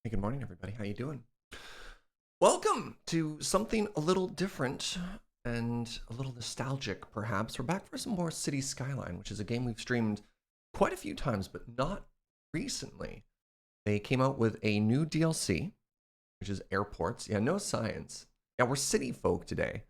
Hey, good morning, everybody. How you doing? Welcome to something a little different and a little nostalgic, perhaps. We're back for some more City Skyline, which is a game we've streamed quite a few times, but not recently. They came out with a new DLC, which is airports. Yeah, no science. Yeah, we're city folk today.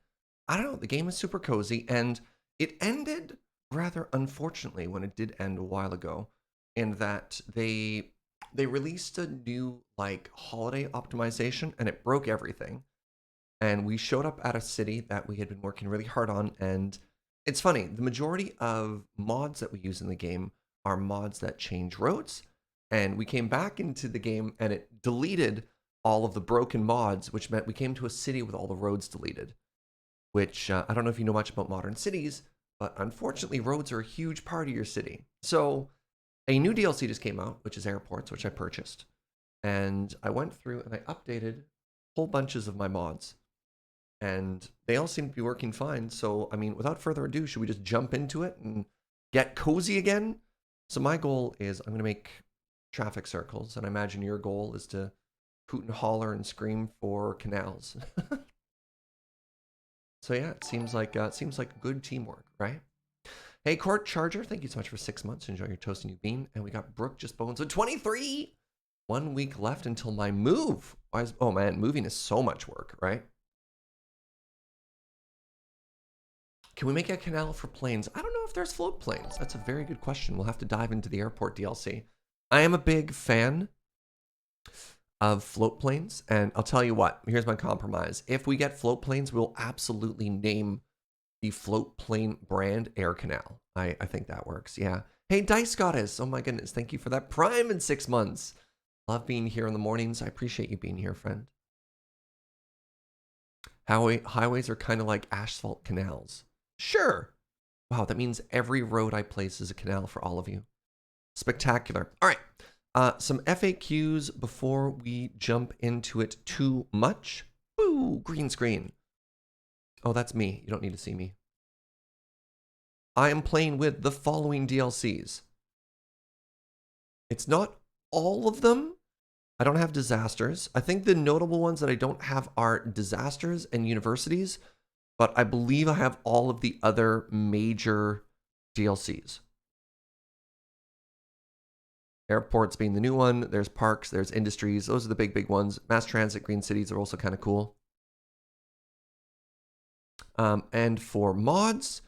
I don't know, the game is super cozy, and it ended rather unfortunately when it did end a while ago, in that they released a new like holiday optimization and it broke everything. And we showed up at a city that we had been working really hard on, and it's funny, the majority of mods that we use in the game are mods that change roads. And we came back into the game and it deleted all of the broken mods, which meant we came to a city with all the roads deleted, which I don't know if you know much about modern cities, but unfortunately roads are a huge part of your city. So a new DLC just came out, which is airports, which I purchased. And I went through and I updated whole bunches of my mods. And they all seem to be working fine. So, I mean, without further ado, should we just jump into it and get cozy again? So my goal is I'm going to make traffic circles. And I imagine your goal is to hoot and holler and scream for canals. So yeah, it seems like good teamwork, right? Hey, Court Charger, thank you so much for 6 months. Enjoy your toast and you bean. And we got Brooke just bones with 23. 1 week left until my move. Oh man, moving is so much work, right? Can we make a canal for planes? I don't know if there's float planes. That's a very good question. We'll have to dive into the airport DLC. I am a big fan of float planes, and I'll tell you what, here's my compromise. If we get float planes, we'll absolutely name the float plane brand Air Canal. I think that works, yeah. Hey, Dice Goddess, oh my goodness, thank you for that Prime in 6 months. Love being here in the mornings. I appreciate you being here, friend. Highways are kind of like asphalt canals. Sure. Wow, that means every road I place is a canal for all of you. Spectacular. All right. Some FAQs before we jump into it too much. Woo, green screen. Oh, that's me. You don't need to see me. I am playing with the following DLCs. It's not all of them. I don't have disasters. I think the notable ones that I don't have are disasters and universities, but I believe I have all of the other major DLCs. Airports being the new one. There's parks, there's industries. Those are the big ones. Mass transit, green cities are also kind of cool. And for mods,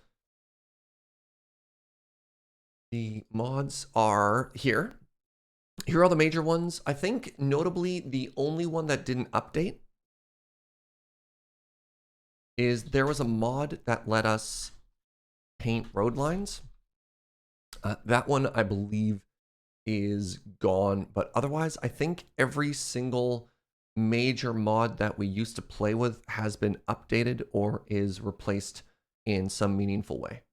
the mods are here. Here are all the major ones. I think notably the only one that didn't update is there was a mod that let us paint road lines. That one I believe is gone, but otherwise I think every single major mod that we used to play with has been updated or is replaced in some meaningful way.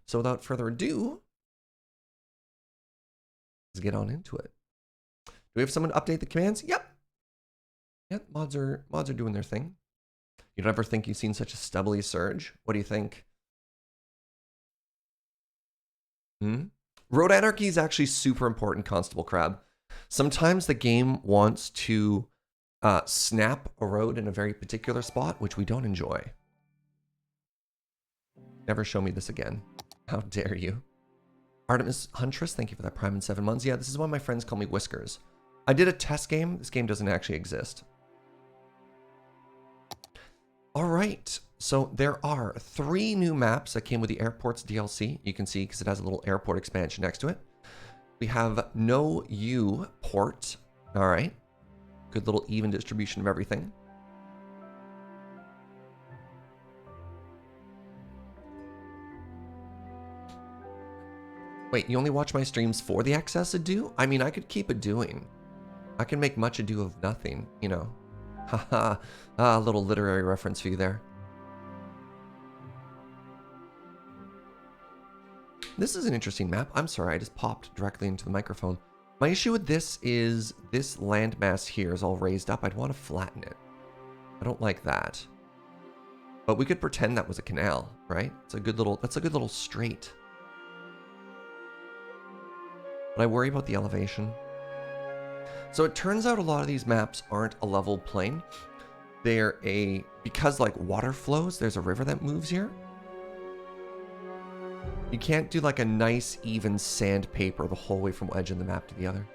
So without further ado, let's get on into it. Do we have someone to update the commands? Yep. Yep, mods are doing their thing. You don't ever think you've seen such a stubbly Serge? What do you think? Road Anarchy is actually super important, Constable Crab. Sometimes the game wants to snap a road in a very particular spot, which we don't enjoy. Never show me this again. How dare you? Artemis Huntress, thank you for that Prime in 7 months. Yeah, this is why my friends call me Whiskers. I did a test game. This game doesn't actually exist. All right, so there are 3 new maps that came with the Airports DLC. You can see because it has a little airport expansion next to it. We have No U Port. All right, good little even distribution of everything. Wait, you only watch my streams for the excess ado? I mean, I could keep doing. I can make much ado of nothing, you know. Haha, a little literary reference for you there. This is an interesting map. I'm sorry, I just popped directly into the microphone. My issue with this is this landmass here is all raised up. I'd want to flatten it. I don't like that. But we could pretend that was a canal, right? It's a good little, that's a good little straight. but I worry about the elevation. So it turns out a lot of these maps aren't a level plane. They're because like water flows, there's a river that moves here. You can't do like a nice even sandpaper the whole way from one edge of the map to the other.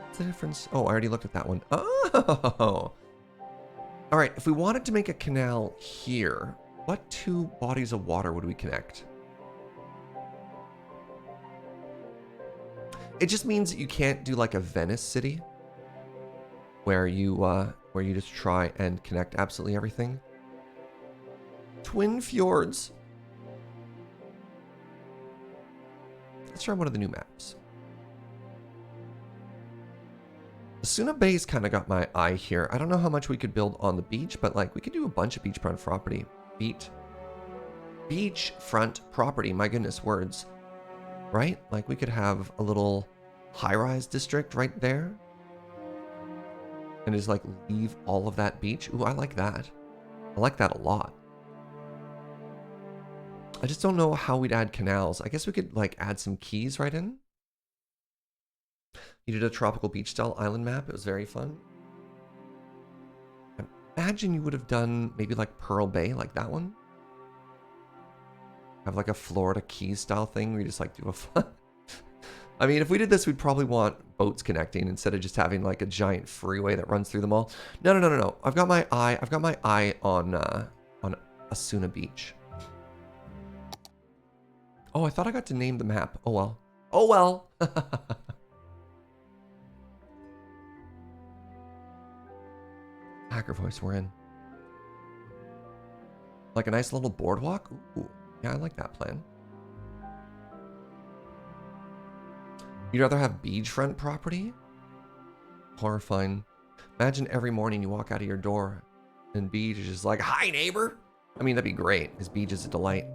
What's the difference? Oh, I already looked at that one. Oh! All right, if we wanted to make a canal here, what two bodies of water would we connect? It just means that you can't do like a Venice city where you just try and connect absolutely everything. Twin fjords. Let's try one of the new maps. Asuna Bay's kind of got my eye here. I don't know how much we could build on the beach, but like we could do a bunch of beachfront property. Beachfront property, my goodness, words. Right? Like we could have a little high-rise district right there. And just like leave all of that beach. Ooh, I like that. I like that a lot. I just don't know how we'd add canals. I guess we could like add some keys right in. You did a tropical beach style island map. It was very fun. I imagine you would have done maybe like Pearl Bay, like that one. Have like a Florida Keys style thing where you just like do a fun. I mean, if we did this, we'd probably want boats connecting instead of just having like a giant freeway that runs through them all. No. I've got my eye on Asuna Beach. Oh, I thought I got to name the map. Oh well. Oh well. Hacker voice, we're in. Like a nice little boardwalk? Ooh, yeah, I like that plan. You'd rather have beachfront property? Horrifying. Imagine every morning you walk out of your door and Beach is just like, hi, neighbor. I mean, that'd be great, because Beach is a delight.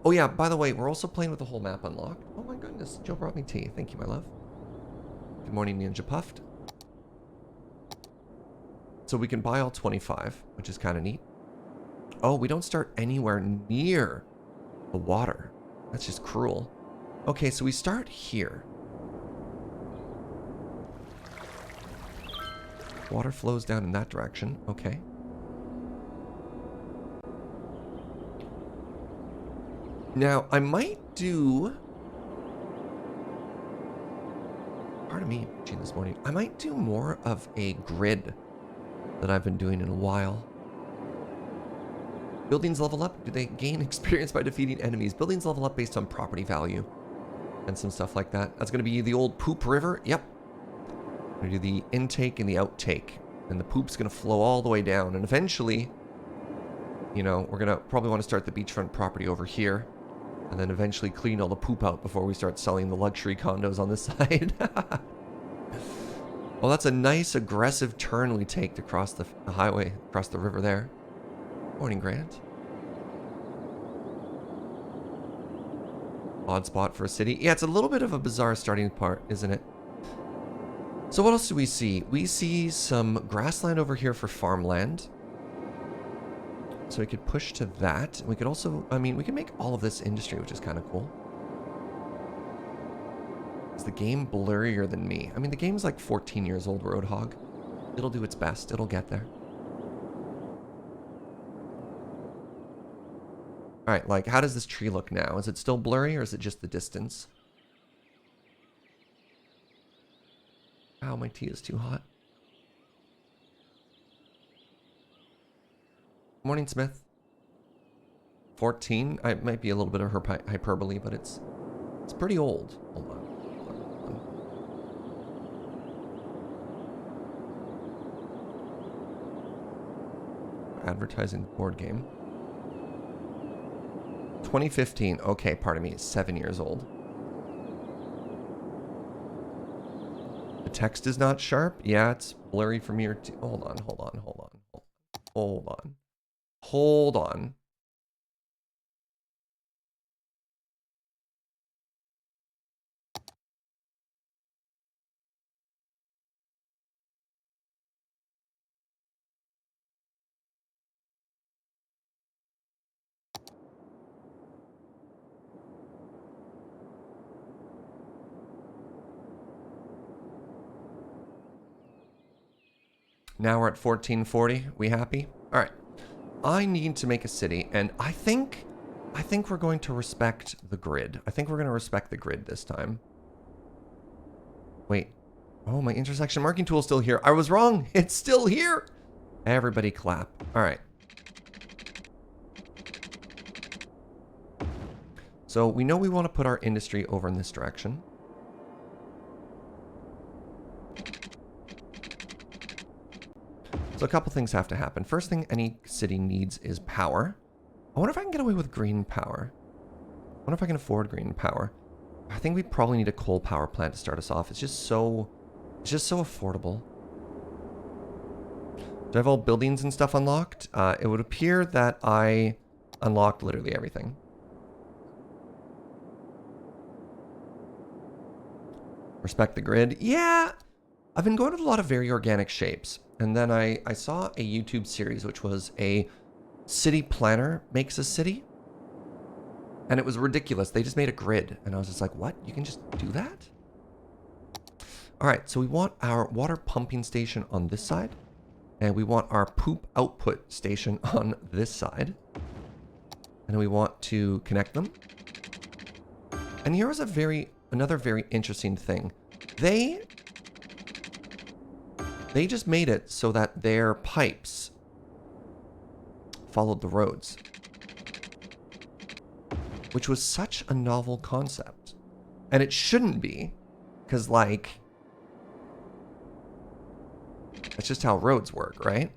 Oh yeah, by the way, we're also playing with the whole map unlocked. Oh my goodness, Joe brought me tea. Thank you, my love. Good morning, Ninja Puffed. So we can buy all 25, which is kind of neat. Oh, we don't start anywhere near the water. That's just cruel. Okay, so we start here. Water flows down in that direction. Okay. Now, I might do... Pardon me, Gene, this morning. I might do more of a grid that I've been doing in a while. Buildings level up. Do they gain experience by defeating enemies? Buildings level up based on property value and some stuff like that. That's going to be the old poop river. Yep. We're going to do the intake and the outtake. And the poop's going to flow all the way down. And eventually, you know, we're going to probably want to start the beachfront property over here. And then eventually clean all the poop out before we start selling the luxury condos on this side. Well, that's a nice aggressive turn we take to cross the highway, across the river there. Morning, Grant. Odd spot for a city. Yeah, it's a little bit of a bizarre starting part, isn't it? So what else do we see? We see some grassland over here for farmland. So we could push to that. We could also, I mean, we can make all of this industry, which is kind of cool. Is the game blurrier than me? I mean, the game's like 14 years old, Roadhog. It'll do its best. It'll get there. All right, like, how does this tree look now? Is it still blurry, or is it just the distance? Wow, my tea is too hot. Morning, Smith. 14? It might be a little bit of hyperbole, but it's pretty old. Hold on. Advertising board game. 2015. Okay, pardon me. 7 years old. The text is not sharp. Yeah, it's blurry from here too. Hold on. Hold on. Now we're at 1440. We happy? All right. I need to make a city, and I think we're going to respect the grid. I think we're going to respect the grid this time. Wait. Oh, my intersection marking tool is still here. I was wrong. It's still here. Everybody clap. All right. So we know we want to put our industry over in this direction. So a couple things have to happen. First thing any city needs is power. I wonder if I can get away with green power. I wonder if I can afford green power. I think we probably need a coal power plant to start us off. It's just so affordable. Do I have all buildings and stuff unlocked? It would appear that I unlocked literally everything. Respect the grid. Yeah, I've been going with a lot of very organic shapes. And then I saw a YouTube series, which was a city planner makes a city. And it was ridiculous. They just made a grid. And I was just like, what? You can just do that? All right, so we want our water pumping station on this side. And we want our poop output station on this side. And we want to connect them. And here was another very interesting thing. They just made it so that their pipes followed the roads, which was such a novel concept. And it shouldn't be, because, like, that's just how roads work, right?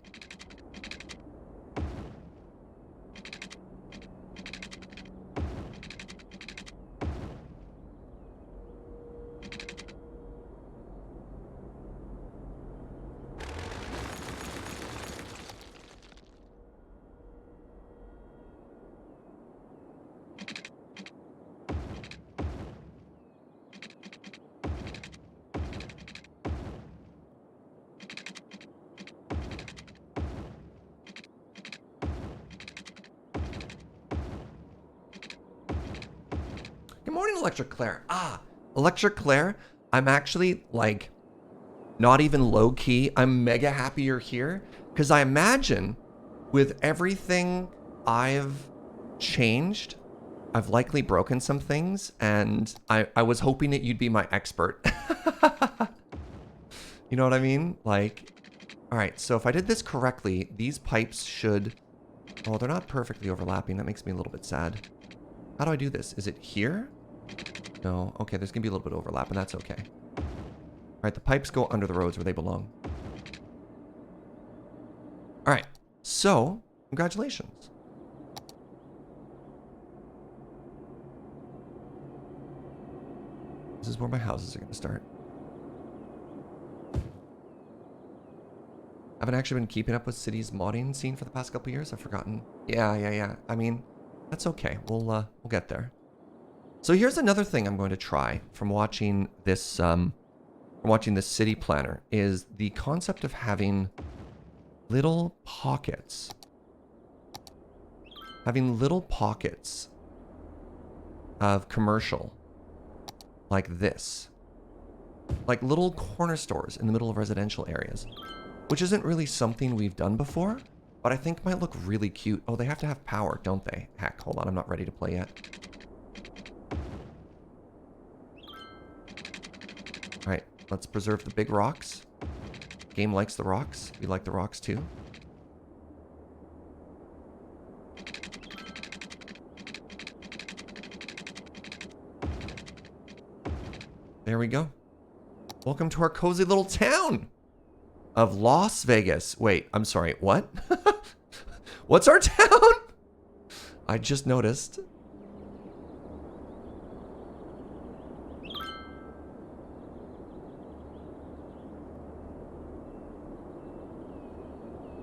Good morning, Electric Claire. Electric Claire, I'm actually, like, not even low-key. I'm mega happy you're here, because I imagine with everything I've changed, I've likely broken some things, and I was hoping that you'd be my expert. You know what I mean? Like, all right, so if I did this correctly, these pipes should... Oh, they're not perfectly overlapping. That makes me a little bit sad. How do I do this? Is it here? No. Okay, there's going to be a little bit of overlap, and that's okay. All right, the pipes go under the roads where they belong. All right, so congratulations. This is where my houses are going to start. I haven't actually been keeping up with City's modding scene for the past couple years. I've forgotten. Yeah. I mean, that's okay. We'll get there. So here's another thing I'm going to try from watching this city planner is the concept of having little pockets. Having little pockets of commercial like this. Like little corner stores in the middle of residential areas. Which isn't really something we've done before, but I think might look really cute. Oh, they have to have power, don't they? Heck, hold on, I'm not ready to play yet. All right, let's preserve the big rocks. Game likes the rocks. We like the rocks too. There we go. Welcome to our cozy little town of Las Vegas. Wait, I'm sorry, what? What's our town? I just noticed.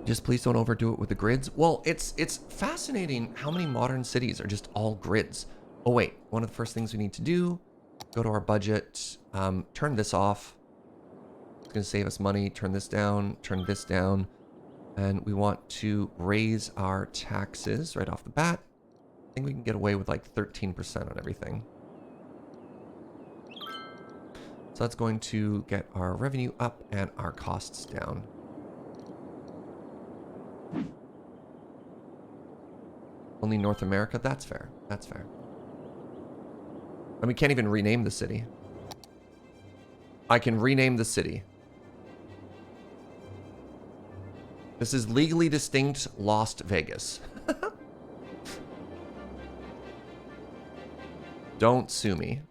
Just please don't overdo it with the grids. Well, it's fascinating how many modern cities are just all grids. Oh wait, one of the first things we need to do, go to our budget, turn this off. It's going to save us money. Turn this down, and we want to raise our taxes right off the bat. I think we can get away with like 13% on everything. So that's going to get our revenue up and our costs down. Only North America? That's fair. That's fair. And we can't even rename the city. I can rename the city. This is legally distinct Lost Vegas. Don't sue me.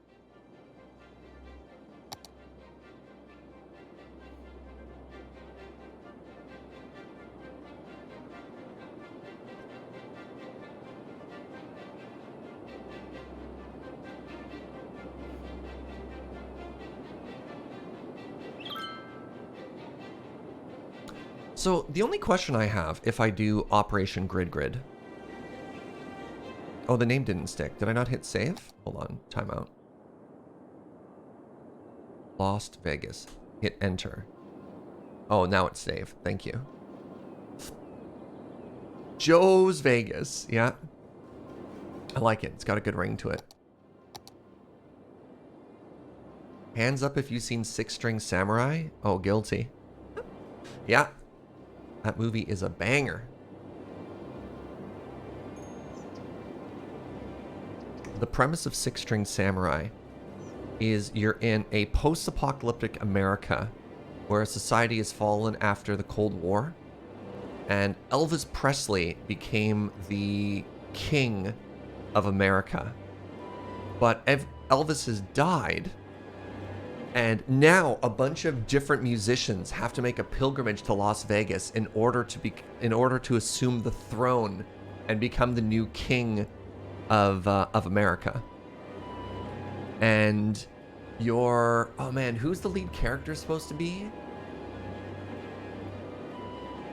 So the only question I have if I do Operation Grid. Oh, the name didn't stick. Did I not hit save? Hold on. Timeout. Lost Vegas. Hit enter. Oh, now it's saved. Thank you. Joe's Vegas. Yeah. I like it. It's got a good ring to it. Hands up if you've seen Six String Samurai. Oh, guilty. Yeah. That movie is a banger. The premise of Six String Samurai is you're in a post-apocalyptic America where society has fallen after the Cold War, and Elvis Presley became the king of America. But Elvis has died, and now a bunch of different musicians have to make a pilgrimage to Las Vegas in order to assume the throne and become the new king of America. And oh man, who's the lead character supposed to be?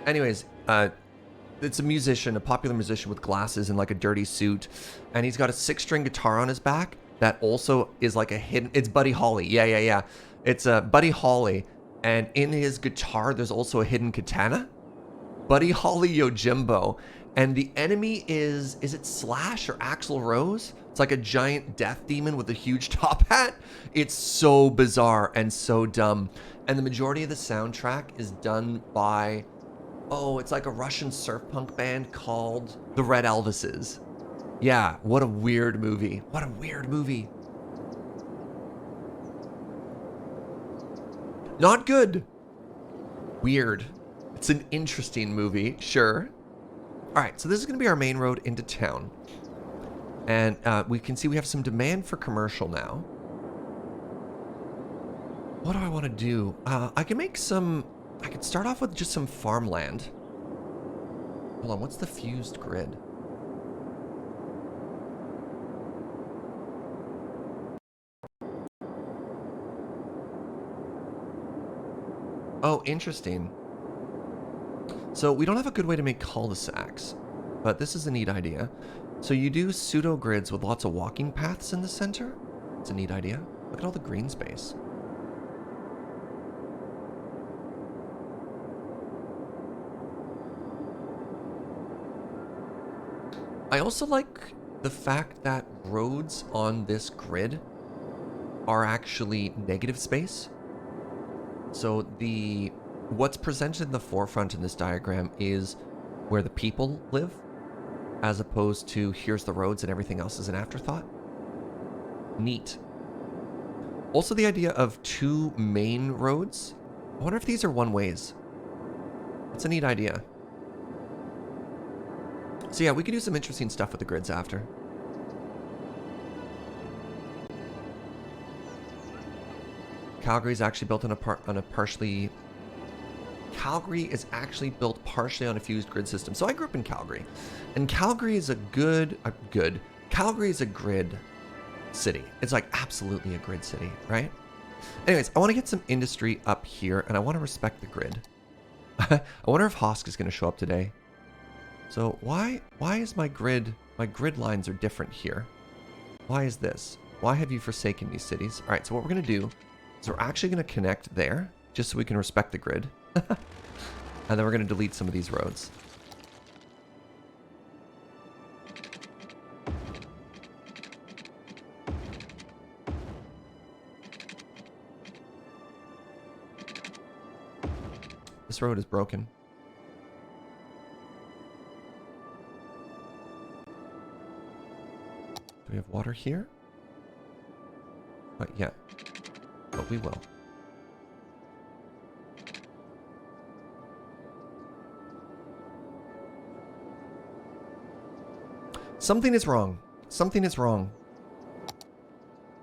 Anyways, it's a musician, a popular musician with glasses and like a dirty suit, and he's got a 6-string guitar on his back that also is like a hidden. It's Buddy Holly. Yeah. It's Buddy Holly, and in his guitar there's also a hidden katana. Buddy Holly Yojimbo, and the enemy is it Slash or Axl Rose? It's like a giant death demon with a huge top hat. It's so bizarre and so dumb. And the majority of the soundtrack is done by, it's like a Russian surf punk band called the Red Elvises. Yeah, what a weird movie. What a weird movie. Not good. Weird. It's an interesting movie, sure. All right, so this is going to be our main road into town. And we can see we have some demand for commercial now. What do I want to do? I could start off with just some farmland. Hold on, what's the fused grid? Oh, interesting. So we don't have a good way to make cul-de-sacs, but this is a neat idea. So you do pseudo grids with lots of walking paths in the center. It's a neat idea. Look at all the green space. I also like the fact that roads on this grid are actually negative space. So what's presented in the forefront in this diagram is where the people live, as opposed to here's the roads and everything else is an afterthought. Neat. Also the idea of 2 main roads. I wonder if these are one-ways. It's a neat idea. So yeah, we could do some interesting stuff with the grids after. Calgary is actually built Calgary is actually built partially on a fused grid system. So I grew up in Calgary, and Calgary is Calgary is a grid city. It's like absolutely a grid city, right? Anyways, I want to get some industry up here, and I want to respect the grid. I wonder if Hosk is going to show up today. So why is my grid lines are different here? Why is this? Why have you forsaken these cities? All right, so what we're going to do is we're actually going to connect there, just so we can respect the grid. And then we're going to delete some of these roads. This road is broken. we have water here? Not yet, but we will. Something is wrong. Something is wrong.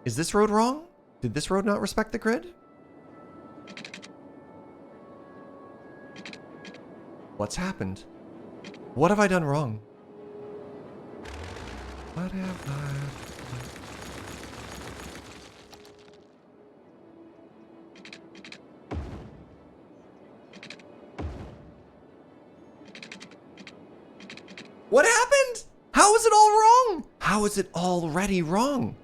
Is this road wrong? Did this road not respect the grid? What's happened? What have I done wrong? What have I... What happened? How is it all wrong? How is it already wrong?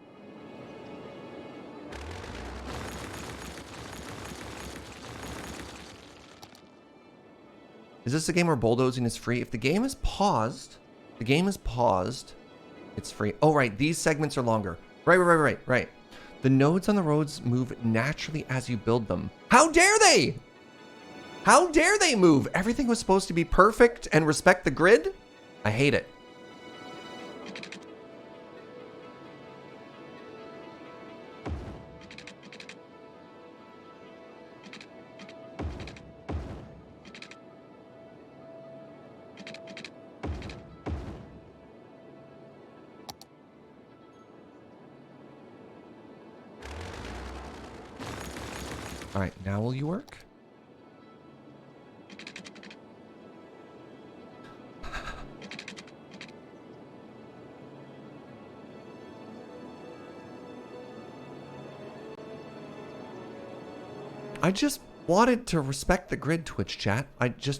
Is this a game where bulldozing is free? If the game is paused, it's free. Oh, right. These segments are longer. Right. The nodes on the roads move naturally as you build them. How dare they? How dare they move? Everything was supposed to be perfect and respect the grid? I hate it. All right, now will you work? I just wanted to respect the grid, Twitch chat. This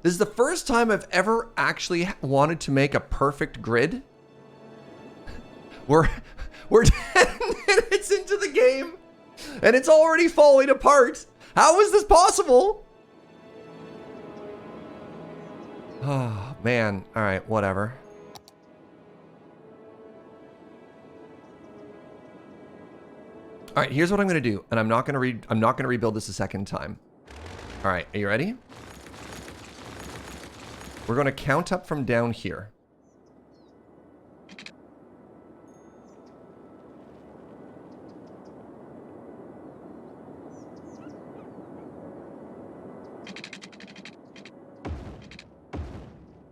is the first time I've ever actually wanted to make a perfect grid. We're 10 minutes into the game and it's already falling apart. How is this possible? Oh, man. All right, whatever. All right, here's what I'm going to do, and I'm not going to rebuild this a second time. All right, are you ready? We're going to count up from down here.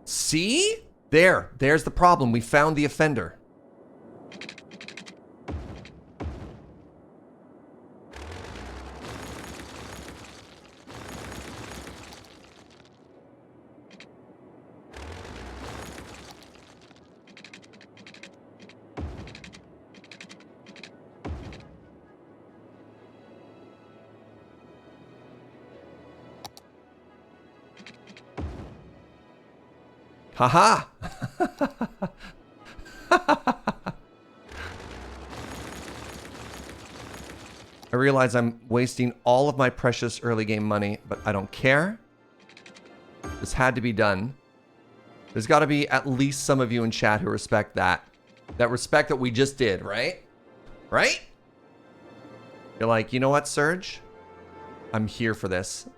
See? There's the problem. We found the offender. Haha! I realize I'm wasting all of my precious early game money, but I don't care. This had to be done. There's got to be at least some of you in chat who respect that. That respect that we just did, right? Right? You're like, you know what, Serge? I'm here for this.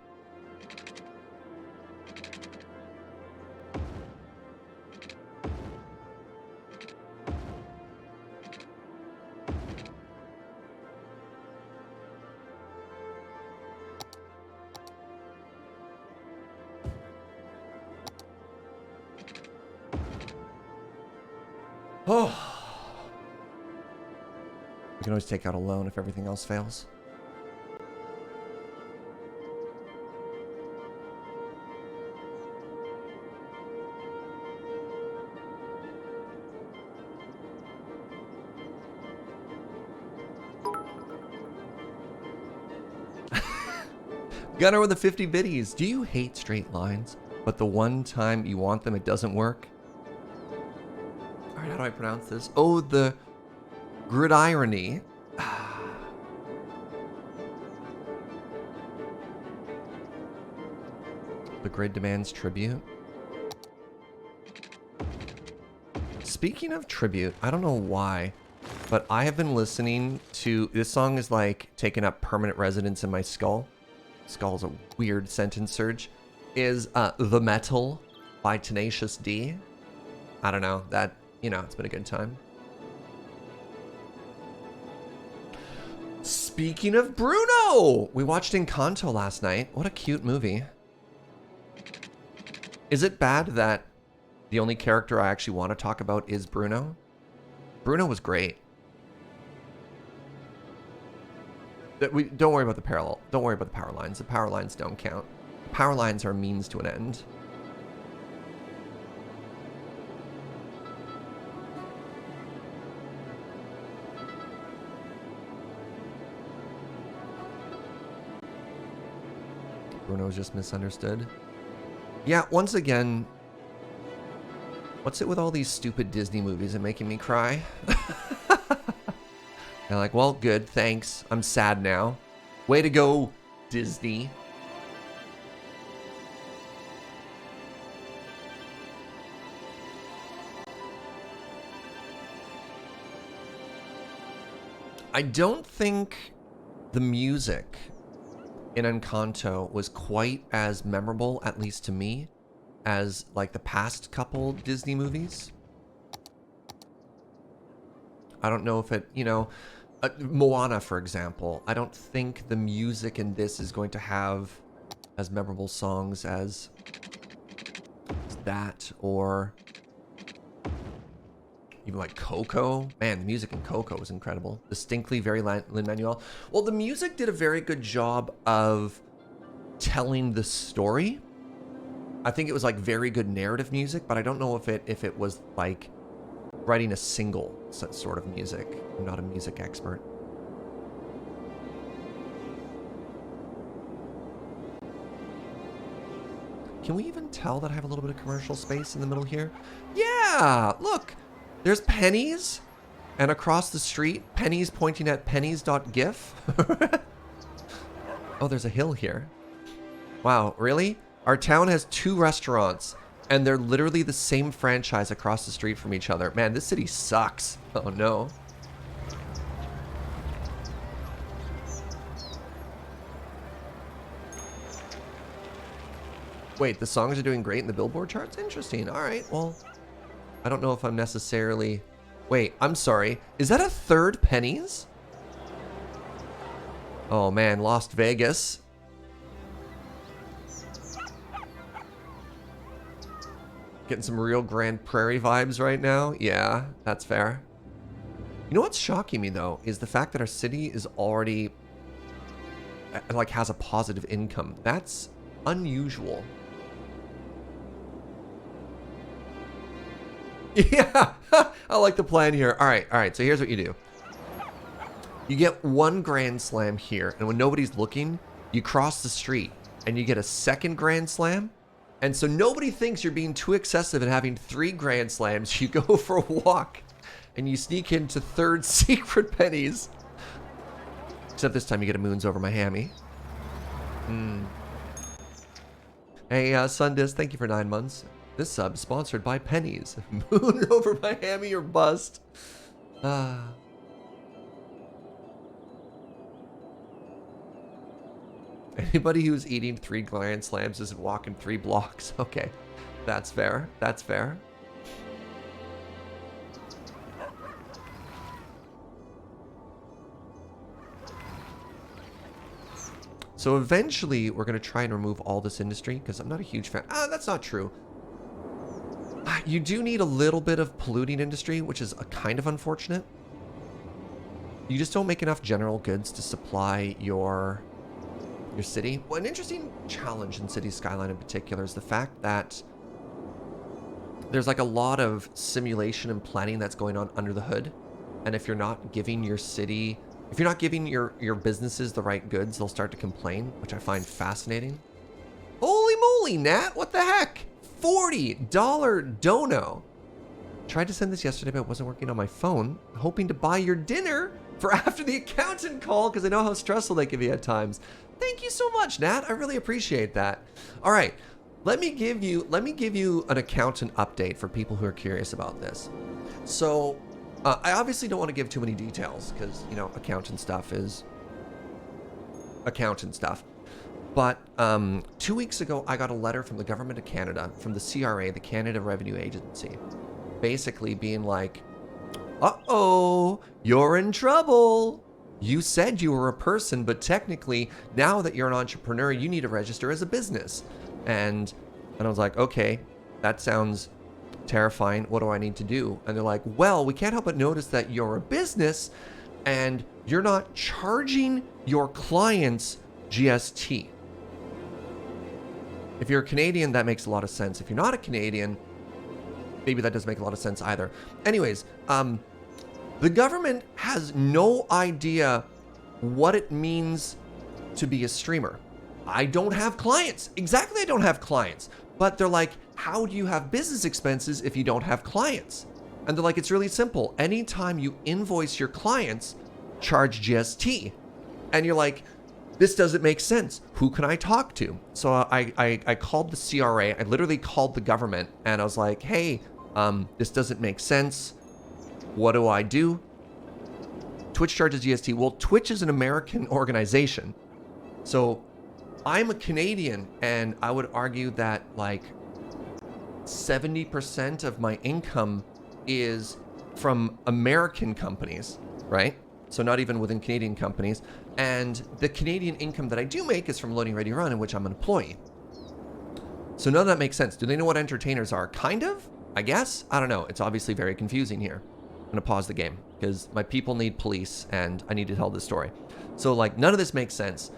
Oh. We can always take out a loan if everything else fails. Gunner with the 50 biddies. Do you hate straight lines, but the one time you want them, it doesn't work? All right, how do I pronounce this? Oh, the gridirony. The grid demands tribute. Speaking of tribute, I don't know why, but I have been listening to... This song is like taking up permanent residence in my skull. Skull's a weird sentence, Serge. Is The Metal by Tenacious D. I don't know. That, you know, it's been a good time. Speaking of Bruno, we watched Encanto last night. What a cute movie. Is it bad that the only character I actually want to talk about is Bruno? Bruno was great. Don't worry about the parallel. Don't worry about the power lines. The power lines don't count. Power lines are a means to an end. Bruno's just misunderstood. Yeah, once again, what's it with all these stupid Disney movies and making me cry? They're like, well, good, thanks. I'm sad now. Way to go, Disney. I don't think the music in Encanto was quite as memorable, at least to me, as like the past couple Disney movies. I don't know if it, you know, Moana, for example. I don't think the music in this is going to have as memorable songs as that, or even like Coco. Man, the music in Coco was incredible. Distinctly very Lin-Manuel. Well, the music did a very good job of telling the story. I think it was like very good narrative music, but I don't know if it was like writing a single sort of music. I'm not a music expert. Can we even tell that I have a little bit of commercial space in the middle here? Yeah, look. There's pennies, and across the street, pennies pointing at pennies.gif. Oh, there's a hill here. Wow, really? Our town has 2 restaurants, and they're literally the same franchise across the street from each other. Man, this city sucks. Oh, no. Wait, the songs are doing great in the Billboard charts? Interesting. All right, well, I don't know if I'm necessarily... Wait, I'm sorry. Is that a third Pennies? Oh, man, Las Vegas. Getting some real Grand Prairie vibes right now. Yeah, that's fair. You know what's shocking me, though, is the fact that our city is already, like, has a positive income. That's unusual. Yeah, I like the plan here. All right, so here's what you do. You get 1 Grand Slam here, and when nobody's looking, you cross the street, and you get a 2nd Grand Slam. And so nobody thinks you're being too excessive and having 3 Grand Slams. You go for a walk, and you sneak into 3rd Secret Pennies. Except this time you get a Moons Over Miami. Hey, Sundis, thank you for 9 months. This sub is sponsored by Pennies. Moon Over Miami or bust. Anybody who's eating 3 Grand Slams isn't walking 3 blocks. Okay, that's fair. That's fair. So eventually, we're going to try and remove all this industry because I'm not a huge fan. That's not true. You do need a little bit of polluting industry, which is a kind of unfortunate. You just don't make enough general goods to supply your city. Well, an interesting challenge in City Skyline in particular is the fact that there's like a lot of simulation and planning that's going on under the hood. And if you're not giving your city, if you're not giving your businesses the right goods, they'll start to complain, which I find fascinating. Holy moly, Nat, what the heck? $40 dono. Tried to send this yesterday, but it wasn't working on my phone. Hoping to buy your dinner for after the accountant call, because I know how stressful they can be at times. Thank you so much, Nat. I really appreciate that. All right, let me give you an accountant update for people who are curious about this. So, I obviously don't want to give too many details because, you know, accountant stuff is accountant stuff. But 2 weeks ago, I got a letter from the government of Canada, from the CRA, the Canada Revenue Agency, basically being like, uh-oh, you're in trouble. you said you were a person, but technically now that you're an entrepreneur, you need to register as a business. And I was like, okay, that sounds terrifying. What do I need to do? And they're like, well, we can't help but notice that you're a business and you're not charging your clients GST. If you're a Canadian, that makes a lot of sense. If you're not a Canadian, maybe that doesn't make a lot of sense either. Anyways, the government has no idea what it means to be a streamer. I don't have clients. Exactly, I don't have clients. But they're like, how do you have business expenses if you don't have clients? And they're like, it's really simple. Anytime you invoice your clients, charge GST. And you're like, this doesn't make sense. Who can I talk to? So I called the CRA. I literally called the government and I was like, hey, this doesn't make sense. What do I do? Twitch charges GST. Well, Twitch is an American organization. So I'm a Canadian, and I would argue that like 70% of my income is from American companies, right? So not even within Canadian companies. And the Canadian income that I do make is from Loading Ready Run, in which I'm an employee. So none of that makes sense. Do they know what entertainers are? Kind of, I guess. I don't know. It's obviously very confusing here. I'm gonna pause the game because my people need police and I need to tell this story. So like none of this makes sense.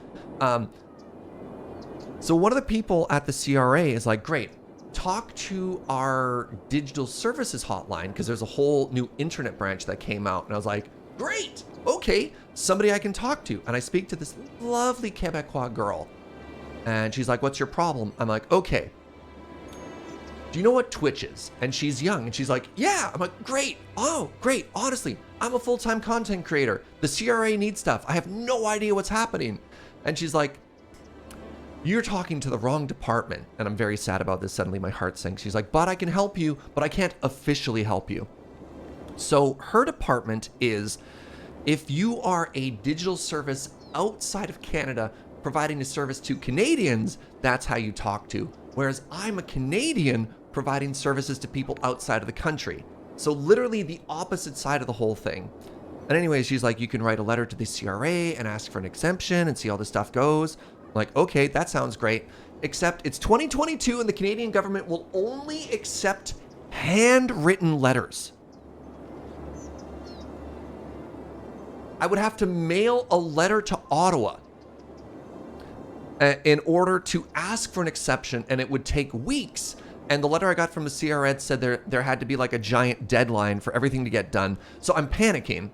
So one of the people at the CRA is like, great, talk to our digital services hotline because there's a whole new internet branch that came out. And I was like, great, okay, somebody I can talk to. And I speak to this lovely Quebecois girl. And she's like, what's your problem? I'm like, okay, do you know what Twitch is? And she's young and she's like, yeah. I'm like, great. Oh, great. Honestly, I'm a full-time content creator. The CRA needs stuff. I have no idea what's happening. And she's like, you're talking to the wrong department. And I'm very sad about this. Suddenly my heart sinks. She's like, but I can help you, but I can't officially help you. So her department is, if you are a digital service outside of Canada providing a service to Canadians, that's how you talk to. Whereas I'm a Canadian providing services to people outside of the country. So literally the opposite side of the whole thing. And anyway, she's like, you can write a letter to the CRA and ask for an exemption and see how this stuff goes. I'm like, okay, that sounds great. Except it's 2022 and the Canadian government will only accept handwritten letters. I would have to mail a letter to Ottawa in order to ask for an exception, and it would take weeks. And the letter I got from the CRA said there had to be like a giant deadline for everything to get done. So I'm panicking.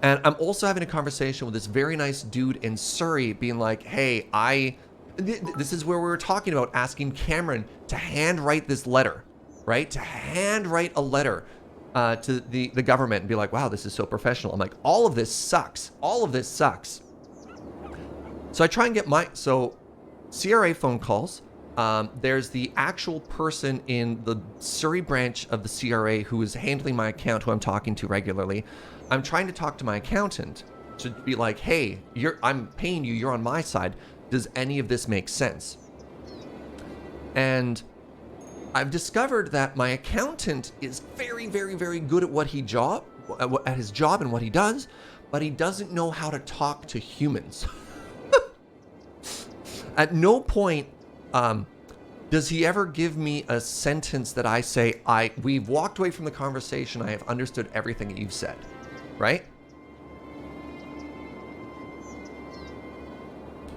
And I'm also having a conversation with this very nice dude in Surrey being like, hey, this is where we were talking about asking Cameron to handwrite this letter, right? To handwrite a letter to the government and be like, wow, this is so professional. I'm like, all of this sucks. All of this sucks. So I try and get so CRA phone calls. There's the actual person in the Surrey branch of the CRA who is handling my account, who I'm talking to regularly. I'm trying to talk to my accountant to be like, hey, I'm paying you, you're on my side. Does any of this make sense? And I've discovered that my accountant is very, very, very good at his job and what he does, but he doesn't know how to talk to humans. At no point does he ever give me a sentence that I say, we've walked away from the conversation, I have understood everything that you've said, right?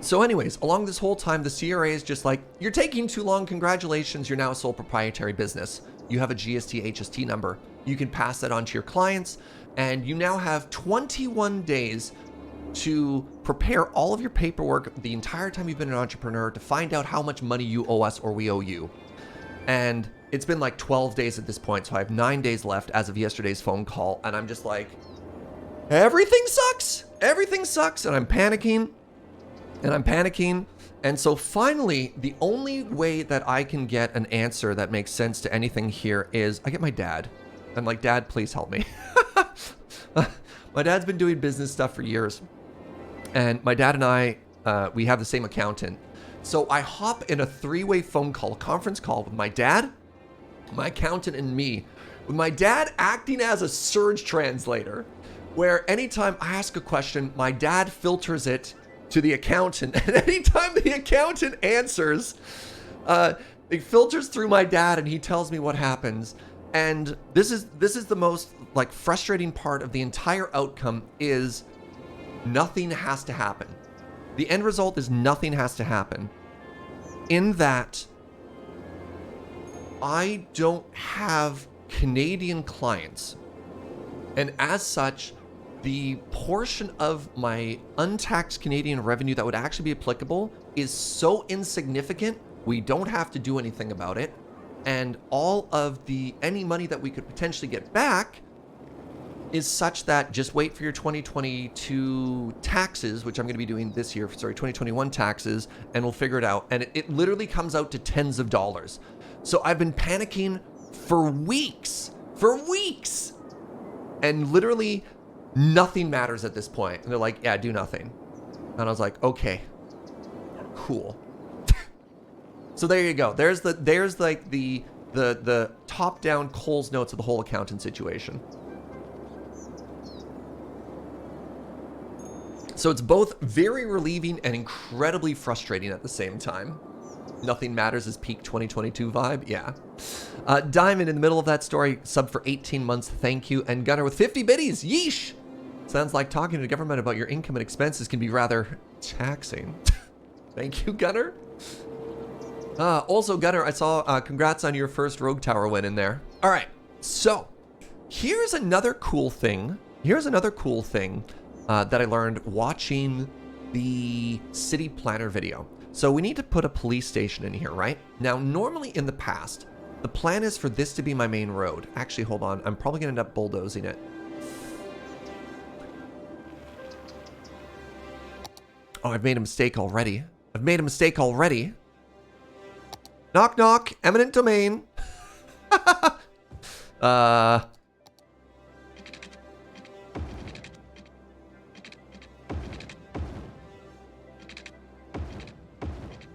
So anyways, along this whole time, the CRA is just like, you're taking too long, congratulations, you're now a sole proprietary business. You have a GST HST number. You can pass that on to your clients, and you now have 21 days to prepare all of your paperwork the entire time you've been an entrepreneur to find out how much money you owe us or we owe you. And it's been like 12 days at this point, so I have 9 days left as of yesterday's phone call, and I'm just like, everything sucks. Everything sucks, and I'm panicking. And so finally, the only way that I can get an answer that makes sense to anything here is I get my dad. I'm like, Dad, please help me. My dad's been doing business stuff for years. And my dad and I, we have the same accountant. So I hop in a three-way phone call, a conference call with my dad, my accountant, and me. With my dad acting as a Serge translator. where anytime I ask a question, my dad filters it to the accountant. And anytime the accountant answers, it filters through my dad and he tells me what happens. And this is the most like frustrating part of the entire outcome is nothing has to happen. The end result is nothing has to happen. In that I don't have Canadian clients. And as such, the portion of my untaxed Canadian revenue that would actually be applicable is so insignificant, we don't have to do anything about it. And all of any money that we could potentially get back is such that just wait for your 2022 taxes, which I'm going to be doing this year, 2021 taxes, and we'll figure it out. And it literally comes out to tens of dollars. So I've been panicking for weeks, and literally nothing matters at this point. And they're like, yeah, do nothing. And I was like, okay, cool. So there you go. There's like the top-down Cole's notes of the whole accountant situation. So it's both very relieving and incredibly frustrating at the same time. Nothing matters is peak 2022 vibe. Yeah. Diamond in the middle of that story, sub for 18 months. Thank you. And Gunner with 50 biddies. Yeesh. Sounds like talking to the government about your income and expenses can be rather taxing. Thank you, Gunner. Also, Gunner, I saw congrats on your first Rogue Tower win in there. All right. So here's another cool thing. That I learned watching the city planner video. So we need to put a police station in here, right? Now, normally in the past, the plan is for this to be my main road. Actually, hold on. I'm probably going to end up bulldozing it. Oh, I've made a mistake already. Knock, knock. Eminent domain.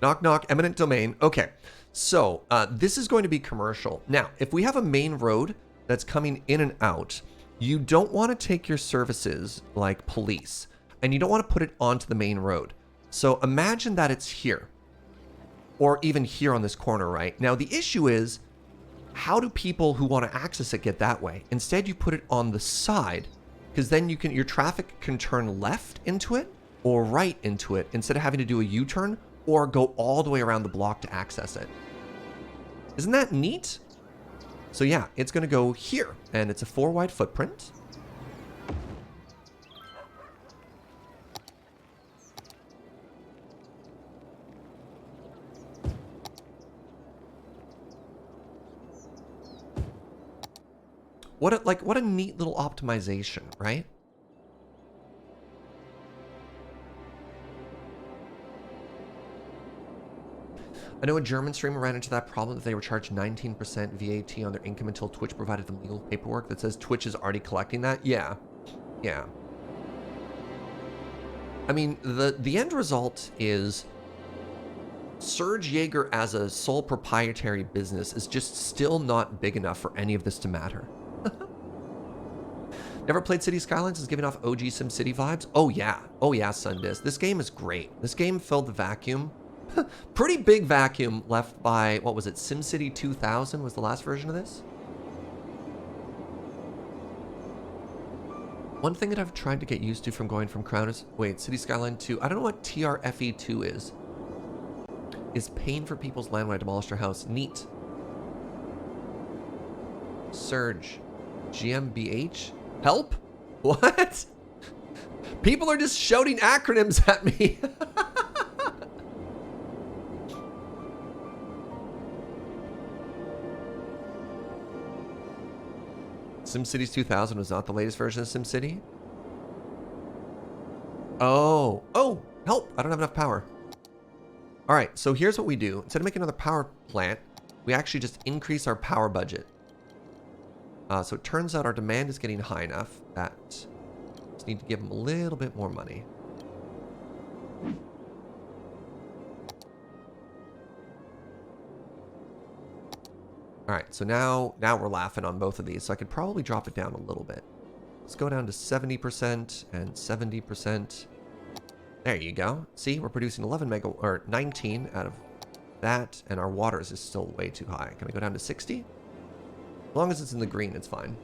Knock, knock, eminent domain. Okay, so this is going to be commercial. Now, if we have a main road that's coming in and out, you don't want to take your services like police, and you don't want to put it onto the main road. So imagine that it's here, or even here on this corner, right? Now, the issue is, how do people who want to access it get that way? Instead, you put it on the side, because then your traffic can turn left into it or right into it instead of having to do a U-turn or go all the way around the block to access it. Isn't that neat? So yeah, it's gonna go here, and it's a 4-wide footprint. What a neat little optimization, right? I know a German streamer ran into that problem that they were charged 19% VAT on their income until Twitch provided them legal paperwork that says Twitch is already collecting that. Yeah. Yeah. I mean, the end result is Serge Jaeger as a sole proprietary business is just still not big enough for any of this to matter. Never played City Skylines, is giving off OG SimCity vibes. Oh yeah, Sundis. This game is great. This game filled the vacuum. Pretty big vacuum left by, what was it, SimCity 2000 was the last version of this? One thing that I've tried to get used to from going from Crown is, wait, City Skyline 2, I don't know what TRFE2 is paying for people's land when I demolished their house. Neat. Serge. GmbH? Help? What? People are just shouting acronyms at me. SimCities 2000 was not the latest version of SimCity? Oh, help. I don't have enough power. All right, so here's what we do. Instead of making another power plant, we actually just increase our power budget. So it turns out our demand is getting high enough that we just need to give them a little bit more money. All right, so now we're laughing on both of these, so I could probably drop it down a little bit. Let's go down to 70% and 70%. There you go. See, we're producing 11 mega or 19 out of that, and our waters is still way too high. Can I go down to 60? As long as it's in the green, it's fine.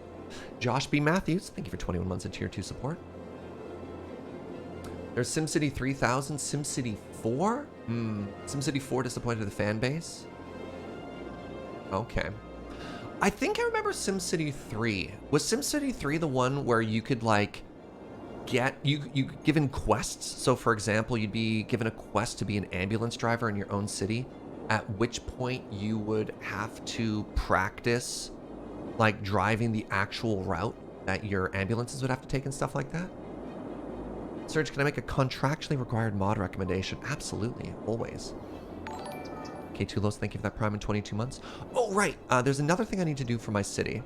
Josh B. Matthews, thank you for 21 months of tier 2 support. There's SimCity 3000, SimCity 4? SimCity 4 disappointed the fan base? Okay. I think I remember SimCity 3. Was SimCity 3 the one where you could, like, you given quests? So, for example, you'd be given a quest to be an ambulance driver in your own city, at which point you would have to practice, like, driving the actual route that your ambulances would have to take and stuff like that? Serge, can I make a contractually required mod recommendation? Absolutely, always. K2Los, thank you for that prime in 22 months. Oh, right. There's another thing I need to do for my city.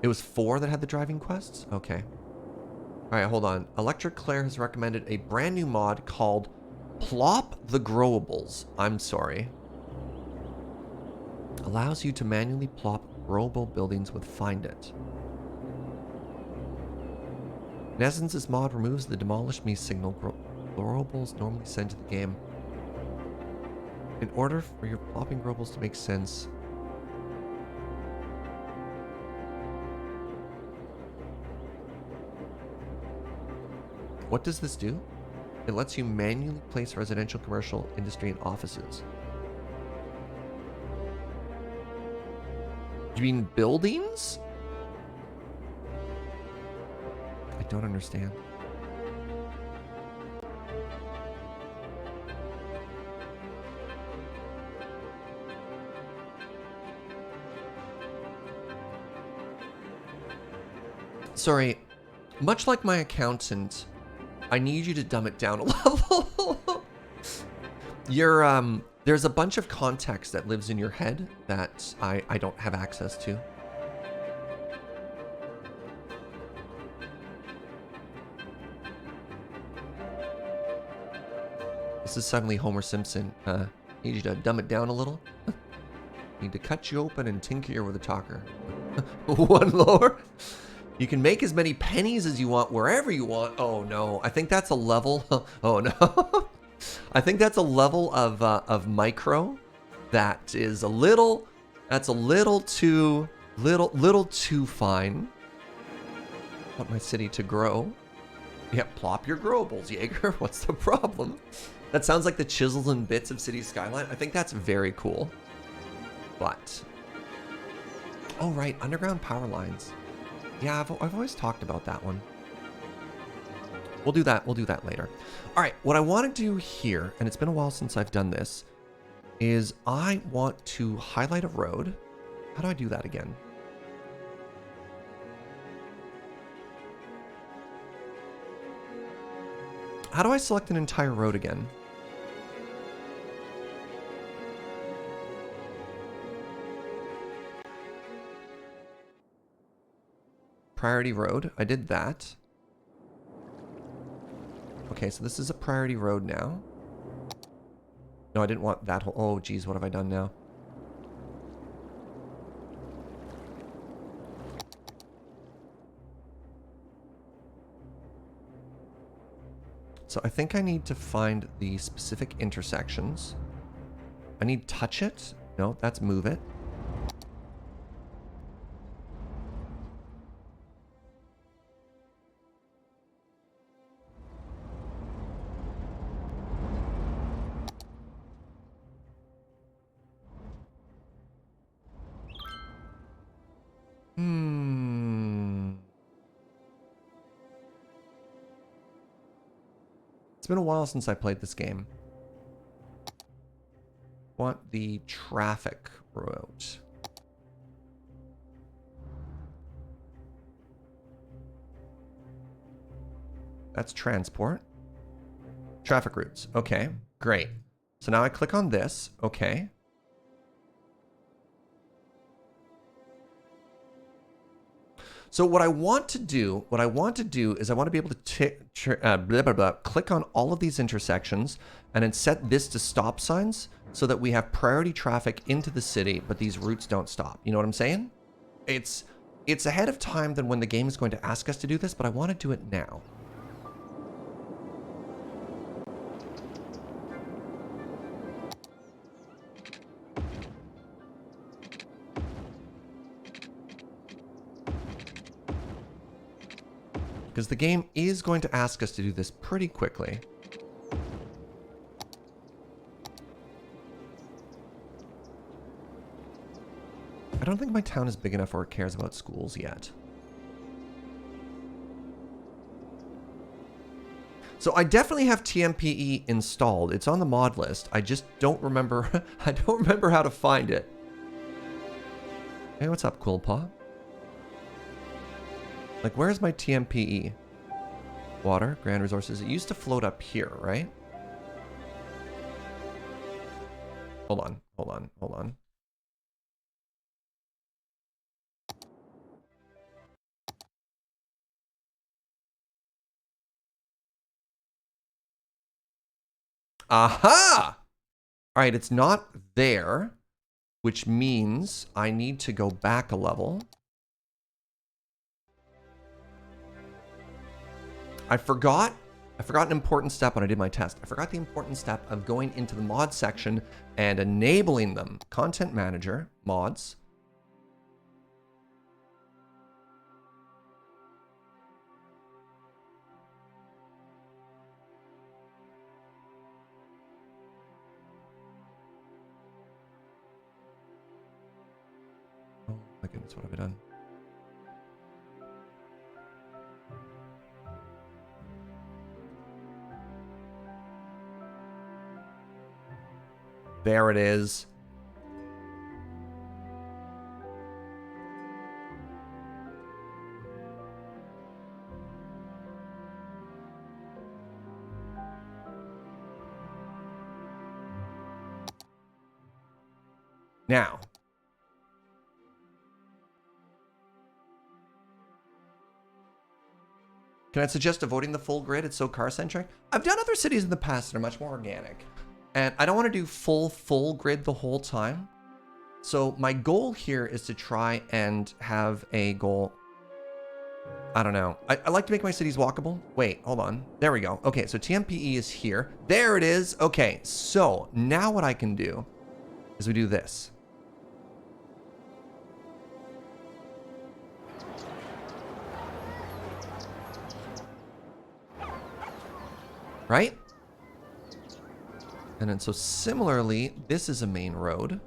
It was 4 that had the driving quests? Okay. All right, hold on. Electric Claire has recommended a brand new mod called Plop the Growables. I'm sorry. Allows you to manually plop growable buildings with Find It. In essence, this mod removes the demolish me signal growables normally sent to the game. In order for your plopping growables to make sense, what does this do? It lets you manually place residential, commercial, industry, and offices. You mean buildings? I don't understand. Sorry, much like my accountant, I need you to dumb it down a level. There's a bunch of context that lives in your head that I don't have access to. This is suddenly Homer Simpson. Need you to dumb it down a little. Need to cut you open and tinker you with a talker. One lower. You can make as many pennies as you want wherever you want. Oh no, I think that's a level. Oh no, I think that's a level of micro that is a little. That's a little too fine. I want my city to grow. Yeah, plop your growables, Jaeger. What's the problem? That sounds like the chisels and bits of City Skyline. I think that's very cool. But oh right, underground power lines. Yeah, I've always talked about that one. We'll do that later. All right, what I want to do here, and it's been a while since I've done this, is I want to highlight a road. How do I do that again? How do I select an entire road again? Priority road. I did that. Okay, so this is a priority road now. No, I didn't want that whole... Oh, geez, what have I done now? So I think I need to find the specific intersections. I need touch it. No, that's move it. It's been a while since I played this game. Want the traffic route. That's transport. Traffic routes. Okay, great. So now I click on this. Okay. So what I want to do is I want to be able to click on all of these intersections and then set this to stop signs so that we have priority traffic into the city, but these routes don't stop. You know what I'm saying? It's it's ahead of time than when the game is going to ask us to do this, but I want to do it now. Because the game is going to ask us to do this pretty quickly. I don't think my town is big enough or it cares about schools yet. So I definitely have TMPE installed. It's on the mod list. I just don't remember. I don't remember how to find it. Hey, what's up, Cool Paw? Like, where's my TMPE? Water, Grand Resources. It used to float up here, right? Hold on, hold on, hold on. Aha! All right, it's not there, which means I need to go back a level. I forgot an important step when I did my test. I forgot the important step of going into the mod section and enabling them. Content Manager, mods. Oh my goodness, what have I done? There it is. Now. Can I suggest avoiding the full grid? It's so car-centric. I've done other cities in the past that are much more organic. And I don't want to do full grid the whole time. So my goal here is to try and have a goal. I don't know. I like to make my cities walkable. Wait, hold on. There we go. Okay, so TMPE is here. There it is. Okay, so now what I can do is we do this. Right? And then so similarly, this is a main road.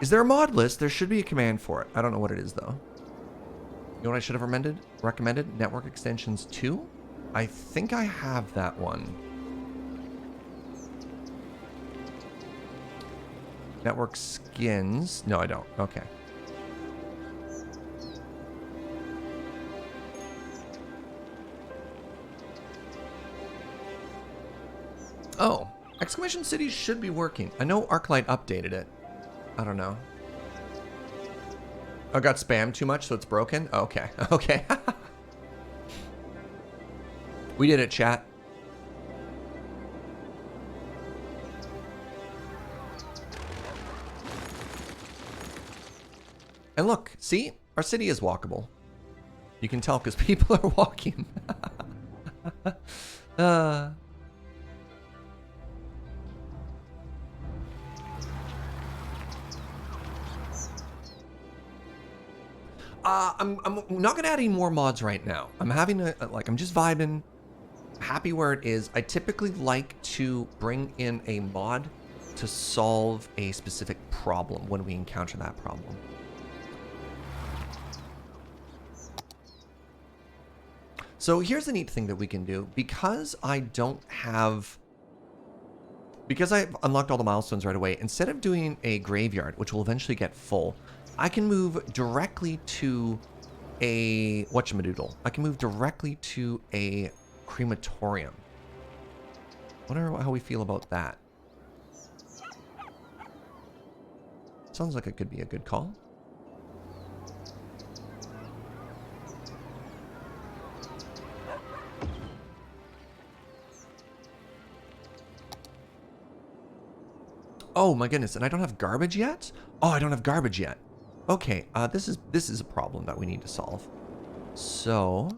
Is there a mod list? There should be a command for it. I don't know what it is though. You know what I should have recommended? Network extensions 2? I think I have that one. Network skins. No, I don't. Okay. Oh, exclamation cities should be working. I know Arclight updated it. I don't know. I got spammed too much, so it's broken? Okay. Okay. We did it, chat. And look, see? Our city is walkable. You can tell because people are walking. I'm not going to add any more mods right now. I'm having I'm just vibing, happy where it is. I typically like to bring in a mod to solve a specific problem when we encounter that problem. So here's the neat thing that we can do. Because I've unlocked all the milestones right away, instead of doing a graveyard, which will eventually get full, I can move directly to a whatchamadoodle. I can move directly to a crematorium. Wonder how we feel about that. Sounds like it could be a good call. Oh my goodness, and I don't have garbage yet? Oh, I don't have garbage yet. Okay, this is a problem that we need to solve. So,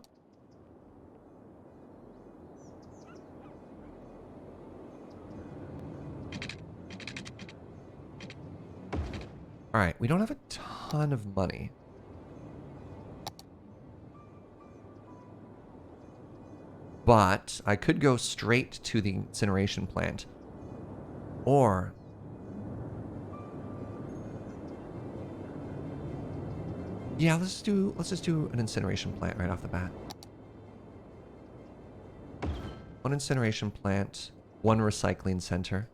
all right, we don't have a ton of money. But I could go straight to the incineration plant. Or yeah, let's just do an incineration plant right off the bat. One incineration plant, one recycling center.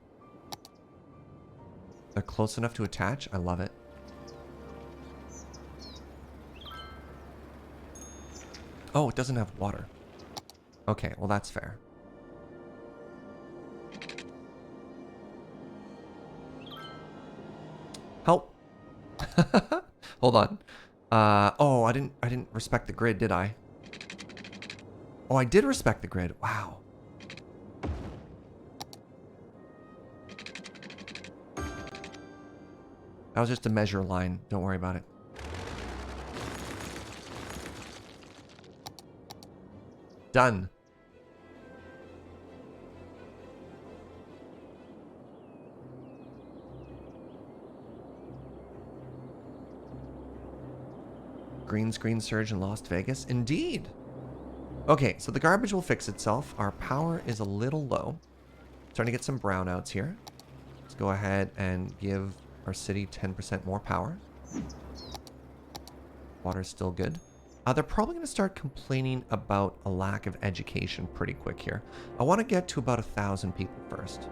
They're close enough to attach. I love it. Oh, it doesn't have water. Okay, well that's fair. Help. Hold on. Oh, I didn't respect the grid, did I? Oh, I did respect the grid. Wow. That was just a measure line. Don't worry about it. Done. Green screen surge in Las Vegas? Indeed. Okay, so the garbage will fix itself. Our power is a little low. Starting to get some brownouts here. Let's go ahead and give our city 10% more power. Water's still good. They're probably going to start complaining about a lack of education pretty quick here. I want to get to about 1,000 people first.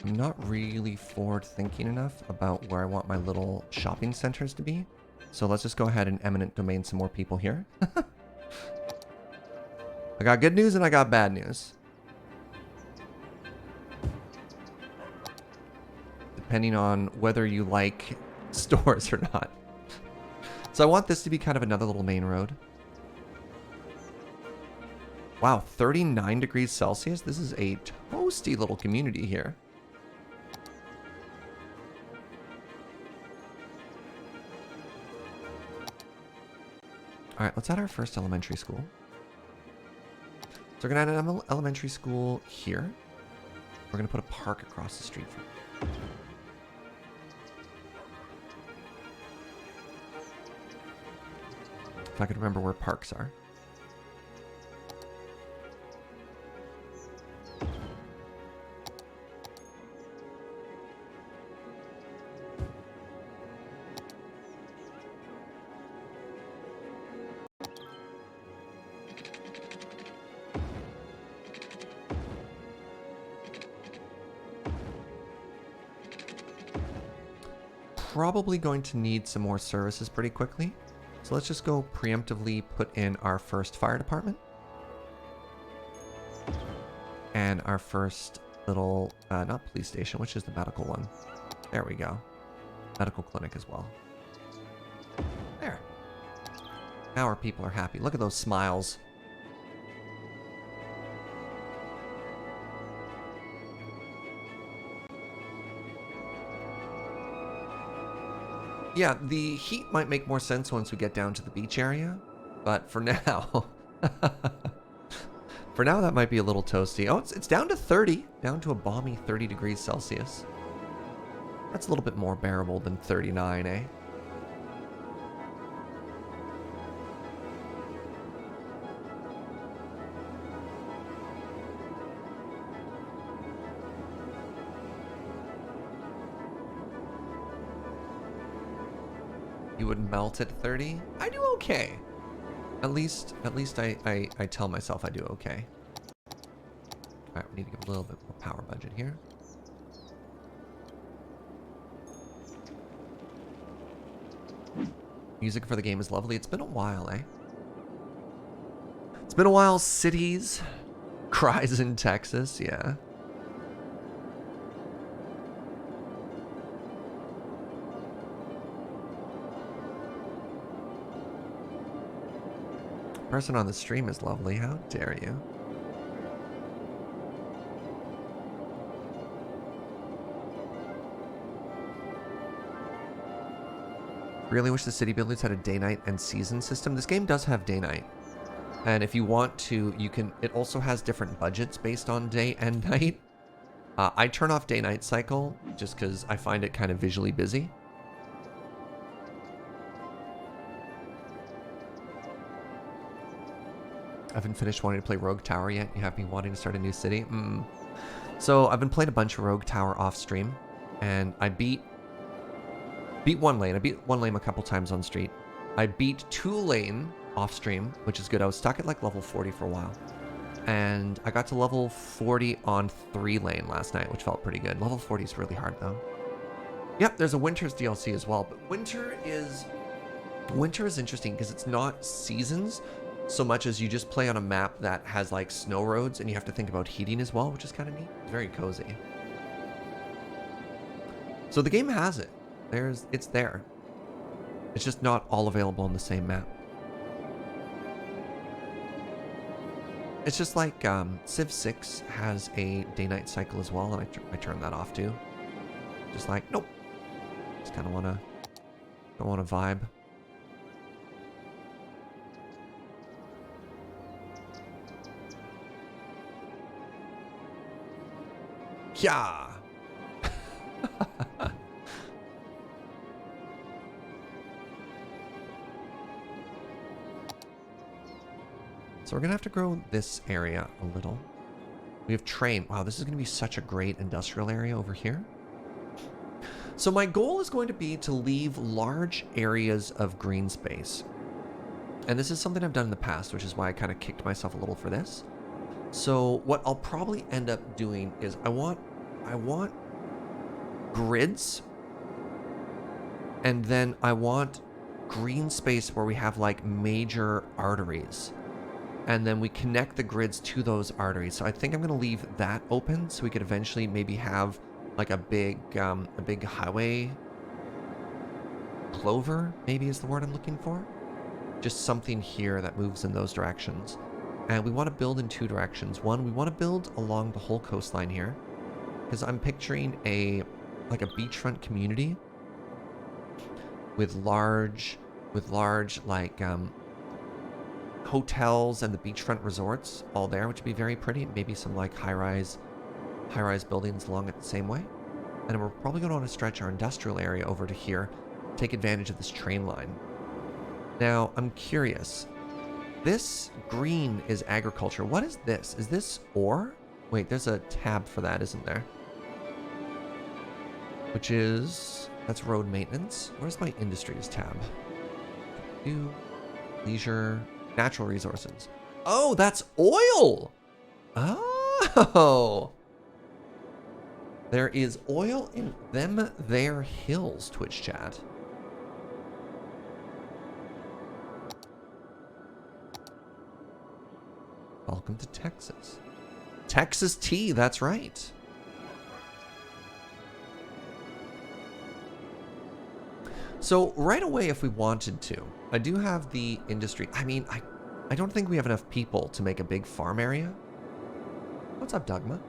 I'm not really forward thinking enough about where I want my little shopping centers to be. So let's just go ahead and eminent domain some more people here. I got good news and I got bad news. Depending on whether you like stores or not. So I want this to be kind of another little main road. Wow, 39 degrees Celsius. This is a toasty little community here. All right, let's add our first elementary school. So we're gonna add an elementary school here. We're gonna put a park across the street from it. If I could remember where parks are. Probably going to need some more services pretty quickly. So let's just go preemptively put in our first fire department. And our first little, not police station, which is the medical one. There we go. Medical clinic as well. There. Now our people are happy. Look at those smiles. Yeah, the heat might make more sense once we get down to the beach area, but for now, for now that might be a little toasty. Oh, it's down to 30, down to a balmy 30 degrees Celsius. That's a little bit more bearable than 39, eh? You would melt at 30? I do okay. At least I tell myself I do okay. Alright, we need to give a little bit more power budget here. Music for the game is lovely. It's been a while, eh? It's been a while. Cities. Cries in Texas, yeah. Person on the stream is lovely. How dare you? Really wish the city builders had a day-night and season system. This game does have day-night. And if you want to, you can... It also has different budgets based on day and night. I turn off day-night cycle just because I find it kind of visually busy. I haven't finished wanting to play Rogue Tower yet. You have me wanting to start a new city? So I've been playing a bunch of Rogue Tower off stream. And I beat one lane. I beat one lane a couple times on street. I beat 2 lane off stream, which is good. I was stuck at like level 40 for a while. And I got to level 40 on 3 lane last night, which felt pretty good. Level 40 is really hard though. Yep, there's a Winter's DLC as well. But Winter is interesting because it's not seasons so much as you just play on a map that has like snow roads and you have to think about heating as well, which is kind of neat. It's very cozy. So the game has it. It's there. It's just not all available on the same map. It's just like Civ 6 has a day-night cycle as well, and I turn that off too. Just like, nope. Just kind of don't want to vibe. Yeah. So we're going to have to grow this area a little. We have train. Wow, this is going to be such a great industrial area over here. So my goal is going to be to leave large areas of green space. And this is something I've done in the past, which is why I kind of kicked myself a little for this. So what I'll probably end up doing is I want grids. And then I want green space where we have like major arteries. And then we connect the grids to those arteries. So I think I'm going to leave that open so we could eventually maybe have like a big highway clover, maybe is the word I'm looking for. Just something here that moves in those directions. And we want to build in 2 directions. One, we want to build along the whole coastline here, because I'm picturing like a beachfront community with large like hotels and the beachfront resorts all there, which would be very pretty. Maybe some like high-rise buildings along it the same way. And we're probably going to want to stretch our industrial area over to here, take advantage of this train line. Now, I'm curious. This green is agriculture. What is this? Is this ore? Wait, there's a tab for that, isn't there? Which is... that's road maintenance. Where's my industries tab? Leisure... natural resources. Oh, that's oil! Oh! There is oil in them there hills, Twitch chat. Welcome to Texas. Texas tea, that's right. So right away, if we wanted to, I do have the industry. I mean, I don't think we have enough people to make a big farm area. What's up, Dogma?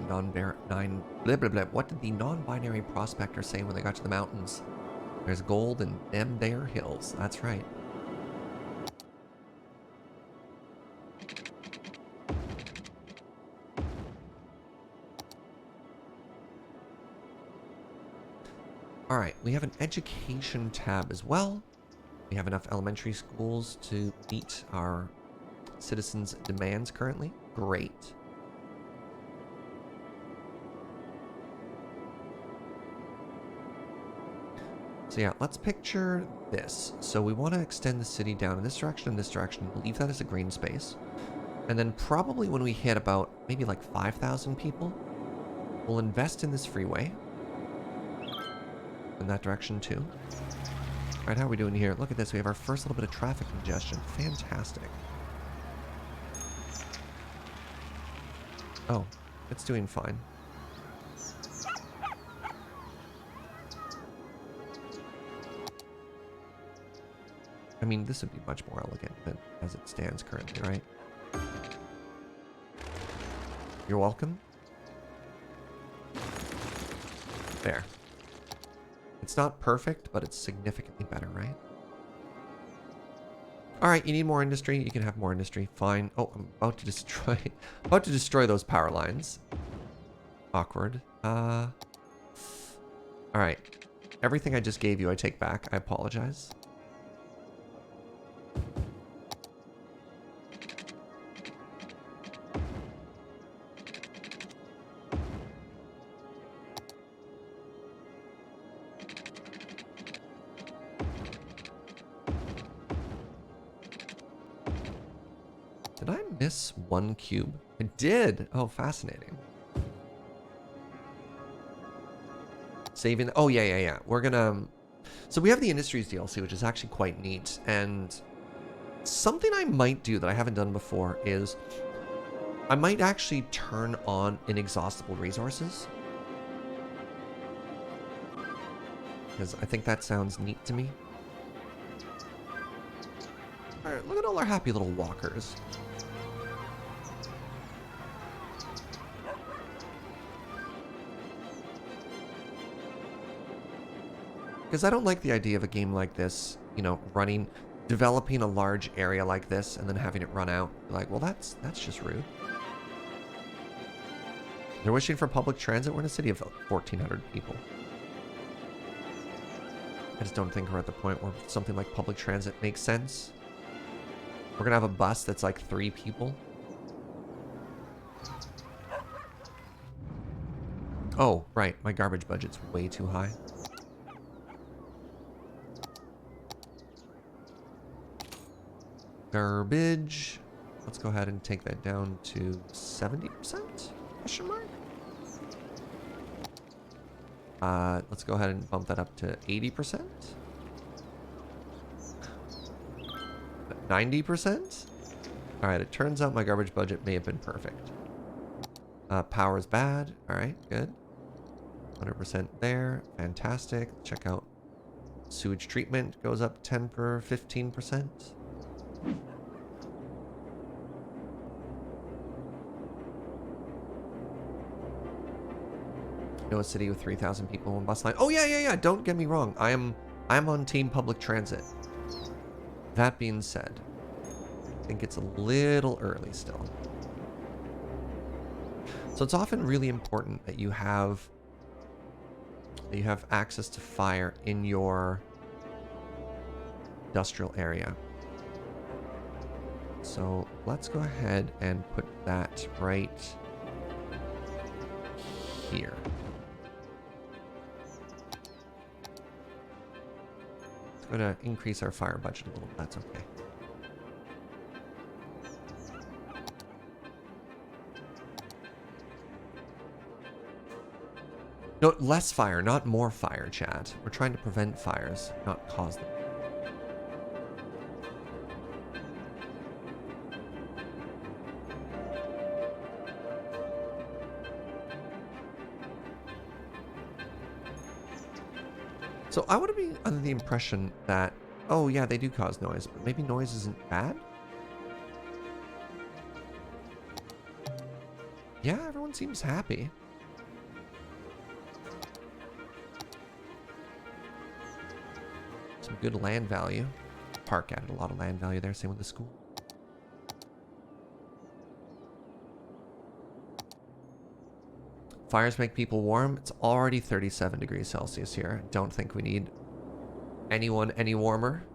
What did the non-binary prospector say when they got to the mountains? There's gold in them there hills. That's right. All right, we have an education tab as well. We have enough elementary schools to meet our citizens' demands currently. Great. So yeah, let's picture this. So we want to extend the city down in this direction and this direction. Leave that as a green space. And then probably when we hit about maybe like 5,000 people, we'll invest in this freeway. In that direction too. All right, how are we doing here? Look at this. We have our first little bit of traffic congestion. Fantastic. Oh, it's doing fine. I mean, this would be much more elegant than as it stands currently, right? You're welcome. There. It's not perfect, but it's significantly better, right? All right, you need more industry. You can have more industry. Fine. Oh, I'm about to destroy those power lines. Awkward. All right. Everything I just gave you, I take back. I apologize. Did I miss one cube? I did. Oh, fascinating. Saving. Oh, yeah. We're gonna... So we have the Industries DLC, which is actually quite neat. And something I might do that I haven't done before is I might actually turn on inexhaustible resources. Because I think that sounds neat to me. All right, look at all our happy little walkers. Because I don't like the idea of a game like this, you know, developing a large area like this and then having it run out. Like, well, that's just rude. They're wishing for public transit. We're in a city of 1,400 people. I just don't think we're at the point where something like public transit makes sense. We're going to have a bus that's like 3 people. Oh, right. My garbage budget's way too high. Garbage. Let's go ahead and take that down to 70%? Question mark? Let's go ahead and bump that up to 80%. 90%? Alright, it turns out my garbage budget may have been perfect. Power's bad. Alright, good. 100% there. Fantastic. Check out sewage treatment. Goes up 15%. You know, a city with 3,000 people on bus line. Oh yeah. Don't get me wrong. I'm on team public transit. That being said, I think it's a little early still. So it's often really important that you have access to fire in your industrial area. So let's go ahead and put that right here. It's going to increase our fire budget a little. That's okay. No, less fire, not more fire, chat. We're trying to prevent fires, not cause them. So I would be under the impression that, oh yeah, they do cause noise, but maybe noise isn't bad? Yeah, everyone Everyone seems happy. Some good land value. Park added a lot of land value there, same with the school. Fires make people warm. It's already 37 degrees Celsius here. Don't think we need anyone any warmer.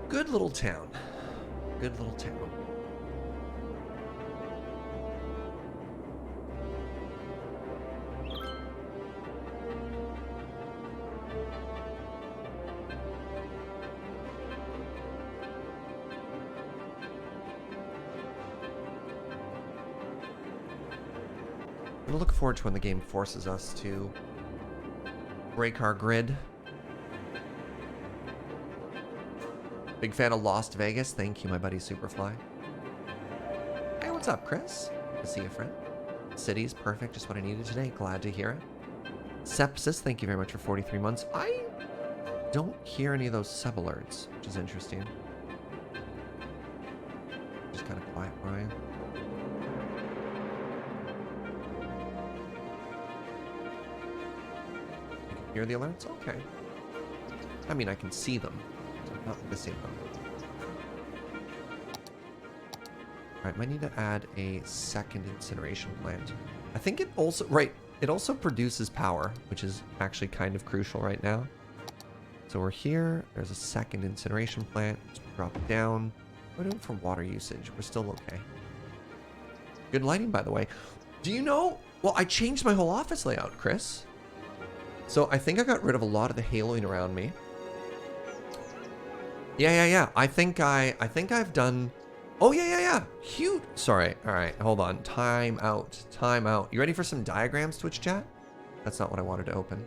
Good little town. Good little town. I'm looking forward to when the game forces us to break our grid. Big fan of Las Vegas. Thank you, my buddy Superfly. Hey, what's up, Chris? Good to see you, friend. City's perfect, just what I needed today. Glad to hear it. Sepsis, thank you very much for 43 months. I don't hear any of those sub alerts, which is interesting. Just kind of quiet, Brian. You can hear the alerts? Okay. I mean, I can see them. Not missing them. Alright, might need to add a second incineration plant. I think it also, right, it also produces power, which is actually kind of crucial right now. So we're here, there's a second incineration plant. Let's drop it down. What are we doing for water usage? We're still okay. Good lighting, by the way. Do you know, well, I changed my whole office layout, Chris. So I think I got rid of a lot of the haloing around me. Yeah. I think I've done. Oh yeah. Huge. Sorry. All right. Hold on. Time out. You ready for some diagrams, Twitch chat? That's not what I wanted to open.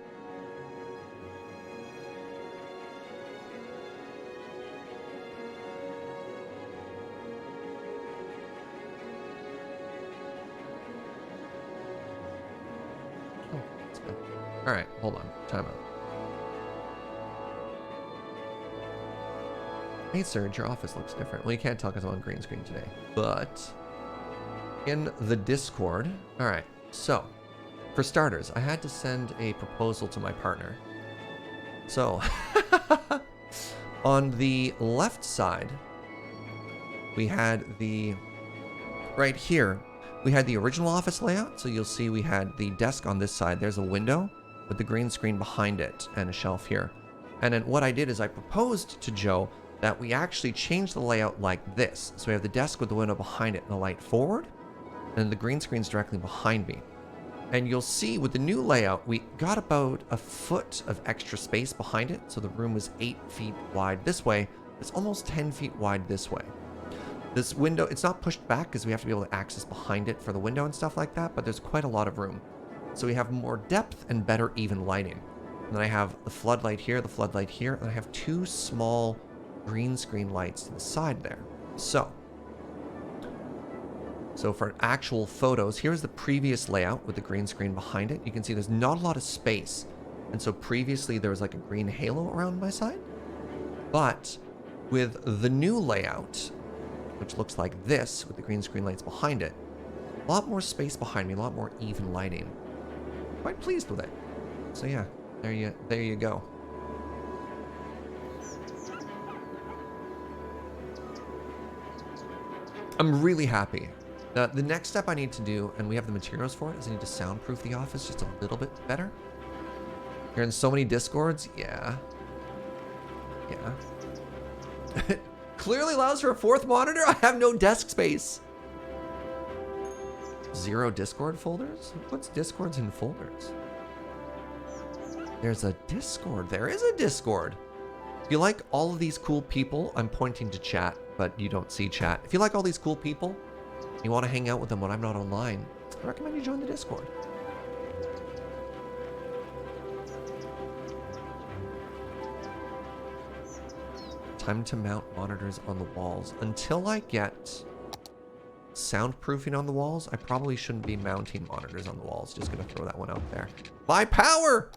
Oh, that's good. All right. Hold on. Time out. Hey Serge, your office looks different. Well, you can't tell because I'm on green screen today. But in the Discord, all right. So, for starters, I had to send a proposal to my partner. So, on the left side, we had right here, we had the original office layout. So you'll see we had the desk on this side. There's a window with the green screen behind it and a shelf here. And then what I did is I proposed to Joe that we actually change the layout like this. So we have the desk with the window behind it and the light forward, and the green screen's directly behind me. And you'll see with the new layout, we got about a foot of extra space behind it. So the room was 8 feet wide this way. It's almost 10 feet wide this way. This window, it's not pushed back because we have to be able to access behind it for the window and stuff like that, but there's quite a lot of room. So we have more depth and better even lighting. And then I have the floodlight here, and I have two small green screen lights to the side there. So for actual photos, here's the previous layout with the green screen behind it. You can see there's not a lot of space. And so previously there was like a green halo around my side. But with the new layout, which looks like this with the green screen lights behind it, a lot more space behind me, a lot more even lighting. Quite pleased with it. So yeah, there you go. I'm really happy. The next step I need to do, and we have the materials for it, is I need to soundproof the office just a little bit better. You're in so many Discords? Yeah. Clearly allows for a fourth monitor? I have no desk space. 0 Discord folders? Who puts Discords in folders? There's a Discord. There is a Discord. If you like all of these cool people, I'm pointing to chat, but you don't see chat. If you like all these cool people, you want to hang out with them when I'm not online, I recommend you join the Discord. Time to mount monitors on the walls. Until I get soundproofing on the walls, I probably shouldn't be mounting monitors on the walls. Just gonna throw that one out there. My power!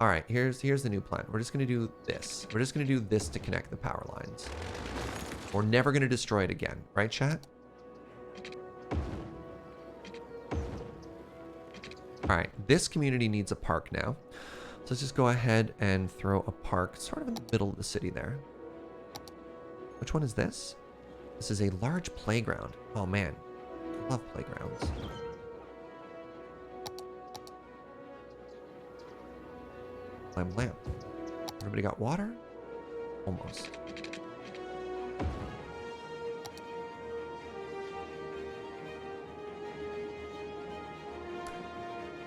All right, here's the new plan. We're just gonna do this. We're just gonna do this to connect the power lines. We're never gonna destroy it again, right, chat? All right, this community needs a park now. So let's just go ahead and throw a park sort of in the middle of the city there. Which one is this? This is a large playground. Oh man, I love playgrounds. Lime lamp. Everybody got water? Almost.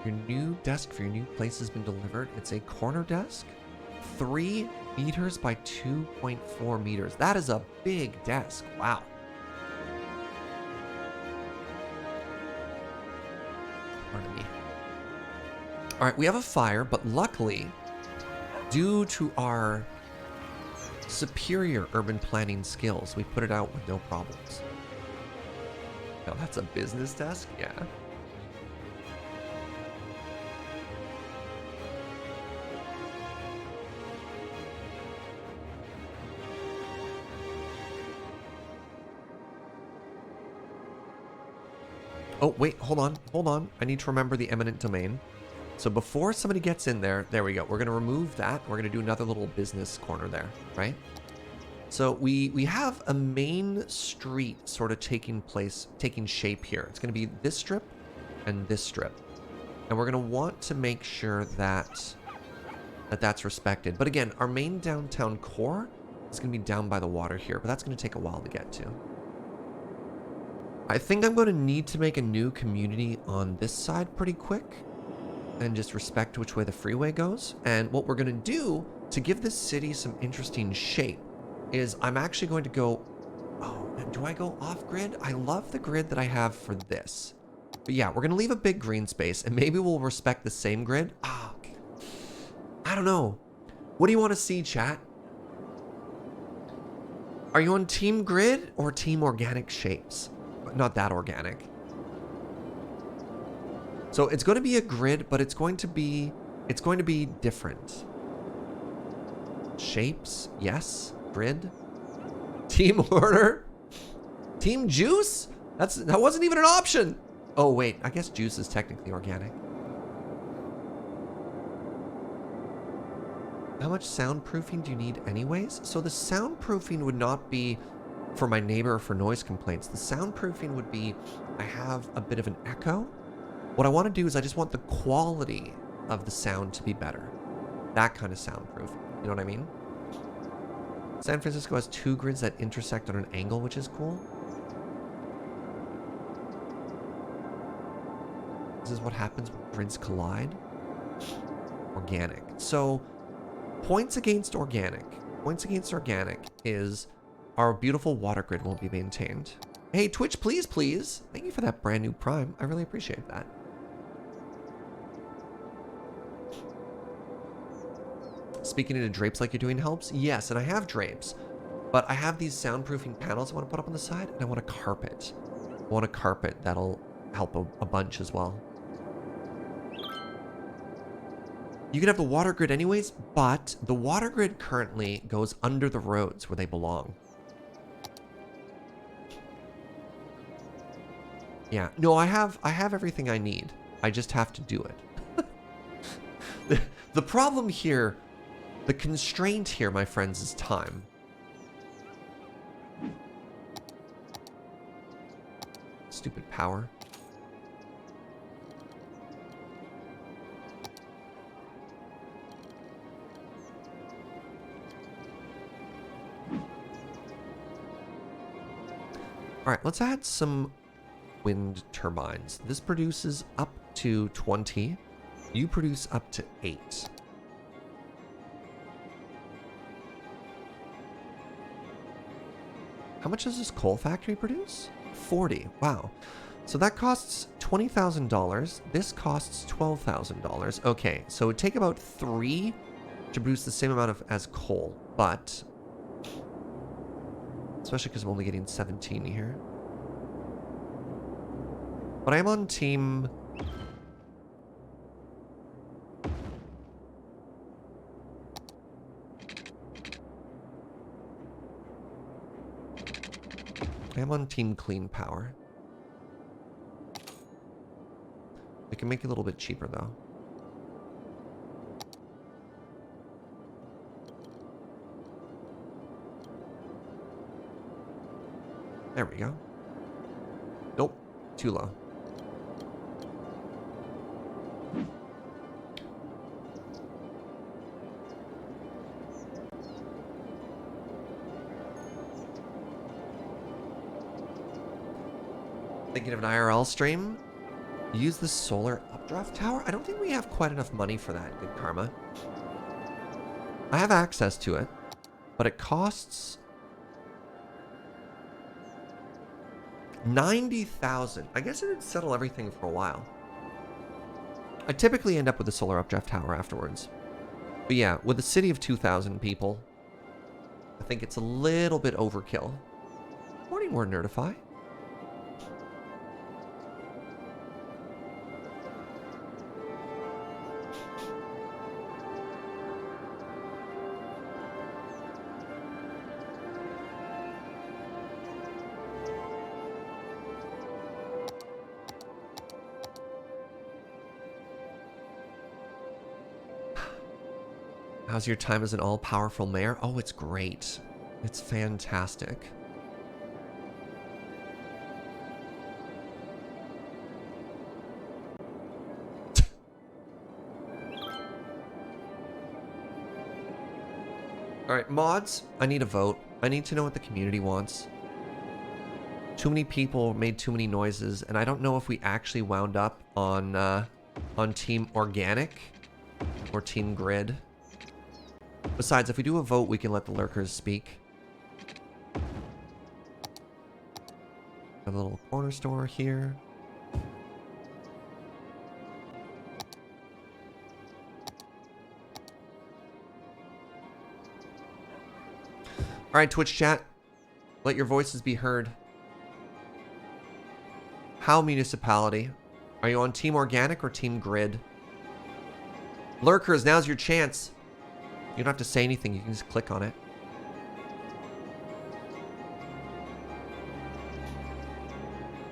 Your new desk for your new place has been delivered. It's a corner desk. 3 meters by 2.4 meters. That is a big desk. Wow. Pardon me. All right, we have a fire, but luckily, due to our superior urban planning skills, we put it out with no problems. Now that's a business desk? Yeah. Oh, wait, hold on, hold on. I need to remember the eminent domain. So before somebody gets in there, there we go. We're going to remove that. We're going to do another little business corner there, right? So we have a main street sort of taking shape here. It's going to be this strip and this strip. And we're going to want to make sure that that's respected. But again, our main downtown core is going to be down by the water here, but that's going to take a while to get to. I think I'm going to need to make a new community on this side pretty quick and just respect which way the freeway goes. And what we're going to do to give this city some interesting shape is I'm actually going to go... Oh, do I go off grid? I love the grid that I have for this. But yeah, we're going to leave a big green space and maybe we'll respect the same grid. Ah, I don't know. What do you want to see, chat? Are you on team grid or team organic shapes? Not that organic. So it's going to be a grid, but it's going to be different. Shapes, yes. Grid. Team order. Team juice? That wasn't even an option. Oh wait, I guess juice is technically organic. How much soundproofing do you need anyways? So the soundproofing would not be for my neighbor or for noise complaints. The soundproofing would be, I have a bit of an echo. What I want to do is I just want the quality of the sound to be better. That kind of soundproofing. You know what I mean? San Francisco has 2 grids that intersect on an angle, which is cool. This is what happens when grids collide. Organic. So, points against organic. Points against organic is our beautiful water grid won't be maintained. Hey, Twitch, please, please. Thank you for that brand new Prime. I really appreciate that. Speaking into drapes like you're doing helps? Yes, and I have drapes. But I have these soundproofing panels I want to put up on the side, and I want a carpet. I want a carpet that'll help a bunch as well. You can have the water grid anyways, but the water grid currently goes under the roads where they belong. Yeah, no, I have everything I need. I just have to do it. The problem here, the constraint here, my friends, is time. Stupid power. All right, let's add some wind turbines. This produces up to 20. You produce up to 8. How much does this coal factory produce? 40. Wow. So that costs $20,000. This costs $12,000. Okay, so it would take about 3 to produce the same amount of as coal, but especially because I'm only getting 17 here. But I am on team. I am on team clean power. We can make it a little bit cheaper though. There we go. Nope, too low. Thinking of an IRL stream? Use the solar updraft tower? I don't think we have quite enough money for that, good karma. I have access to it, but it costs 90,000. I guess it would settle everything for a while. I typically end up with a solar updraft tower afterwards. But yeah, with a city of 2,000 people, I think it's a little bit overkill. Morning, more Nerdify. How's your time as an all-powerful mayor? Oh, it's great. It's fantastic. All right, mods, I need a vote. I need to know what the community wants. Too many people made too many noises, and I don't know if we actually wound up on Team Organic or Team Grid. Besides, if we do a vote, we can let the lurkers speak. A little corner store here. All right, Twitch chat, let your voices be heard. How municipality? Are you on Team Organic or Team Grid? Lurkers, now's your chance. You don't have to say anything, you can just click on it.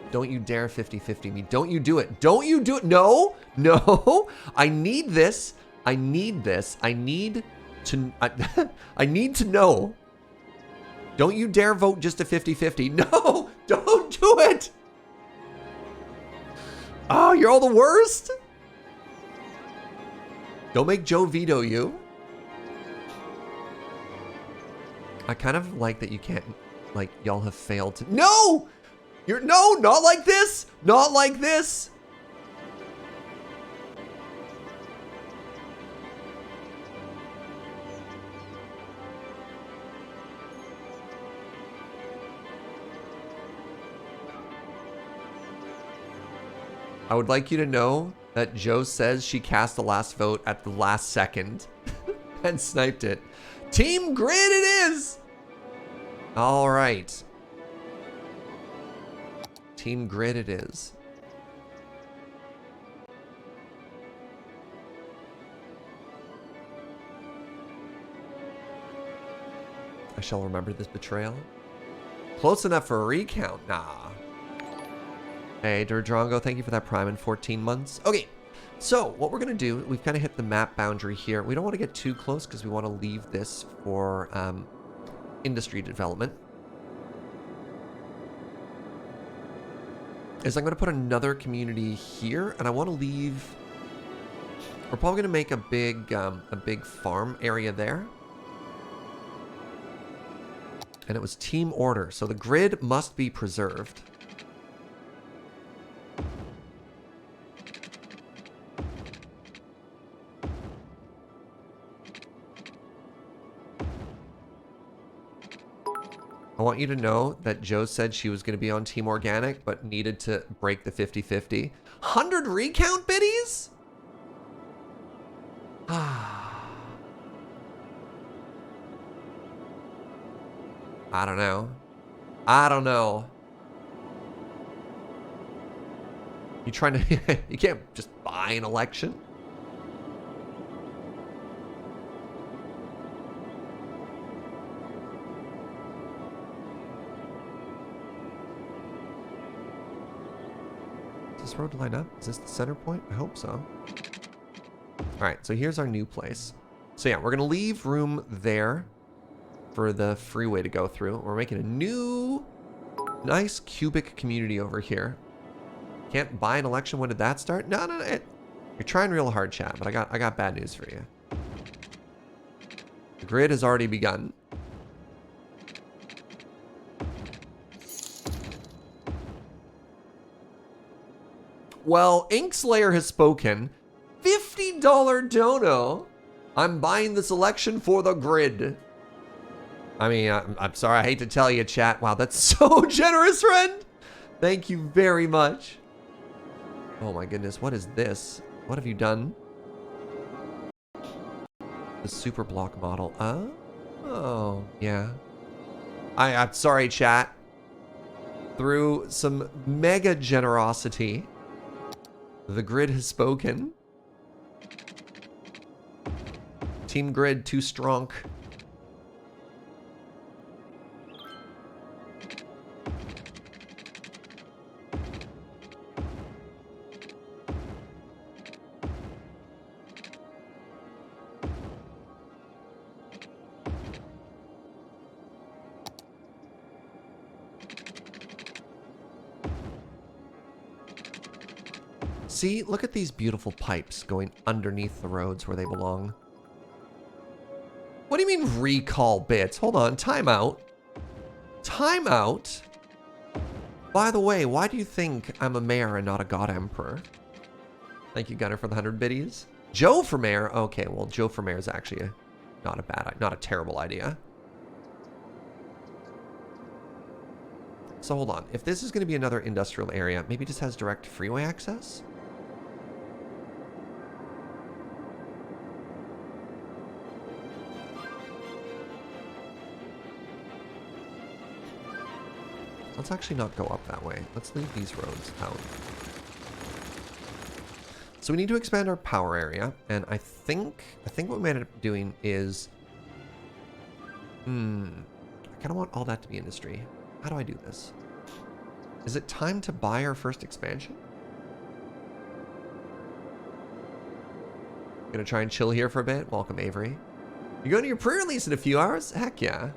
Don't you dare 50-50 me. Don't you do it. Don't you do it. No, no. I need this. I need this. I need to, I need to know. Don't you dare vote just a 50-50. No, don't do it. Oh, you're all the worst. Don't make Joe veto you. I kind of like that you can't, like, y'all have failed to. No! No, not like this! Not like this! I would like you to know that Joe says she cast the last vote at the last second and sniped it. Team Grid it is! All right. Team Grid it is. I shall remember this betrayal. Close enough for a recount? Nah. Hey, Durdrongo, thank you for that prime in 14 months. Okay, so what we're going to do, we've kind of hit the map boundary here. We don't want to get too close because we want to leave this for industry development. Is I'm going to put another community here, and I want to leave. We're probably going to make a big farm area there. And it was team order, so the grid must be preserved. I want you to know that Joe said she was going to be on Team Organic, but needed to break the 50-50. 100 recount biddies? I don't know. I don't know. You trying to... You can't just buy an election. Is this road line up? Is this the center point? I hope so. All right, so here's our new place. So yeah, we're gonna leave room there for the freeway to go through. We're making a new, nice cubic community over here. Can't buy an election. When did that start? No. You're trying real hard, chat, but I got bad news for you. The grid has already begun. Well, Inkslayer has spoken. $50 dono. I'm buying this election for the grid. I mean, I'm sorry. I hate to tell you, chat. Wow, that's so generous, friend. Thank you very much. Oh my goodness. What is this? What have you done? The super block model. Oh, yeah. I'm sorry, chat. Through some mega generosity, the grid has spoken. Team Grid too strong. See, look at these beautiful pipes going underneath the roads where they belong. What do you mean recall bits? Hold on, timeout. Timeout? By the way, why do you think I'm a mayor and not a god emperor? Thank you, Gunner, for the 100 biddies. Joe for mayor? Okay, well, Joe for mayor is actually not a terrible idea. So hold on, if this is going to be another industrial area, maybe it just has direct freeway access? Let's actually not go up that way. Let's leave these roads out. So we need to expand our power area, and I think what we ended up doing is, I kind of want all that to be industry. How do I do this? Is it time to buy our first expansion? Gonna try and chill here for a bit. Welcome, Avery. You're going to your pre-release in a few hours? Heck yeah.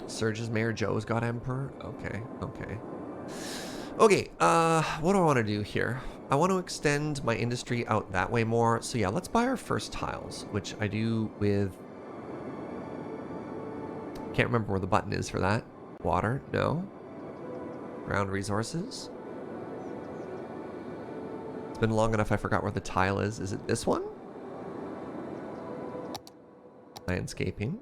Serge's mayor, Joe's god emperor. Okay. Okay, what do I want to do here? I want to extend my industry out that way more. So yeah, let's buy our first tiles, which I do with... Can't remember where the button is for that. Water, no. Ground resources. It's been long enough I forgot where the tile is. Is it this one? Landscaping.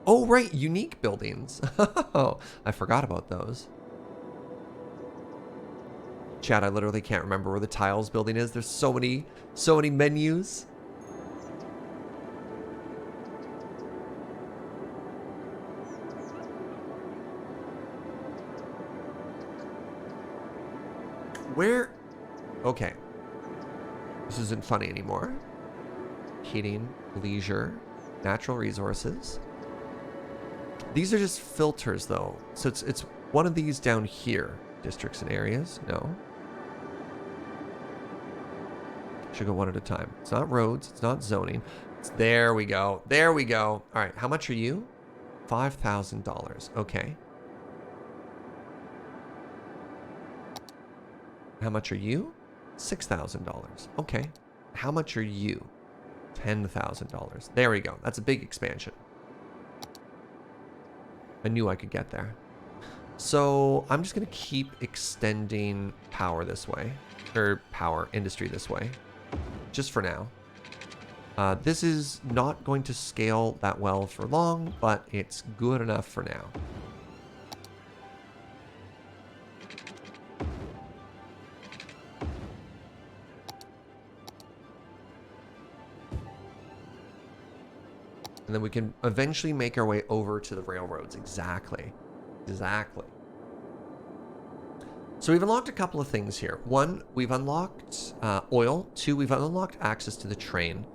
Oh, right, unique buildings. Oh, I forgot about those. Chat, I literally can't remember where the tiles building is. There's so many menus. Where? Okay. This isn't funny anymore. Heating, leisure, natural resources. These are just filters, though. So it's one of these down here. Districts and areas. No. Should go one at a time. It's not roads. It's not zoning. There we go. There we go. All right. How much are you? $5,000. Okay. How much are you? $6,000. Okay. How much are you? $10,000. There we go. That's a big expansion. I knew I could get there. So I'm just going to keep extending power this way, or power industry this way, just for now. This is not going to scale that well for long, but it's good enough for now. And then we can eventually make our way over to the railroads. Exactly. Exactly. So we've unlocked a couple of things here. One, we've unlocked oil. Two, we've unlocked access to the train.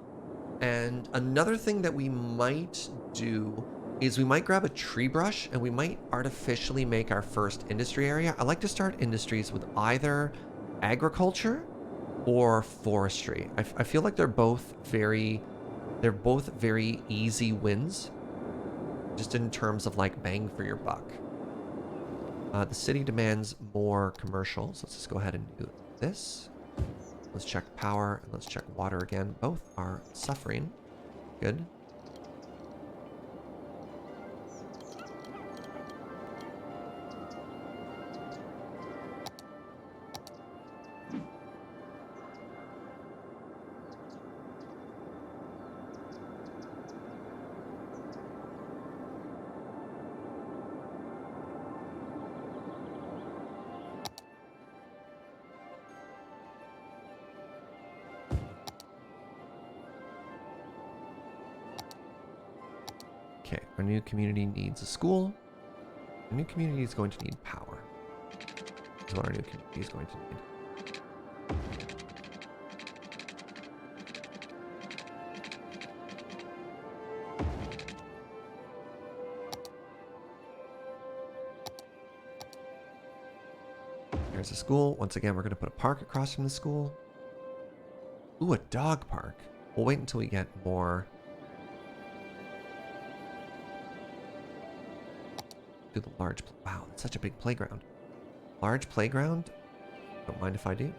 And another thing that we might do is we might grab a tree brush and we might artificially make our first industry area. I like to start industries with either agriculture or forestry. I feel like they're both very easy wins, just in terms of like bang for your buck. The city demands more commercials. Let's just go ahead and do this. Let's check power and let's check water again. Both are suffering. Good. Okay, our new community needs a school. Our new community is going to need power. That's what our new community is going to need. There's a school. Once again, we're going to put a park across from the school. Ooh, a dog park. We'll wait until we get more. Do the large. Wow, it's such a big playground. Large playground? Don't mind if I do.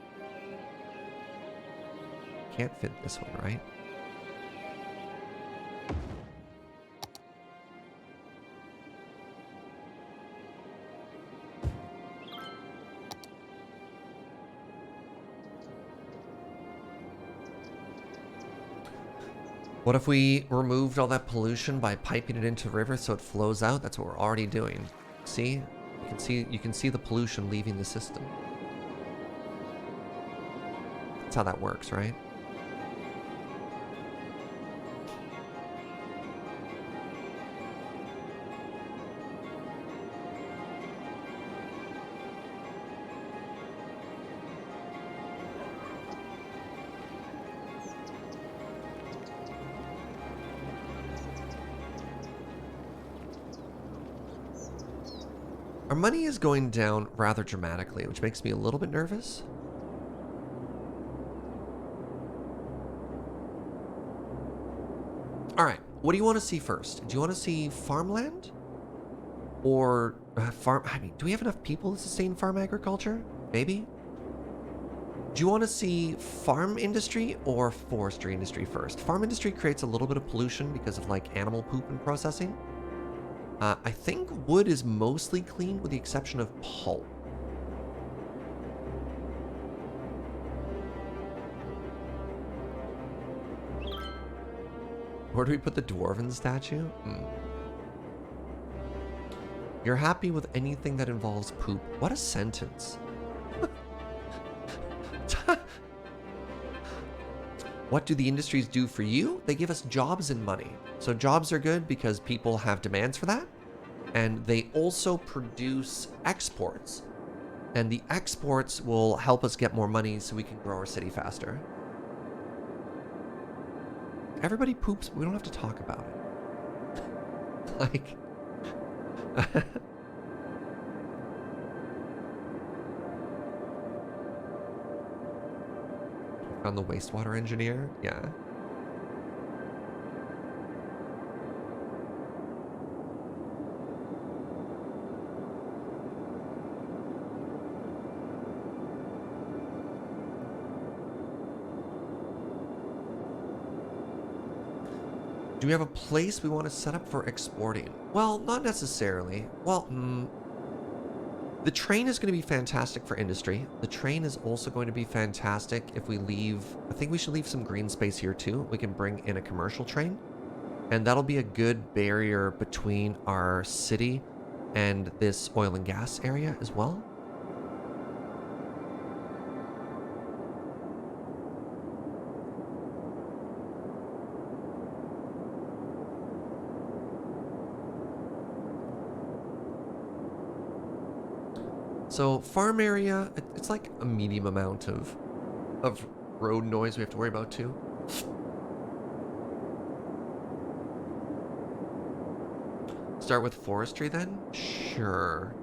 Can't fit this way, right? What if we removed all that pollution by piping it into the river so it flows out? That's what we're already doing. See? You can see the pollution leaving the system. That's how that works, right? Our money is going down rather dramatically, which makes me a little bit nervous. All right, what do you want to see first? Do you want to see farmland? Or I mean, do we have enough people to sustain farm agriculture? Maybe? Do you want to see farm industry or forestry industry first? Farm industry creates a little bit of pollution because of like animal poop and processing. I think wood is mostly clean with the exception of pulp. Where do we put the dwarven statue? You're happy with anything that involves poop. What a sentence. What do the industries do for you? They give us jobs and money. So jobs are good because people have demands for that. And they also produce exports. And the exports will help us get more money so we can grow our city faster. Everybody poops, but we don't have to talk about it. Like... Found the wastewater engineer? Yeah. Do we have a place we want to set up for exporting? Well, not necessarily. Well, The train is going to be fantastic for industry. The train is also going to be fantastic if we leave... I think we should leave some green space here too. We can bring in a commercial train. And that'll be a good barrier between our city and this oil and gas area as well. So farm area, it's like a medium amount of road noise we have to worry about too. Start with forestry then? Sure.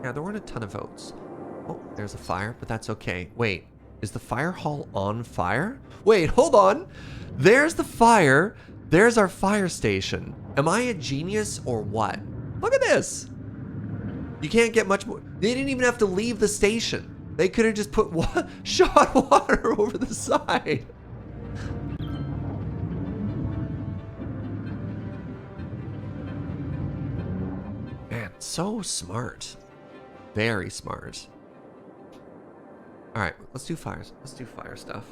Yeah, there weren't a ton of votes. Oh, there's a fire, but that's okay. Wait, is the fire hall on fire? Wait, hold on. There's the fire. There's our fire station. Am I a genius or what? Look at this. You can't get much more. They didn't even have to leave the station. They could have just put shot water over the side. Man, so smart. Very smart. All right, let's do fires. Let's do fire stuff.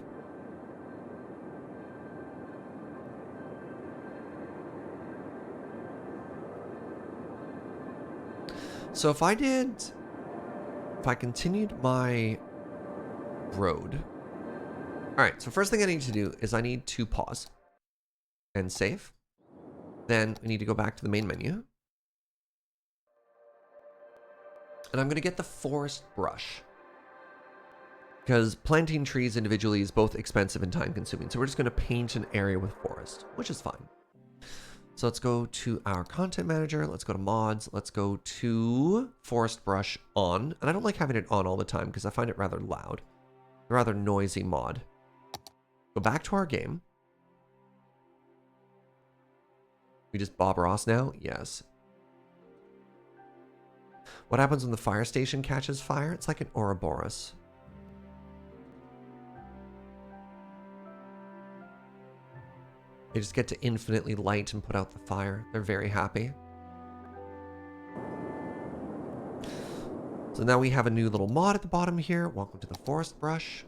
So if I continued my road. All right, so first thing I need to do is I need to pause and save. Then we need to go back to the main menu. And I'm gonna get the forest brush. Because planting trees individually is both expensive and time consuming. So we're just gonna paint an area with forest, which is fine. So let's go to our content manager. Let's go to mods. Let's go to forest brush on. And I don't like having it on all the time because I find it rather loud. A rather noisy mod. Go back to our game. We just Bob Ross now? Yes. What happens when the fire station catches fire? It's like an Ouroboros. They just get to infinitely light and put out the fire. They're very happy. So now we have a new little mod at the bottom here. Welcome to the forest brush.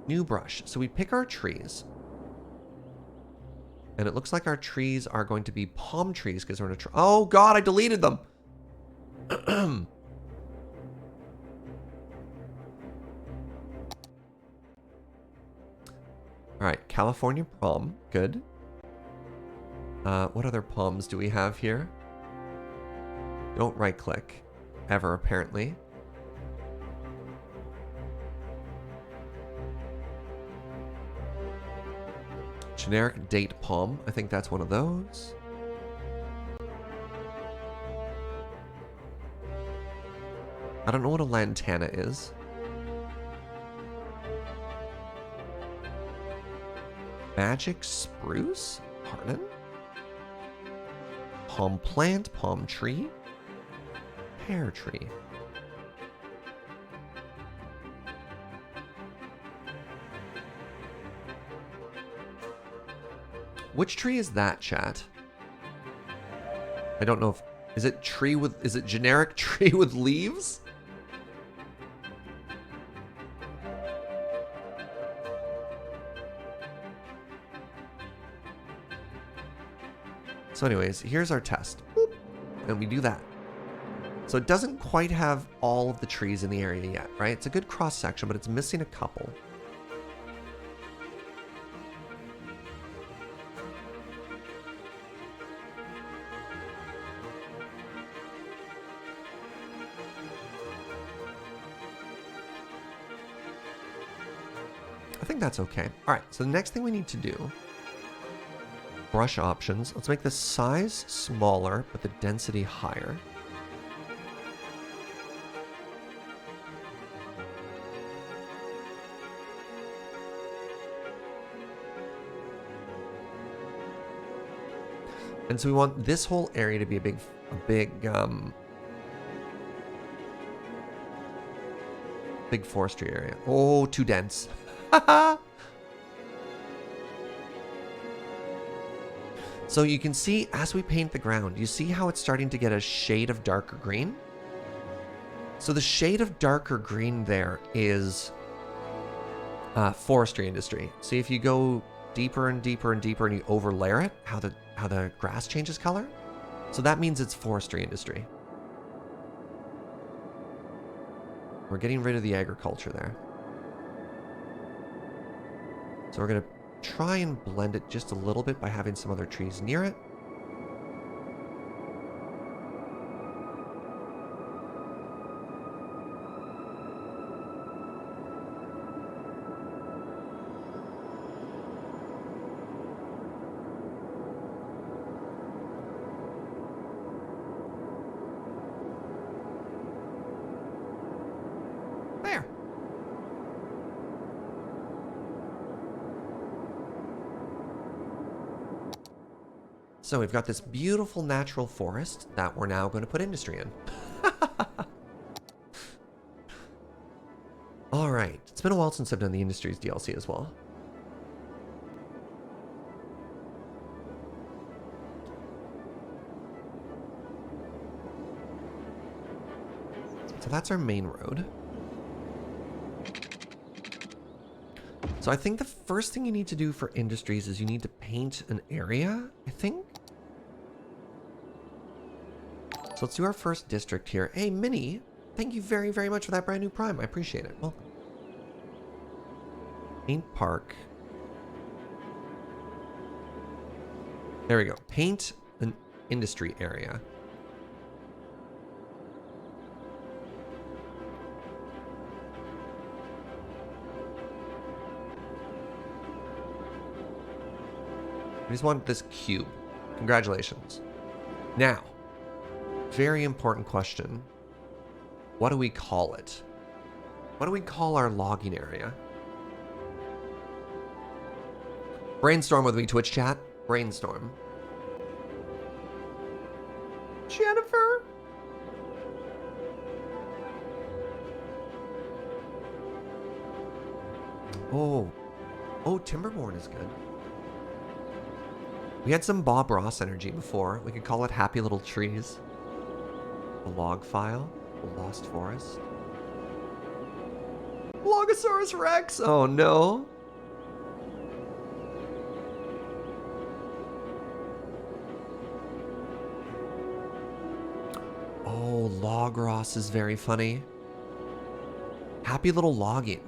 New brush. So we pick our trees. And it looks like our trees are going to be palm trees because we're in a oh god, I deleted them. All right, California palm, good. What other palms do we have here? Don't right click, ever apparently. Generic date palm, I think that's one of those. I don't know what a lantana is. Magic spruce? Pardon? Palm plant, palm tree, pear tree. Which tree is that, chat? I don't know if... Is it tree with... Is it generic tree with leaves? So anyways, here's our test. Boop. And we do that. So it doesn't quite have all of the trees in the area yet, right? It's a good cross section, but it's missing a couple. I think that's okay. All right, so the next thing we need to do, brush options. Let's make the size smaller, but the density higher. And so we want this whole area to be a big forestry area. Oh, too dense. So you can see as we paint the ground, you see how it's starting to get a shade of darker green? So the shade of darker green there is forestry industry. See, if you go deeper and deeper and deeper and you overlayer it, how the grass changes color? So that means it's forestry industry. We're getting rid of the agriculture there. So we're going to try and blend it just a little bit by having some other trees near it. There. So we've got this beautiful natural forest that we're now going to put industry in. All right. It's been a while since I've done the Industries DLC as well. So that's our main road. So I think the first thing you need to do for industries is you need to paint an area, I think. So let's do our first district here. Hey, Minnie, thank you very, very much for that brand new Prime. I appreciate it. Welcome. Paint park. There we go. Paint an industry area. I just want this cube. Congratulations. Now, very important question. What do we call it? What do we call our logging area? Brainstorm with me, Twitch chat. Brainstorm. Jennifer? Oh. Oh, Timberborn is good. We had some Bob Ross energy before. We could call it Happy Little Trees. The log file. The Lost Forest. Logosaurus Rex! Oh no. Oh, Log Ross is very funny. Happy Little Logging.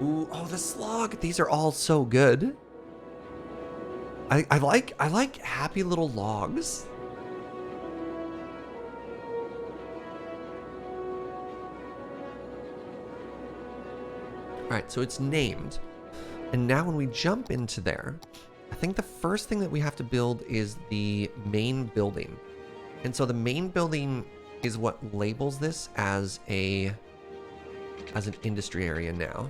Ooh, oh, the slog. These are all so good. I like Happy Little Logs. Alright, so it's named. And now when we jump into there, I think the first thing that we have to build is the main building. And so the main building is what labels this as an industry area now.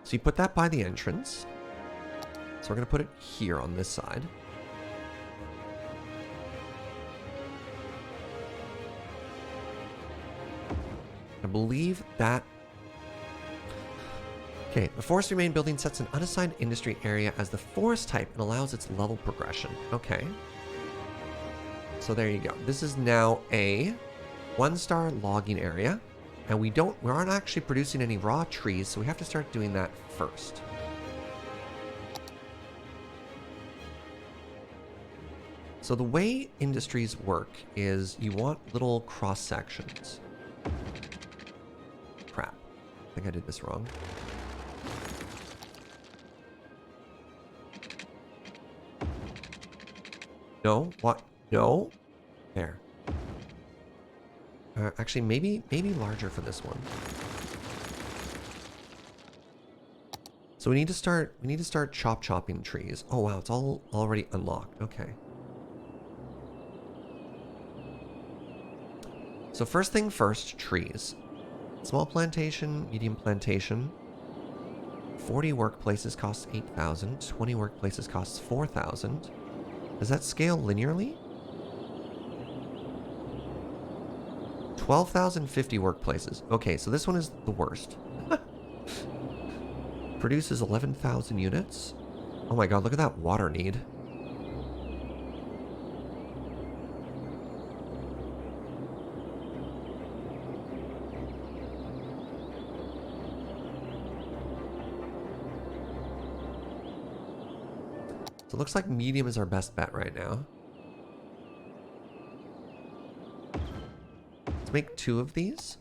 So you put that by the entrance. So we're going to put it here on this side. I believe that... Okay, the forestry main building sets an unassigned industry area as the forest type and allows its level progression. Okay. So there you go. This is now a 1-star logging area. And we aren't actually producing any raw trees, so we have to start doing that first. So the way industries work is you want little cross sections. Crap. I think I did this wrong. No? What? No? There. Actually, maybe larger for this one. So we need to start chopping trees. Oh wow, it's all already unlocked. Okay. So first thing first, trees. Small plantation, medium plantation. 40 workplaces costs 8,000. 20 workplaces costs 4,000. Does that scale linearly? 12,050 workplaces. Okay, so this one is the worst. Produces 11,000 units. Oh my god, look at that water need. So it looks like medium is our best bet right now. Let's make 2 of these.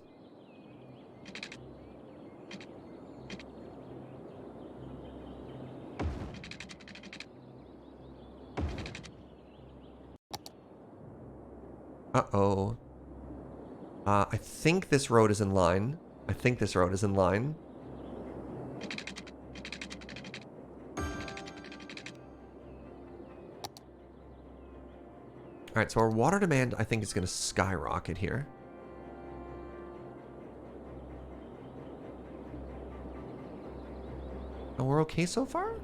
Uh-oh. I think this road is in line. I think this road is in line. Alright, so our water demand, I think, is going to skyrocket here. And we're okay so far?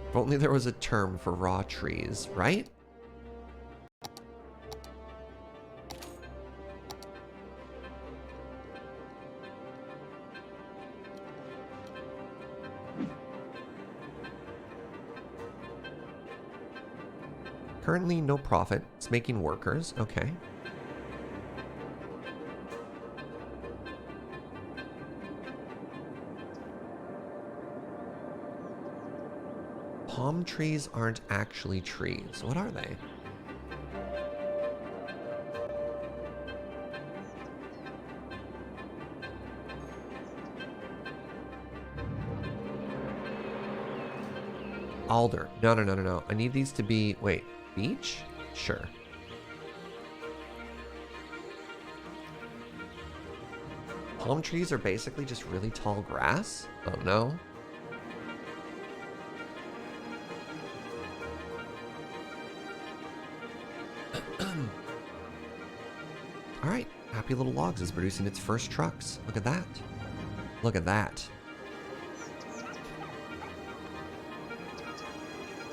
If only there was a term for raw trees, right? Currently no profit. It's making workers. Okay. Palm trees aren't actually trees. What are they? Alder. No, no, no, no, no. I need these to be... Wait. Beech? Sure. Palm trees are basically just really tall grass? Oh, no. Alright, Happy Little Logs is producing its first trucks. Look at that. Look at that.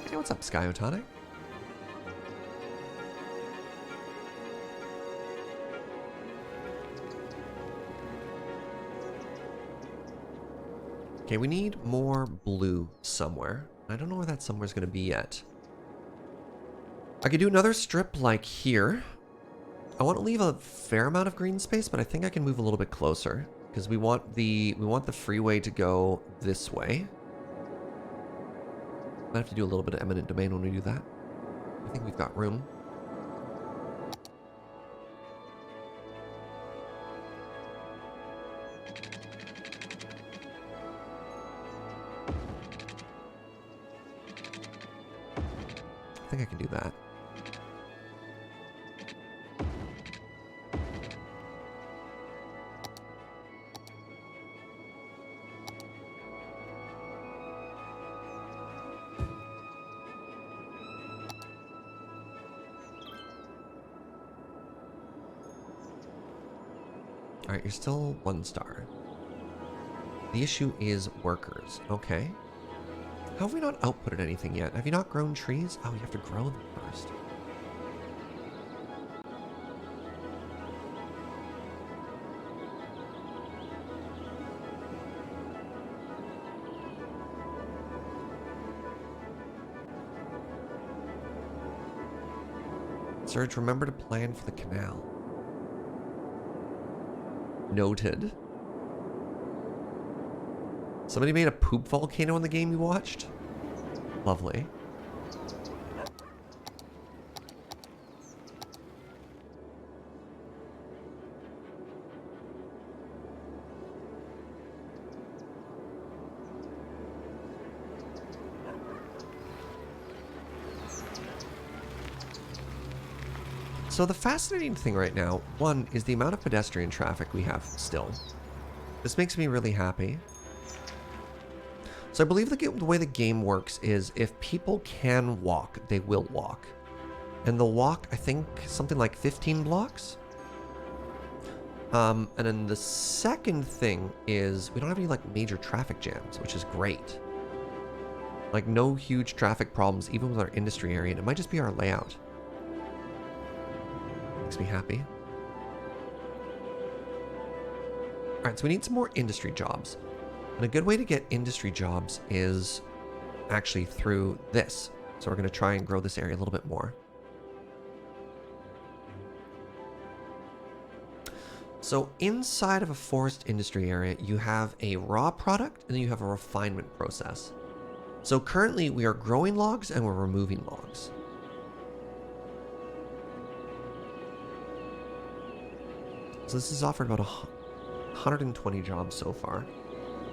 Hey, what's up, Skyotonic? Okay, we need more blue somewhere. I don't know where that somewhere's going to be yet. I could do another strip like here. I want to leave a fair amount of green space, but I think I can move a little bit closer because we want the freeway to go this way. Might have to do a little bit of eminent domain when we do that. I think we've got room. I think I can do that. Alright, you're still 1 star. The issue is workers. Okay. How have we not outputted anything yet? Have you not grown trees? Oh, you have to grow them first. Serge, remember to plan for the canal. Noted. Somebody made a poop volcano in the game you watched? Lovely. So the fascinating thing right now, one, is the amount of pedestrian traffic we have still. This makes me really happy. So I believe the way the game works is if people can walk, they will walk. And they'll walk, I think, something like 15 blocks. And then the second thing is we don't have any like major traffic jams, which is great. Like, no huge traffic problems, even with our industry area. And it might just be our layout. Makes me happy. Alright, so we need some more industry jobs. And a good way to get industry jobs is actually through this. So we're going to try and grow this area a little bit more. So inside of a forest industry area, you have a raw product and then you have a refinement process. So currently we are growing logs and we're removing logs. So this is offered about 120 jobs so far.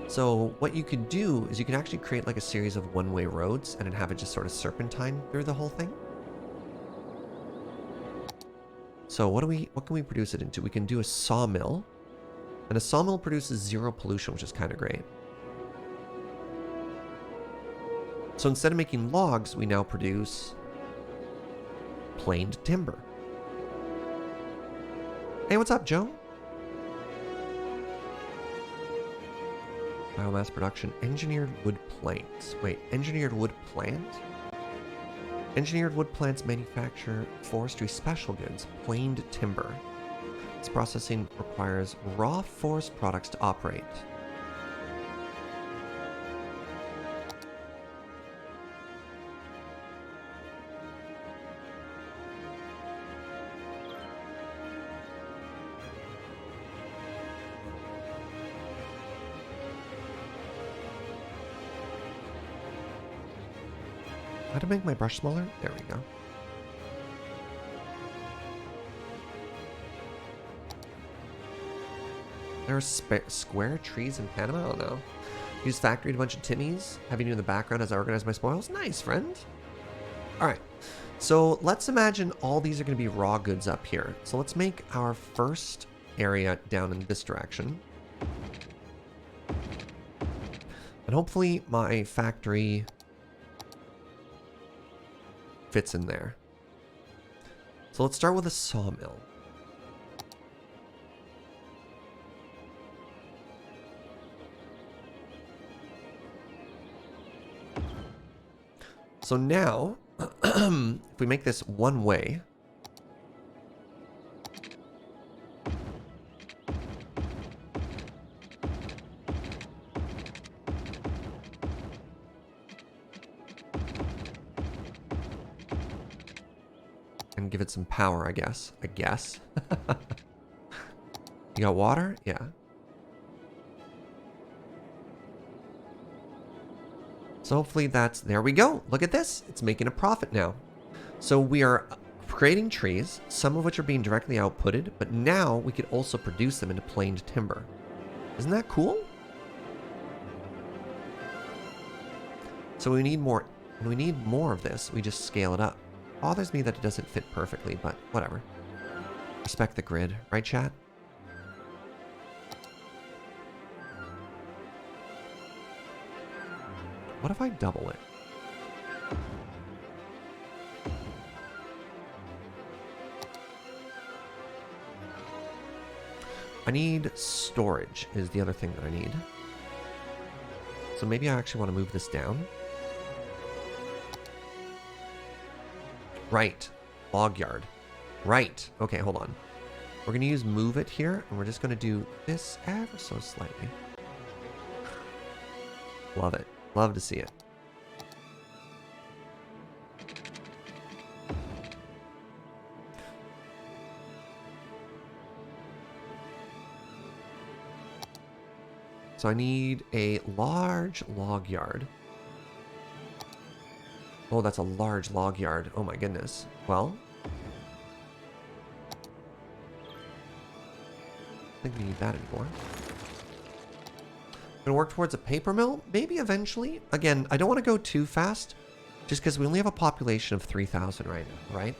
So what you could do is you can actually create like a series of one-way roads and then have it just sort of serpentine through the whole thing. So what can we produce it into? We can do a sawmill. And a sawmill produces 0 pollution, which is kind of great. So instead of making logs, we now produce planed timber. Hey, what's up, Joe? Biomass production, engineered wood planks. Wait, engineered wood plant? Engineered wood plants manufacture forestry special goods, planed timber. This processing requires raw forest products to operate. How to make my brush smaller? There we go. There are square trees in Panama? I don't know. Use factory to a bunch of Timmies. Having you in the background as I organize my spoils. Nice, friend. Alright. So let's imagine all these are going to be raw goods up here. So let's make our first area down in this direction. And hopefully my factory fits in there. So let's start with a sawmill. So now, if we make this one way, and give it some power, I guess. You got water? Yeah. So hopefully there we go. Look at this. It's making a profit now. So we are creating trees, some of which are being directly outputted, but now we could also produce them into planed timber. Isn't that cool? So we need more. When we need more of this, we just scale it up. Bothers me that it doesn't fit perfectly, but whatever. Respect the grid, right, chat? What if I double it? I need storage is the other thing that I need. So maybe I actually want to move this down. Right. Log yard. Right. Okay, hold on. We're going to use move it here, and we're just going to do this ever so slightly. Love it. Love to see it. So I need a large log yard. Oh, that's a large log yard. Oh my goodness. Well, I think we need that anymore. Gonna work towards a paper mill? Maybe eventually. Again, I don't want to go too fast, just because we only have a population of 3,000 right now, right?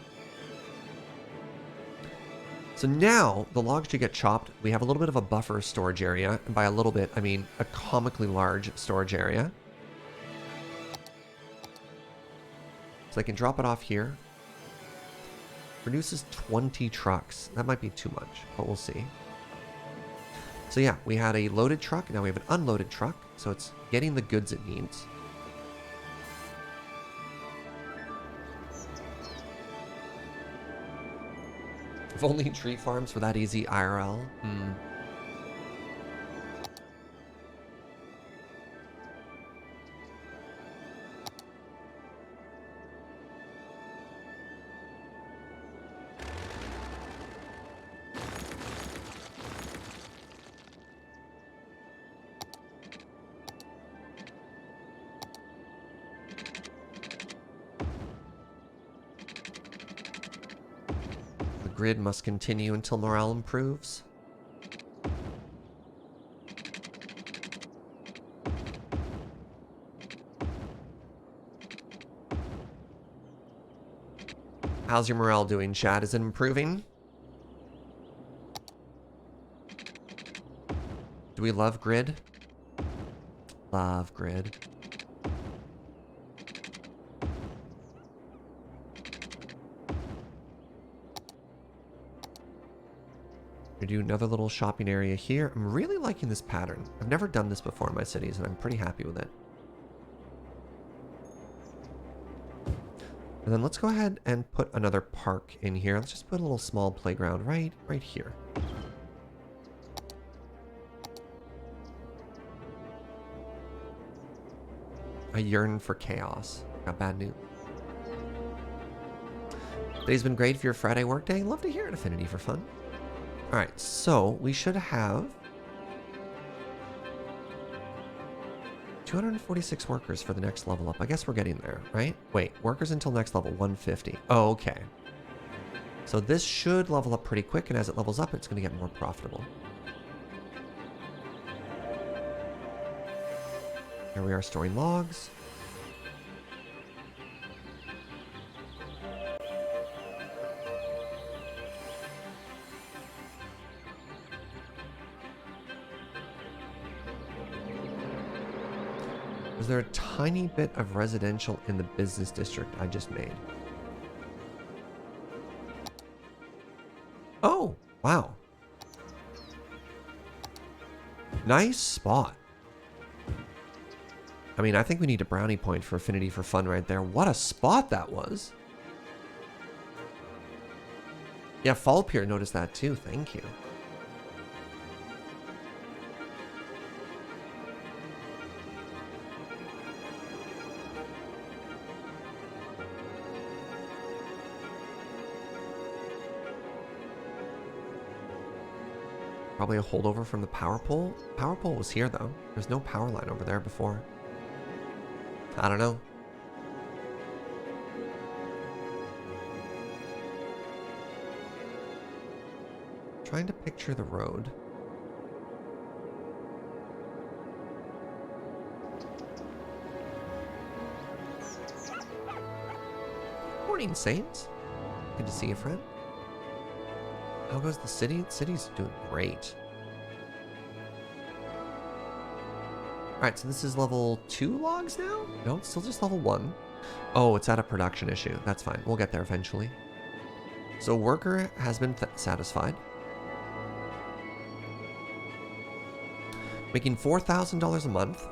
So now the logs should get chopped. We have a little bit of a buffer storage area, and by a little bit, I mean a comically large storage area. So I can drop it off here. Produces 20 trucks. That might be too much, but we'll see. So yeah, we had a loaded truck. Now we have an unloaded truck. So it's getting the goods it needs. If only tree farms were that easy IRL. The grid must continue until morale improves. How's your morale doing, chat? Is it improving? Do we love grid? Love grid. We do another little shopping area here. I'm really liking this pattern. I've never done this before in my cities, and I'm pretty happy with it. And then let's go ahead and put another park in here. Let's just put a little small playground right here. I yearn for chaos. Got bad news. Today's been great for your Friday workday. Love to hear it, Affinity for Fun. All right, so we should have 246 workers for the next level up. I guess we're getting there, right? Wait, workers until next level, 150. Oh, okay. So this should level up pretty quick, and as it levels up, it's going to get more profitable. Here we are storing logs. Is there a tiny bit of residential in the business district I just made? Oh, wow. Nice spot. I mean, I think we need a brownie point for Affinity for Fun right there. What a spot that was. Yeah, Fallpier noticed that too. Thank you. Probably a holdover from the power pole. Power pole was here though. There's no power line over there before. I don't know. Trying to picture the road. Morning, Saints. Good to see you, friend. How goes the city? The city's doing great. Alright, so this is level 2 logs now? No, it's still just level 1. Oh, it's at a production issue. That's fine. We'll get there eventually. So worker has been satisfied. Making $4,000 a month.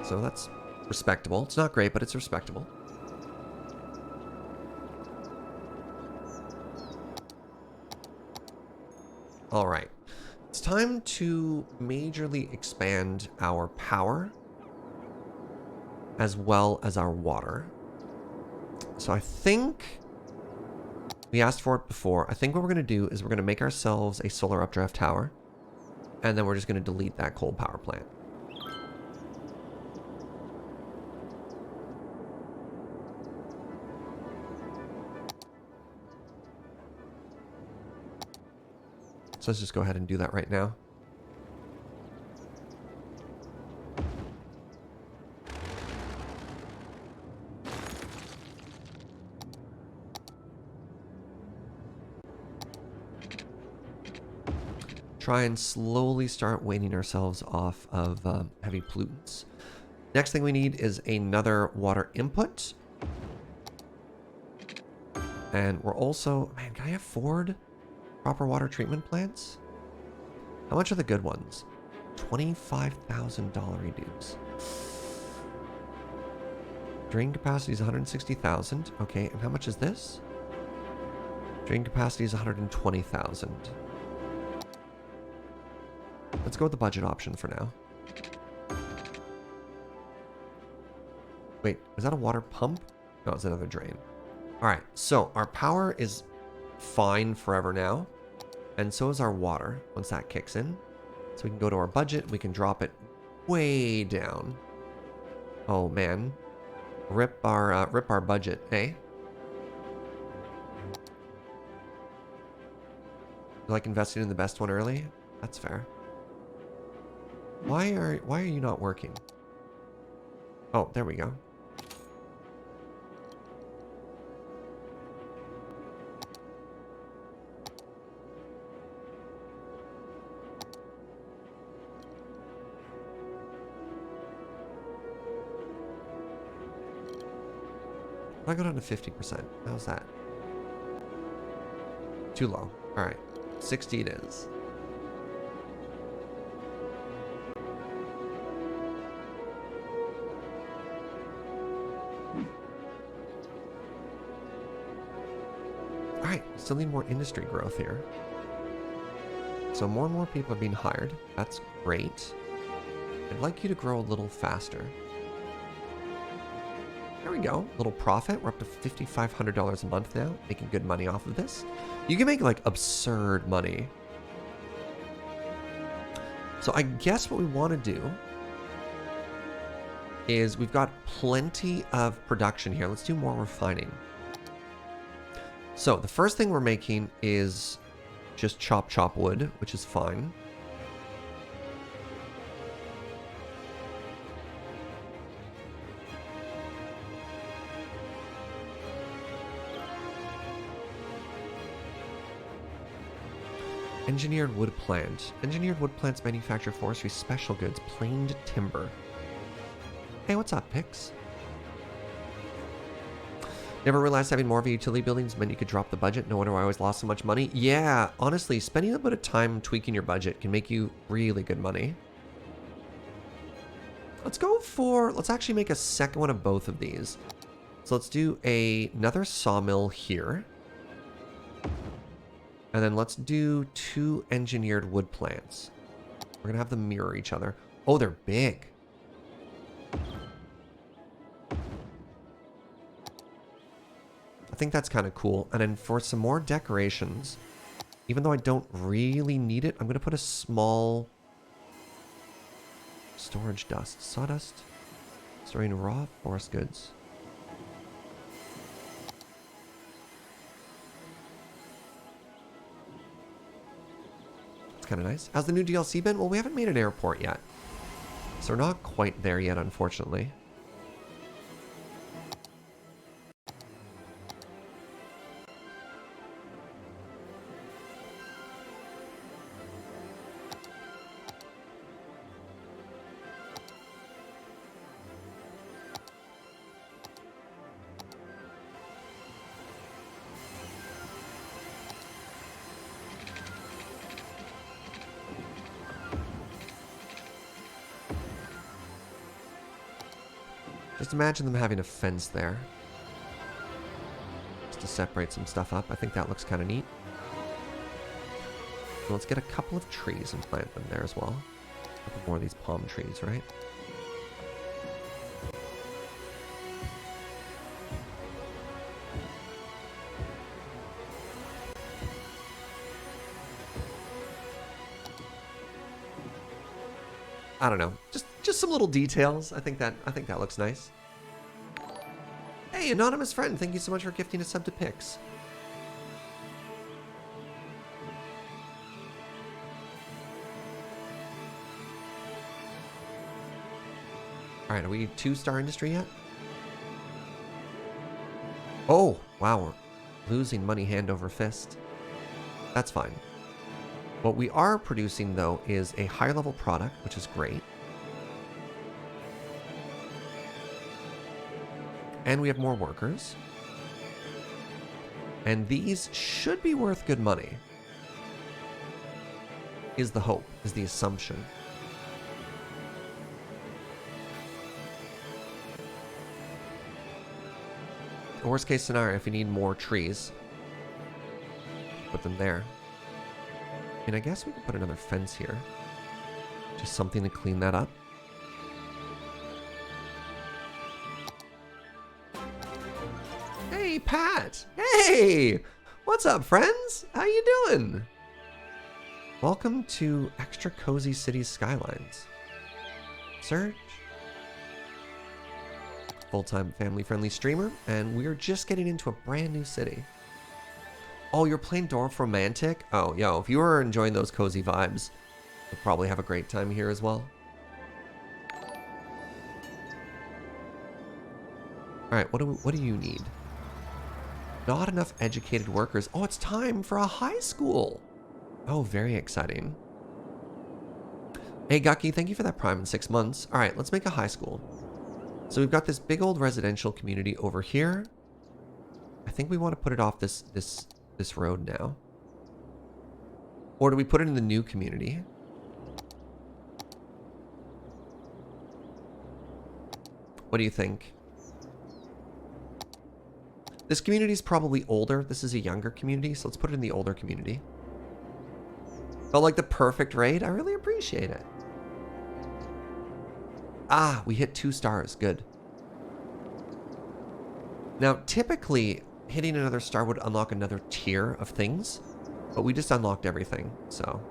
So that's respectable. It's not great, but it's respectable. All right, it's time to majorly expand our power as well as our water. So I think we asked for it before. I think what we're going to do is we're going to make ourselves a solar updraft tower, and then we're just going to delete that coal power plant. So let's just go ahead and do that right now. Try and slowly start weaning ourselves off of heavy pollutants. Next thing we need is another water input. And we're also, man, can I afford proper water treatment plants? How much are the good ones? $25,000 dues. Drain capacity is 160,000. Okay, and how much is this? Drain capacity is 120,000. Let's go with the budget option for now. Wait, is that a water pump? No, it's another drain. All right, so our power is fine forever now. And so is our water once that kicks in. So we can go to our budget. We can drop it way down. Oh, man. Rip our budget, eh? You like investing in the best one early? That's fair. Why are you not working? Oh, there we go. I go down to 50%. How's that? Too low. All right. 60 it is. All right. Still need more industry growth here. So more and more people are being hired. That's great. I'd like you to grow a little faster. There we go. Little profit. We're up to $5,500 a month now. Making good money off of this. You can make like absurd money. So I guess what we want to do is we've got plenty of production here. Let's do more refining. So the first thing we're making is just chop wood, which is fine. Engineered wood plant. Engineered wood plants manufacture forestry special goods, planed timber. Hey, what's up, Pix? Never realized having more of a utility buildings meant you could drop the budget. No wonder I always lost so much money. Yeah, honestly, spending a bit of time tweaking your budget can make you really good money. Let's actually make a second one of both of these. So let's do another sawmill here. And then let's do 2 engineered wood plants. We're going to have them mirror each other. Oh, they're big. I think that's kind of cool. And then for some more decorations, even though I don't really need it, I'm going to put a small storage dust. Sawdust. Storing raw forest goods. Kind of nice. How's the new DLC been? Well, we haven't made an airport yet, so we're not quite there yet, unfortunately. Just imagine them having a fence there. Just to separate some stuff up. I think that looks kind of neat. So let's get a couple of trees and plant them there as well. A couple more of these palm trees, right? I don't know. Just some little details. I think that looks nice. Hey, anonymous friend, thank you so much for gifting a sub to Pix. All right, are we 2-star industry yet? Oh, wow, we're losing money hand over fist. That's fine. What we are producing, though, is a higher level product, which is great. And we have more workers. And these should be worth good money. Is the hope, is the assumption. Worst case scenario, if you need more trees, put them there. And I guess we can put another fence here. Just something to clean that up. Hey, Pat! Hey! What's up, friends? How you doing? Welcome to Extra Cozy City Skylines. Serge. Full-time family-friendly streamer, and we're just getting into a brand new city. Oh, you're playing Dwarf Romantic? Oh, yo, if you were enjoying those cozy vibes, you'll probably have a great time here as well. Alright, what do you need? Not enough educated workers. Oh, it's time for a high school. Oh, very exciting. Hey, Gucky, thank you for that Prime in 6 months. Alright, let's make a high school. So we've got this big old residential community over here. I think we want to put it off this road now. Or do we put it in the new community? What do you think? This community is probably older. This is a younger community, so let's put it in the older community. Felt like the perfect raid. I really appreciate it. Ah, we hit 2 stars. Good. Now, typically, hitting another star would unlock another tier of things, but we just unlocked everything, so.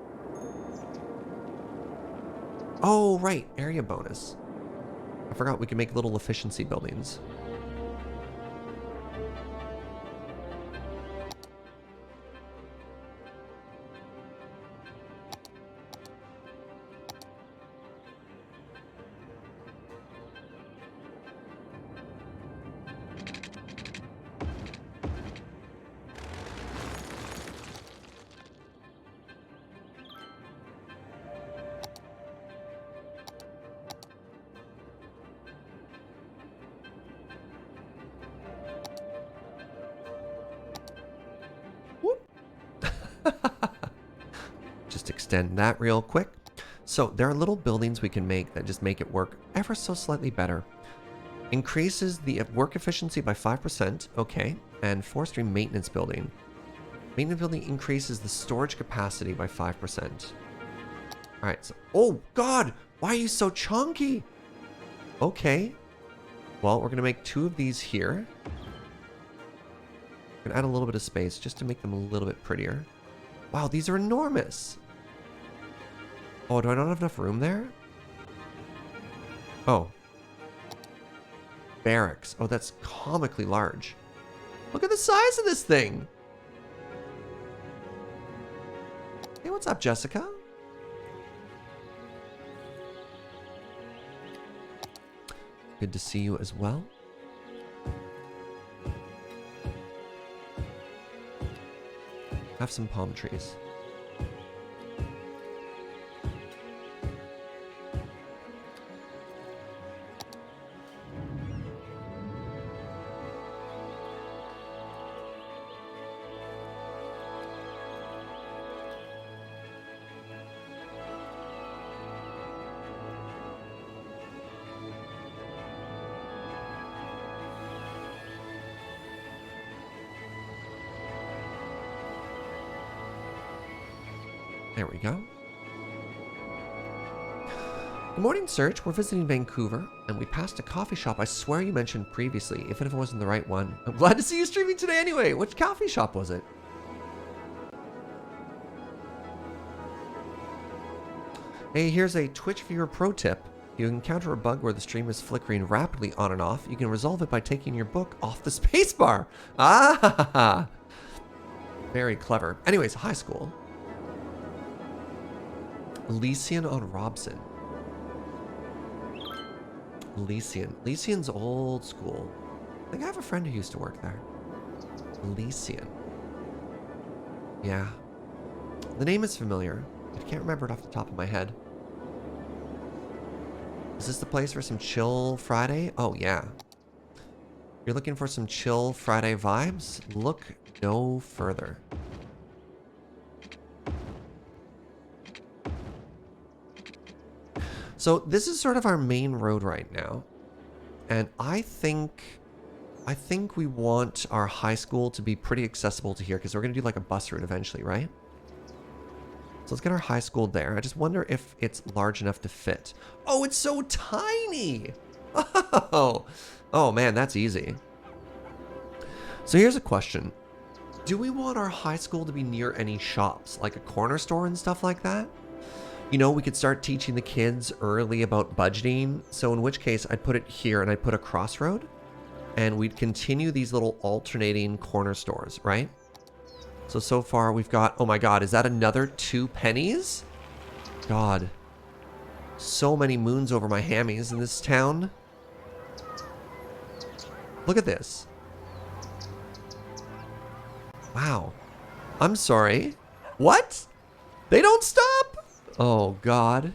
Oh, right. Area bonus. I forgot we can make little efficiency buildings. Just extend that real quick. So there are little buildings we can make that just make it work ever so slightly better. Increases the work efficiency by 5%, okay, and forestry maintenance building. Maintenance building increases the storage capacity by 5%. Alright, so, oh god, why are you so chunky? Okay, well, we're gonna make 2 of these here. We're gonna add a little bit of space just to make them a little bit prettier. Wow, these are enormous. Oh, do I not have enough room there? Oh. Barracks. Oh, that's comically large. Look at the size of this thing. Hey, what's up, Jessica? Good to see you as well. Have some palm trees. There we go. Good morning, Serge. We're visiting Vancouver, and we passed a coffee shop I swear you mentioned previously, even if it wasn't the right one. I'm glad to see you streaming today anyway. Which coffee shop was it? Hey, here's a Twitch viewer pro tip. You encounter a bug where the stream is flickering rapidly on and off. You can resolve it by taking your book off the spacebar. Ah! Very clever. Anyways, high school. Elysian on Robson. Elysian. Elysian's old school. I think I have a friend who used to work there. Elysian. Yeah. The name is familiar. I can't remember it off the top of my head. Is this the place for some chill Friday? Oh, yeah. You're looking for some chill Friday vibes? Look no further. So this is sort of our main road right now. And I think I think we want our high school to be pretty accessible to here because we're going to do like a bus route eventually, right? So let's get our high school there. I just wonder if it's large enough to fit. Oh, it's so tiny. Oh man, that's easy. So here's a question. Do we want our high school to be near any shops, like a corner store and stuff like that? You know, we could start teaching the kids early about budgeting. So in which case I'd put it here and I'd put a crossroad and we'd continue these little alternating corner stores, right? So far we've got, oh my God, is that another 2 pennies? God, so many moons over my hammies in this town. Look at this. Wow. I'm sorry. What? They don't stop? Oh God.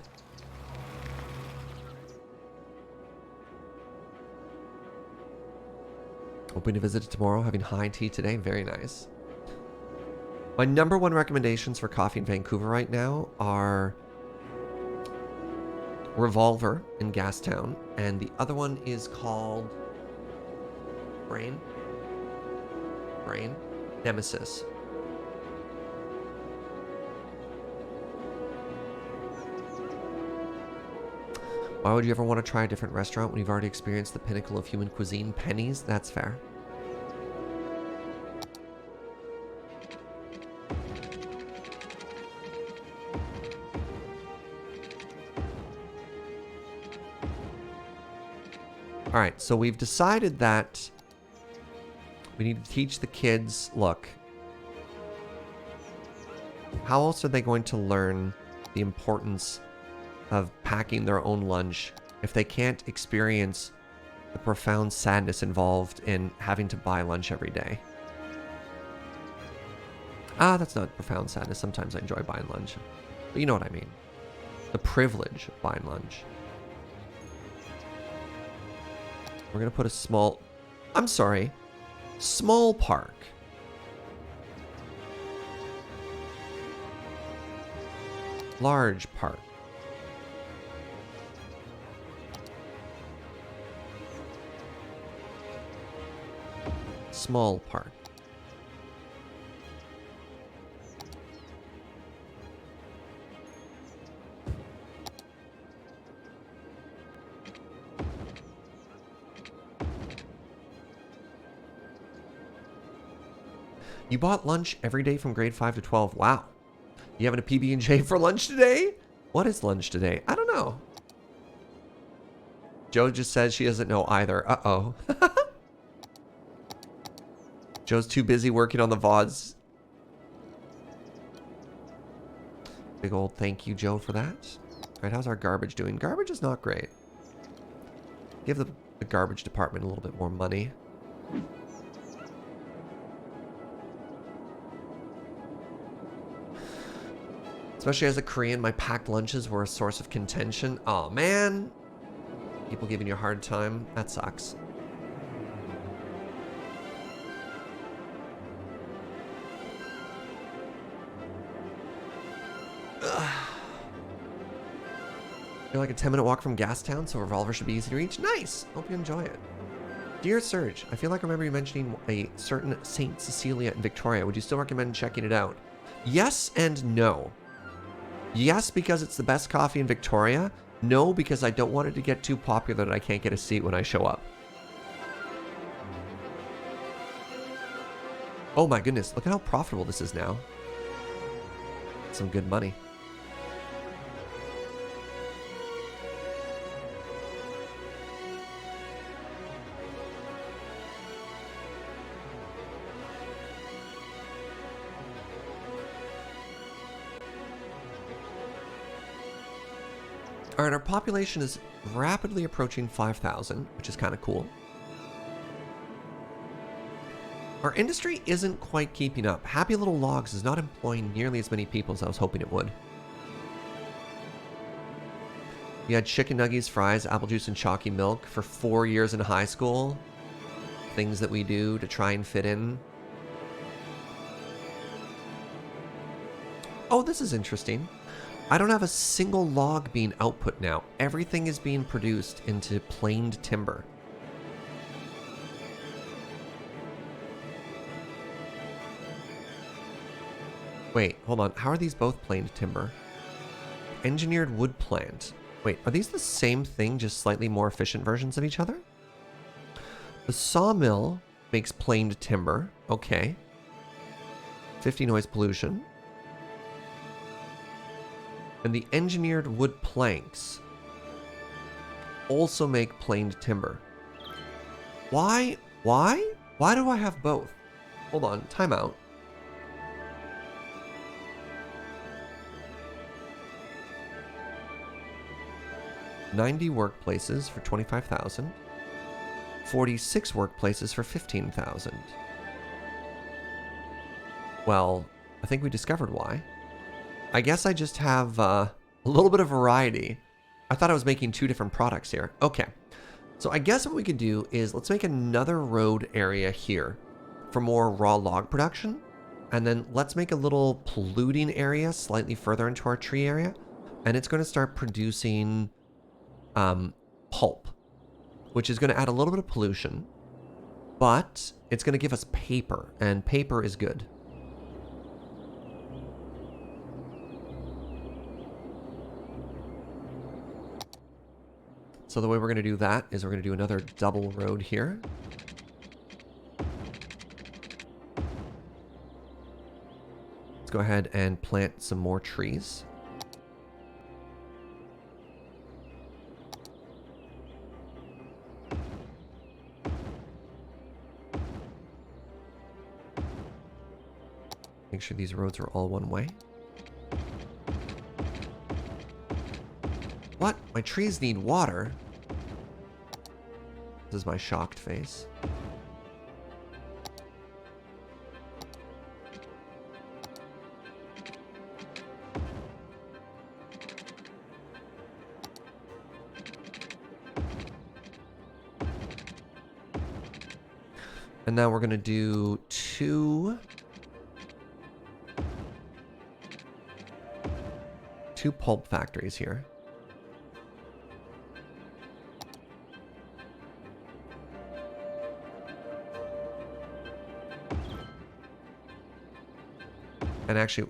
Hoping to visit it tomorrow, having high tea today. Very nice. My number 1 recommendations for coffee in Vancouver right now are Revolver in Gastown, and the other one is called Brain? Nemesis. Why would you ever want to try a different restaurant when you've already experienced the pinnacle of human cuisine? Pennies? That's fair. All right, so we've decided that we need to teach the kids, look, how else are they going to learn the importance of packing their own lunch if they can't experience the profound sadness involved in having to buy lunch every day? Ah, that's not profound sadness. Sometimes I enjoy buying lunch. But you know what I mean. The privilege of buying lunch. We're going to put a small... I'm sorry. Small park. Large park. Small park. You bought lunch every day from grade 5 to 12. Wow. You having a PB&J for lunch today? What is lunch today? I don't know. Joe just says she doesn't know either. Uh-oh. Joe's too busy working on the VODs. Big old thank you, Joe, for that. All right, how's our garbage doing? Garbage is not great. Give the garbage department a little bit more money. Especially as a Korean, my packed lunches were a source of contention. Oh man. People giving you a hard time. That sucks. You're like a 10-minute walk from Gastown, so Revolver should be easy to reach. Nice! Hope you enjoy it. Dear Serge, I feel like I remember you mentioning a certain St. Cecilia in Victoria. Would you still recommend checking it out? Yes and no. Yes, because it's the best coffee in Victoria. No, because I don't want it to get too popular that I can't get a seat when I show up. Oh my goodness, look at how profitable this is now. Some good money. All right, our population is rapidly approaching 5,000, which is kind of cool. Our industry isn't quite keeping up. Happy Little Logs is not employing nearly as many people as I was hoping it would. You had chicken nuggies, fries, apple juice, and chalky milk for 4 years in high school. Things that we do to try and fit in. Oh, this is interesting. I don't have a single log being output now. Everything is being produced into planed timber. Wait, hold on. How are these both planed timber? Engineered wood plant. Wait, are these the same thing, just slightly more efficient versions of each other? The sawmill makes planed timber. Okay. 50 noise pollution. And the engineered wood planks also make planed timber. Why? Why? Why do I have both? Hold on, timeout. $90 workplaces for 25,000. 46 workplaces for 15,000. Well, I think we discovered why. I guess I just have a little bit of variety. I thought I was making two different products here. Okay. So I guess what we could do is let's make another road area here for more raw log production. And then let's make a little polluting area slightly further into our tree area. And it's going to start producing pulp, which is going to add a little bit of pollution. But it's going to give us paper, and paper is good. So the way we're going to do that is we're going to do another double road here. Let's go ahead and plant some more trees. Make sure these roads are all one way. What? My trees need water? This is my shocked face. And now we're going to do two pulp factories here. And actually,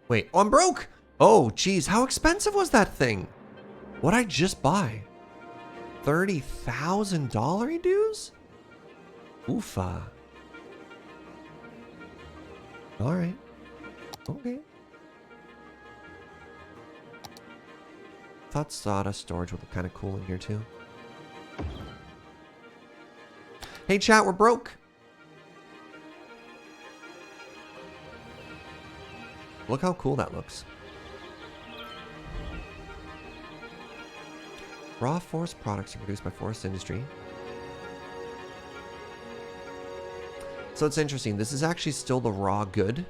wait, oh, I'm broke! Oh, geez, how expensive was that thing? What'd I just buy? $30,000 dues? Oofa. Alright. Okay. Thought sawdust storage would look kind of cool in here too. Hey chat, we're broke. Look how cool that looks. Raw forest products are produced by forest industry. So it's interesting. This is actually still the raw good.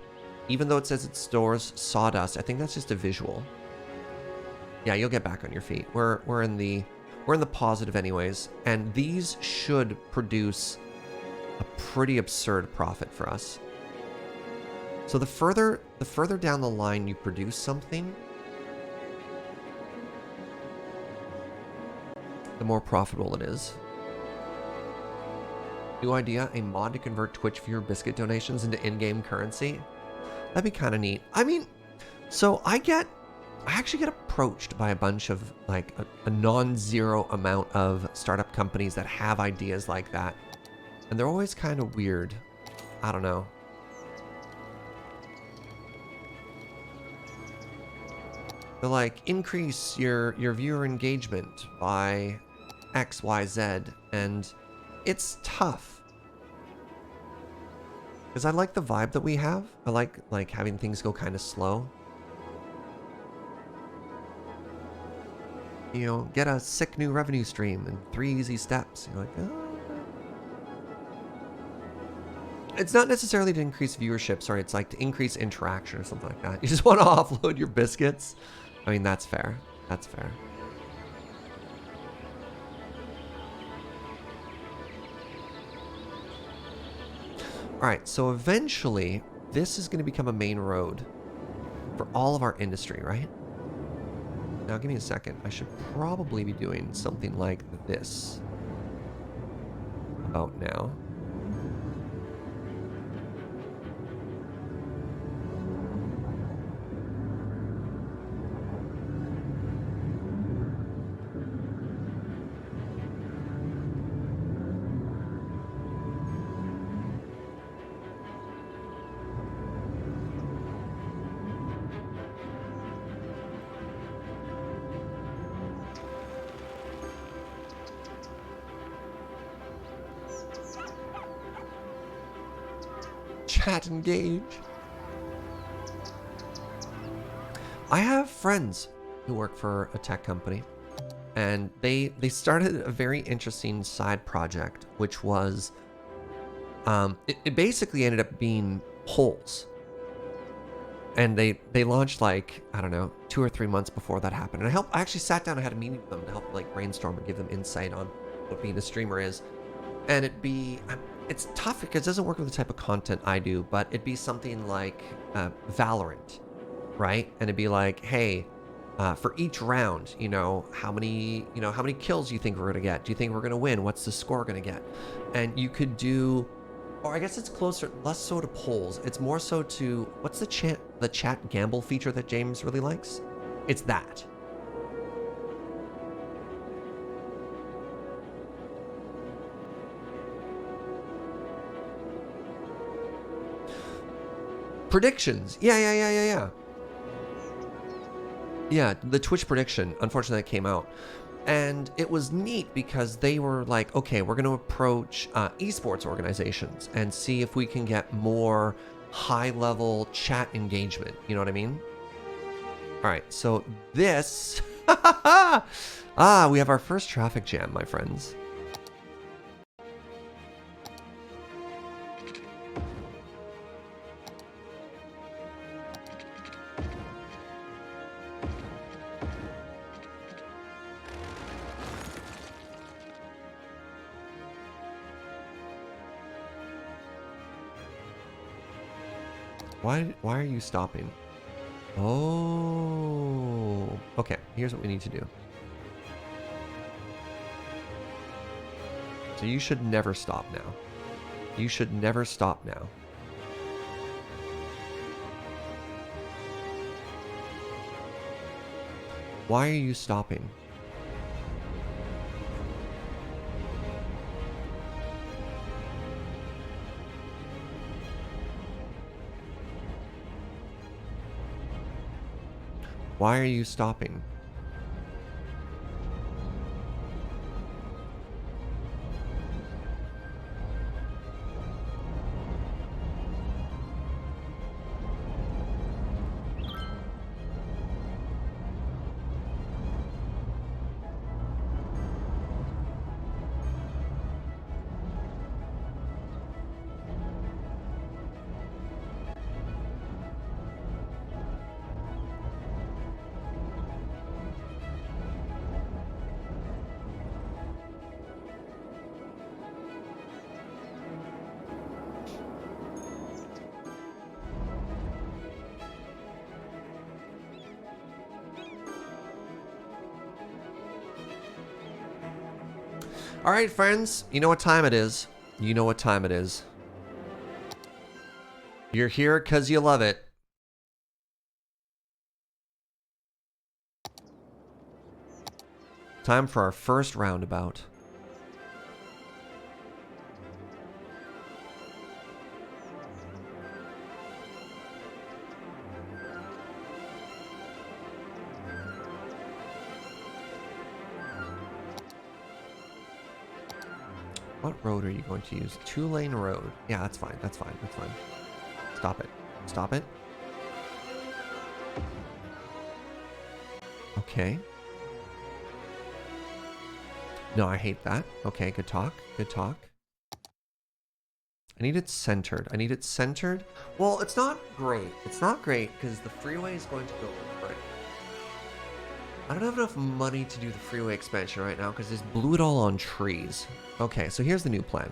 Even though it says it stores sawdust, I think that's just a visual. Yeah, you'll get back on your feet. We're in the positive anyways, and these should produce a pretty absurd profit for us. So the further down the line you produce something, the more profitable it is. New idea, a mod to convert Twitch viewer biscuit donations into in-game currency. That'd be kind of neat. I mean, so I actually get approached by a bunch of like a non-zero amount of startup companies that have ideas like that. And they're always kind of weird. I don't know. They're like, increase your viewer engagement by X, Y, Z. And it's tough. Because I like the vibe that we have. I like having things go kind of slow. You know, get a sick new revenue stream in 3 easy steps. You're like, oh. It's not necessarily to increase viewership, sorry, it's like to increase interaction or something like that. You just want to offload your biscuits. I mean, that's fair. That's fair. Alright, so eventually, this is going to become a main road for all of our industry, right? Now, give me a second. I should probably be doing something like this about now. Chat engage. I have friends who work for a tech company, and they started a very interesting side project, which was it basically ended up being polls. And they launched like, I don't know, 2 or 3 months before that happened. And I actually sat down and had a meeting with them to help like brainstorm and give them insight on what being a streamer is. And it's tough because it doesn't work with the type of content I do, but it'd be something like Valorant, right? And it'd be like, hey, for each round, how many kills do you think we're gonna get? Do you think we're gonna win? What's the score gonna get? And you could do, or I guess it's closer, less so to polls. It's more so to, what's the chat gamble feature that James really likes? It's that. Predictions. Yeah. Yeah, the Twitch prediction, unfortunately, that came out. And it was neat because they were like, okay, we're going to approach esports organizations and see if we can get more high-level chat engagement. You know what I mean? All right, so this... we have our first traffic jam, my friends. Why are you stopping? Oh, okay. Here's what we need to do. So you should never stop now. You should never stop now. Why are you stopping? Why are you stopping? All right, friends, you know what time it is. You know what time it is. You're here because you love it. Time for our first roundabout. What road are you going to use? 2-lane road. Yeah, that's fine. That's fine. That's fine. Stop it. Stop it. Okay. No, I hate that. Okay, good talk. Good talk. I need it centered. I need it centered. Well, it's not great. It's not great because the freeway is going to go over it. I don't have enough money to do the freeway expansion right now because just blew it all on trees. Okay, so here's the new plan.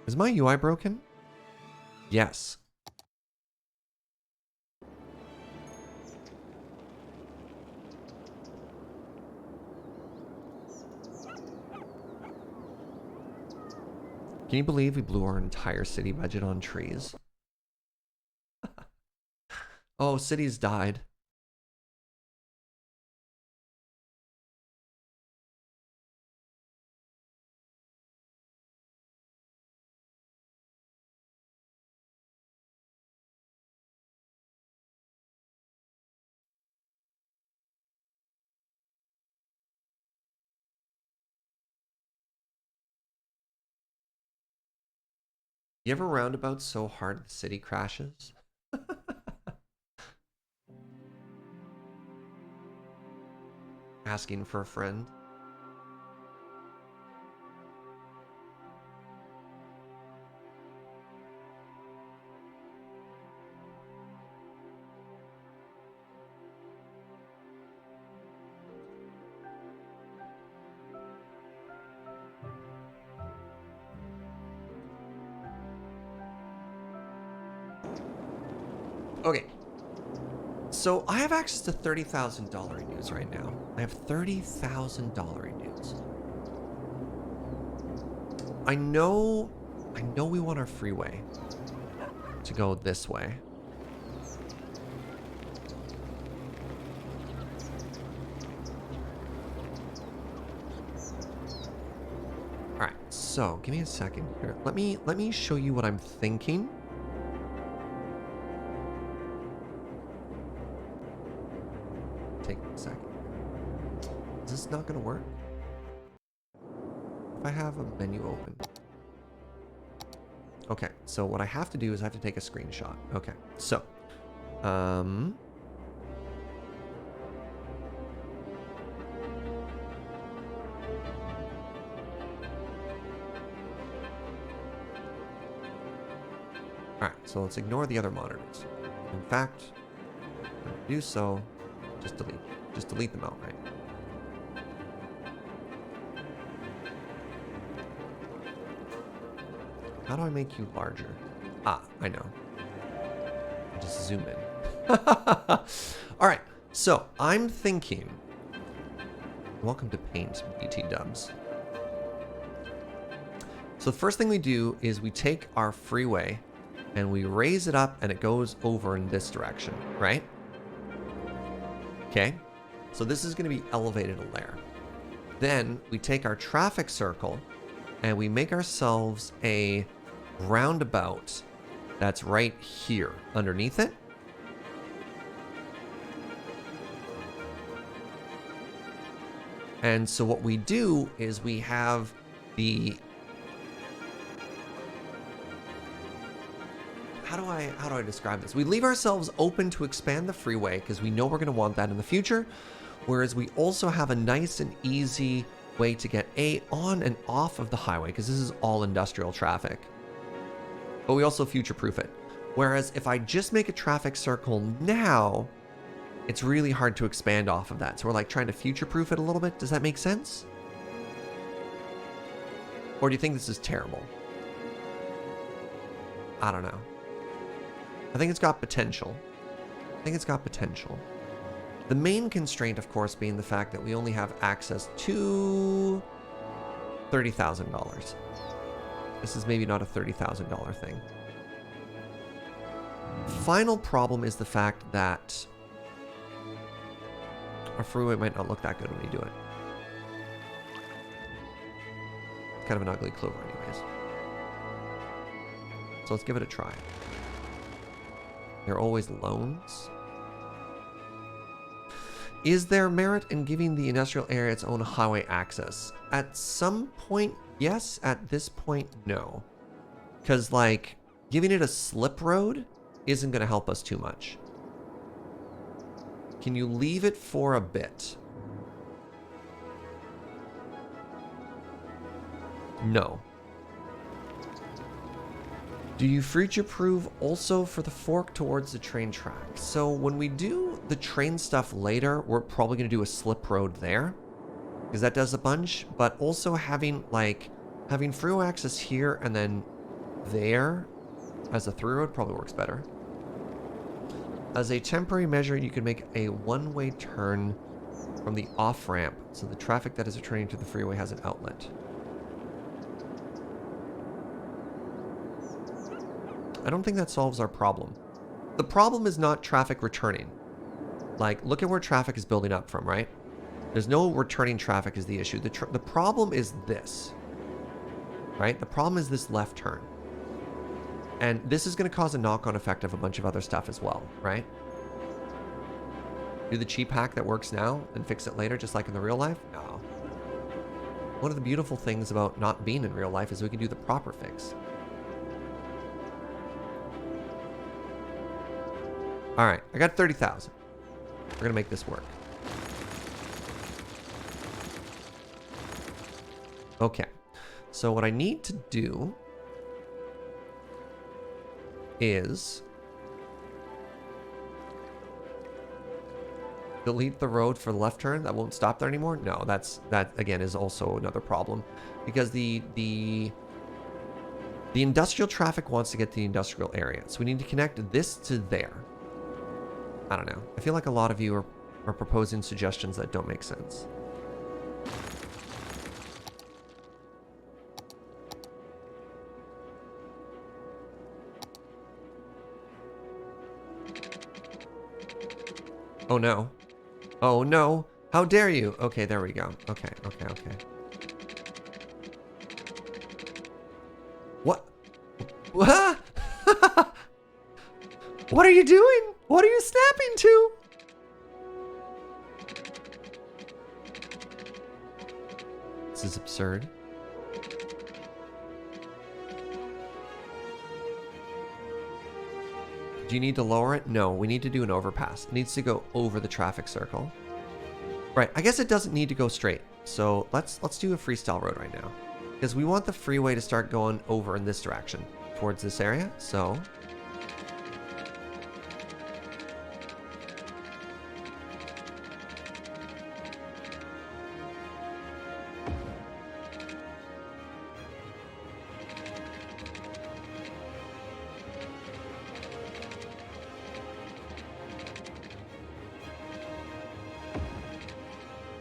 Is my UI broken? Yes. Can you believe we blew our entire city budget on trees? Oh, cities died. You ever roundabout so hard the city crashes? Asking for a friend. Okay. So I have access to $30,000 renews right now. I have $30,000 renews. I know we want our freeway to go this way. All right, so give me a second here. Let me show you what I'm thinking. Take a second. Is this not gonna work? If I have a menu open. Okay, so what I have to do is I have to take a screenshot. Okay, so, all right, so let's ignore the other monitors. In fact, to do so, just delete them outright. How do I make you larger? Ah, I know. Just zoom in. All right, so I'm thinking. Welcome to Paint, BT Dubs. So the first thing we do is we take our freeway and we raise it up and it goes over in this direction, right? Okay, so this is going to be elevated a layer. Then we take our traffic circle and we make ourselves a roundabout that's right here underneath it. And so what we do is we have the how do I describe this? We leave ourselves open to expand the freeway because we know we're going to want that in the future, whereas we also have a nice and easy way to get on and off of the highway because this is all industrial traffic. But we also future-proof it. Whereas if I just make a traffic circle now, it's really hard to expand off of that. So we're like trying to future-proof it a little bit. Does that make sense? Or do you think this is terrible? I don't know. I think it's got potential. The main constraint, of course, being the fact that we only have access to $30,000. This is maybe not a $30,000 thing. Final problem is the fact that our freeway might not look that good when we do it. It's kind of an ugly clover anyways. So let's give it a try. There are always loans. Is there merit in giving the industrial area its own highway access? At some point, yes. At this point, no. Because, like, giving it a slip road isn't going to help us too much. Can you leave it for a bit? No. Do you future-proof also for the fork towards the train track? So when we do the train stuff later, we're probably going to do a slip road there, because that does a bunch. But also having freeway access here and then there as a through road probably works better. As a temporary measure, you can make a one-way turn from the off-ramp, so the traffic that is returning to the freeway has an outlet. I don't think that solves our problem. The problem is not traffic returning. Like, look at where traffic is building up from, right? There's no returning traffic is the issue. The problem is this, right? The problem is this left turn. And this is going to cause a knock-on effect of a bunch of other stuff as well, right? Do the cheap hack that works now and fix it later, just like in the real life? No. One of the beautiful things about not being in real life is we can do the proper fix. All right, I got 30,000. We're gonna make this work. Okay, so what I need to do is delete the road for the left turn. That won't stop there anymore. No, that again is also another problem, because the industrial traffic wants to get to the industrial area, so we need to connect this to there. I don't know. I feel like a lot of you are proposing suggestions that don't make sense. Oh no. Oh no. How dare you? Okay, there we go. Okay. What? What? What are you doing? What are you snapping to? This is absurd. Do you need to lower it? No, we need to do an overpass. It needs to go over the traffic circle. Right, I guess it doesn't need to go straight. So let's do a freestyle road right now, because we want the freeway to start going over in this direction towards this area. So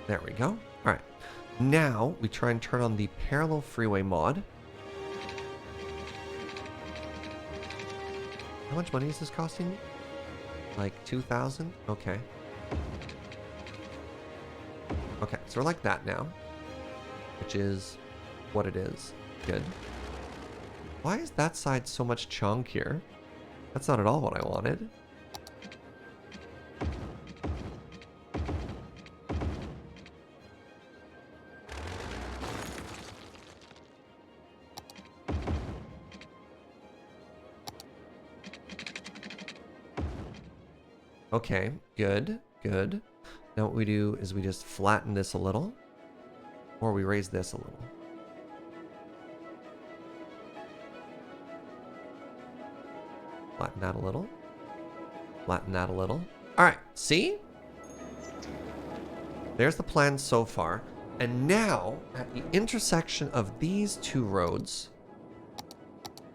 there we go. All right. Now we try and turn on the parallel freeway mod. How much money is this costing me? Like 2,000? Okay. Okay, so we're like that now, which is what it is. Good. Why is that side so much chunkier? That's not at all what I wanted. Okay, good. Now what we do is we just flatten this a little, or we raise this a little. Flatten that a little. Flatten that a little. All right, see? There's the plan so far. And now, at the intersection of these two roads,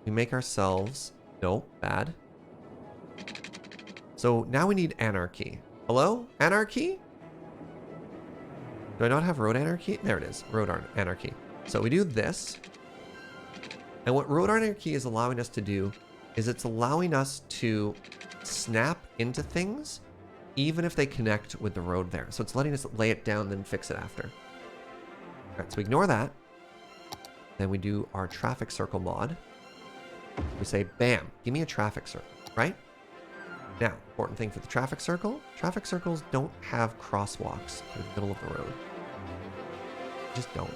we make ourselves... Nope, bad. So now we need Anarchy. Hello? Anarchy? Do I not have Road Anarchy? There it is. Road Anarchy. So we do this. And what Road Anarchy is allowing us to do is it's allowing us to snap into things even if they connect with the road there. So it's letting us lay it down and then fix it after. All right, so we ignore that. Then we do our traffic circle mod. We say, bam, give me a traffic circle, right? Now, important thing for the traffic circles don't have crosswalks in the middle of the road. Just don't,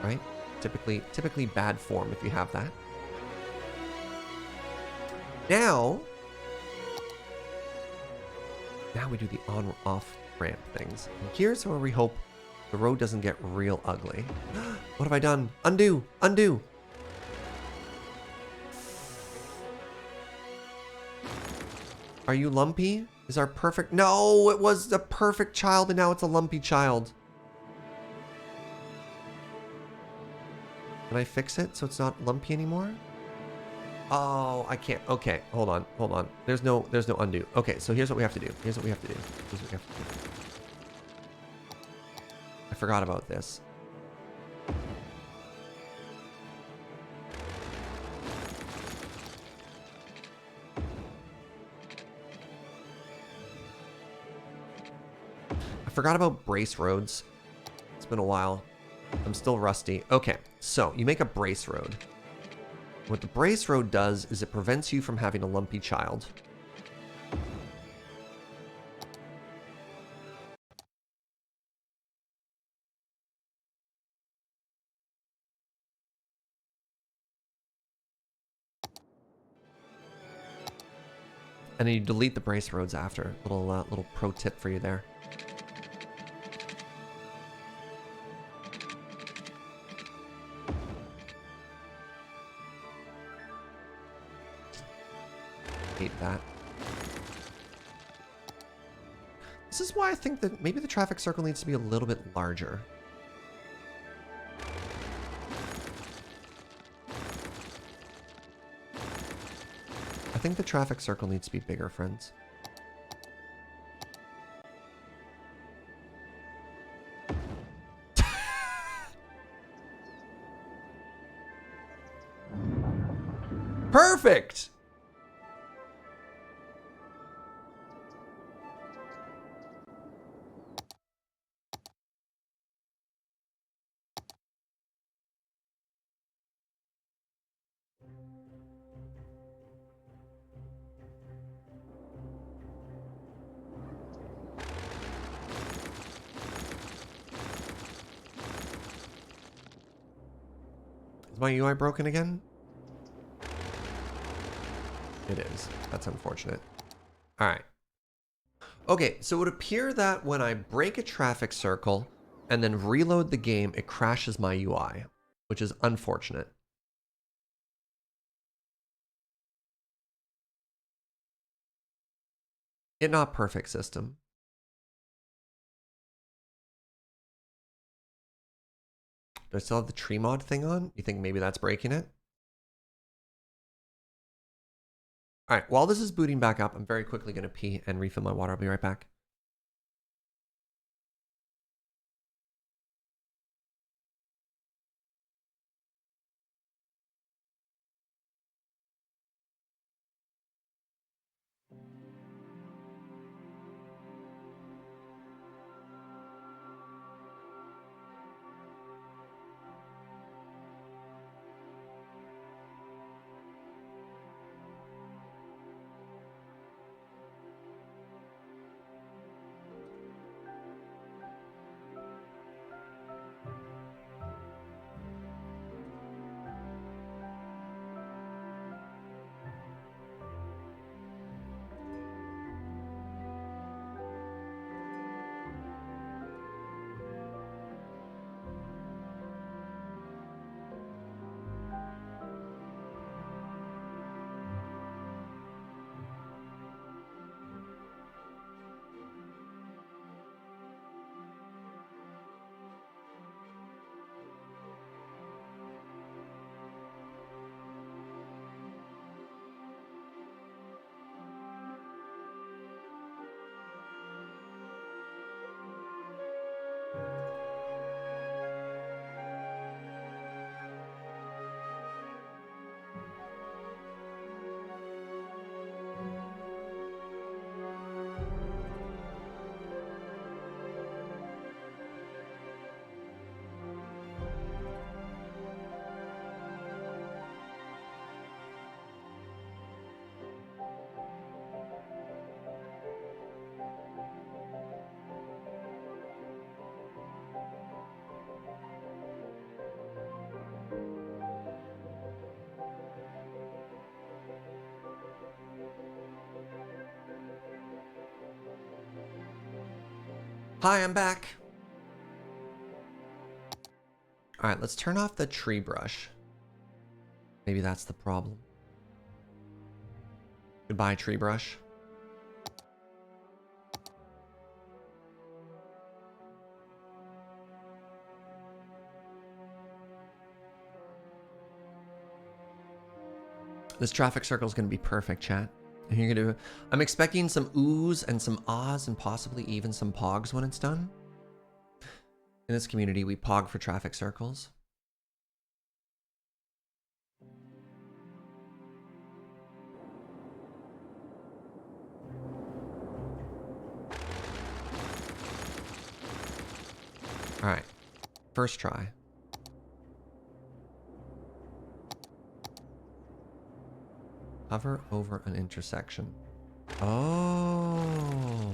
right? Typically bad form if you have that. Now we do the on-off ramp things. And here's where we hope the road doesn't get real ugly. What have I done? Undo! Undo! Are you lumpy? Is our perfect... No, it was the perfect child and now it's a lumpy child. Can I fix it so it's not lumpy anymore? Oh, I can't. Okay, hold on. There's no undo. Okay, so here's what we have to do. I forgot about this. I forgot about brace roads. It's been a while. I'm still rusty. Okay, so you make a brace road. What the brace road does is it prevents you from having a lumpy child. And then you delete the brace roads after. Little pro tip for you there. Hate that. This is why I think that maybe the traffic circle needs to be a little bit larger. I think the traffic circle needs to be bigger, friends. Perfect! Is my UI broken again? It is. That's unfortunate. All right. Okay, so it would appear that when I break a traffic circle and then reload the game, it crashes my UI, which is unfortunate. It not perfect system. Do I still have the tree mod thing on? You think maybe that's breaking it? All right, while this is booting back up, I'm very quickly going to pee and refill my water. I'll be right back. Hi, I'm back. All right, let's turn off the tree brush. Maybe that's the problem. Goodbye, tree brush. This traffic circle is going to be perfect, chat. And you're gonna. I'm expecting some oohs and some ahs and possibly even some pogs when it's done. In this community, we pog for traffic circles. All right, first try. Hover over an intersection. Oh.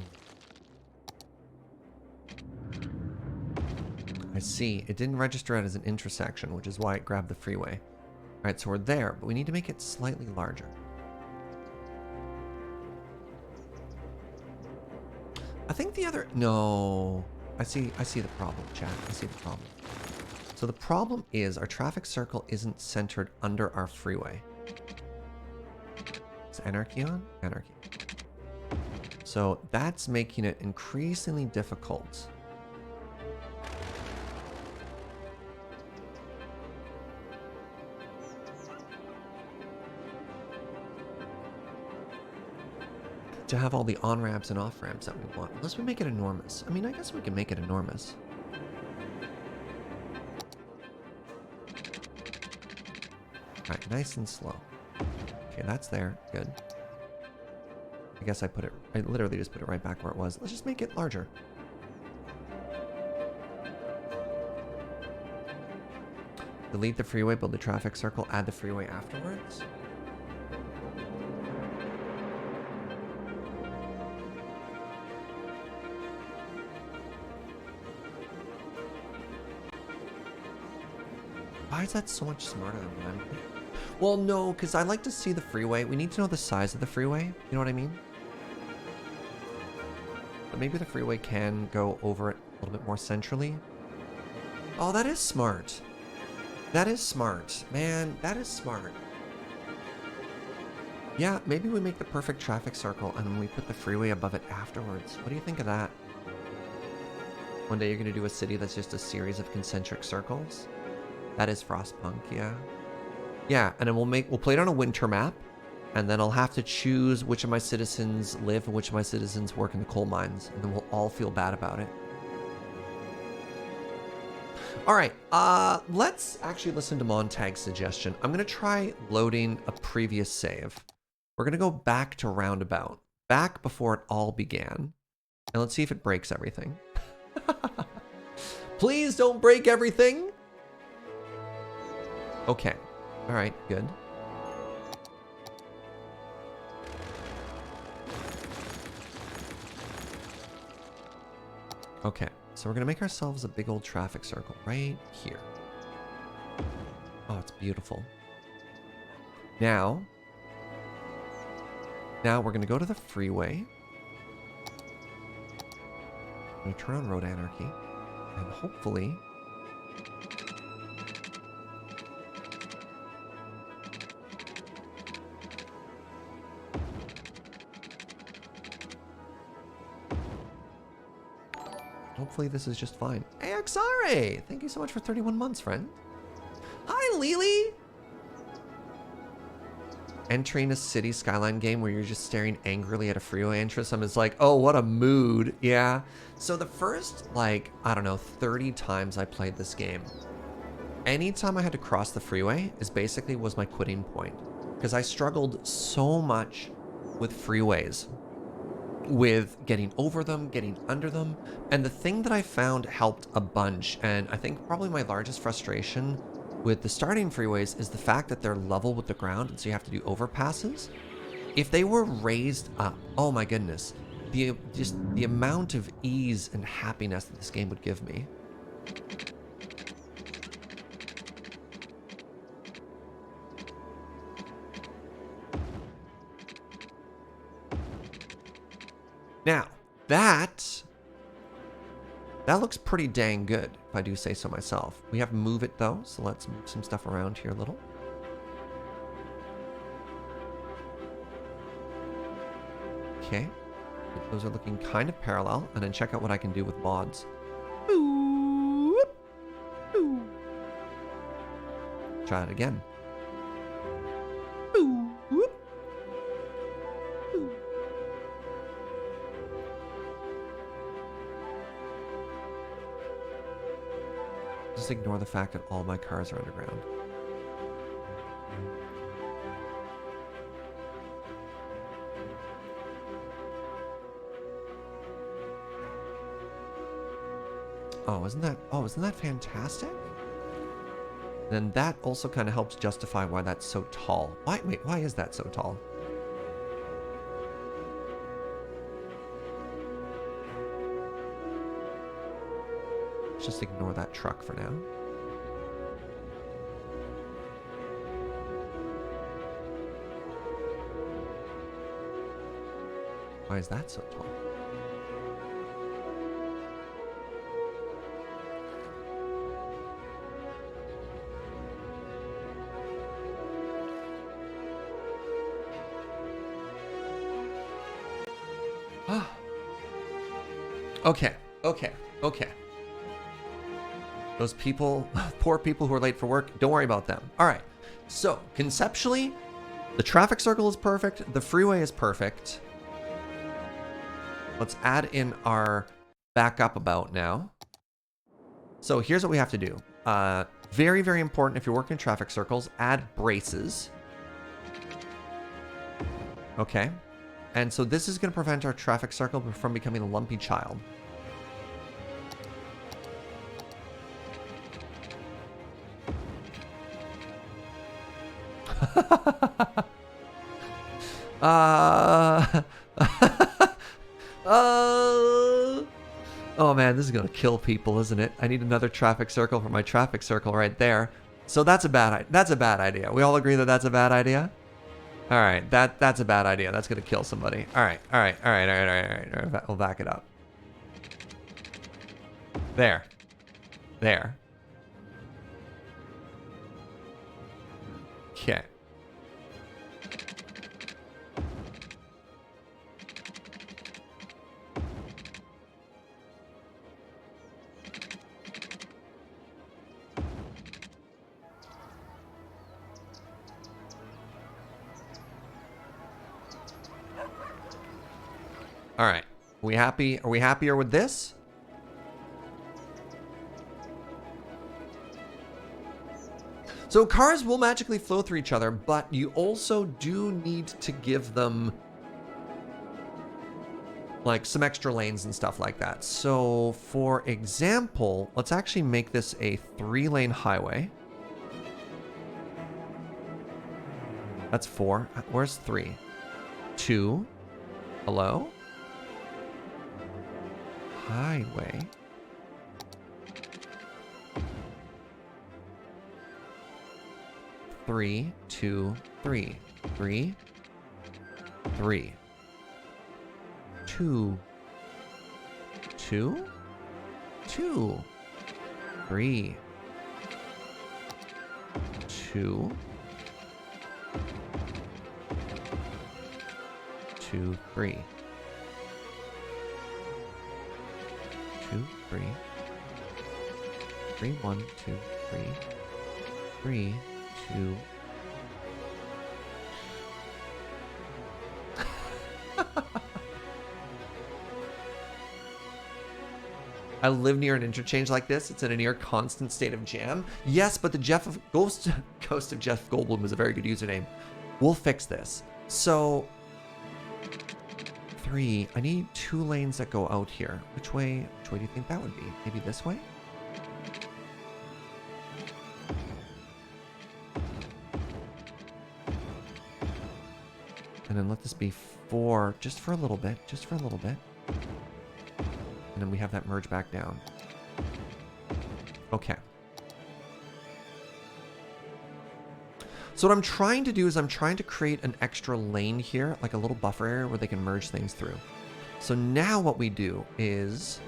I see. It didn't register it as an intersection, which is why it grabbed the freeway. All right, so we're there, but we need to make it slightly larger. I think the other... No. I see the problem, chat. I see the problem. So the problem is our traffic circle isn't centered under our freeway. Is Anarchy on? Anarchy. So that's making it increasingly difficult to have all the on-ramps and off-ramps that we want. Unless we make it enormous. I mean, I guess we can make it enormous. Alright, nice and slow. Okay, that's there. Good. I guess I literally just put it right back where it was. Let's just make it larger. Delete the freeway, build the traffic circle, add the freeway afterwards. Why is that so much smarter than what I'm doing? Well, no, because I like to see the freeway. We need to know the size of the freeway. You know what I mean? But maybe the freeway can go over it a little bit more centrally. Oh, that is smart. That is smart. Man, that is smart. Yeah, maybe we make the perfect traffic circle and then we put the freeway above it afterwards. What do you think of that? One day you're going to do a city that's just a series of concentric circles. That is Frostpunk, yeah. Yeah, and then we'll play it on a winter map, and then I'll have to choose which of my citizens live and which of my citizens work in the coal mines, and then we'll all feel bad about it. All right, let's actually listen to Montag's suggestion. I'm gonna try loading a previous save. We're gonna go back to Roundabout, back before it all began, and let's see if it breaks everything. Please don't break everything. Okay. All right, good. Okay, so we're gonna make ourselves a big old traffic circle right here. Oh, it's beautiful. Now we're gonna go to the freeway. I'm gonna turn on Road Anarchy, and hopefully this is just fine. AXRA! Thank you so much for 31 months, friend. Hi, Lily! Entering a city skyline game where you're just staring angrily at a freeway entrance, I'm just like, oh, what a mood. Yeah. So the first, like, I don't know, 30 times I played this game, anytime I had to cross the freeway was my quitting point. Because I struggled so much with freeways, with getting over them, getting under them. And the thing that I found helped a bunch, and I think probably my largest frustration with the starting freeways, is the fact that they're level with the ground, and so you have to do overpasses. If they were raised up, oh my goodness, just the amount of ease and happiness that this game would give me. Now, that looks pretty dang good, if I do say so myself. We have move it though, so let's move some stuff around here a little. Okay, those are looking kind of parallel, and then check out what I can do with mods. Boop, boop. Try it again. Boop. Just ignore the fact that all my cars are underground. Isn't that fantastic? Then that also kind of helps justify why that's so tall. Why is that so tall? Let's just ignore that truck for now. Why is that so tall? Okay, okay, okay. Those people, poor people who are late for work, don't worry about them. All right, so conceptually, the traffic circle is perfect. The freeway is perfect. Let's add in our backup about now. So here's what we have to do. Very, very important if you're working in traffic circles, add braces. Okay. And so this is going to prevent our traffic circle from becoming a lumpy child. Oh man, this is gonna kill people, isn't it? I need another traffic circle for my traffic circle right there. So that's a bad idea. We all agree that that's a bad idea? All right, that's a bad idea. That's gonna kill somebody. All right. We'll back it up. There. Okay. All right. Are we happy? Are we happier with this? So cars will magically flow through each other, but you also do need to give them like some extra lanes and stuff like that. So for example, let's actually make this a 3-lane highway. That's 4. Where's 3? 2. Hello? Highway. Three, 2, 3. 3. 3. 2. 2. 2. 3. 2. 2, 3. 2, 3. 3, 1, 2, 3. 3, 2. I live near an interchange like this. It's in a near constant state of jam. Yes, but the Ghost of Jeff Goldblum is a very good username. We'll fix this. So 3. I need 2 lanes that go out here. Which way do you think that would be? Maybe this way? And then let this be 4, just for a little bit. And then we have that merge back down. Okay. So what I'm trying to do is I'm trying to create an extra lane here, like a little buffer area where they can merge things through. So now what we do is,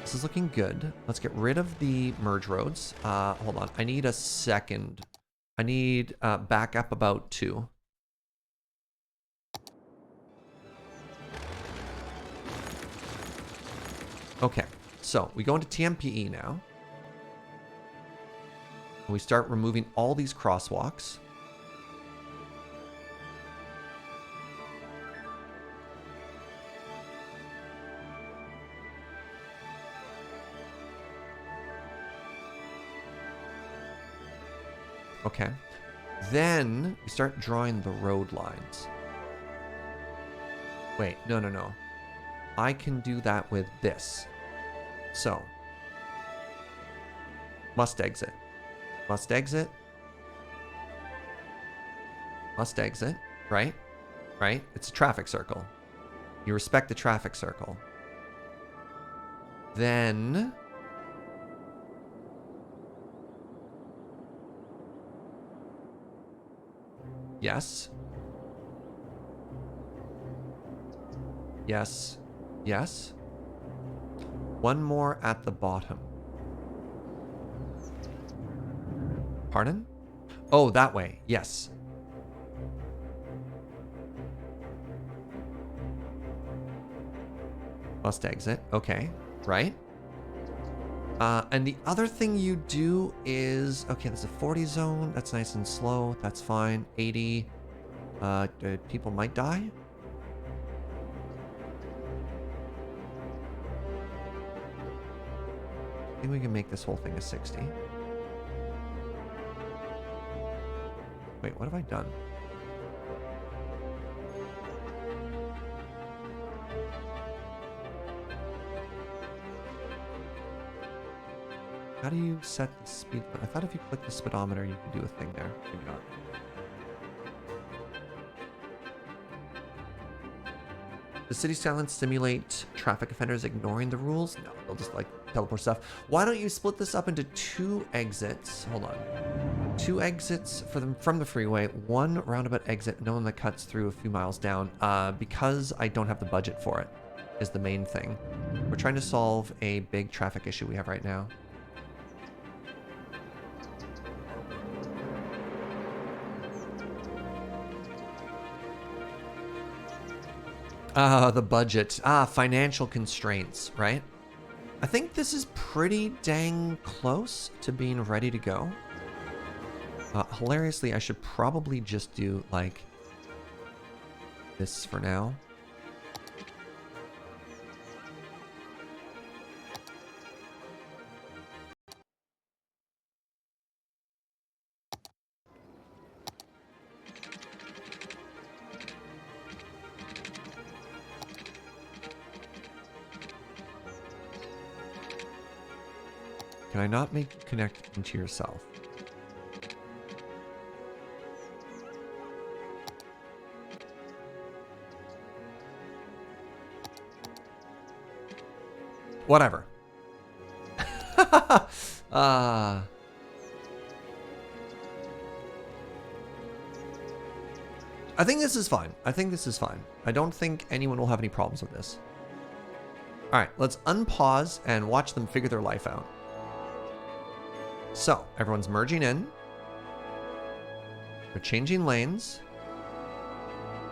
this is looking good. Let's get rid of the merge roads. Hold on, I need a second. I need back up about 2. Okay, so we go into TMPE now. We start removing all these crosswalks. Okay. Then we start drawing the road lines. Wait, no. I can do that with this. So, must exit. Must exit. Must exit. Right? Right? It's a traffic circle. You respect the traffic circle. Then yes. Yes. Yes. One more at the bottom. Pardon? Oh, that way. Yes. Must exit. Okay. Right. And the other thing you do is... Okay, there's a 40 zone. That's nice and slow. That's fine. 80. People might die. I think we can make this whole thing a 60. Wait, what have I done? How do you set the speed? I thought if you click the speedometer, you could do a thing there. Maybe not. Does City Skylines simulate traffic offenders ignoring the rules? No, they'll just like teleport stuff. Why don't you split this up into 2 exits? Hold on. 2 exits for them from the freeway, 1 roundabout exit, no one that cuts through a few miles down. Because I don't have the budget for it, is the main thing. We're trying to solve a big traffic issue we have right now. The budget. Financial constraints, right? I think this is pretty dang close to being ready to go. Hilariously, I should probably just do, like, this for now. Can I not make you connect into yourself? Whatever. I think this is fine. I think this is fine. I don't think anyone will have any problems with this. All right, let's unpause and watch them figure their life out. So, everyone's merging in. They're changing lanes.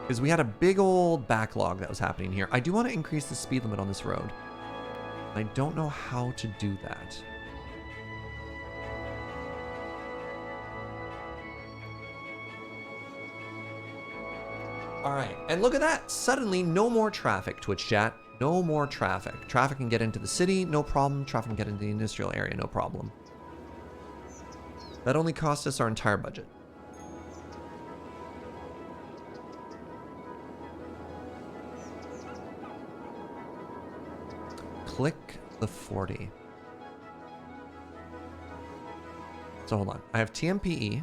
Because we had a big old backlog that was happening here. I do want to increase the speed limit on this road. I don't know how to do that. All right, and look at that. Suddenly, no more traffic, Twitch chat. No more traffic. Traffic can get into the city, no problem. Traffic can get into the industrial area, no problem. That only cost us our entire budget. Click the 40. So hold on. I have TMPE.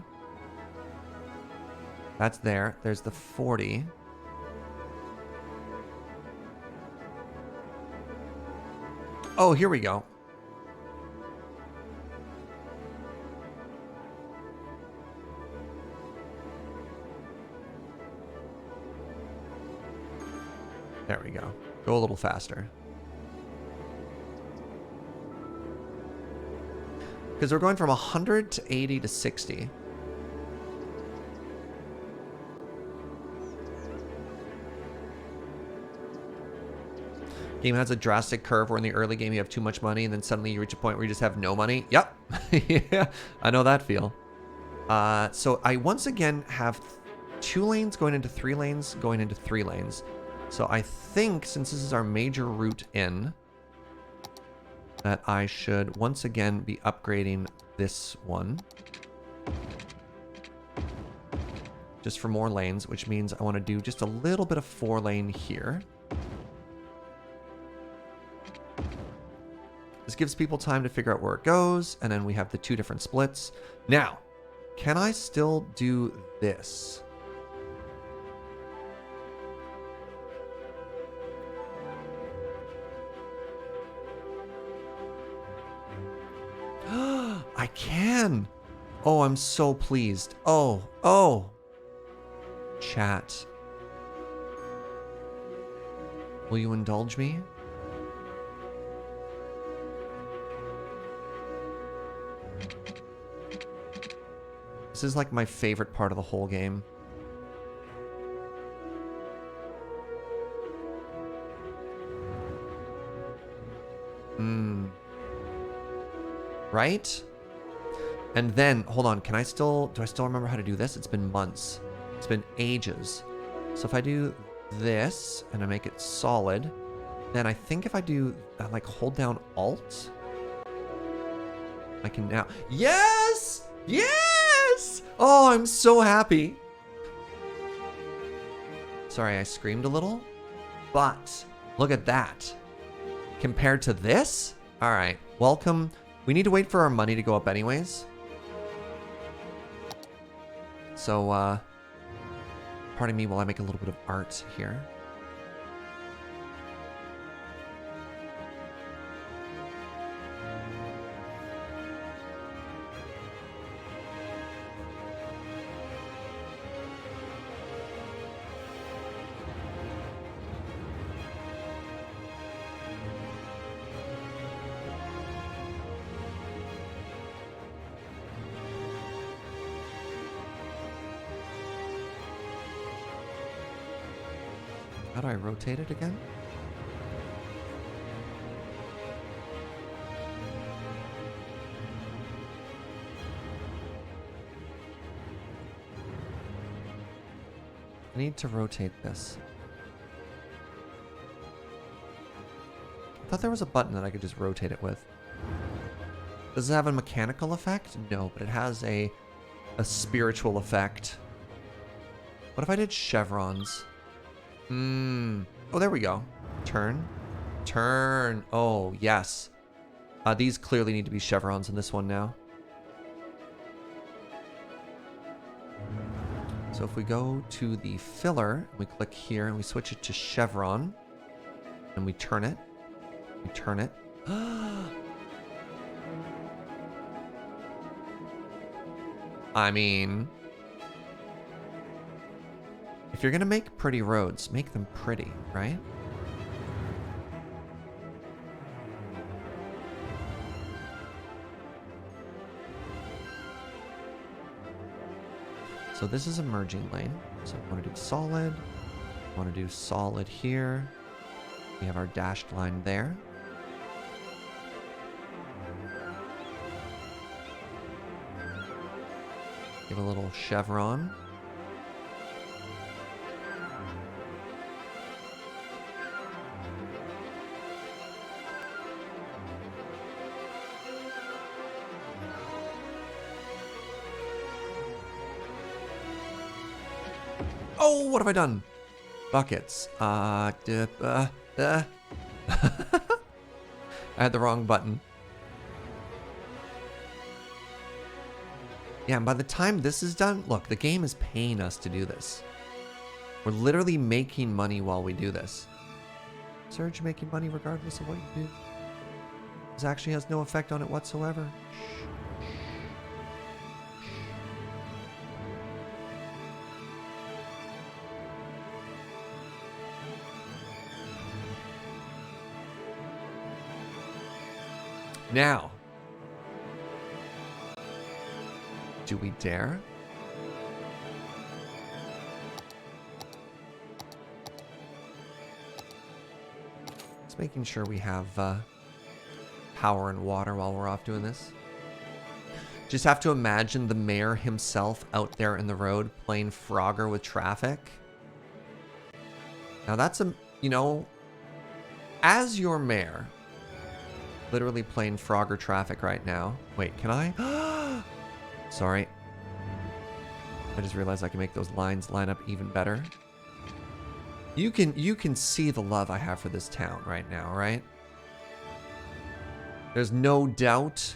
That's there. There's the 40. Oh, here we go. There we go. Go a little faster. Because we're going from 100 to 80 to 60. Game has a drastic curve where in the early game you have too much money and then suddenly you reach a point where you just have no money. Yep. Yeah, I know that feel. So I once again have 2 lanes going into 3 lanes going into 3 lanes. So I think since this is our major route in, that I should once again be upgrading this one. Just for more lanes, which means I want to do just a little bit of 4 lane here. This gives people time to figure out where it goes, and then we have the 2 different splits. Now, can I still do this? I can. Oh, I'm so pleased. Oh. Chat. Will you indulge me? This is like my favorite part of the whole game. right? And then, hold on, do I still remember how to do this? It's been months. It's been ages. So if I do this and I make it solid, then I think if I do, like, hold down Alt, I can now, yes! Yes! Oh, I'm so happy. Sorry, I screamed a little, but look at that. Compared to this? All right, welcome. We need to wait for our money to go up anyways. So, pardon me while I make a little bit of art here. How do I rotate it again? I need to rotate this. I thought there was a button that I could just rotate it with. Does it have a mechanical effect? No, but it has a spiritual effect. What if I did chevrons? Oh, there we go. Turn. Turn. Oh, yes. These clearly need to be chevrons in this one now. So if we go to the filler, we click here and we switch it to chevron, and we turn it. We turn it. I mean, if you're gonna make pretty roads, make them pretty, right? So this is a merging lane. So I want to do solid. I want to do solid here. We have our dashed line there. Give a little chevron. Oh, what have I done? Buckets. I had the wrong button. Yeah, and by the time this is done, look, the game is paying us to do this. We're literally making money while we do this. Serge making money regardless of what you do. This actually has no effect on it whatsoever. Now, do we dare? Just making sure we have power and water while we're off doing this. Just have to imagine the mayor himself out there in the road playing Frogger with traffic. Now that's you know, as your mayor, literally playing Frogger traffic right now. Wait, can I? Sorry. I just realized I can make those lines line up even better. You can see the love I have for this town right now, right? There's no doubt.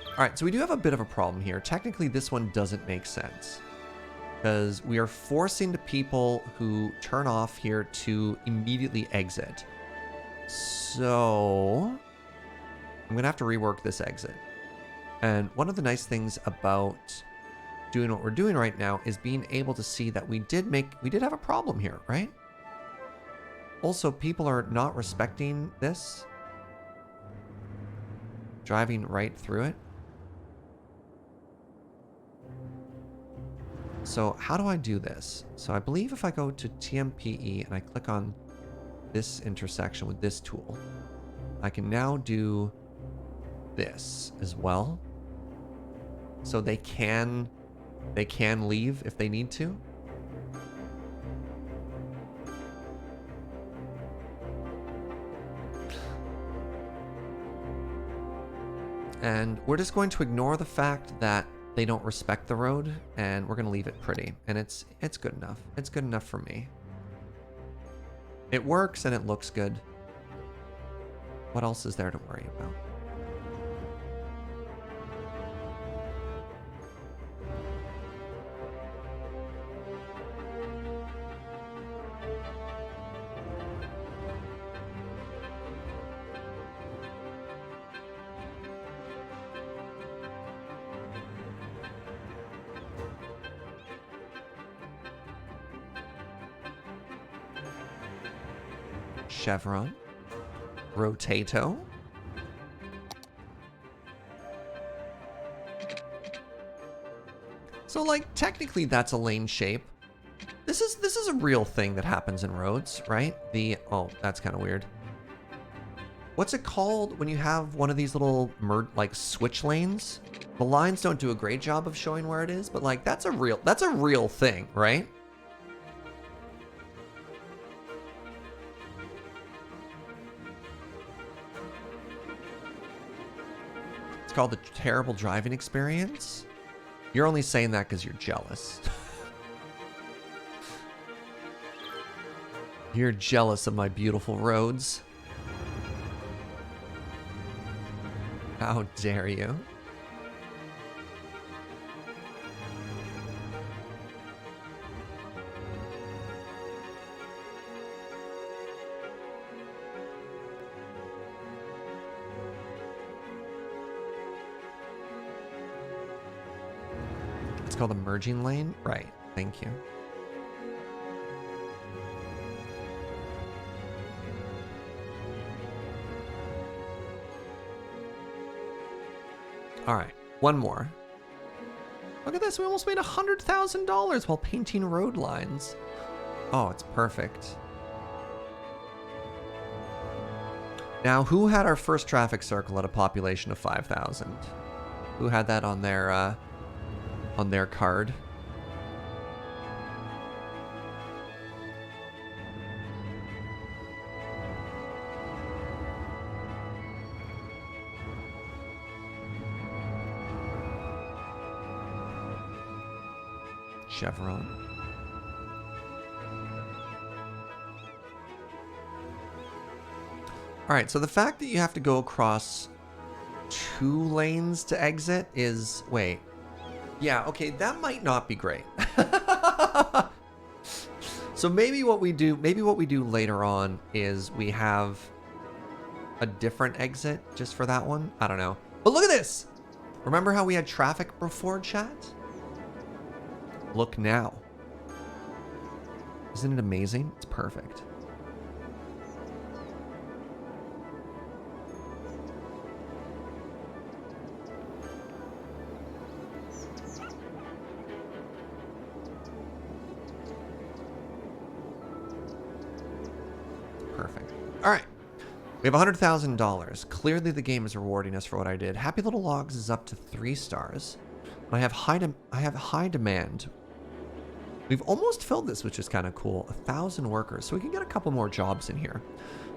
All right, so we do have a bit of a problem here. Technically, this one doesn't make sense, because we are forcing the people who turn off here to immediately exit. So I'm gonna have to rework this exit. And one of the nice things about doing what we're doing right now is being able to see that we did have a problem here, right? Also, people are not respecting this. Driving right through it. So how do I do this? So I believe if I go to TMPE and I click on this intersection with this tool, I can now do this as well. So they can leave if they need to. And we're just going to ignore the fact that they don't respect the road, and we're going to leave it pretty. And it's good enough. It's good enough for me. It works and it looks good. What else is there to worry about? Chevron. Rotato. So like technically that's a lane shape. This is a real thing that happens in roads, right? Oh, that's kind of weird. What's it called when you have one of these little like switch lanes? The lines don't do a great job of showing where it is, but like that's a real thing, right? It's called the terrible driving experience. You're only saying that because you're jealous. You're jealous of my beautiful roads. How dare you? It's called a merging lane? Right. Thank you. All right, one more. Look at this, we almost made $100,000 while painting road lines. Oh, it's perfect. Now, who had our first traffic circle at a population of 5,000? Who had that on their card? Chevron. All right, so the fact that you have to go across 2 lanes to exit is... Wait. Yeah, okay, that might not be great. So maybe what we do later on is we have a different exit just for that one. I don't know. But look at this. Remember how we had traffic before, chat? Look now. Isn't it amazing? It's perfect. Perfect. All right. We have $100,000. Clearly the game is rewarding us for what I did. Happy Little Logs is up to 3 stars. I have high demand. We've almost filled this, which is kind of cool. 1,000 workers, so we can get a couple more jobs in here.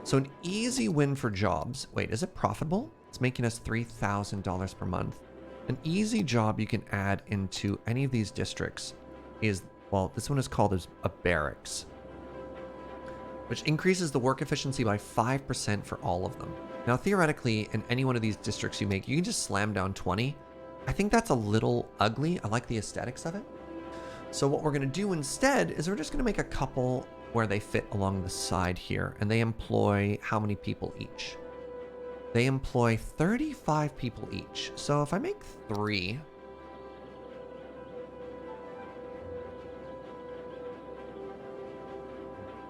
So an easy win for jobs. Wait, is it profitable? It's making us $3,000 per month. An easy job you can add into any of these districts is, well, this one is called as a barracks, which increases the work efficiency by 5% for all of them. Now, theoretically, in any one of these districts you make, you can just slam down 20. I think that's a little ugly. I like the aesthetics of it. So what we're going to do instead is we're just going to make a couple where they fit along the side here, and they employ how many people each? They employ 35 people each. So if I make 3,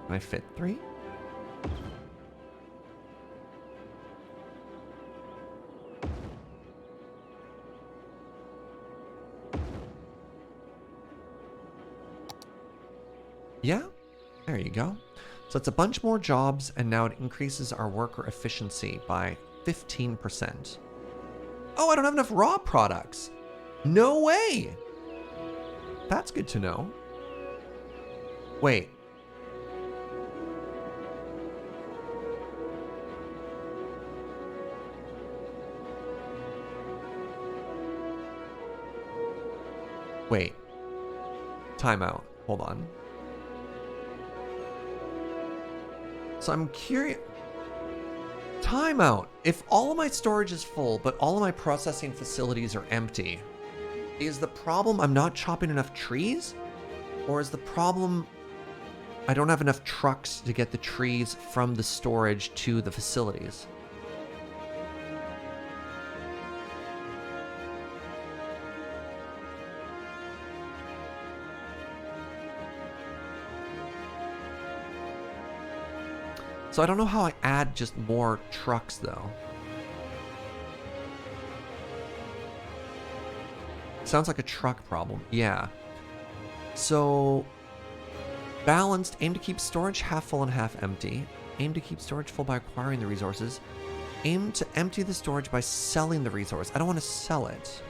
can I fit 3? Yeah, there you go. So it's a bunch more jobs, and now it increases our worker efficiency by 15%. Oh, I don't have enough raw products. No way. That's good to know. Wait. Wait. Timeout. Hold on. So I'm curious. Timeout. If all of my storage is full, but all of my processing facilities are empty, is the problem I'm not chopping enough trees? Or is the problem I don't have enough trucks to get the trees from the storage to the facilities? So I don't know how I add just more trucks though. Sounds like a truck problem. Yeah. So balanced, aim to keep storage half full and half empty. Aim to keep storage full by acquiring the resources. Aim to empty the storage by selling the resource. I don't want to sell it.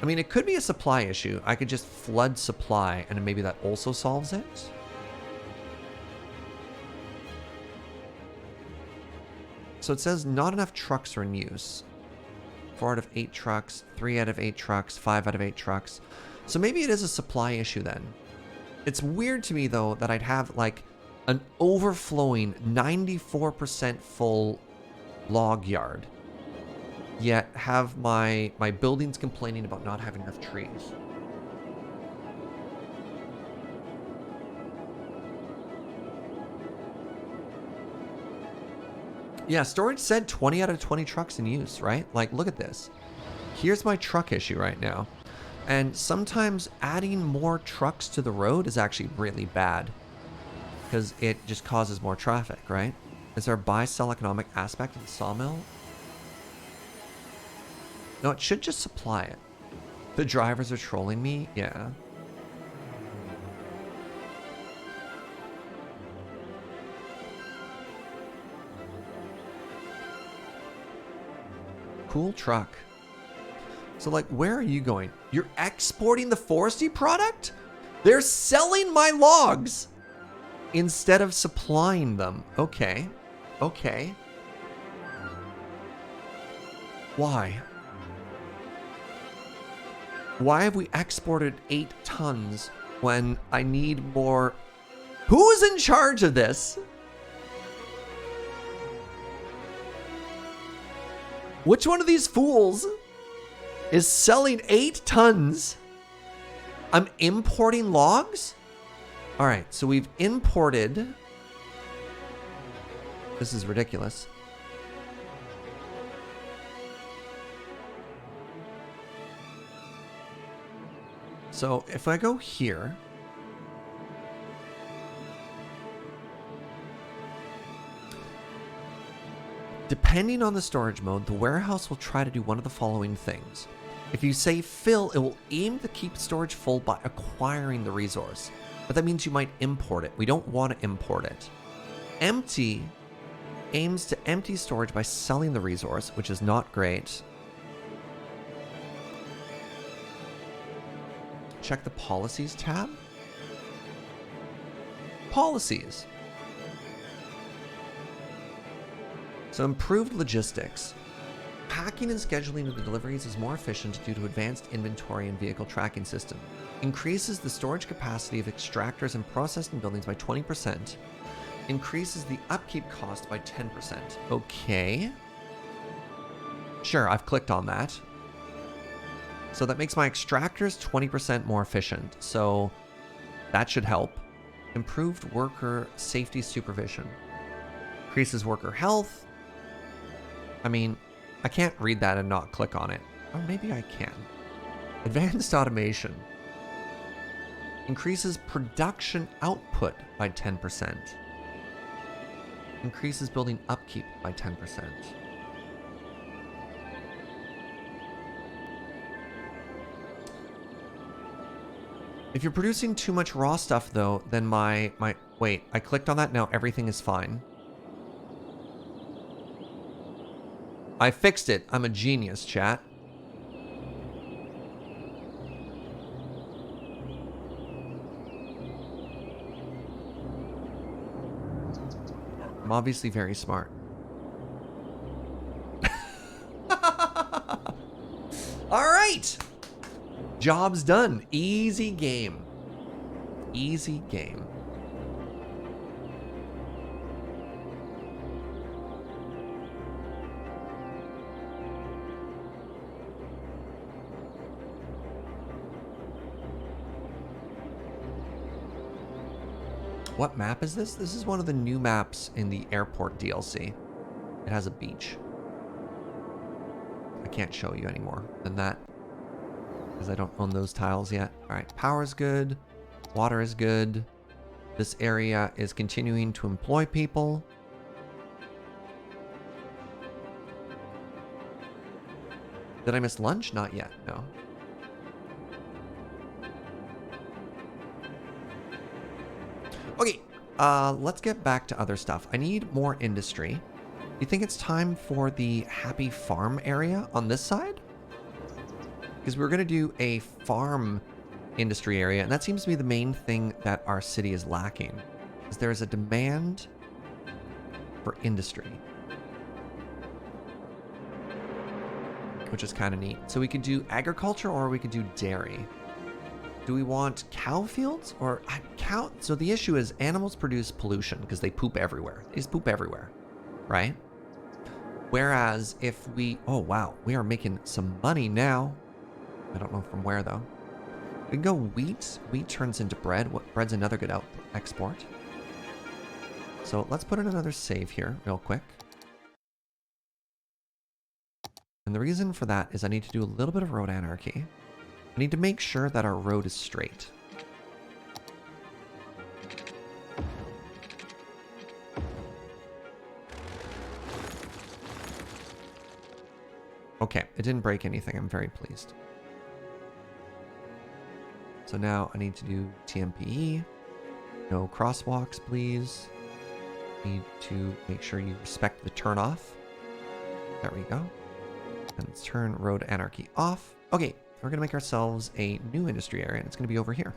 I mean, it could be a supply issue. I could just flood supply and maybe that also solves it. So it says not enough trucks are in use. 4 out of 8 trucks, 3 out of 8 trucks, 5 out of 8 trucks. So maybe it is a supply issue then. It's weird to me though that I'd have like an overflowing 94% full log yard, yet have my buildings complaining about not having enough trees. Yeah, storage said 20 out of 20 trucks in use, right? Like, look at this. Here's my truck issue right now. And sometimes adding more trucks to the road is actually really bad because it just causes more traffic, right? Is there a buy-sell economic aspect of the sawmill? No, it should just supply it. The drivers are trolling me? Yeah. Cool truck. So like, where are you going? You're exporting the forestry product? They're selling my logs instead of supplying them. Okay. Okay. Why? Why have we exported 8 tons when I need more? Who's in charge of this? Which one of these fools is selling 8 tons? I'm importing logs? All right, so we've imported. This is ridiculous. So if I go here, depending on the storage mode, the warehouse will try to do one of the following things. If you say fill, it will aim to keep storage full by acquiring the resource. But that means you might import it. We don't want to import it. Empty aims to empty storage by selling the resource, which is not great. Check the policies tab. Policies. So improved logistics. Packing and scheduling of the deliveries is more efficient due to advanced inventory and vehicle tracking system. Increases the storage capacity of extractors and processing buildings by 20%. Increases the upkeep cost by 10%. Okay. Sure, I've clicked on that. So that makes my extractors 20% more efficient. So that should help. Improved worker safety supervision. Increases worker health. I mean, I can't read that and not click on it. Or maybe I can. Advanced automation. Increases production output by 10%. Increases building upkeep by 10%. If you're producing too much raw stuff though, then my Wait, I clicked on that. Now everything is fine. I fixed it. I'm a genius, chat. I'm obviously very smart. All right. Job's done. Easy game. Easy game. What map is this? This is one of the new maps in the airport DLC. It has a beach. I can't show you any more than that because I don't own those tiles yet. All right, power's good. Water is good. This area is continuing to employ people. Did I miss lunch? Not yet, no. Okay, let's get back to other stuff. I need more industry. Do you think it's time for the happy farm area on this side? Because we're going to do a farm industry area, and that seems to be the main thing that our city is lacking. Is there's a demand for industry, which is kind of neat. So we could do agriculture or we could do dairy. Do we want cow fields or cow? So the issue is animals produce pollution because they poop everywhere. They just poop everywhere, right? Whereas if we, oh wow, we are making some money now. I don't know from where though. We can go wheat. Wheat turns into bread. What bread's another good export. So let's put in another save here real quick. And the reason for that is I need to do a little bit of road anarchy. I need to make sure that our road is straight. Okay, it didn't break anything. I'm very pleased. So now I need to do TMPE. No crosswalks, please. Need to make sure you respect the turn off. There we go. And let's turn road anarchy off. Okay. We're going to make ourselves a new industry area, and it's going to be over here.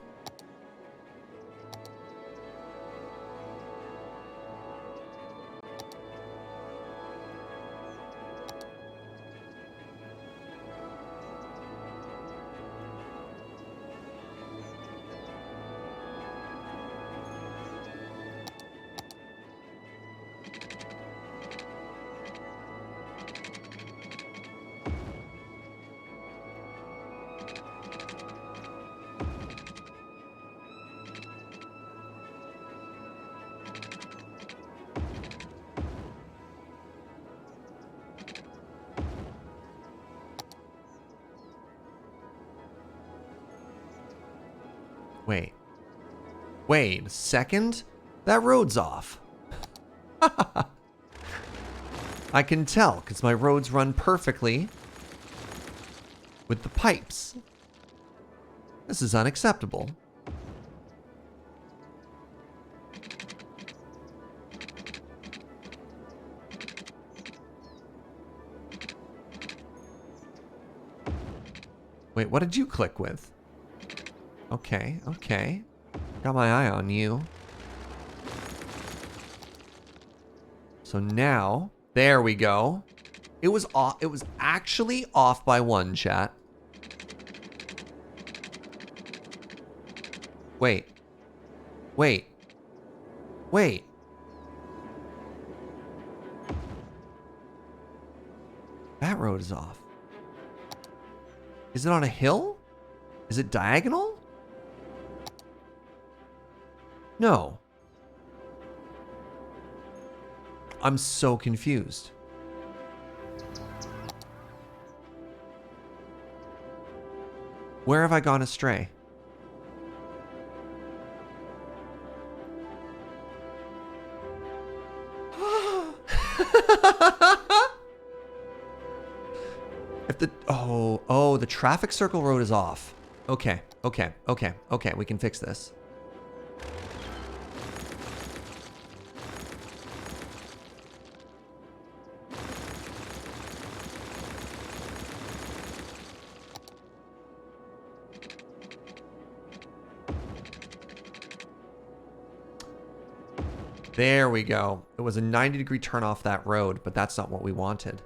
Wait a second? That road's off. I can tell because my roads run perfectly with the pipes. This is unacceptable. Wait, what did you click with? Okay, okay. Got my eye on you. So now, there we go. It was off. It was actually off by one, chat. Wait. Wait. Wait. That road is off. Is it on a hill? Is it diagonal? No. I'm so confused. Where have I gone astray? If the oh, the traffic circle road is off. Okay, we can fix this. There we go. It was a 90-degree turn off that road, but that's not what we wanted.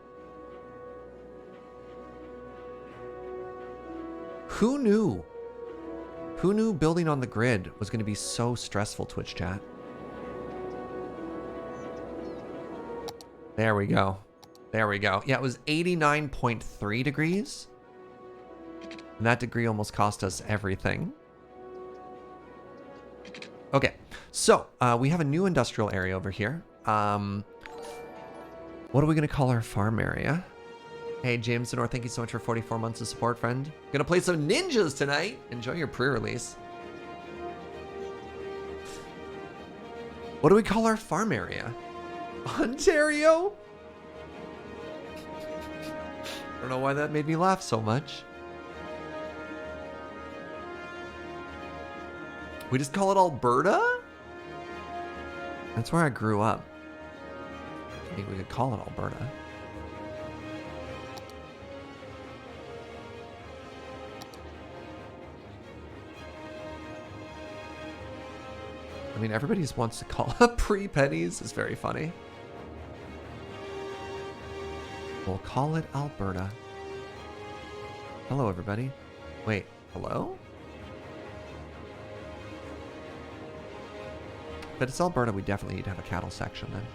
Who knew? Who knew building on the grid was going to be so stressful, Twitch chat? There we go. There we go. Yeah, it was 89.3 degrees. And that degree almost cost us everything. Okay, so we have a new industrial area over here. What are we going to call our farm area? Hey, James Denor, thank you so much for 44 months of support, friend. Gonna play some ninjas tonight. Enjoy your pre-release. What do we call our farm area? Ontario? I don't know why that made me laugh so much. We just call it Alberta? That's where I grew up. I think we could call it Alberta. I mean, everybody just wants to call up pre-pennies. It's very funny. We'll call it Alberta. Hello, everybody. Wait, hello? But it's Alberta. We definitely need to have a cattle section then.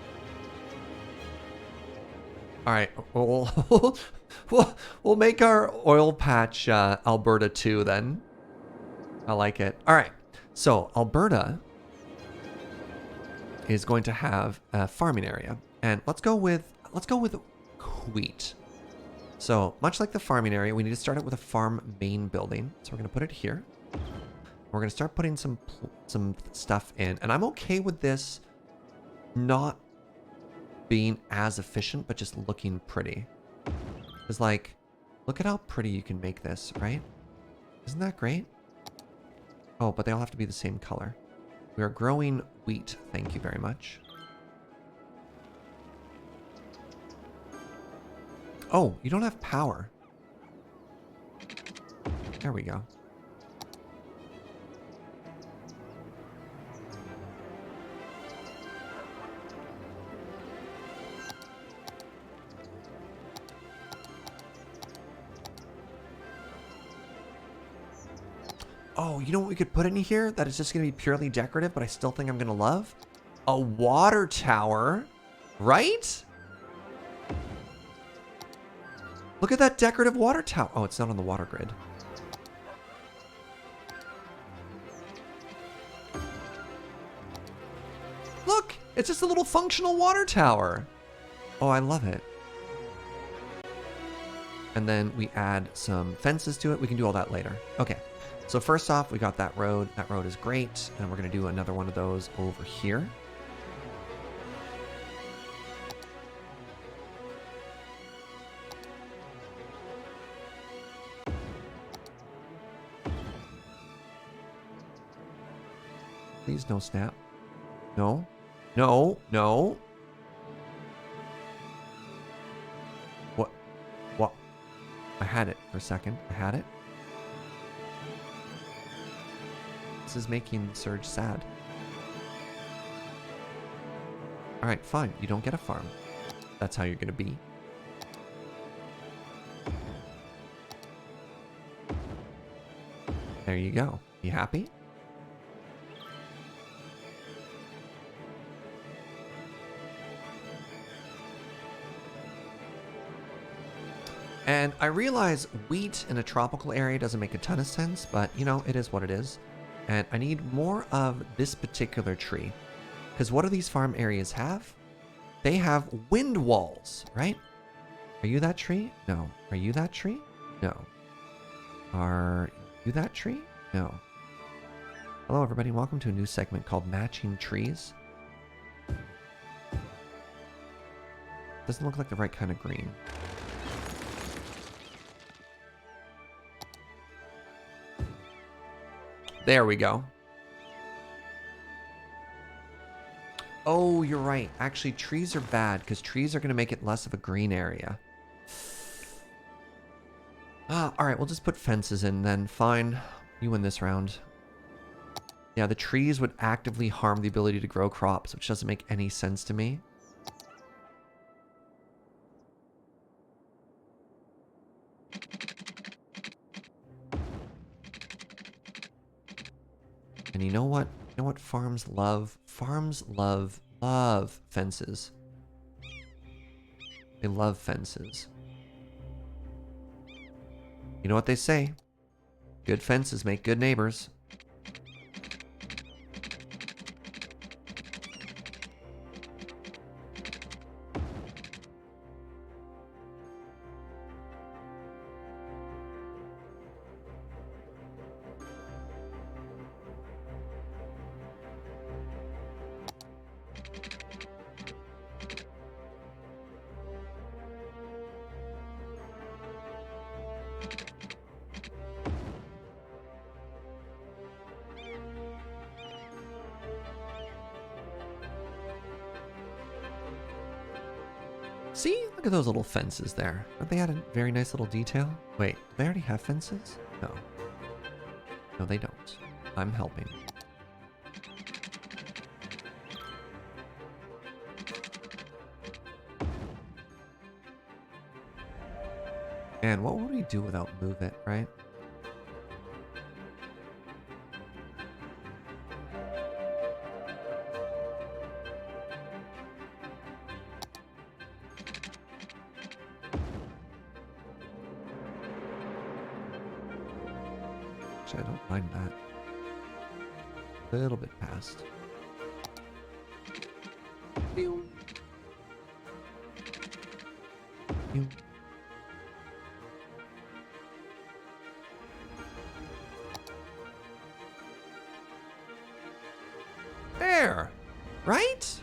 All right, we'll make our oil patch Alberta 2 then. I like it. All right, so Alberta is going to have a farming area, and let's go with wheat. So much like the farming area, we need to start it with a farm main building. So we're going to put it here. We're going to start putting some stuff in, and I'm okay with this not being as efficient, but just looking pretty. Because, like, look at how pretty you can make this, right? Isn't that great? Oh, but they all have to be the same color. We are growing wheat. Thank you very much. Oh, you don't have power. There we go. Oh, you know what we could put in here that is just going to be purely decorative, but I still think I'm going to love? A water tower, right? Look at that decorative water tower. Oh, it's not on the water grid. Look, it's just a little functional water tower. Oh, I love it. And then we add some fences to it. We can do all that later. Okay. So first off, we got that road. That road is great. And we're going to do another one of those over here. Please, no snap. No. No. No. What? What? I had it for a second. I had it. This is making Serge sad. Alright, fine. You don't get a farm. That's how you're gonna be. There you go. You happy? And I realize wheat in a tropical area doesn't make a ton of sense, but you know, it is what it is. And I need more of this particular tree. Because what do these farm areas have? They have wind walls, right? Are you that tree? No. Are you that tree? No. Are you that tree? No. Hello, everybody. Welcome to a new segment called Matching Trees. Doesn't look like the right kind of green. There we go. Oh, you're right. Actually, trees are bad because trees are going to make it less of a green area. All right, we'll just put fences in then. Fine. You win this round. Yeah, the trees would actively harm the ability to grow crops, which doesn't make any sense to me. And you know what? You know what farms love? Farms love fences. They love fences. You know what they say? Good fences make good neighbors. See? Look at those little fences there. Don't they add a very nice little detail? Wait, do they already have fences? No. No, they don't. I'm helping. And what would we do without Move It, right? Actually, I don't mind that. A little bit past. Pew. Pew. There! Right?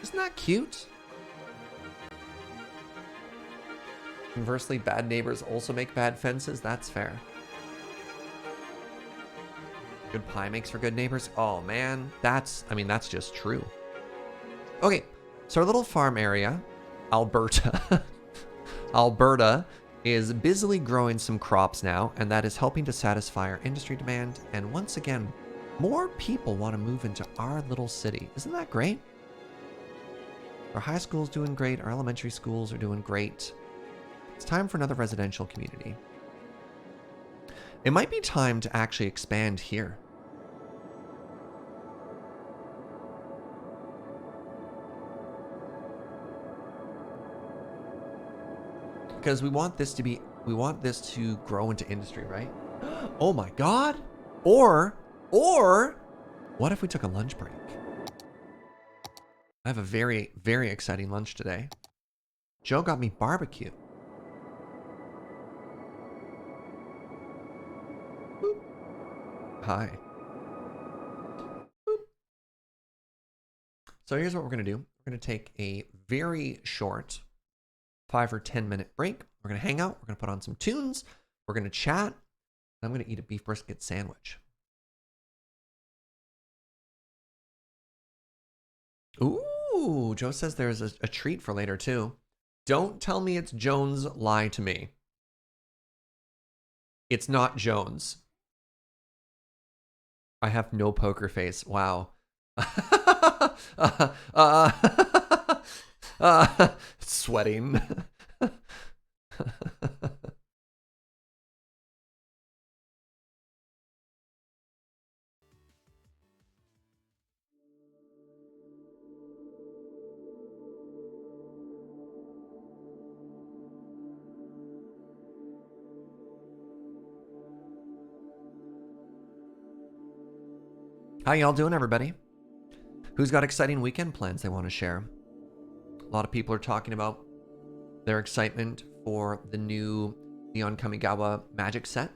Isn't that cute? Conversely, bad neighbors also make bad fences. That's fair. Good pie makes for good neighbors. Oh man, that's just true. Okay, so our little farm area, Alberta, Alberta is busily growing some crops now, and that is helping to satisfy our industry demand. And once again, more people want to move into our little city. Isn't that great? Our high school's doing great. Our elementary schools are doing great. It's time for another residential community. It might be time to actually expand here. Because we want this to grow into industry, right? Oh my God. Or what if we took a lunch break? I have a very, very exciting lunch today. Joe got me barbecue. Boop. Hi. Boop. So here's what we're going to do. We're going to take a very short 5 or 10 minute break. We're going to hang out. We're going to put on some tunes. We're going to chat. And I'm going to eat a beef brisket sandwich. Ooh, Joe says there's a treat for later too. Don't tell me it's Jones. Lie to me. It's not Jones. I have no poker face. Wow. Sweating. How y'all doing, everybody? Who's got exciting weekend plans they want to share? A lot of people are talking about their excitement for the new Neon Kamigawa Magic set.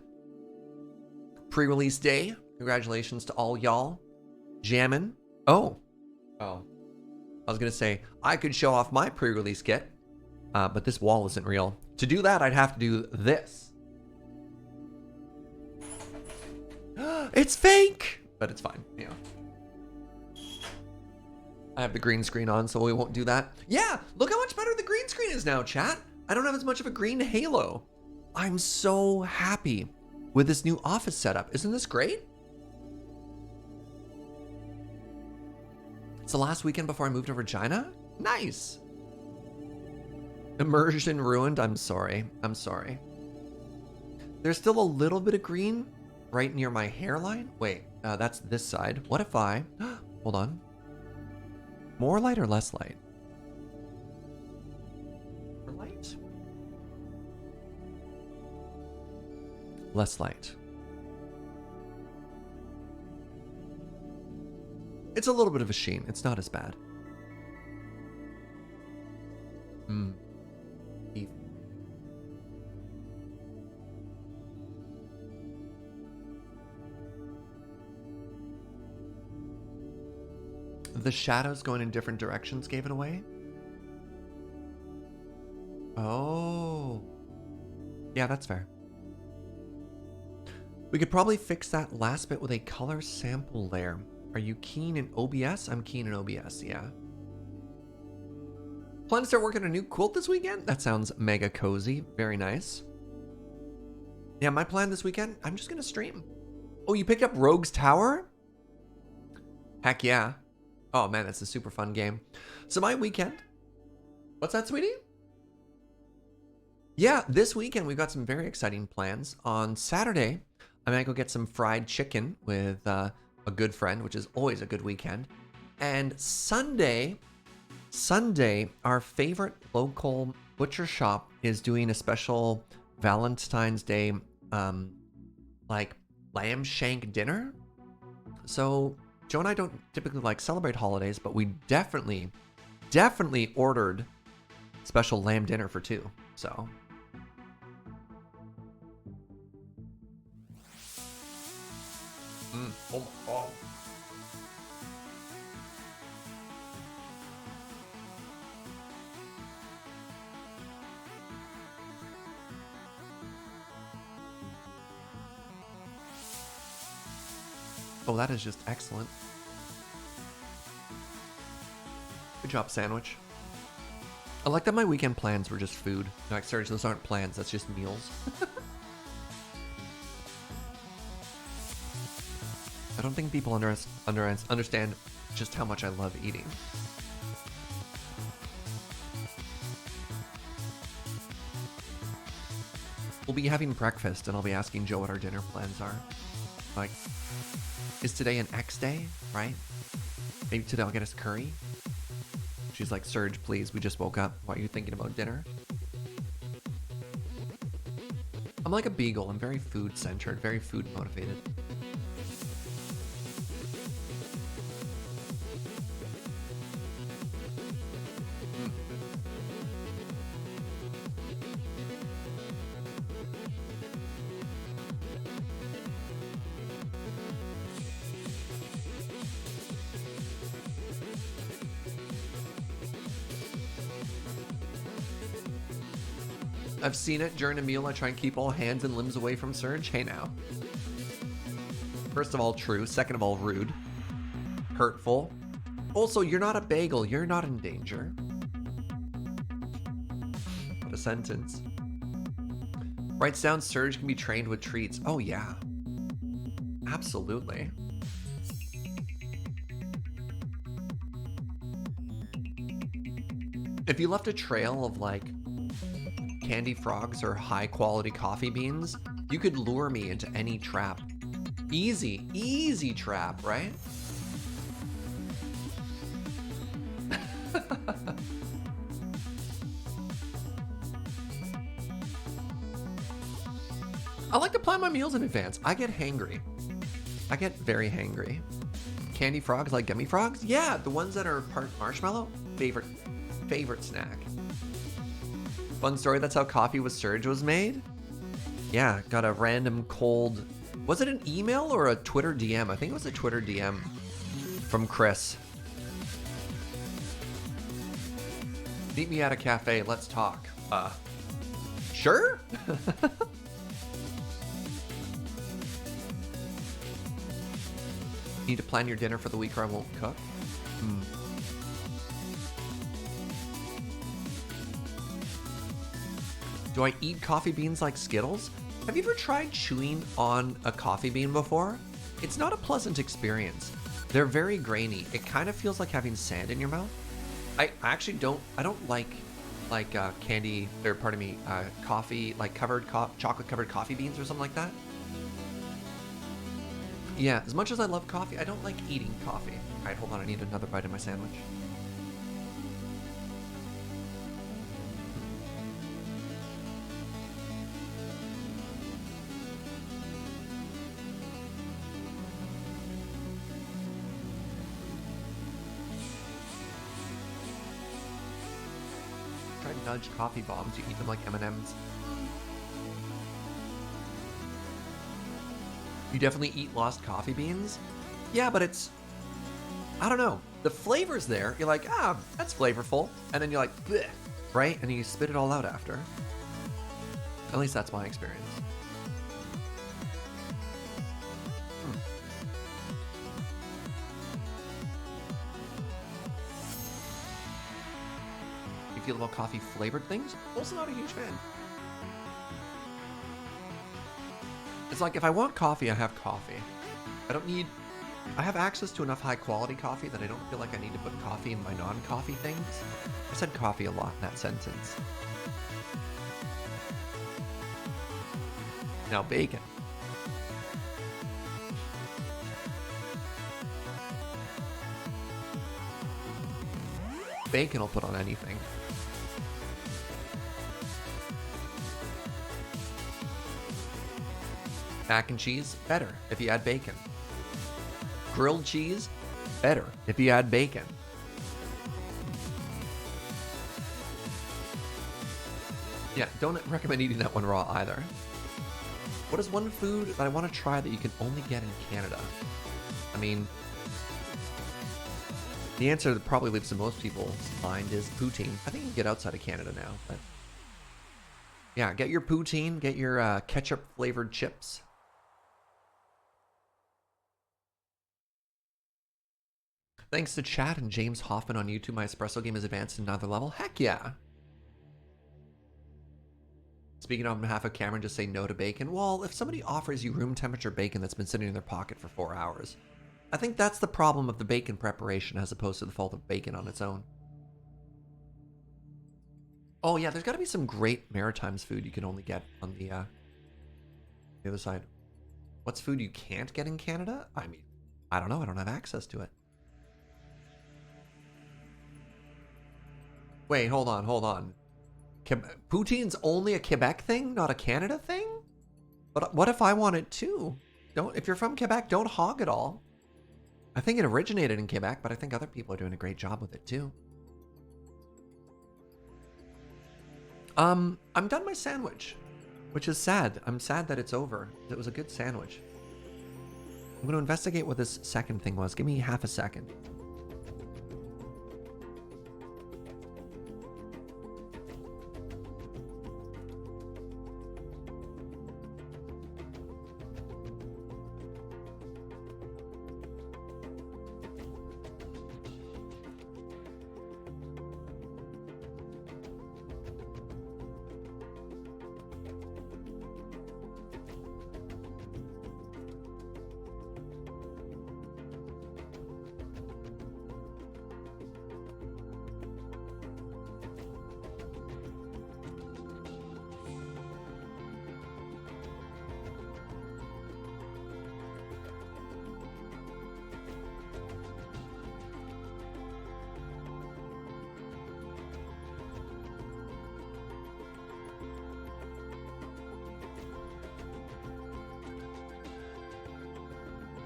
Pre-release day. Congratulations to all y'all. Jammin'. Oh. I was going to say, I could show off my pre-release kit, but this wall isn't real. To do that, I'd have to do this. It's fake! But it's fine, yeah. I have the green screen on, so we won't do that. Yeah, look how much better the green screen is now, chat. I don't have as much of a green halo. I'm so happy with this new office setup. Isn't this great? It's the last weekend before I moved to Regina? Nice. Immersion ruined? I'm sorry. I'm sorry. There's still a little bit of green right near my hairline. Wait, that's this side. What if I... Hold on. More light or less light? More light? Less light. It's a little bit of a sheen. It's not as bad. Eve. The shadows going in different directions gave it away? Oh. Yeah, that's fair. We could probably fix that last bit with a color sample layer. Are you keen in OBS? I'm keen in OBS, yeah. Plan to start working on a new quilt this weekend? That sounds mega cozy. Very nice. Yeah, my plan this weekend, I'm just going to stream. Oh, you picked up Rogue's Tower? Heck yeah. Oh man, that's a super fun game. So my weekend... What's that, sweetie? Yeah, this weekend we've got some very exciting plans. On Saturday, I might go get some fried chicken with a good friend, which is always a good weekend. And Sunday, our favorite local butcher shop is doing a special Valentine's Day, like lamb shank dinner. So Joe and I don't typically like celebrate holidays, but we definitely ordered special lamb dinner for two. So. Oh my God. Oh, that is just excellent. Good job, sandwich. I like that my weekend plans were just food. Like, Serge, those aren't plans, that's just meals. I don't think people understand just how much I love eating. We'll be having breakfast and I'll be asking Joe what our dinner plans are. Like, is today an X day, right? Maybe today I'll get us curry. She's like, Serge, please, we just woke up. Why are you thinking about dinner? I'm like a beagle. I'm very food-centered, very food-motivated. I've seen it during a meal. I try and keep all hands and limbs away from Serge. Hey now. First of all, true. Second of all, rude. Hurtful. Also, you're not a bagel. You're not in danger. What a sentence. Writes down Serge can be trained with treats. Oh yeah. Absolutely. If you left a trail of like candy frogs or high quality coffee beans, you could lure me into any trap. Easy trap, right? I like to plan my meals in advance. I get hangry. I get very hangry. Candy frogs like gummy frogs? Yeah, the ones that are part marshmallow. Favorite snack. Fun story, that's how coffee with Serge was made? Yeah, got a random cold... Was it an email or a Twitter DM? I think it was a Twitter DM from Chris. Meet me at a cafe, let's talk. Sure? Need to plan your dinner for the week or I won't cook? Do I eat coffee beans like Skittles? Have you ever tried chewing on a coffee bean before? It's not a pleasant experience. They're very grainy. It kind of feels like having sand in your mouth. I actually don't like candy, or pardon me, coffee, like chocolate covered coffee beans or something like that. Yeah, as much as I love coffee, I don't like eating coffee. All right, hold on, I need another bite of my sandwich. Try to nudge coffee bombs, you eat them like M&Ms. You definitely eat lost coffee beans? Yeah, but it's, I don't know. The flavor's there. You're like, ah, that's flavorful. And then you're like, bleh, right? And you spit it all out after. At least that's my experience. You feel about coffee flavored things? Also not a huge fan. It's like, if I want coffee, I have coffee. I have access to enough high quality coffee that I don't feel like I need to put coffee in my non-coffee things. I said coffee a lot in that sentence. Now bacon. Bacon I'll put on anything. Mac and cheese, better if you add bacon. Grilled cheese, better if you add bacon. Yeah, don't recommend eating that one raw either. What is one food that I want to try that you can only get in Canada? I mean, the answer that probably leaves to most people's mind is poutine. I think you can get outside of Canada now, but yeah, get your poutine, get your ketchup flavored chips. Thanks to Chad and James Hoffman on YouTube, my espresso game is advanced to another level. Heck yeah. Speaking on behalf of Cameron, just say no to bacon. Well, if somebody offers you room temperature bacon that's been sitting in their pocket for 4 hours, I think that's the problem of the bacon preparation as opposed to the fault of bacon on its own. Oh yeah, there's got to be some great Maritimes food you can only get on the other side. What's food you can't get in Canada? I mean, I don't know. I don't have access to it. Wait, hold on. Poutine's only a Quebec thing, not a Canada thing? But what if I want it too? If you're from Quebec, don't hog it all. I think it originated in Quebec, but I think other people are doing a great job with it too. I'm done my sandwich, which is sad. I'm sad that it's over. It was a good sandwich. I'm going to investigate what this second thing was. Give me half a second.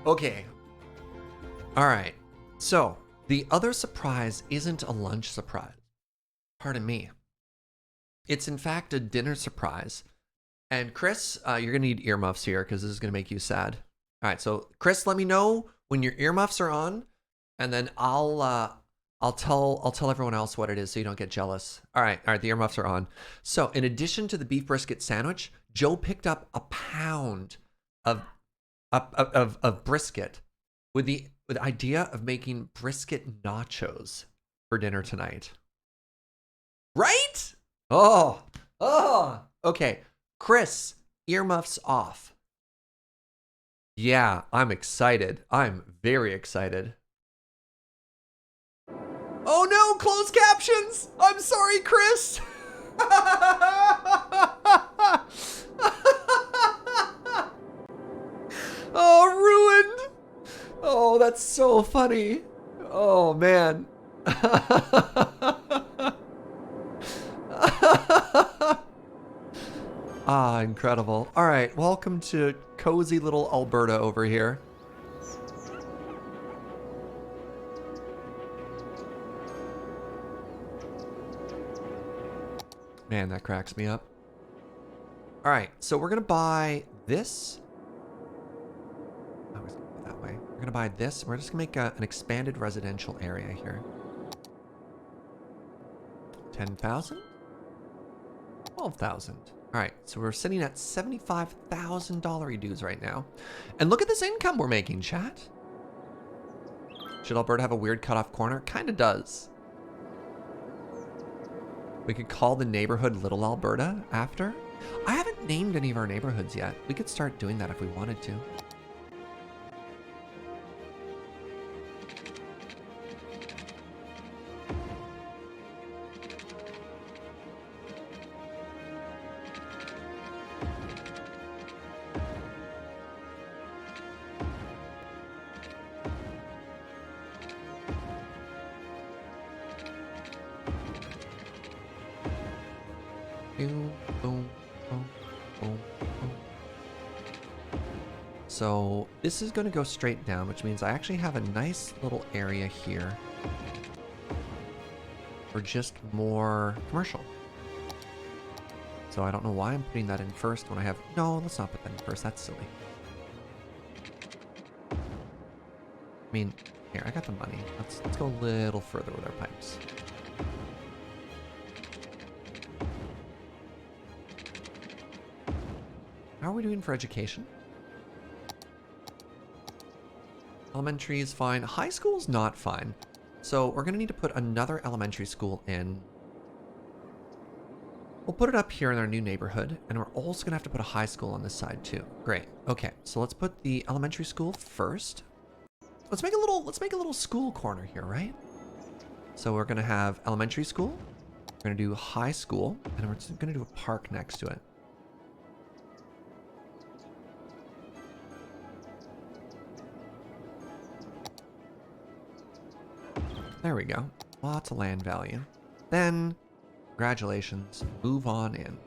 Okay. All right. So the other surprise isn't a lunch surprise. Pardon me. It's in fact a dinner surprise. And Chris, you're going to need earmuffs here because this is going to make you sad. All right. So Chris, let me know when your earmuffs are on, and then I'll tell everyone else what it is so you don't get jealous. All right. The earmuffs are on. So in addition to the beef brisket sandwich, Joe picked up a pound of brisket with the idea of making brisket nachos for dinner tonight. Right? Oh. Okay. Chris, earmuffs off. Yeah, I'm excited. I'm very excited. Oh no, closed captions! I'm sorry, Chris! Oh, ruined! Oh, that's so funny. Oh, man. Ah, incredible. All right, welcome to cozy little Alberta over here. Man, that cracks me up. All right, so we're gonna buy this. I was gonna go that way. We're gonna buy this. We're just gonna make an expanded residential area here. 10,000? 12,000. All right, so we're sitting at $75,000 dues right now. And look at this income we're making, chat. Should Alberta have a weird cutoff corner? Kinda does. We could call the neighborhood Little Alberta after. I haven't named any of our neighborhoods yet. We could start doing that if we wanted to. Boom, boom, boom, boom, boom. So this is going to go straight down, which means I actually have a nice little area here for just more commercial. So I don't know why I'm putting that in first when I have... No, let's not put that in first. That's silly. I mean, here, I got the money. Let's go a little further with our pipes. How are we doing for education? Elementary is fine. High school's not fine. So we're going to need to put another elementary school in. We'll put it up here in our new neighborhood, and we're also going to have to put a high school on this side too. Great. Okay, so let's put the elementary school first. Let's make a little school corner here, right? So we're going to have elementary school. We're going to do high school, and we're going to do a park next to it. There we go. Lots of land value. Then, congratulations, move on in.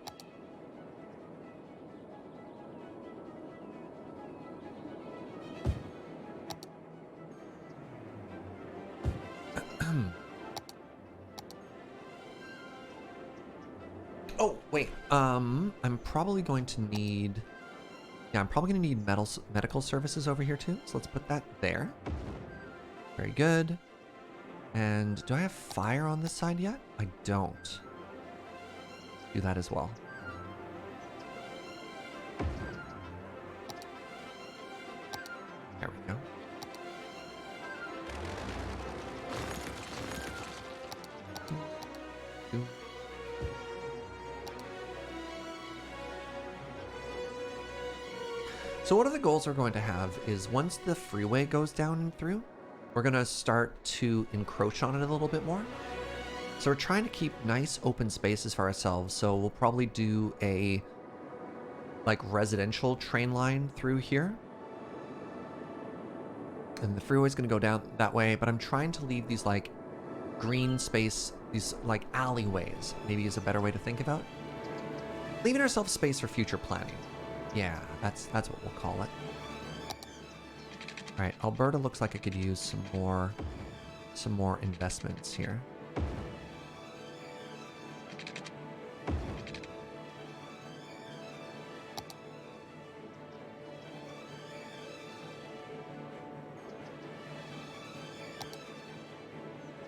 Oh, wait. I'm probably going to need... Yeah, I'm probably going to need medical services over here too. So let's put that there. Very good. And do I have fire on this side yet? I don't. Do that as well. There we go. So one of the goals we're going to have is once the freeway goes down and through, we're going to start to encroach on it a little bit more. So we're trying to keep nice open spaces for ourselves. So we'll probably do a like residential train line through here. And the freeway's going to go down that way, but I'm trying to leave these like green space, these like alleyways, maybe is a better way to think about it. Leaving ourselves space for future planning. Yeah, that's what we'll call it. All right, Alberta looks like it could use some more investments here.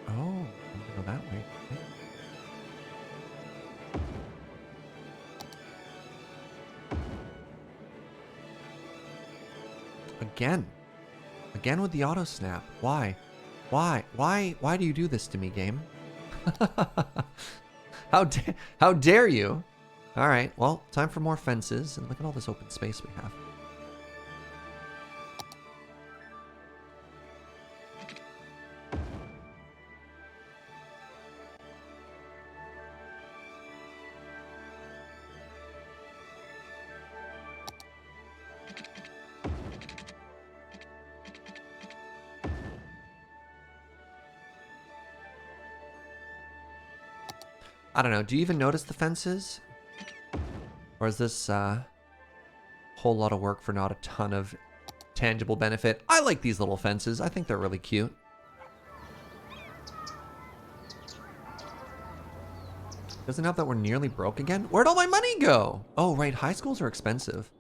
Oh, I'm gonna go that way. Okay. Again with the auto snap. Why do you do this to me, game? How dare you? All right, well, time for more fences, and look at all this open space we have. I don't know. Do you even notice the fences? Or is this a whole lot of work for not a ton of tangible benefit? I like these little fences. I think they're really cute. Doesn't help that we're nearly broke again. Where'd all my money go? Oh, right. High schools are expensive.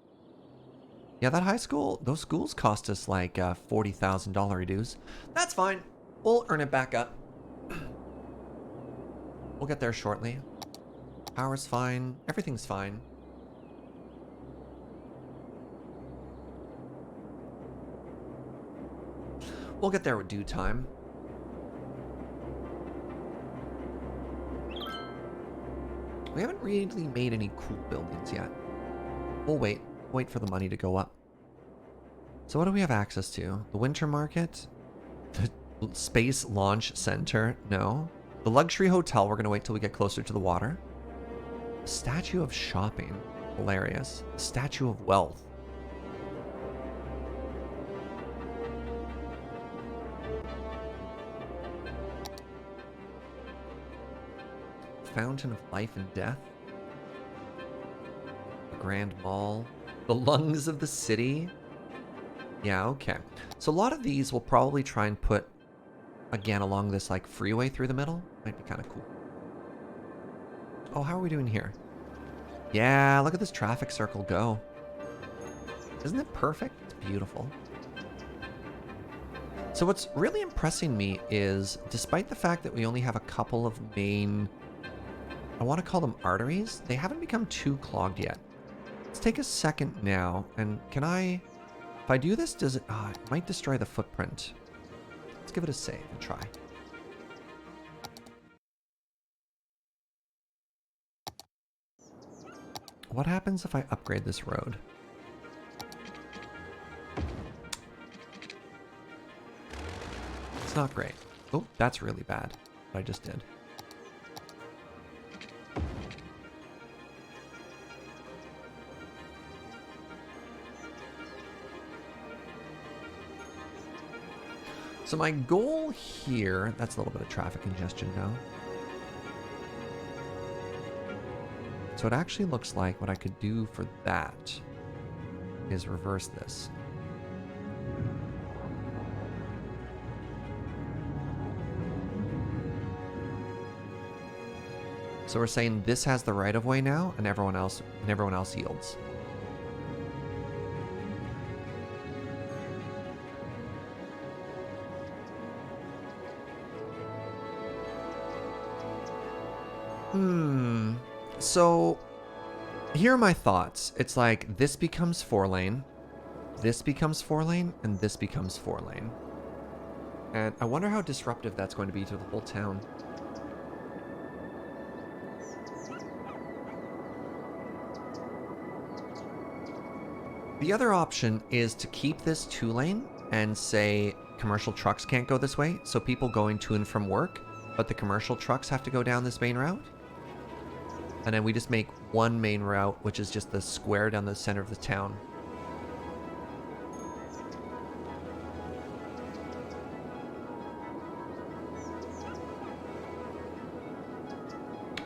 Yeah, that high school, those schools cost us like $40,000 dues. That's fine. We'll earn it back up. We'll get there shortly. Power's fine. Everything's fine. We'll get there with due time. We haven't really made any cool buildings yet. We'll wait. Wait for the money to go up. So what do we have access to? The winter market? The space launch center? No. The luxury hotel, we're going to wait till we get closer to the water. The statue of shopping. Hilarious. The statue of wealth. Fountain of life and death. The Grand Mall. The lungs of the city. Yeah, okay. So a lot of these we'll probably try and put, again, along this like freeway through the middle. Might be kind of cool. Oh, how are we doing here? Yeah, look at this traffic circle go. Isn't it perfect? It's beautiful. So what's really impressing me is, despite the fact that we only have a couple of main, I want to call them arteries, they haven't become too clogged yet. Let's take a second now, and can I, if I do this, does it, it might destroy the footprint. Let's give it a save and try. What happens if I upgrade this road? It's not great. Oh, that's really bad, what I just did. So my goal here, that's a little bit of traffic congestion now. So it actually looks like what I could do for that is reverse this. So we're saying this has the right of way now, and everyone else yields. So here are my thoughts. It's like this becomes 4-lane, this becomes 4-lane, and this becomes 4-lane. And I wonder how disruptive that's going to be to the whole town. The other option is to keep this 2-lane and say commercial trucks can't go this way, so people going to and from work, but the commercial trucks have to go down this main route. And then we just make one main route, which is just the square down the center of the town.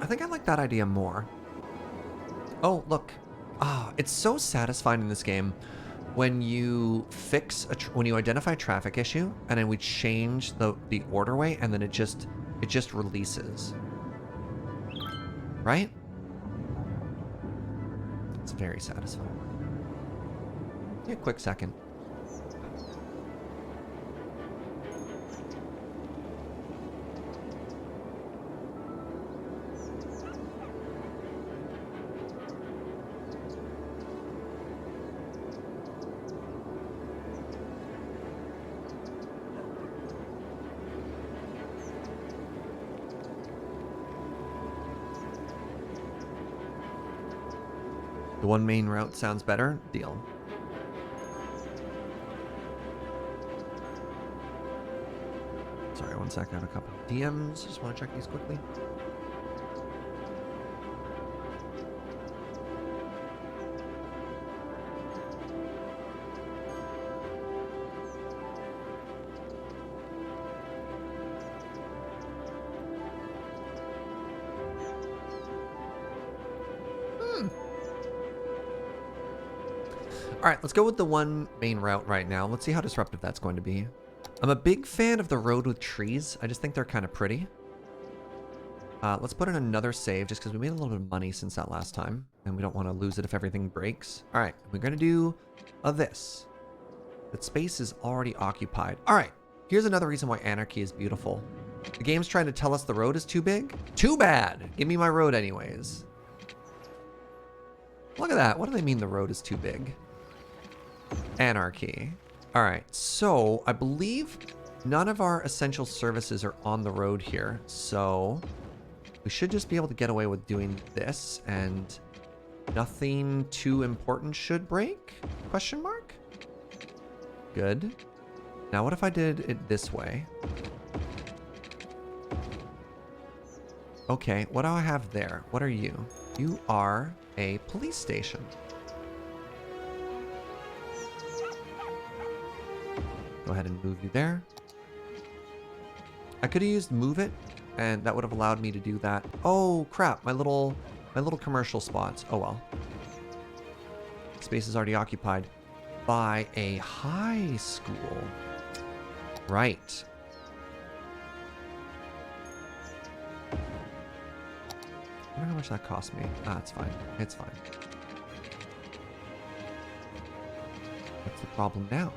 I think I like that idea more. Oh, look. It's so satisfying in this game when you fix when you identify a traffic issue and then we change the orderway and then it just releases. Right? It's very satisfying. Give me a quick second. The one main route sounds better? Deal. Sorry, one sec. I have a couple of DMs. Just want to check these quickly. All right, let's go with the one main route right now. Let's see how disruptive that's going to be. I'm a big fan of the road with trees. I just think they're kind of pretty. Let's put in another save just because we made a little bit of money since that last time. And we don't want to lose it if everything breaks. All right, we're going to do this. That space is already occupied. All right, here's another reason why Anarchy is beautiful. The game's trying to tell us the road is too big. Too bad. Give me my road anyways. Look at that. What do they mean the road is too big? Anarchy. All right, so I believe none of our essential services are on the road here. So we should just be able to get away with doing this and nothing too important should break? Question mark? Good. Now what if I did it this way? Okay, what do I have there? What are you? You are a police station. Go ahead and move you there. I could have used move it, and that would have allowed me to do that. Oh crap, my little commercial spots. Oh well. Space is already occupied by a high school. Right. I wonder how much that cost me. Ah, it's fine. It's fine. What's the problem now?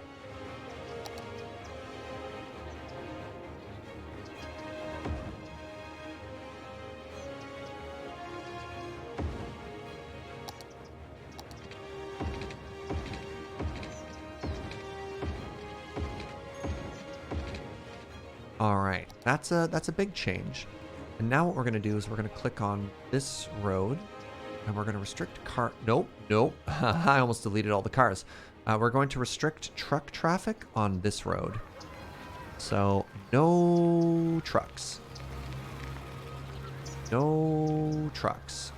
All right, that's a big change. And now what we're gonna do is we're gonna click on this road and we're gonna restrict car, nope. I almost deleted all the cars. We're going to restrict truck traffic on this road. So no trucks. No trucks.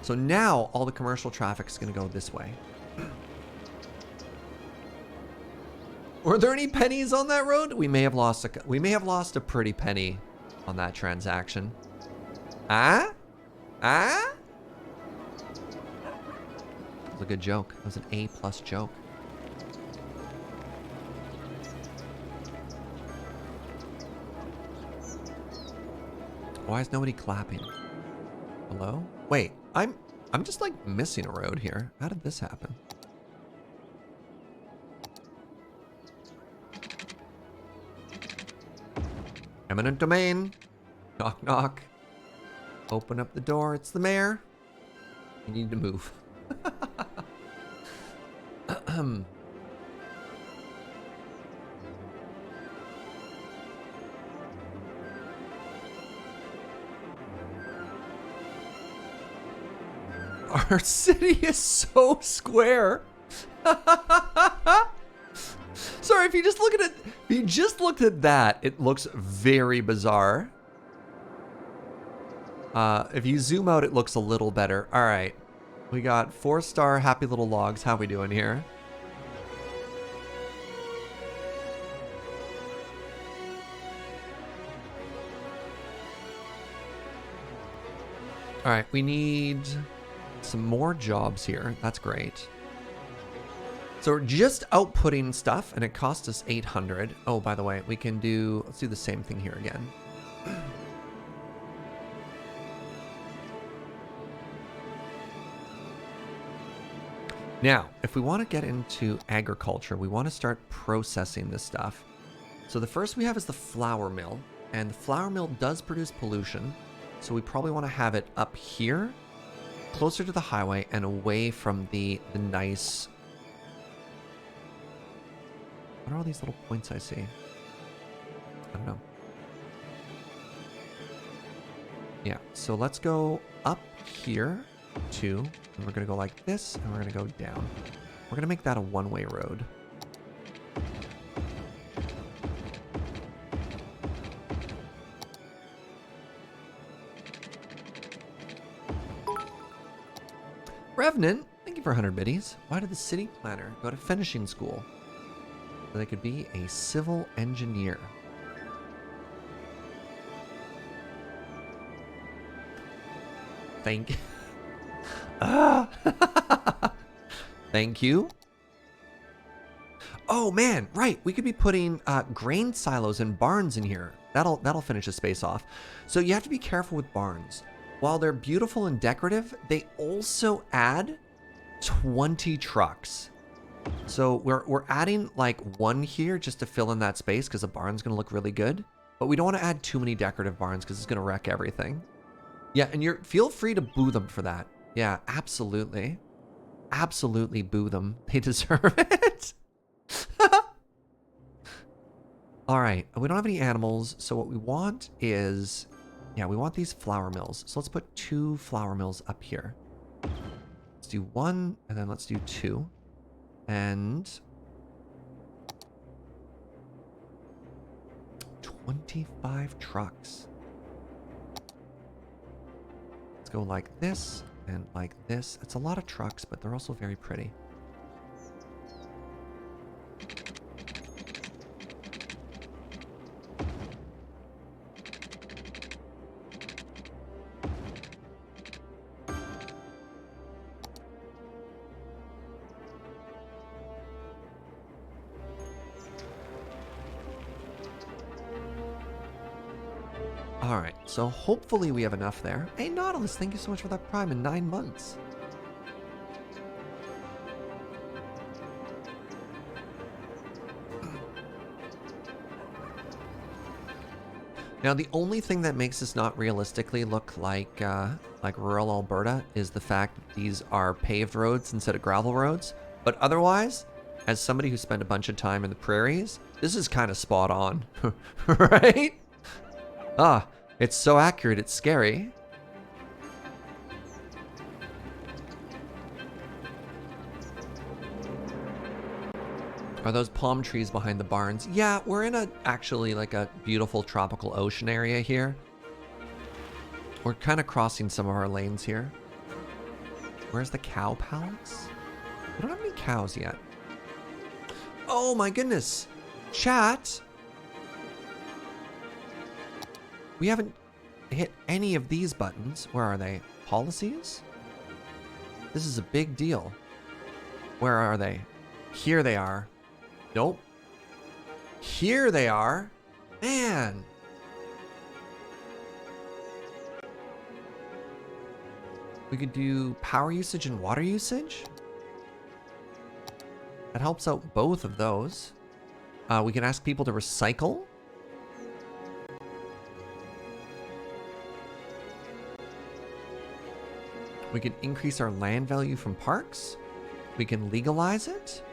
So now all the commercial traffic is gonna go this way. Were there any pennies on that road? We may have lost a pretty penny on that transaction. Ah? Ah? That was a good joke. That was an A+ joke. Why is nobody clapping? Hello? Wait, I'm just like missing a road here. How did this happen? Eminent domain. Knock, knock. Open up the door. It's the mayor. You need to move. Our city is so square. Sorry, if you just look at it, if you just looked at that, it looks very bizarre. If you zoom out, it looks a little better. All right, we got 4-star happy little logs. How we doing here? All right, we need some more jobs here. That's great. So we're just outputting stuff and it cost us 800. Oh, by the way, we can do, let's do the same thing here again. Now, if we want to get into agriculture, we want to start processing this stuff. So the first we have is the flour mill, and the flour mill does produce pollution. So we probably want to have it up here, closer to the highway and away from the nice... What are all these little points I see? I don't know. Yeah, so let's go up here, 2, and we're gonna go like this, and we're gonna go down. We're gonna make that a one-way road. Revenant, thank you for 100 biddies. Why did the city planner go to finishing school? So they could be a civil engineer. Thank you. Thank you. Oh man, right. We could be putting grain silos and barns in here. That'll finish the space off. So you have to be careful with barns. While they're beautiful and decorative, they also add 20 trucks. So we're adding like one here just to fill in that space because the barn's gonna look really good. But we don't want to add too many decorative barns because it's gonna wreck everything. Yeah, and feel free to boo them for that. Yeah, absolutely. Absolutely boo them. They deserve it. All right, we don't have any animals, so what we want is, yeah, we want these flour mills. So let's put 2 flour mills up here. Let's do 1, and then let's do 2. And 25 trucks. Let's go like this and like this. It's a lot of trucks, but they're also very pretty. All right, so hopefully we have enough there. Hey, Nautilus, thank you so much for that prime in 9 months. Now, the only thing that makes this not realistically look like rural Alberta is the fact that these are paved roads instead of gravel roads. But otherwise, as somebody who spent a bunch of time in the prairies, this is kind of spot on, right? Ah, it's so accurate, it's scary. Are those palm trees behind the barns? Yeah, we're in actually like a beautiful tropical ocean area here. We're kind of crossing some of our lanes here. Where's the cow pallets? We don't have any cows yet. Oh my goodness. Chat. We haven't hit any of these buttons. Where are they? Policies? This is a big deal. Where are they? Here they are. Nope. Here they are. Man. We could do power usage and water usage. That helps out both of those. We can ask people to recycle. We can increase our land value from parks. We can legalize it.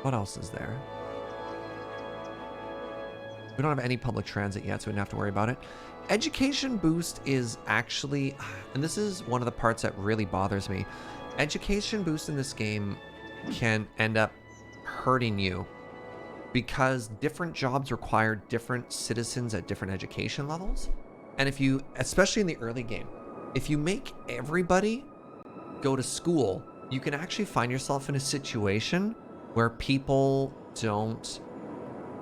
What else is there? We don't have any public transit yet, so we don't have to worry about it. Education boost is actually, and this is one of the parts that really bothers me. Education boost in this game can end up hurting you because different jobs require different citizens at different education levels. And if you, especially in the early game, if you make everybody go to school, you can actually find yourself in a situation where people don't,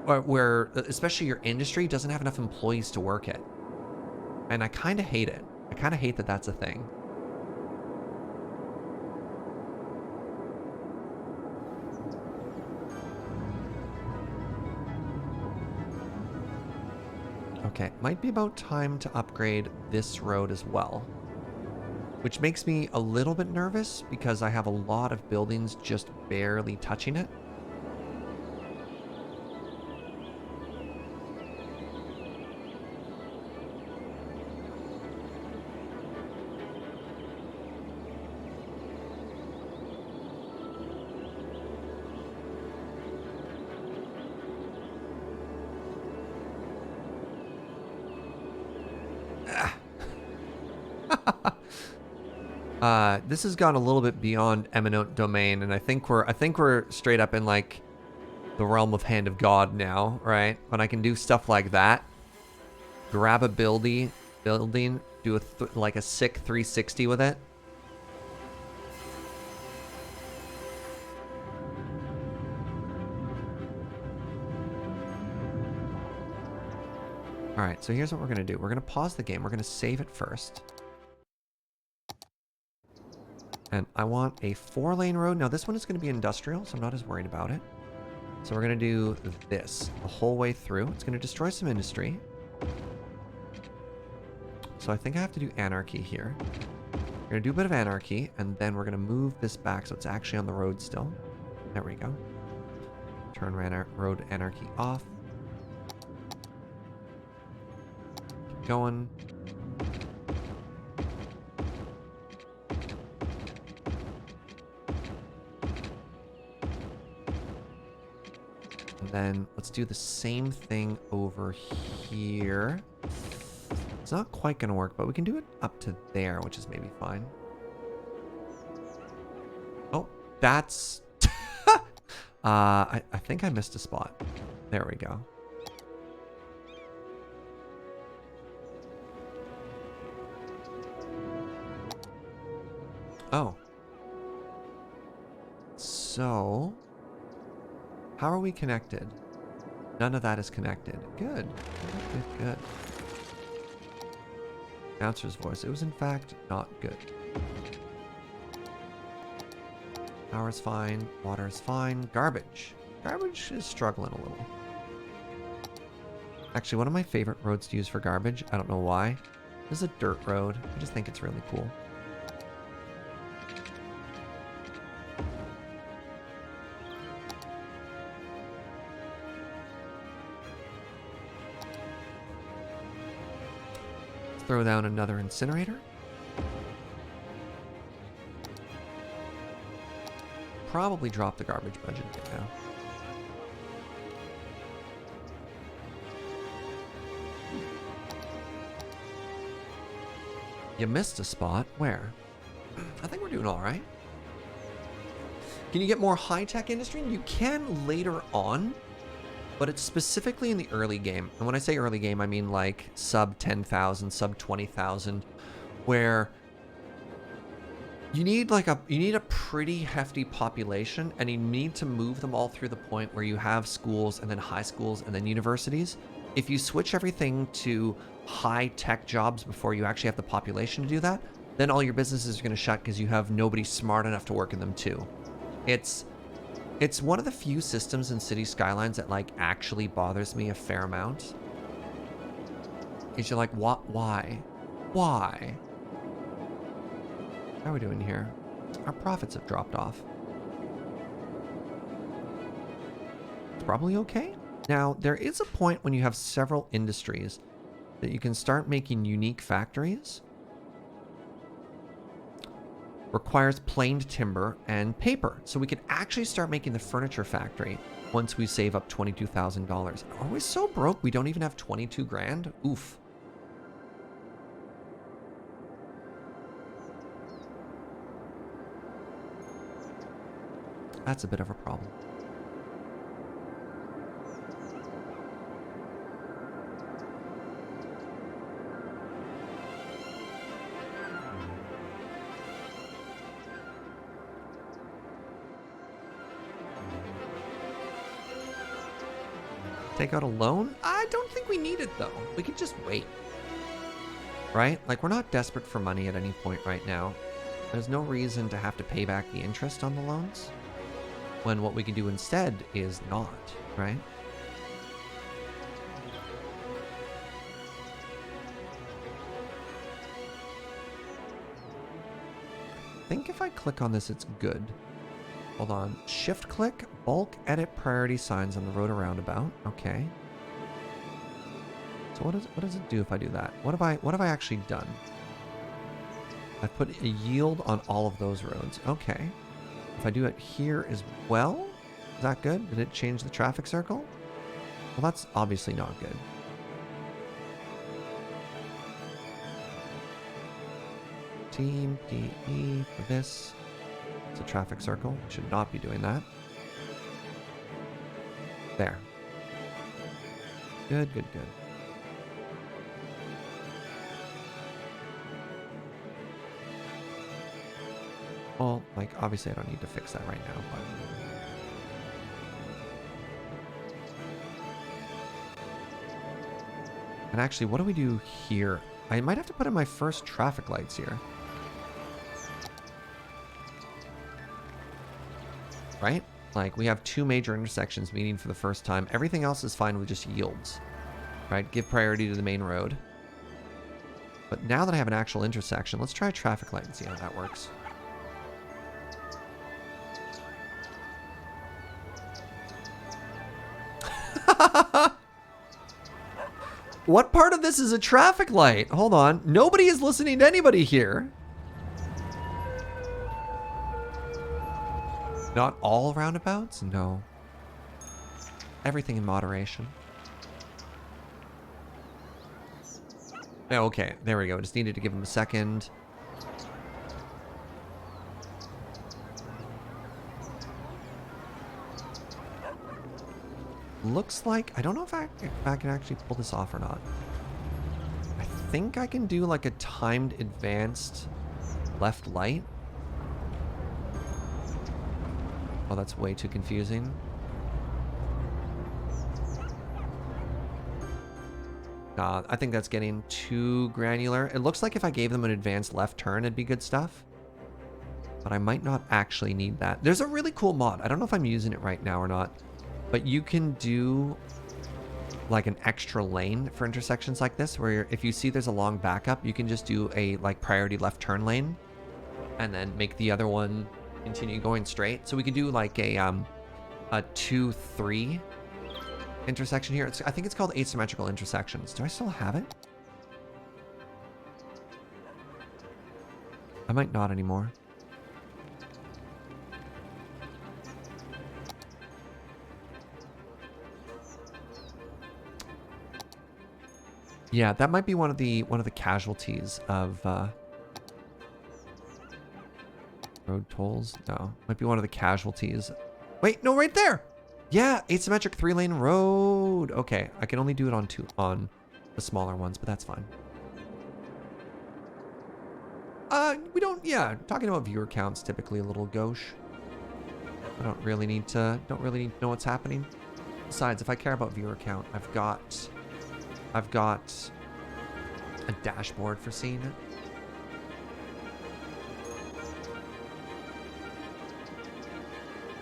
or where especially your industry doesn't have enough employees to work it. And I kind of hate it. I kind of hate that that's a thing. Okay, might be about time to upgrade this road as well. Which makes me a little bit nervous because I have a lot of buildings just barely touching it. This has gone a little bit beyond eminent domain, and I think we're straight up in like the realm of hand of God now, right? When I can do stuff like that, grab a building, do like a sick 360 with it. All right, so here's what we're going to do. We're going to pause the game. We're going to save it first. And I want a 4-lane road. Now, this one is going to be industrial, so I'm not as worried about it. So we're going to do this the whole way through. It's going to destroy some industry. So I think I have to do Anarchy here. We're going to do a bit of Anarchy, and then we're going to move this back so it's actually on the road still. There we go. Turn road Anarchy off. Keep going. And then let's do the same thing over here. It's not quite going to work, but we can do it up to there, which is maybe fine. Oh, that's... I think I missed a spot. There we go. Oh. So... how are we connected? None of that is connected. Good. Good, good. Announcer's voice. It was in fact not good. Power's fine. Water's fine. Garbage. Garbage is struggling a little. Actually, one of my favorite roads to use for garbage, I don't know why. This is a dirt road. I just think it's really cool. Throw down another incinerator. Probably drop the garbage budget right now. You missed a spot. Where? I think we're doing all right. Can you get more high-tech industry? You can later on, but it's specifically in the early game. And when I say early game, I mean like sub 10,000, sub 20,000, where you need a pretty hefty population, and you need to move them all through the point where you have schools and then high schools and then universities. If you switch everything to high-tech jobs before you actually have the population to do that, then all your businesses are going to shut because you have nobody smart enough to work in them too. It's one of the few systems in City Skylines that like actually bothers me a fair amount. Is you're like, what? Why? Why? How are we doing here? Our profits have dropped off. It's probably okay. Now, there is a point when you have several industries that you can start making unique factories. Requires planed timber and paper. So we can actually start making the furniture factory once we save up $22,000. Are we so broke we don't even have 22 grand? Oof. That's a bit of a problem. Take out a loan? I don't think we need it though. We could just wait. Right? Like, we're not desperate for money at any point right now. There's no reason to have to pay back the interest on the loans, when what we can do instead is not, right? I think if I click on this, it's good. Hold on. Shift click, bulk edit priority signs on the road Roundabout. Okay. So what does it do if I do that? What have I actually done? I put a yield on all of those roads. Okay. If I do it here as well, is that good? Did it change the traffic circle? Well, that's obviously not good. TMPE for this. It's a traffic circle. Should not be doing that. There. Good, good, good. Well, like, obviously I don't need to fix that right now, but... And actually, what do we do here? I might have to put in my first traffic lights here. Right? Like, we have 2 major intersections meeting for the first time. Everything else is fine with just yields. Right? Give priority to the main road. But now that I have an actual intersection, let's try a traffic light and see how that works. What part of this is a traffic light? Hold on. Nobody is listening to anybody here. Not all roundabouts? No. Everything in moderation. Oh, okay, there we go. Just needed to give him a second. Looks like... I don't know if I can actually pull this off or not. I think I can do like a timed advanced left light. Oh, that's way too confusing. I think that's getting too granular. It looks like if I gave them an advanced left turn, it'd be good stuff. But I might not actually need that. There's a really cool mod. I don't know if I'm using it right now or not. But you can do like an extra lane for intersections like this, where if you see there's a long backup, you can just do a like priority left turn lane and then make the other one continue going straight. So we could do like a 2-3 intersection here. I think it's called asymmetrical intersections. Do I still have it? I might not anymore. Yeah, that might be one of the casualties of road tolls. No, might be one of the casualties. Wait, no, right there. Yeah, asymmetric 3-lane road. Okay, I can only do it on the smaller ones, but that's fine. We don't. Yeah, talking about viewer counts typically a little gauche. I don't really need to know what's happening. Besides, if I care about viewer count, I've got a dashboard for seeing it.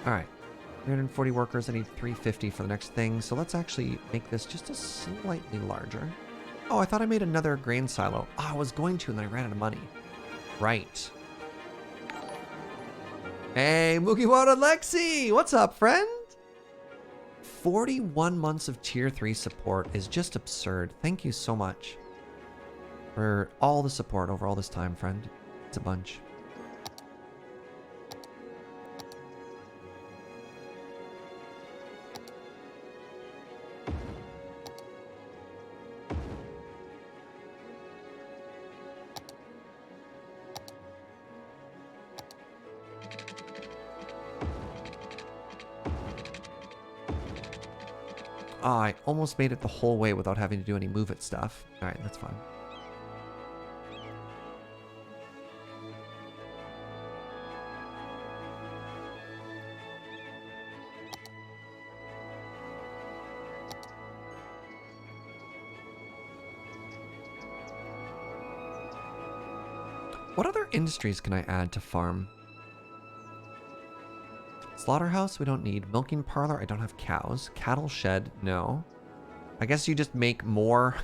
All right. 340 workers. I need 350 for the next thing. So let's actually make this just a slightly larger. Oh, I thought I made another grain silo. Oh, I was going to, and then I ran out of money. Right. Hey, Mugiwara Lexi! What's up, friend? 41 months of tier 3 support is just absurd. Thank you so much for all the support over all this time, friend. It's a bunch. Oh, I almost made it the whole way without having to do any move it stuff. All right, that's fine. What other industries can I add to farm? Slaughterhouse, we don't need. Milking parlor, I don't have cows. Cattle shed, no. I guess you just make more...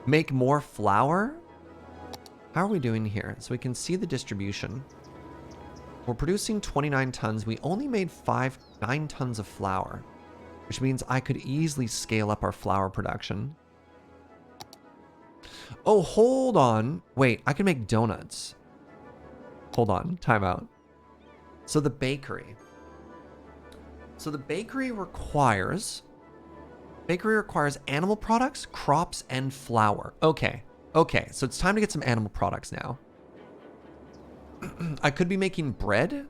make more flour? How are we doing here? So we can see the distribution. We're producing 29 tons. We only made 9 tons of flour, which means I could easily scale up our flour production. Oh, hold on. Wait, I can make donuts. Hold on, time out. So the bakery. So the bakery requires animal products, crops, and flour. Okay. Okay, so it's time to get some animal products now. I could be making bread.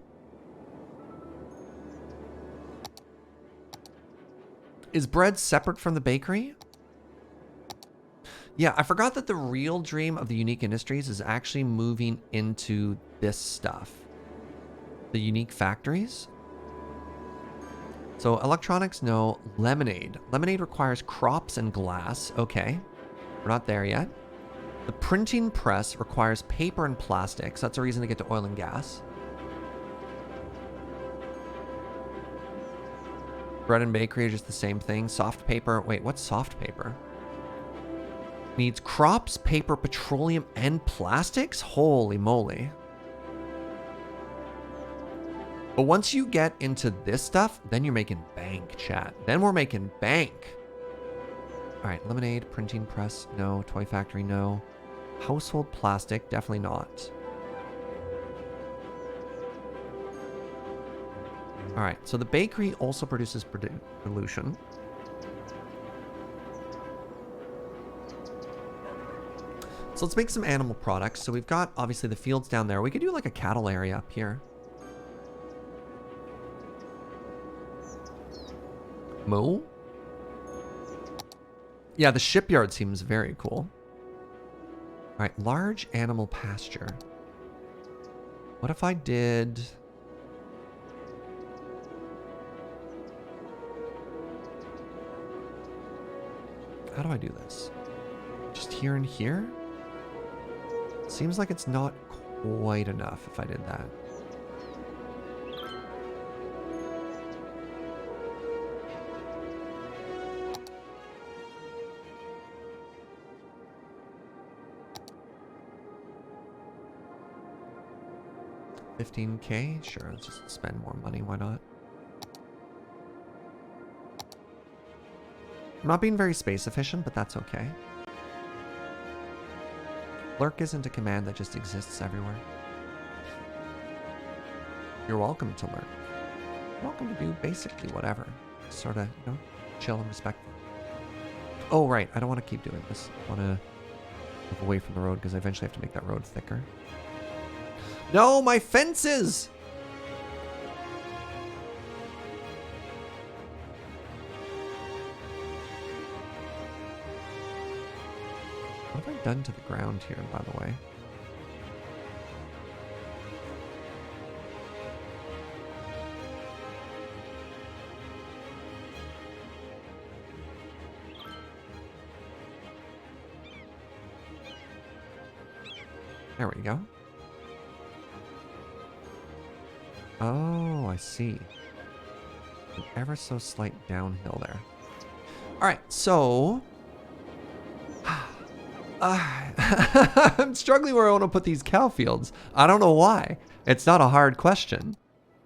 Is bread separate from the bakery? Yeah, I forgot that the real dream of the unique industries is actually moving into this stuff. The unique factories. So electronics, no. Lemonade. Lemonade requires crops and glass. Okay. We're not there yet. The printing press requires paper and plastics. That's a reason to get to oil and gas. Bread and bakery are just the same thing. Soft paper. Wait, what's soft paper? Needs crops, paper, petroleum, and plastics? Holy moly. But once you get into this stuff, then you're making bank, chat. Then we're making bank. All right, lemonade, printing press, no. Toy factory, no. Household plastic, definitely not. All right, so the bakery also produces pollution. So let's make some animal products. So we've got, obviously, the fields down there. We could do like a cattle area up here. Moo? Yeah, the shipyard seems very cool. All right, large animal pasture. What if I did... How do I do this? Just here and here? Seems like it's not quite enough if I did that. $15K? Sure, let's just spend more money. Why not? I'm not being very space efficient, but that's okay. Lurk isn't a command that just exists everywhere. You're welcome to lurk. You're welcome to do basically whatever. Sort of, you know, chill and respectful. Oh, right. I don't want to keep doing this. I want to move away from the road because I eventually have to make that road thicker. No, my fences! What have I done to the ground here, by the way? There we go. Oh, I see. An ever so slight downhill there. All right, so... I'm struggling where I want to put these cow fields. I don't know why. It's not a hard question,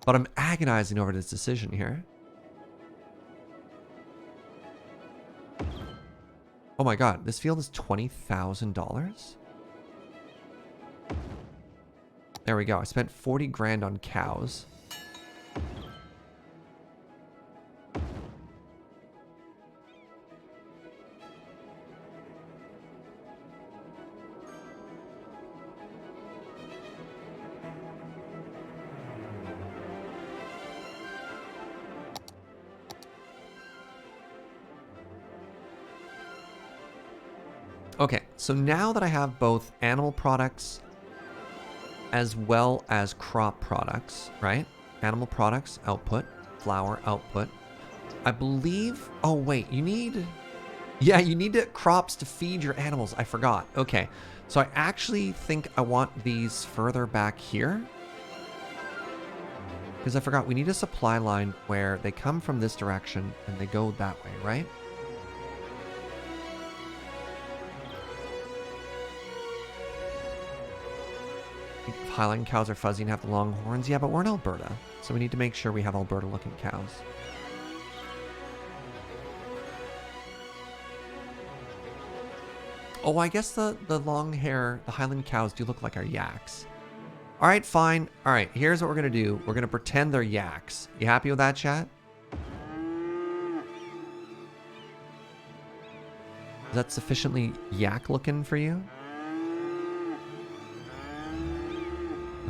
but I'm agonizing over this decision here. Oh my god, this field is $20,000? There we go. I spent 40 grand on cows. Okay, so now that I have both animal products as well as crop products, right? Animal products, output, flour, output. I believe, oh wait, you need, yeah, you need crops to feed your animals. I forgot. Okay, so I actually think I want these further back here. Because I forgot, we need a supply line where they come from this direction and they go that way, right? Highland cows are fuzzy and have the long horns. Yeah, but we're in Alberta, so we need to make sure we have Alberta-looking cows. Oh, I guess the long hair, the Highland cows do look like our yaks. All right, fine. All right, here's what we're going to do. We're going to pretend they're yaks. You happy with that, chat? Is that sufficiently yak-looking for you?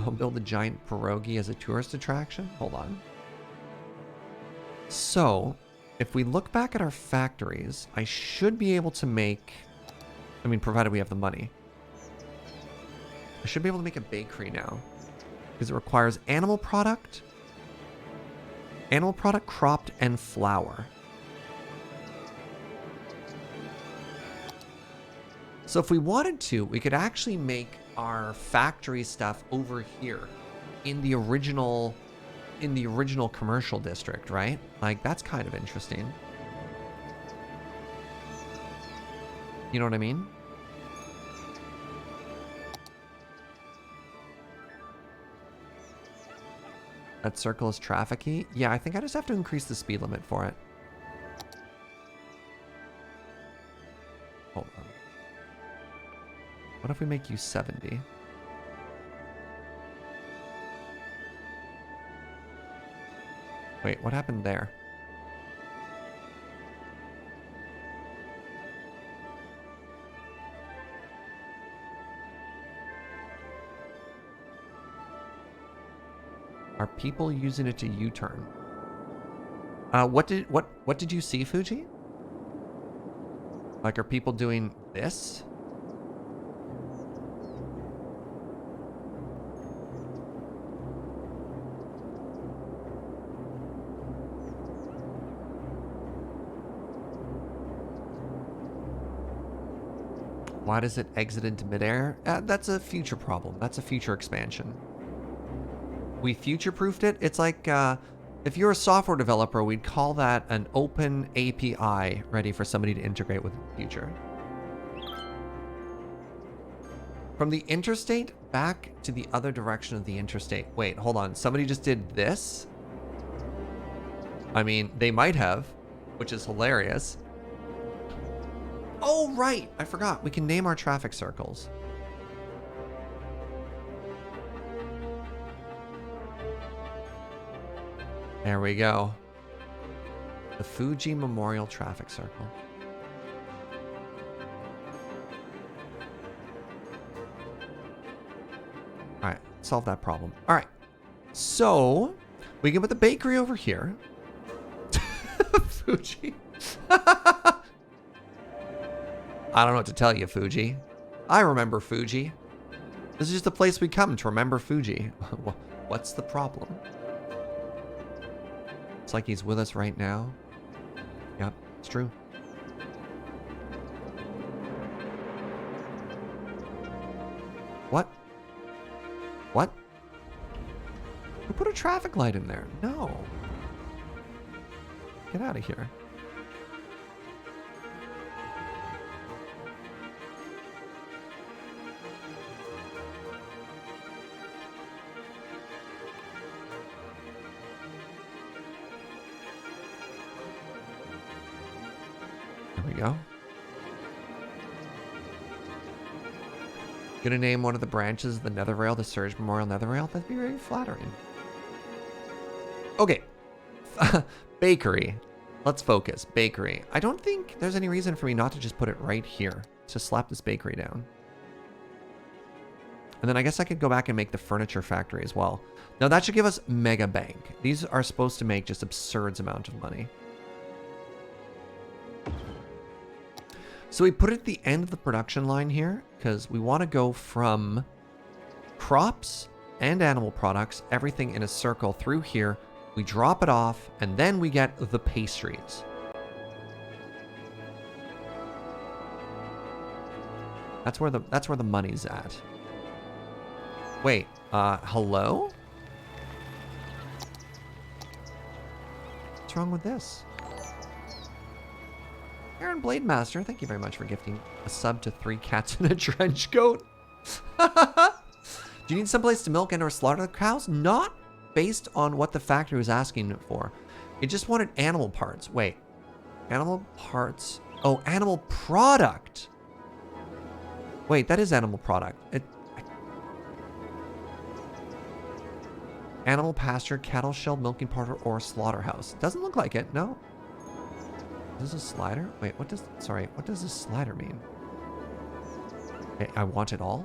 I'll build a giant pierogi as a tourist attraction? Hold on. So, if we look back at our factories, I should be able to make... I mean, provided we have the money. I should be able to make a bakery now. Because it requires animal product. Animal product, cropped, and flour. So if we wanted to, we could actually make our factory stuff over here in the original commercial district, right? Like, that's kind of interesting. You know what I mean? That circle is trafficy. Yeah, I think I just have to increase the speed limit for it. Hold on. What if we make you 70? Wait, what happened there? Are people using it to U-turn? What did you see, Fuji? Like, are people doing this? Why does it exit into midair? That's a future problem. That's a future expansion. We future-proofed it. It's like, if you're a software developer, we'd call that an open API ready for somebody to integrate with in the future. From the interstate back to the other direction of the interstate. Wait, hold on. Somebody just did this? I mean, they might have, which is hilarious. Oh, right. I forgot. We can name our traffic circles. There we go. The Fuji Memorial Traffic Circle. All right, solve that problem. All right, so we can put the bakery over here. Fuji. I don't know what to tell you, Fuji. I remember Fuji. This is just a place we come to remember Fuji. What's the problem? It's like he's with us right now. Yep, it's true. What? What? Who put a traffic light in there? No. Get out of here. Go. Gonna name one of the branches of the Nether Rail the Serge Memorial Nether Rail? That'd be very flattering. Okay. Bakery. Let's focus. Bakery. I don't think there's any reason for me not to just put it right here. Let's just slap this bakery down. And then I guess I could go back and make the furniture factory as well. Now that should give us mega bank. These are supposed to make just absurd amount of money. So we put it at the end of the production line here because we want to go from crops and animal products, everything in a circle through here. We drop it off and then we get the pastries. That's where the money's at. Wait, hello? What's wrong with this? Aaron Blademaster, thank you very much for gifting a sub to 3 cats in a trench coat. Do you need someplace to milk and or slaughter the cows? Not based on what the factory was asking for. It just wanted animal parts. Wait, animal parts. Oh, animal product. Wait, that is animal product. Animal pasture, cattle shed, milking parlor, or slaughterhouse. Doesn't look like it, no. Is this a slider? Wait, what does this slider mean? Okay, I want it all?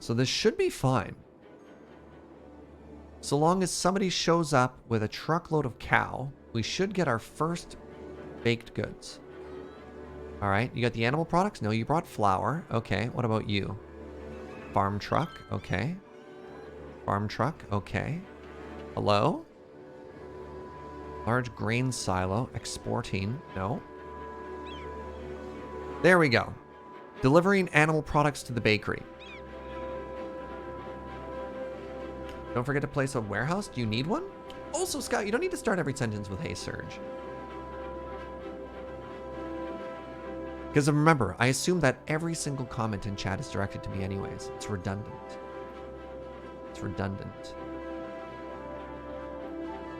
So this should be fine. So long as somebody shows up with a truckload of cow, we should get our first Baked goods. All right, you got the animal products? No, you brought flour. Okay, what about you? Farm truck, okay. Farm truck, okay. Hello? Large grain silo, exporting, no. There we go. Delivering animal products to the bakery. Don't forget to place a warehouse. Do you need one? Also, Scott, you don't need to start every sentence with, hey, Serge. Because remember, I assume that every single comment in chat is directed to me anyways. It's redundant. It's redundant.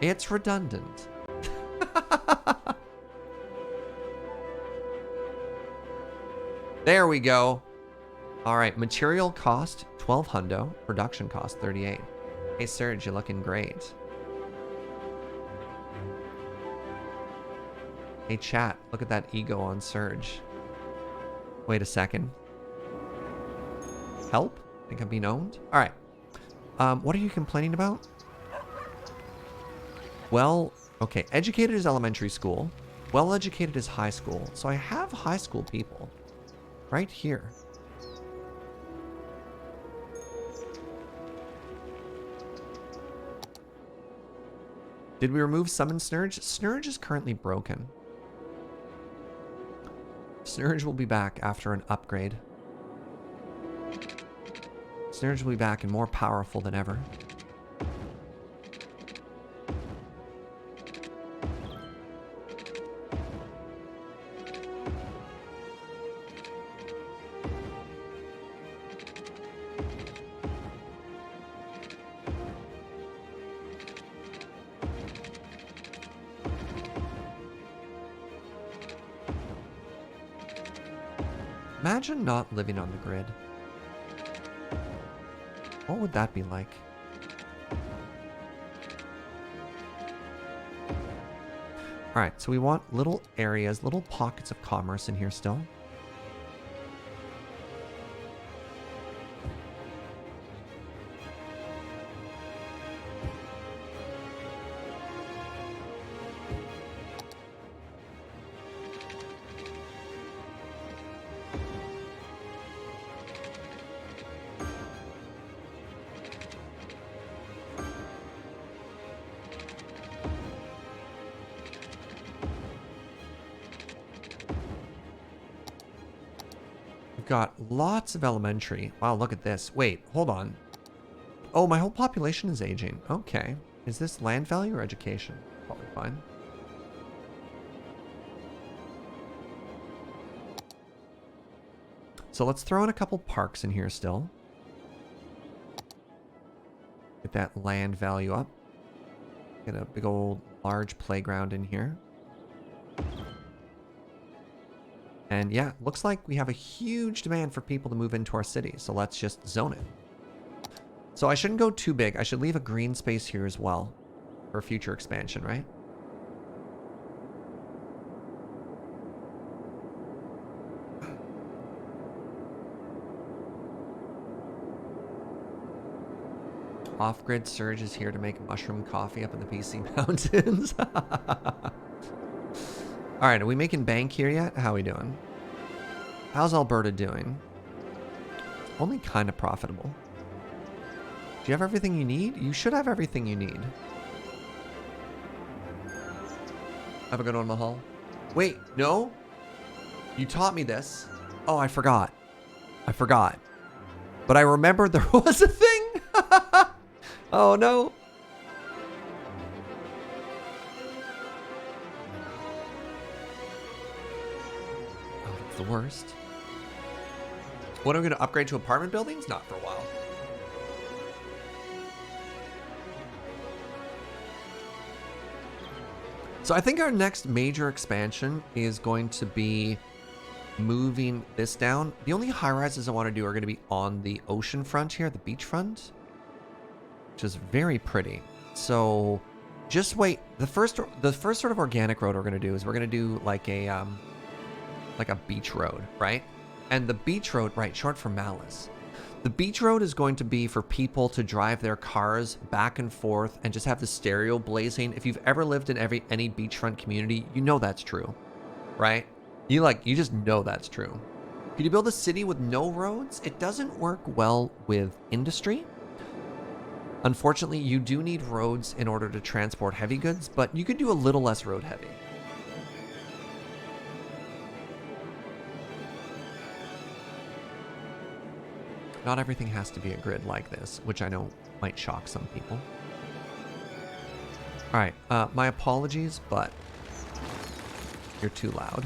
It's redundant. There we go. All right, material cost 12 hundo, production cost 38. Hey Serge, you're looking great. Hey chat, look at that ego on Serge. Wait a second. Help? Think I'm being owned? All right. What are you complaining about? Well, okay. Educated is elementary school. Well educated is high school. So I have high school people right here. Did we remove summon Snurge? Snurge is currently broken. Snurge will be back after an upgrade. Snurge will be back and more powerful than ever. Imagine not living on the grid. What would that be like? All right, so we want little areas, little pockets of commerce in here still. Got lots of elementary. Wow, look at this. Wait, hold on. Oh, my whole population is aging. Okay. Is this land value or education? Probably fine. So let's throw in a couple parks in here still. Get that land value up. Get a big old large playground in here. And yeah, looks like we have a huge demand for people to move into our city. So let's just zone it. So I shouldn't go too big. I should leave a green space here as well for future expansion, right? Off-grid Surge is here to make mushroom coffee up in the PC Mountains. All right, are we making bank here yet? How are we doing? How's Alberta doing? Only kind of profitable. Do you have everything you need? You should have everything you need. Have a good one, Mahal. Wait, no? You taught me this. Oh, I forgot. I forgot. But I remembered there was a thing. Oh, no. The worst. What, are we going to upgrade to apartment buildings? Not for a while. So I think our next major expansion is going to be moving this down. The only high rises I want to do are going to be on the ocean front here, the beach front, which is very pretty. So just wait. The first sort of organic road we're going to do is we're going to do like a beach road, right? And the beach road, right, short for Malice. The beach road is going to be for people to drive their cars back and forth and just have the stereo blazing. If you've ever lived in any beachfront community, you know that's true. right? You just know that's true. Could you build a city with no roads? It doesn't work well with industry. Unfortunately, you do need roads in order to transport heavy goods, but you could do a little less road heavy. Not everything has to be a grid like this, which I know might shock some people. All right, my apologies, but you're too loud.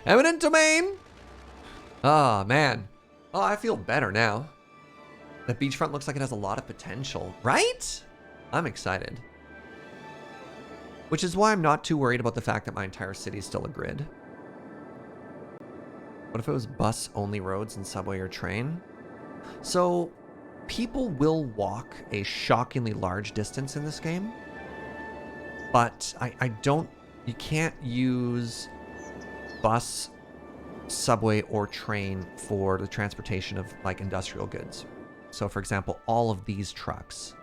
Eminent domain! Oh, man. Oh, I feel better now. The beachfront looks like it has a lot of potential, right? I'm excited. Which is why I'm not too worried about the fact that my entire city is still a grid. What if it was bus-only roads and subway or train? So, people will walk a shockingly large distance in this game. But you can't use bus, subway, or train for the transportation of like industrial goods. So for example, all of these trucks.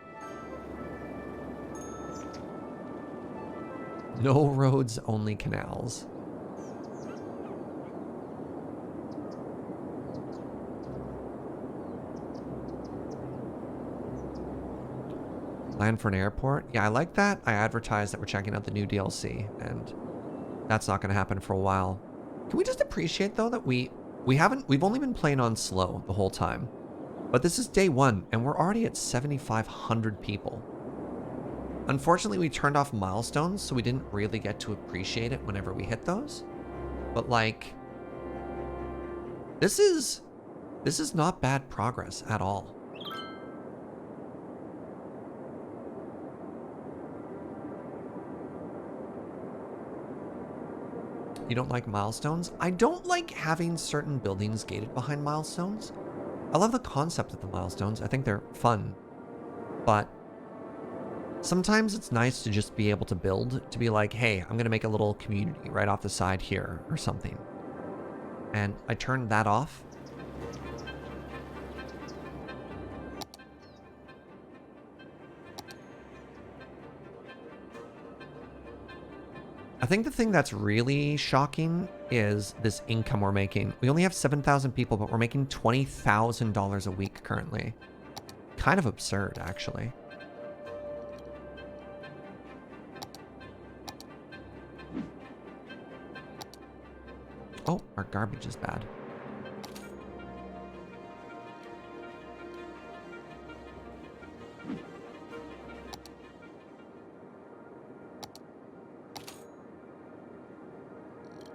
No roads, only canals. Land for an airport? Yeah, I like that. I advertised that we're checking out the new DLC, and that's not going to happen for a while. Can we just appreciate though that we've only been playing on slow the whole time, but this is day 1 and we're already at 7,500 people. Unfortunately, we turned off milestones, so we didn't really get to appreciate it whenever we hit those. But like, this is not bad progress at all. You don't like milestones? I don't like having certain buildings gated behind milestones. I love the concept of the milestones. I think they're fun. But sometimes it's nice to just be able to build, to be like, hey, I'm going to make a little community right off the side here or something. And I turned that off. I think the thing that's really shocking is this income we're making. We only have 7,000 people, but we're making $20,000 a week currently. Kind of absurd, actually. Oh, our garbage is bad.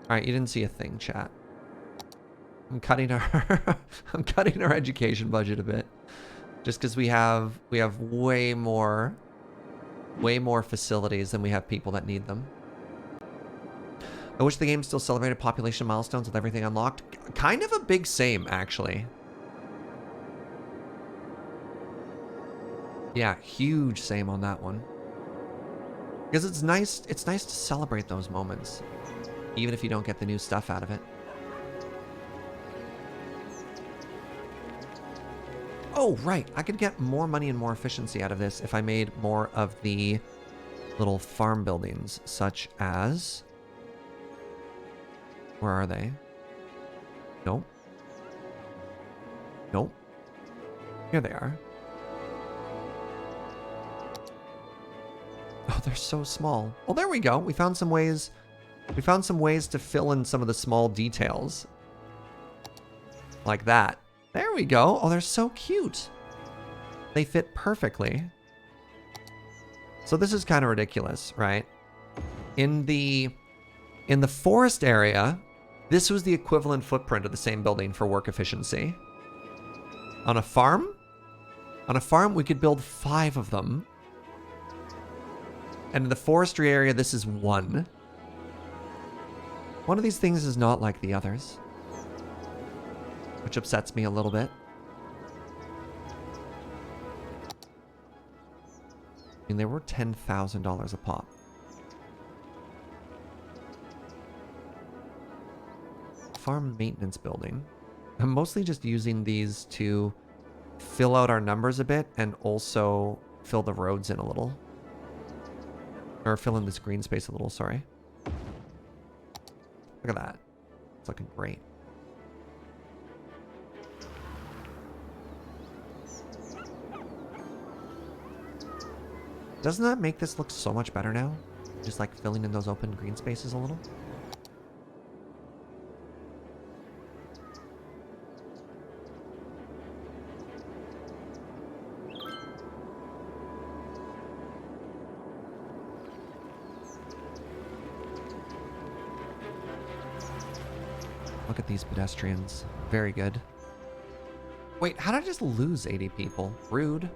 All right, you didn't see a thing, chat. I'm cutting our education budget a bit, just because we have way more facilities than we have people that need them. I wish the game still celebrated population milestones with everything unlocked. Kind of a big same, actually. Yeah, huge same on that one. Because it's nice to celebrate those moments, even if you don't get the new stuff out of it. Oh, right. I could get more money and more efficiency out of this if I made more of the little farm buildings, such as... Where are they? Nope. Nope. Here they are. Oh, they're so small. Well, there we go. We found some ways to fill in some of the small details. Like that. There we go. Oh, they're so cute. They fit perfectly. So this is kind of ridiculous, right? In the forest area, this was the equivalent footprint of the same building for work efficiency. On a farm, we could build 5 of them. And in the forestry area, this is 1. One of these things is not like the others, which upsets me a little bit. I mean, they were $10,000 a pop. Farm maintenance building. I'm mostly just using these to fill out our numbers a bit and also fill the roads in a little. Or fill in this green space a little, sorry. Look at that. It's looking great. Doesn't that make this look so much better now? Just like filling in those open green spaces a little? Look at these pedestrians. Very good. Wait, how did I just lose 80 people? Rude.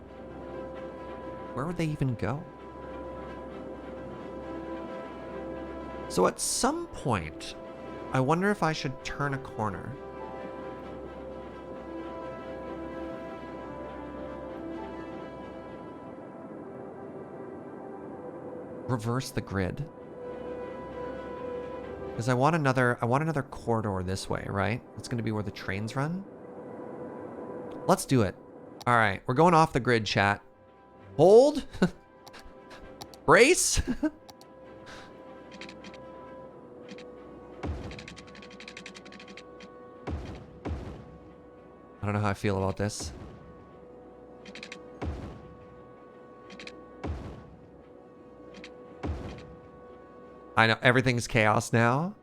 Where would they even go? So at some point, I wonder if I should turn a corner. Reverse the grid. Because I want another corridor this way, right? It's going to be where the trains run. Let's do it. All right, we're going off the grid, chat. Hold. Brace. I don't know how I feel about this. I know everything's chaos now.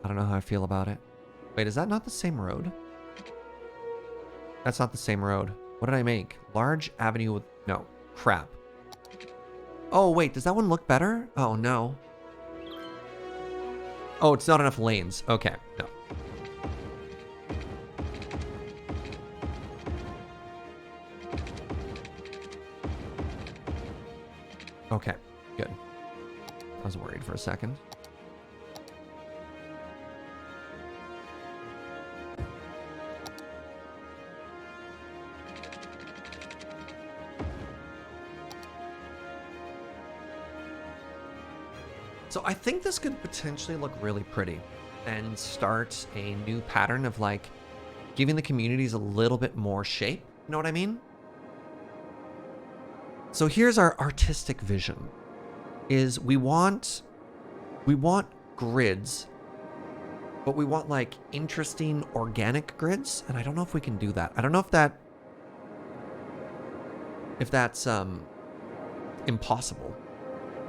I don't know how I feel about it. Wait, is that not the same road? That's not the same road. What did I make? Large avenue with... No. Crap. Oh, wait. Does that one look better? Oh, no. Oh, it's not enough lanes. Okay. No. Okay. Good. I was worried for a second. So I think this could potentially look really pretty and start a new pattern of like giving the communities a little bit more shape. You know what I mean? So here's our artistic vision is we want grids, but we want like interesting organic grids. And I don't know if we can do that. I don't know if that's impossible.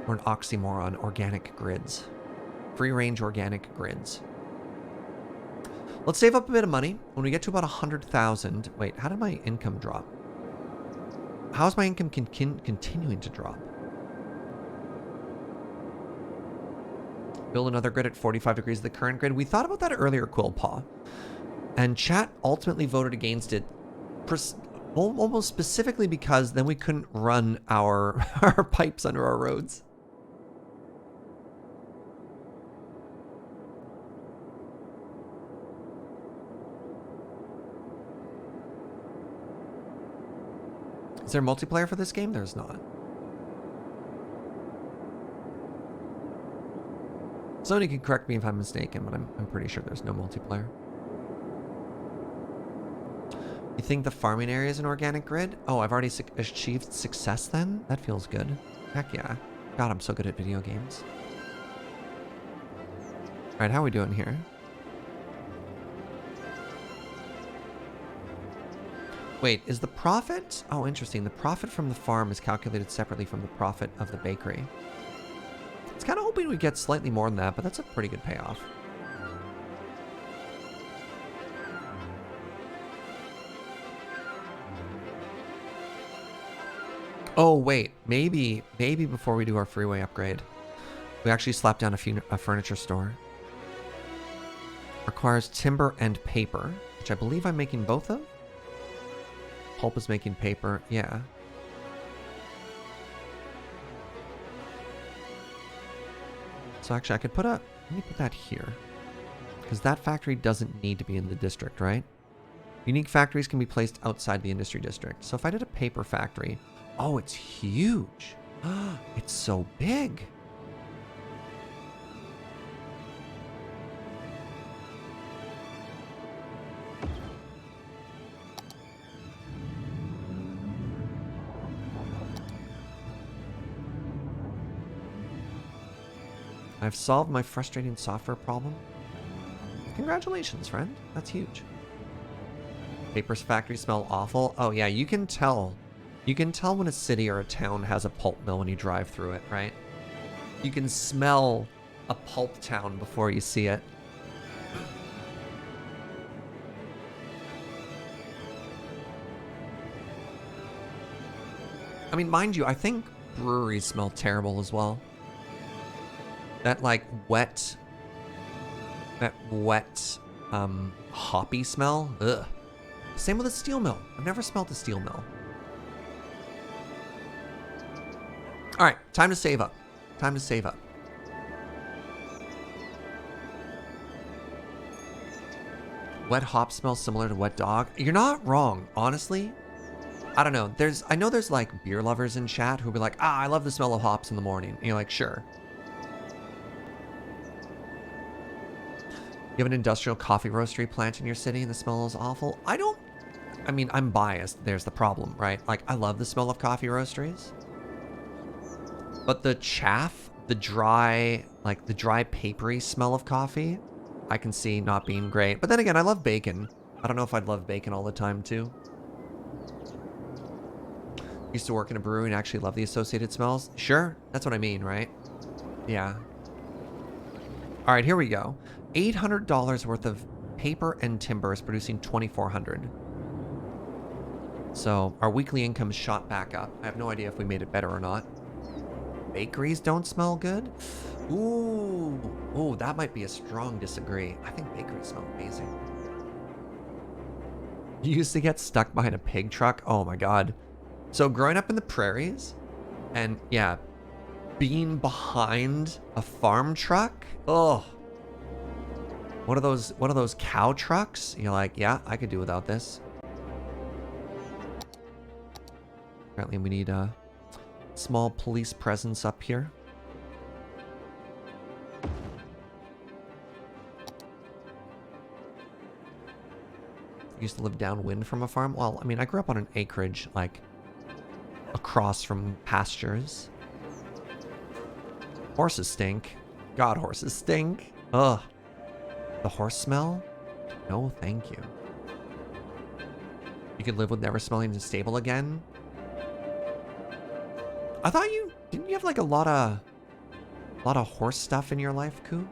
Or an oxymoron, organic grids. Free range organic grids. Let's save up a bit of money. When we get to about 100,000, wait, how did my income drop? How's my income continuing to drop? Build another grid at 45 degrees of the current grid. We thought about that earlier, Quillpaw. And chat ultimately voted against it. Almost specifically because then we couldn't run our pipes under our roads. Is there multiplayer for this game? There's not. Somebody can correct me if I'm mistaken, but I'm pretty sure there's no multiplayer. You think the farming area is an organic grid? Oh, I've already achieved success then? That feels good. Heck yeah. God, I'm so good at video games. All right, how are we doing here? Wait, is the profit? Oh, interesting. The profit from the farm is calculated separately from the profit of the bakery. I was kind of hoping we'd get slightly more than that, but that's a pretty good payoff. Oh, wait. Maybe before we do our freeway upgrade, we actually slap down a furniture store. Requires timber and paper, which I believe I'm making both of. Pulp is making paper, yeah. So actually I could let me put that here. Because that factory doesn't need to be in the district, right? Unique factories can be placed outside the industry district. So if I did a paper factory, oh, it's huge. It's so big. I've solved my frustrating software problem. Congratulations, friend. That's huge. Papers factory smell awful. Oh yeah, you can tell. You can tell when a city or a town has a pulp mill when you drive through it, right? You can smell a pulp town before you see it. I mean, mind you, I think breweries smell terrible as well. That like wet, hoppy smell. Ugh. Same with a steel mill. I've never smelled a steel mill. All right, time to save up. Time to save up. Wet hop smell similar to wet dog. You're not wrong, honestly. I don't know. I know there's like beer lovers in chat who'll be like, ah, I love the smell of hops in the morning. And you're like, sure. You have an industrial coffee roastery plant in your city and the smell is awful? I mean, I'm biased. There's the problem, right? Like, I love the smell of coffee roasteries. But the chaff, the dry papery smell of coffee, I can see not being great. But then again, I love bacon. I don't know if I'd love bacon all the time, too. Used to work in a brewery and actually love the associated smells. Sure, that's what I mean, right? Yeah. All right, here we go. $800 worth of paper and timber is producing $2,400. So our weekly income shot back up. I have no idea if we made it better or not. Bakeries don't smell good? Ooh, that might be a strong disagree. I think bakeries smell amazing. You used to get stuck behind a pig truck? Oh my God. So growing up in the prairies and yeah, being behind a farm truck? Oh. One of those cow trucks? You're like, yeah, I could do without this. Apparently we need a small police presence up here. Used to live downwind from a farm. Well, I mean, I grew up on an acreage, like, across from pastures. Horses stink. God, horses stink. Ugh. The horse smell? No, thank you. You could live with never smelling the stable again? I thought didn't you have like a lot of horse stuff in your life, Koo?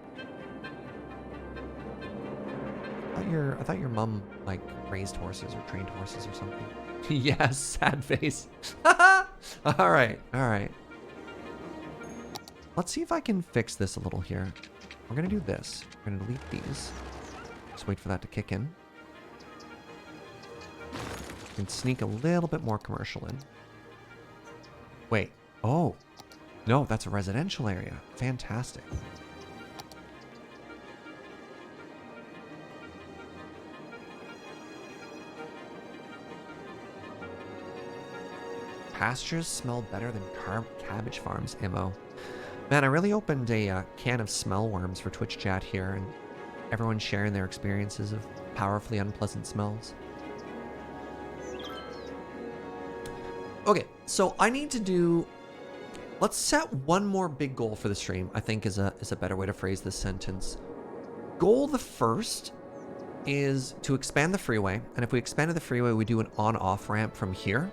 I thought your mom like raised horses or trained horses or something. Yes, sad face. All right. Let's see if I can fix this a little here. We're gonna do this. We're gonna delete these. Just wait for that to kick in. We can sneak a little bit more commercial in. Wait. Oh. No, that's a residential area. Fantastic. Pastures smell better than cabbage farms, Immo. Man, I really opened a can of smell worms for Twitch chat here, and everyone sharing their experiences of powerfully unpleasant smells. Okay, so I need to do... Let's set one more big goal for the stream, I think is a better way to phrase this sentence. Goal the first is to expand the freeway, and if we expanded the freeway, we do an on-off ramp from here,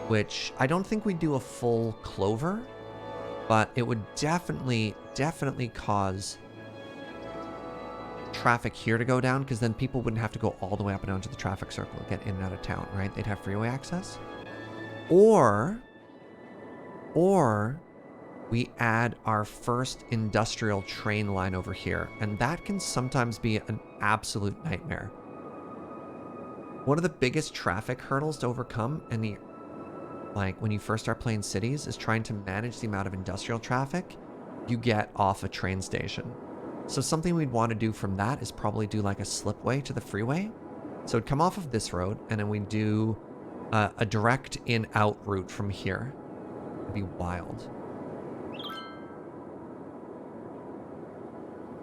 which I don't think we'd do a full clover, but it would definitely cause traffic here to go down, because then people wouldn't have to go all the way up and down to the traffic circle to get in and out of town, right? They'd have freeway access. Or we add our first industrial train line over here, and that can sometimes be an absolute nightmare. One of the biggest traffic hurdles to overcome when you first start playing cities is trying to manage the amount of industrial traffic you get off a train station. So something we'd want to do from that is probably do like a slipway to the freeway. So it'd come off of this road, and then we do a direct in-out route from here. It'd be wild.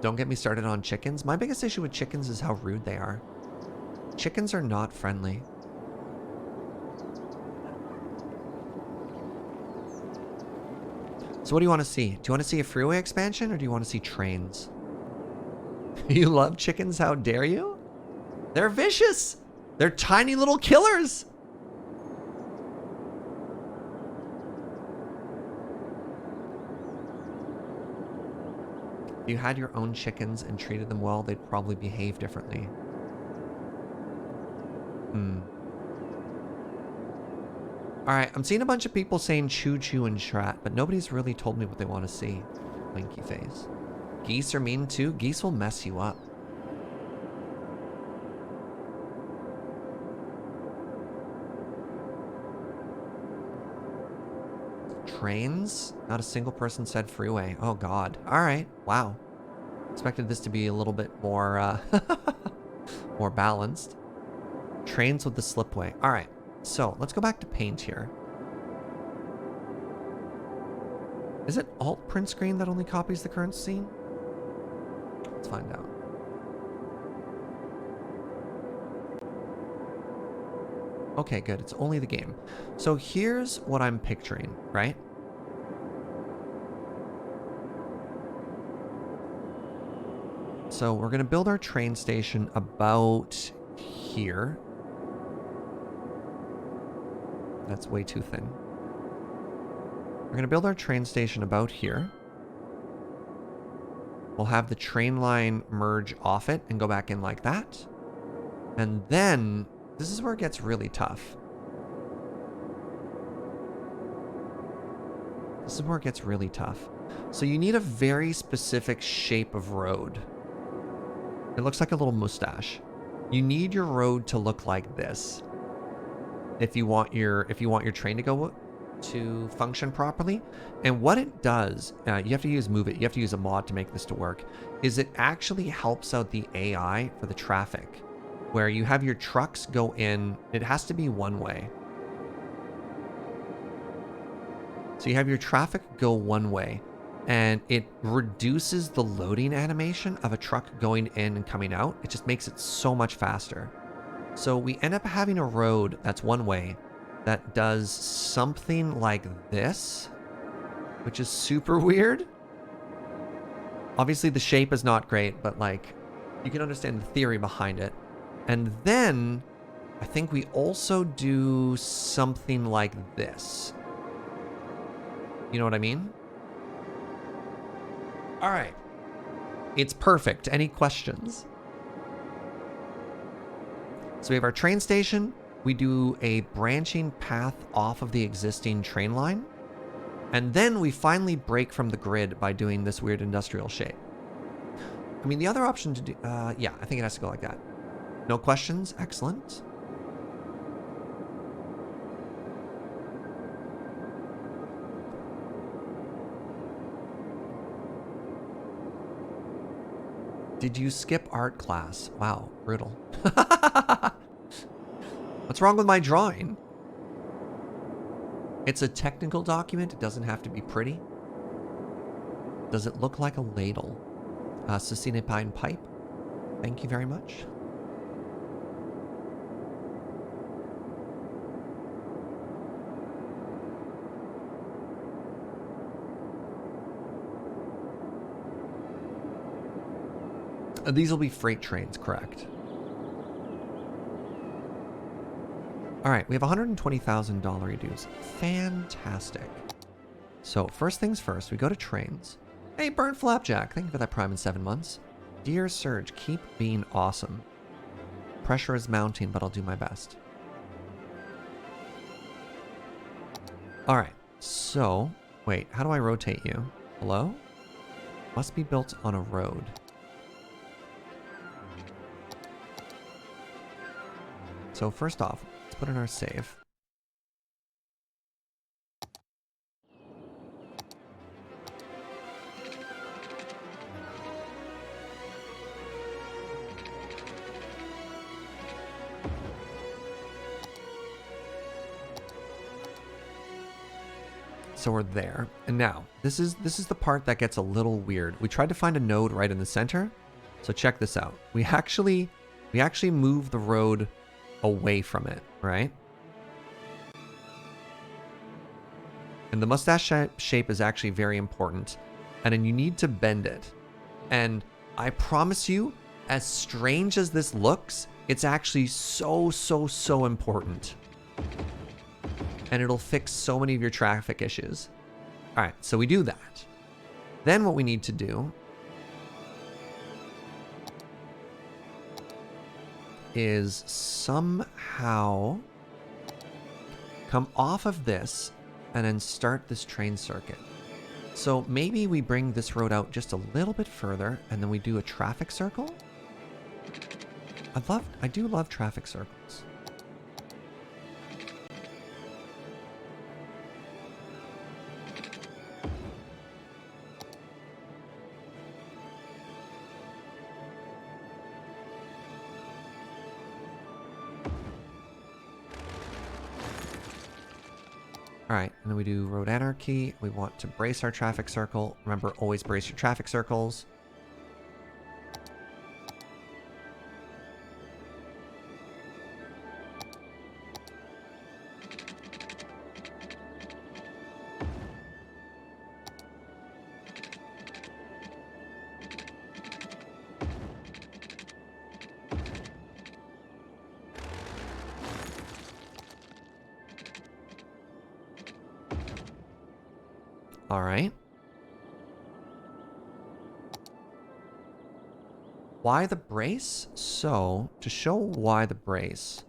Don't get me started on chickens. My biggest issue with chickens is how rude they are. Chickens are not friendly. So what do you want to see? Do you want to see a freeway expansion or do you want to see trains? You love chickens, how dare you? They're vicious. They're tiny little killers. If you had your own chickens and treated them well, they'd probably behave differently. Alright, I'm seeing a bunch of people saying choo choo and shrat, but nobody's really told me what they want to see. Blinky face. Geese are mean too. Geese will mess you up. Trains? Not a single person said freeway. Oh god. Alright. Wow. Expected this to be a little bit more more balanced. Trains with the slipway. Alright. So let's go back to paint here. Is it alt print screen that only copies the current scene? Let's find out. Okay, good. It's only the game. So here's what I'm picturing, right? So we're going to build our train station about here. That's way too thin. We're going to build our train station about here. We'll have the train line merge off it and go back in like that. And then, this is where it gets really tough. This is where it gets really tough. So you need a very specific shape of road. It looks like a little mustache. You need your road to look like this. If you want your train to function properly. And what it does, you have to move it. You have to use a mod to make this to work. Is it actually helps out the AI for the traffic, where you have your trucks go in. It has to be one way. So you have your traffic go one way, and it reduces the loading animation of a truck going in and coming out. It just makes it so much faster. So we end up having a road that's one way that does something like this, which is super weird. Obviously the shape is not great, but like you can understand the theory behind it. And then I think we also do something like this. You know what I mean? All right. It's perfect. Any questions? So we have our train station. We do a branching path off of the existing train line. And then we finally break from the grid by doing this weird industrial shape. I mean, the other option to do... yeah, I think it has to go like that. No questions? Excellent. Did you skip art class? Wow, brutal. What's wrong with my drawing? It's a technical document. It doesn't have to be pretty. Does it look like a ladle? Cecine Pine Pipe. Thank you very much. These will be freight trains, correct? All right, we have $120,000 dues. Fantastic. So first things first, we go to trains. Hey, Burnt Flapjack, thank you for that Prime in 7 months. Dear Serge, keep being awesome. Pressure is mounting, but I'll do my best. All right, so wait, how do I rotate you? Hello? Must be built on a road. So first off, let's put in our save. So we're there. And now, this is the part that gets a little weird. We tried to find a node right in the center. So check this out. We actually move the road away from it, right? And the mustache shape is actually very important. And then you need to bend it. And I promise you, as strange as this looks, it's actually so, so, so important. And it'll fix so many of your traffic issues. All right, so we do that. Then what we need to do is somehow come off of this and then start this train circuit. So maybe we bring this road out just a little bit further and then we do a traffic circle. I do love traffic circles. All right, and then we do road anarchy. We want to brace our traffic circle. Remember, always brace your traffic circles. All right. Why the brace? So, to show why the brace.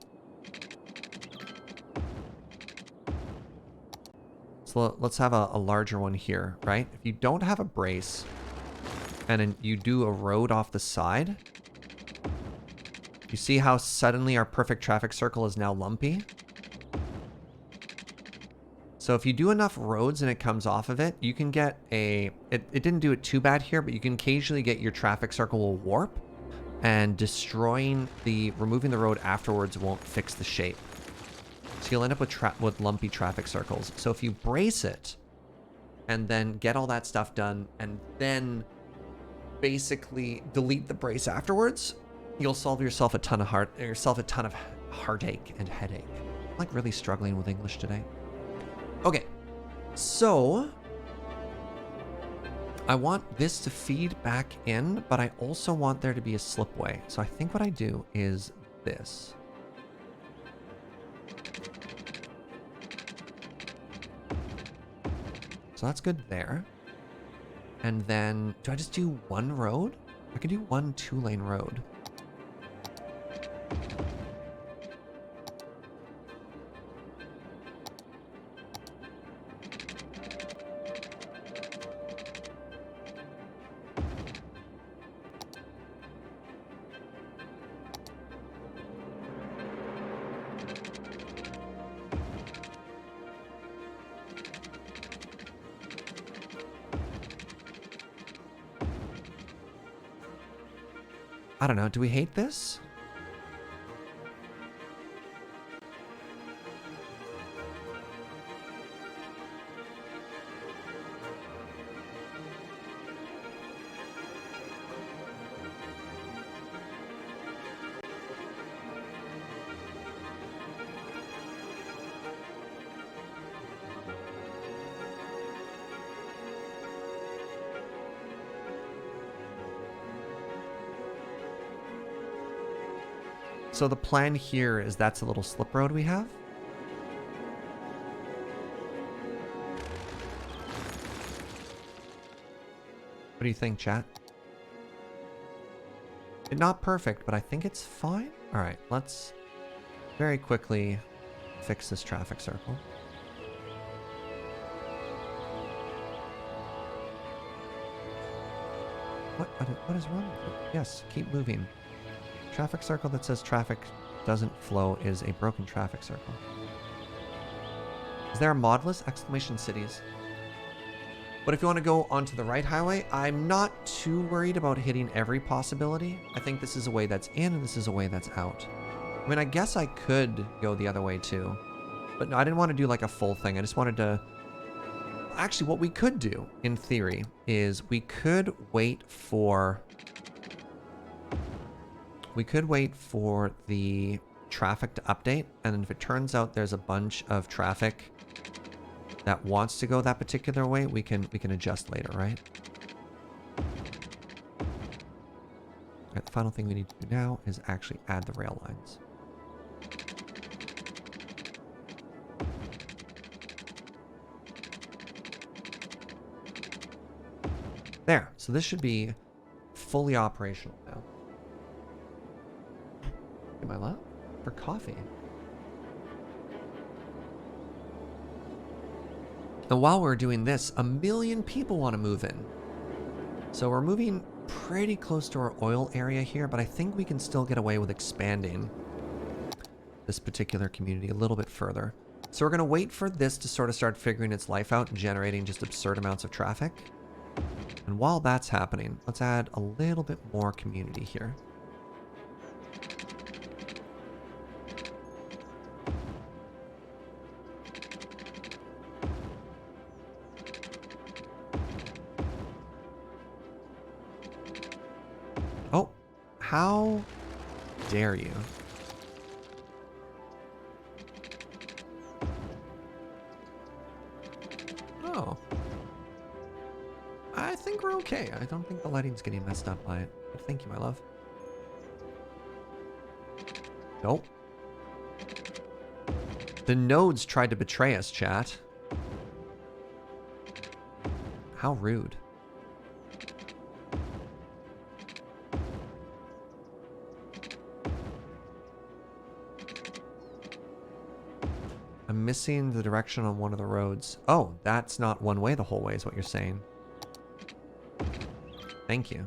So let's have a larger one here, right? If you don't have a brace, and then you do a road off the side, you see how suddenly our perfect traffic circle is now lumpy? So if you do enough roads and it comes off of it, you can get it didn't do it too bad here, but you can occasionally get your traffic circle will warp, and removing the road afterwards won't fix the shape. So you'll end up with lumpy traffic circles. So if you brace it and then get all that stuff done and then basically delete the brace afterwards, you'll solve yourself a ton of heartache and headache. I'm like really struggling with English today. Okay, so I want this to feed back in, but I also want there to be a slipway. So I think what I do is this. So that's good there. And then, do I just do one road? I could do one 2-lane road. I don't know. Do we hate this? So the plan here is that's a little slip road we have. What do you think, chat? Not perfect, but I think it's fine. All right, let's very quickly fix this traffic circle. What is wrong with it? Yes, keep moving. Traffic circle that says traffic doesn't flow is a broken traffic circle. Is there a modless? Exclamation cities. But if you want to go onto the right highway, I'm not too worried about hitting every possibility. I think this is a way that's in and this is a way that's out. I mean, I guess I could go the other way too. But no, I didn't want to do like a full thing. I just wanted to... Actually, what we could do, in theory, is we could wait for the traffic to update, and then if it turns out there's a bunch of traffic that wants to go that particular way, we can adjust later, right? Alright, the final thing we need to do now is actually add the rail lines. There. So this should be fully operational now. Am I allowed? For coffee. And while we're doing this, 1 million people want to move in. So we're moving pretty close to our oil area here, but I think we can still get away with expanding this particular community a little bit further. So we're going to wait for this to sort of start figuring its life out and generating just absurd amounts of traffic. And while that's happening, let's add a little bit more community here. Oh, how dare you? Oh. I think we're okay. I don't think the lighting's getting messed up by it. But thank you, my love. Nope. The nodes tried to betray us, chat. How rude. I'm missing the direction on one of the roads. Oh, that's not one way the whole way is what you're saying. Thank you.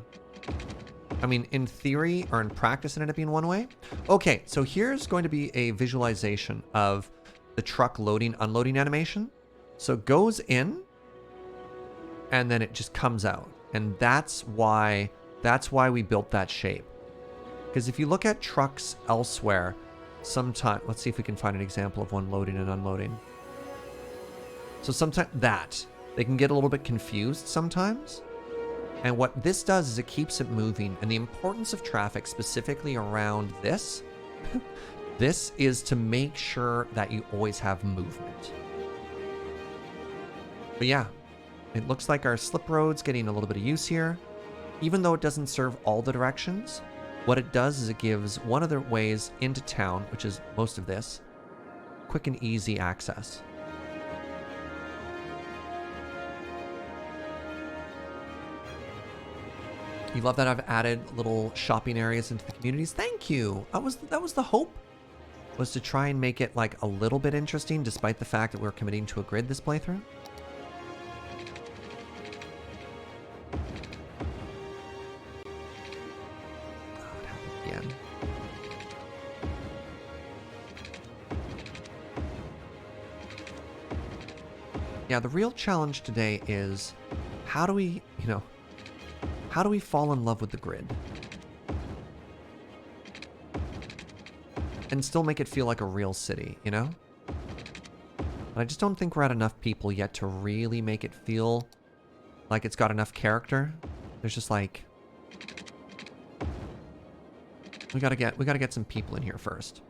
I mean, in theory or in practice, it ended up being one way. Okay, so here's going to be a visualization of the truck loading, unloading animation. So it goes in, and then it just comes out. And that's why we built that shape. Because if you look at trucks elsewhere, sometimes, let's see if we can find an example of one loading and unloading. So sometimes they can get a little bit confused sometimes. And what this does is it keeps it moving. And the importance of traffic specifically around this, this is to make sure that you always have movement. But yeah, it looks like our slip road's getting a little bit of use here. Even though it doesn't serve all the directions, what it does is it gives one of the ways into town, which is most of this, quick and easy access. You love that I've added little shopping areas into the communities? Thank you. That was the hope, was to try and make it like a little bit interesting despite the fact that we're committing to a grid this playthrough. Oh, it happened again. Yeah, the real challenge today is how do we, how do we fall in love with the grid? And still make it feel like a real city, you know? But I just don't think we're at enough people yet to really make it feel like it's got enough character. There's just like... We gotta get some people in here first.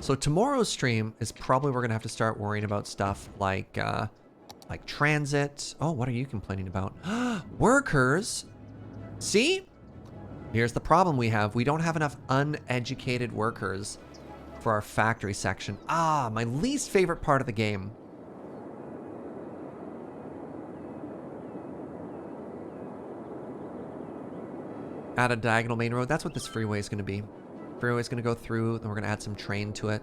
So tomorrow's stream is probably we're gonna have to start worrying about stuff like transit. Oh, what are you complaining about? Workers. See? Here's the problem we have. We don't have enough uneducated workers for our factory section. Ah, my least favorite part of the game. Add a diagonal main road. That's what this freeway is going to be. Freeway is going to go through, then we're going to add some train to it.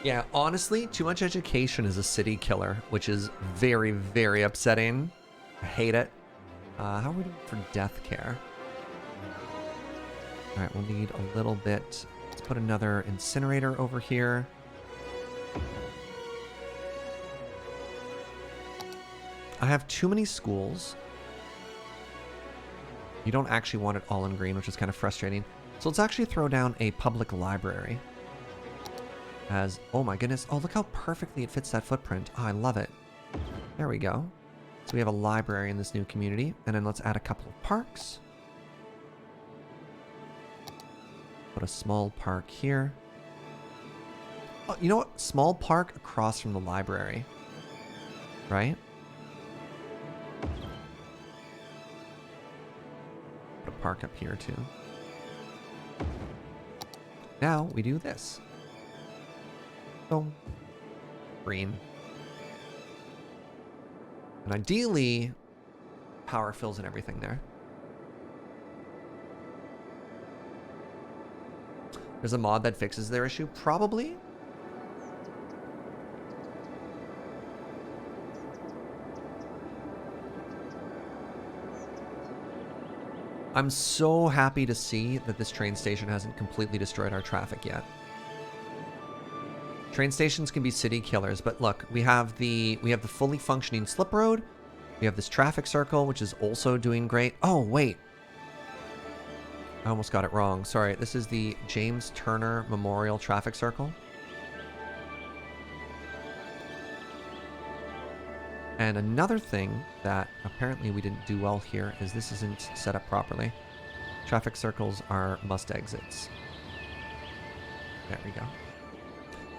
Yeah, honestly, too much education is a city killer, which is very, very upsetting. I hate it. How are we doing for death care? All right, we'll need a little bit. Let's put another incinerator over here. I have too many schools. You don't actually want it all in green, which is kind of frustrating. So let's actually throw down a public library. As, oh my goodness, oh look how perfectly it fits that footprint. Oh, I love it. There we go. So we have a library in this new community, and then let's add a couple of parks. Put a small park here. Oh, you know what? Small park across from the library. Right? Put a park up here too. Now we do this. Boom. Green. And ideally, power fills and everything there. There's a mod that fixes their issue? Probably. I'm so happy to see that this train station hasn't completely destroyed our traffic yet. Train stations can be city killers, but look, we have the fully functioning slip road. We have this traffic circle, which is also doing great. Oh, wait. I almost got it wrong. Sorry, this is the James Turner Memorial Traffic Circle. And another thing that apparently we didn't do well here is this isn't set up properly. Traffic circles are must exits. There we go.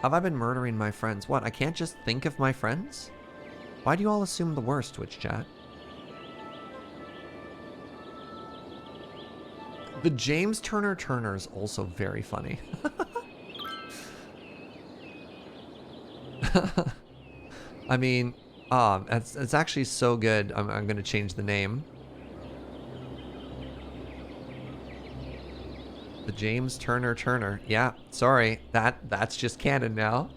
Have I been murdering my friends? What, I can't just think of my friends? Why do you all assume the worst, Twitch chat? The James Turner is also very funny. I mean, it's actually so good. I'm going to change the name. The James Turner. Yeah, sorry. That's just canon now.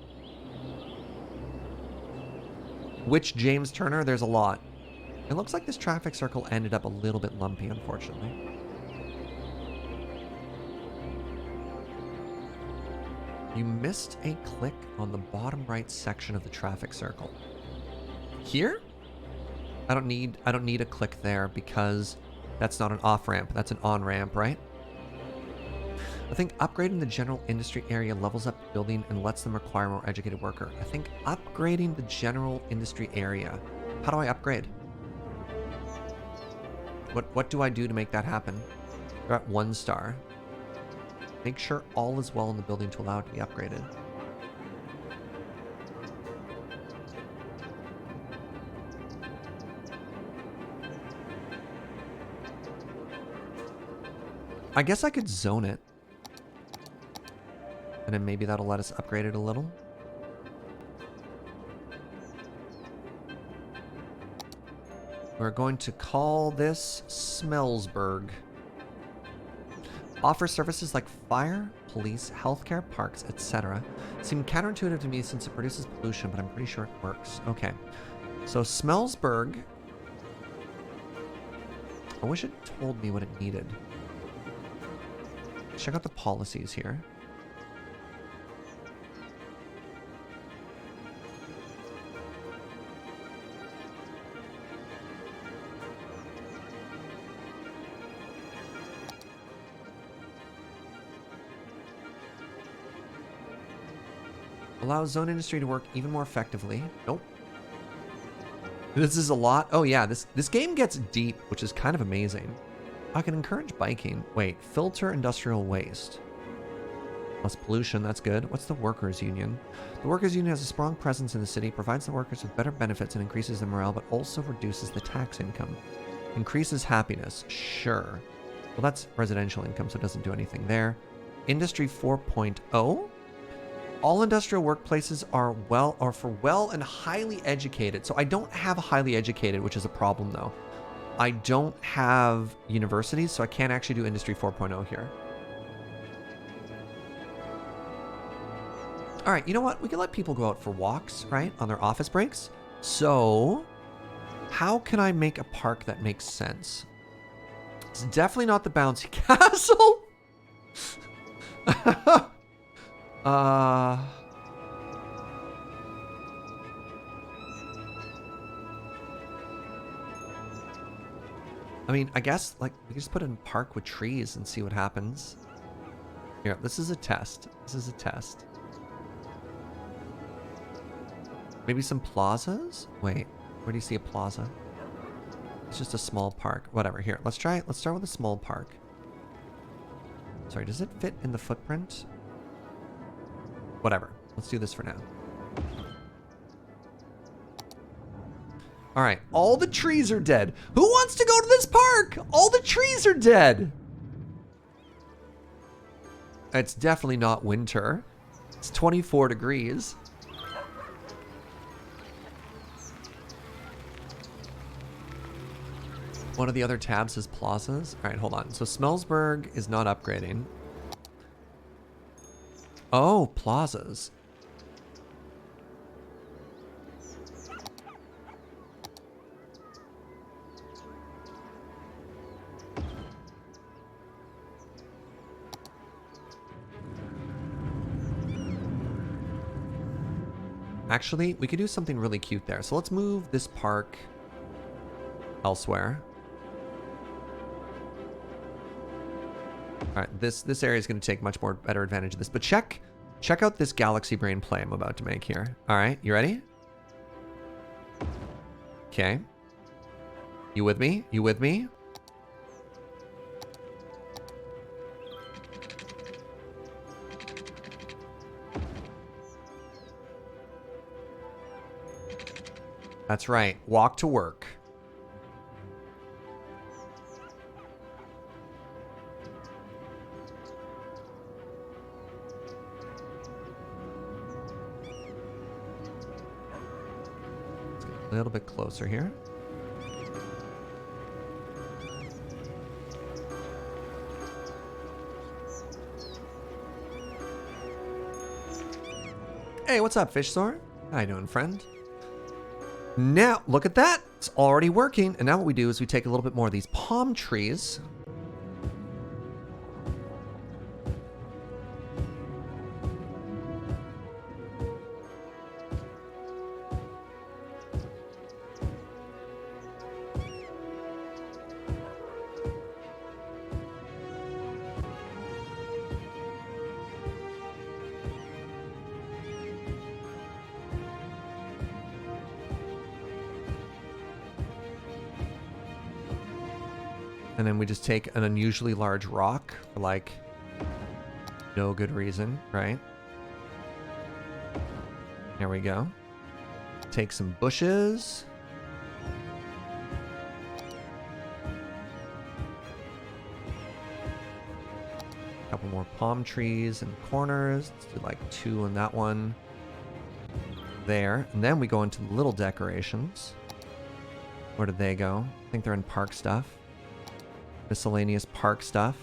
Which James Turner? There's a lot. It looks like this traffic circle ended up a little bit lumpy, unfortunately. You missed a click on the bottom right section of the traffic circle. Here? I don't need a click there because that's not an off-ramp. That's an on-ramp, right? I think upgrading the general industry area levels up the building and lets them require more educated worker. I think upgrading the general industry area. How do I upgrade? What do I do to make that happen? We're at 1 star. Make sure all is well in the building to allow it to be upgraded. I guess I could zone it. And then maybe that'll let us upgrade it a little. We're going to call this Smellsburg. Offer services like fire, police, healthcare, parks, etc. Seem counterintuitive to me since it produces pollution, but I'm pretty sure it works. Okay. So Smellsburg. I wish it told me what it needed. Check out the policies here. Allow zone industry to work even more effectively. Nope. This is a lot. Oh yeah, this game gets deep, which is kind of amazing. I can encourage biking. Wait, filter industrial waste. Less pollution, that's good. What's the workers' union? The workers' union has a strong presence in the city, provides the workers with better benefits and increases their morale, but also reduces the tax income. Increases happiness, sure. Well, that's residential income, so it doesn't do anything there. Industry 4.0. All industrial workplaces are for well and highly educated. So I don't have highly educated, which is a problem though. I don't have universities, so I can't actually do Industry 4.0 here. All right, you know what? We can let people go out for walks, right? On their office breaks. So how can I make a park that makes sense? It's definitely not the bouncy castle. I mean, I guess, like, we can just put it in park with trees and see what happens. Here, this is a test. This is a test. Maybe some plazas? Wait, where do you see a plaza? It's just a small park. Whatever, here, let's start with a small park. Sorry, does it fit in the footprint? Whatever, let's do this for now. All right, all the trees are dead. Who wants to go to this park? All the trees are dead. It's definitely not winter. It's 24 degrees. One of the other tabs is plazas. All right, hold on. So Smellsburg is not upgrading. Oh, plazas. Actually, we could do something really cute there. So let's move this park elsewhere. All right, this area is going to take much more better advantage of this. But check out this galaxy brain play I'm about to make here. All right, you ready? Okay. You with me? You with me? That's right. Walk to work. Let's get a little bit closer here. Hey, what's up, Fish Sword? How you doing, friend? Now, look at that. It's already working. And now what we do is we take a little bit more of these palm trees. And then we just take an unusually large rock for like no good reason, right? There we go. Take some bushes. A couple more palm trees in corners. Let's do like 2 on that one. There. And then we go into the little decorations. Where did they go? I think they're in park stuff. Miscellaneous park stuff.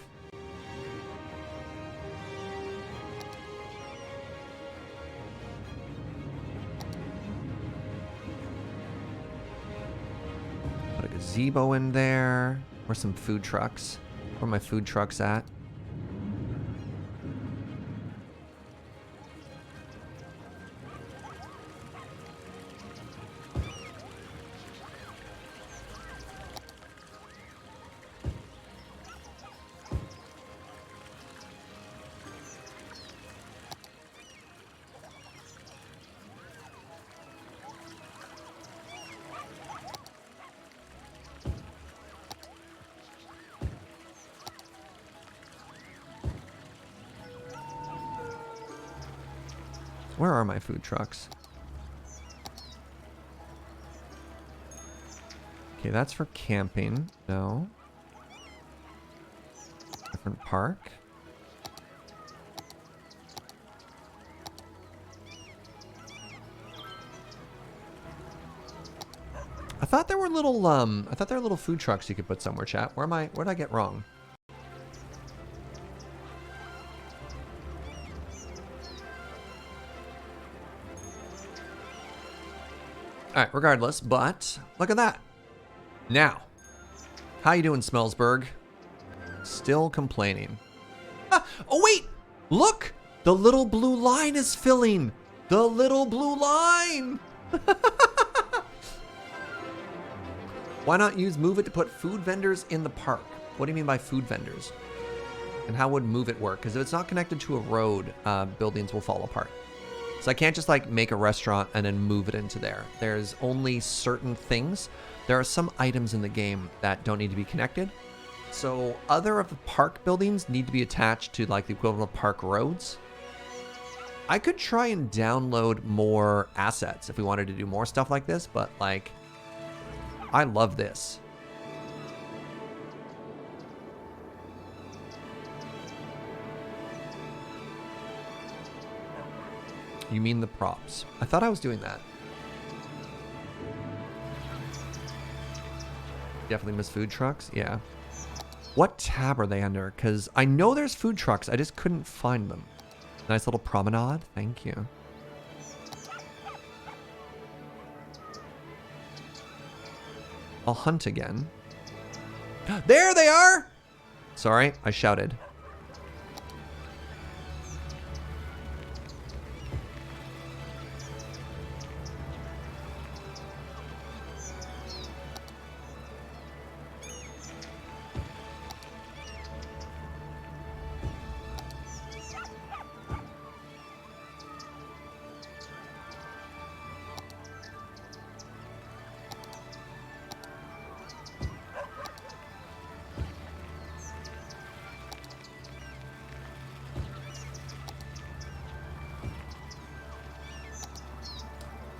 Put a gazebo in there. Or some food trucks. Where are my food trucks at? Where are my food trucks? Okay, that's for camping. No. Different park. I thought there were little food trucks you could put somewhere, chat. Where did I get wrong? All right, regardless, but look at that. Now, how you doing, Smellsburg? Still complaining. Ah, oh, wait, look, the little blue line is filling. The little blue line. Why not use Move It to put food vendors in the park? What do you mean by food vendors? And how would Move It work? Because if it's not connected to a road, buildings will fall apart. So I can't just like make a restaurant and then move it into there. There's only certain things. There are some items in the game that don't need to be connected. So other of the park buildings need to be attached to like the equivalent of park roads. I could try and download more assets if we wanted to do more stuff like this, but like, I love this. You mean the props? I thought I was doing that. Definitely miss food trucks, yeah. What tab are they under? Because I know there's food trucks, I just couldn't find them. Nice little promenade, thank you. I'll hunt again. There they are! Sorry, I shouted.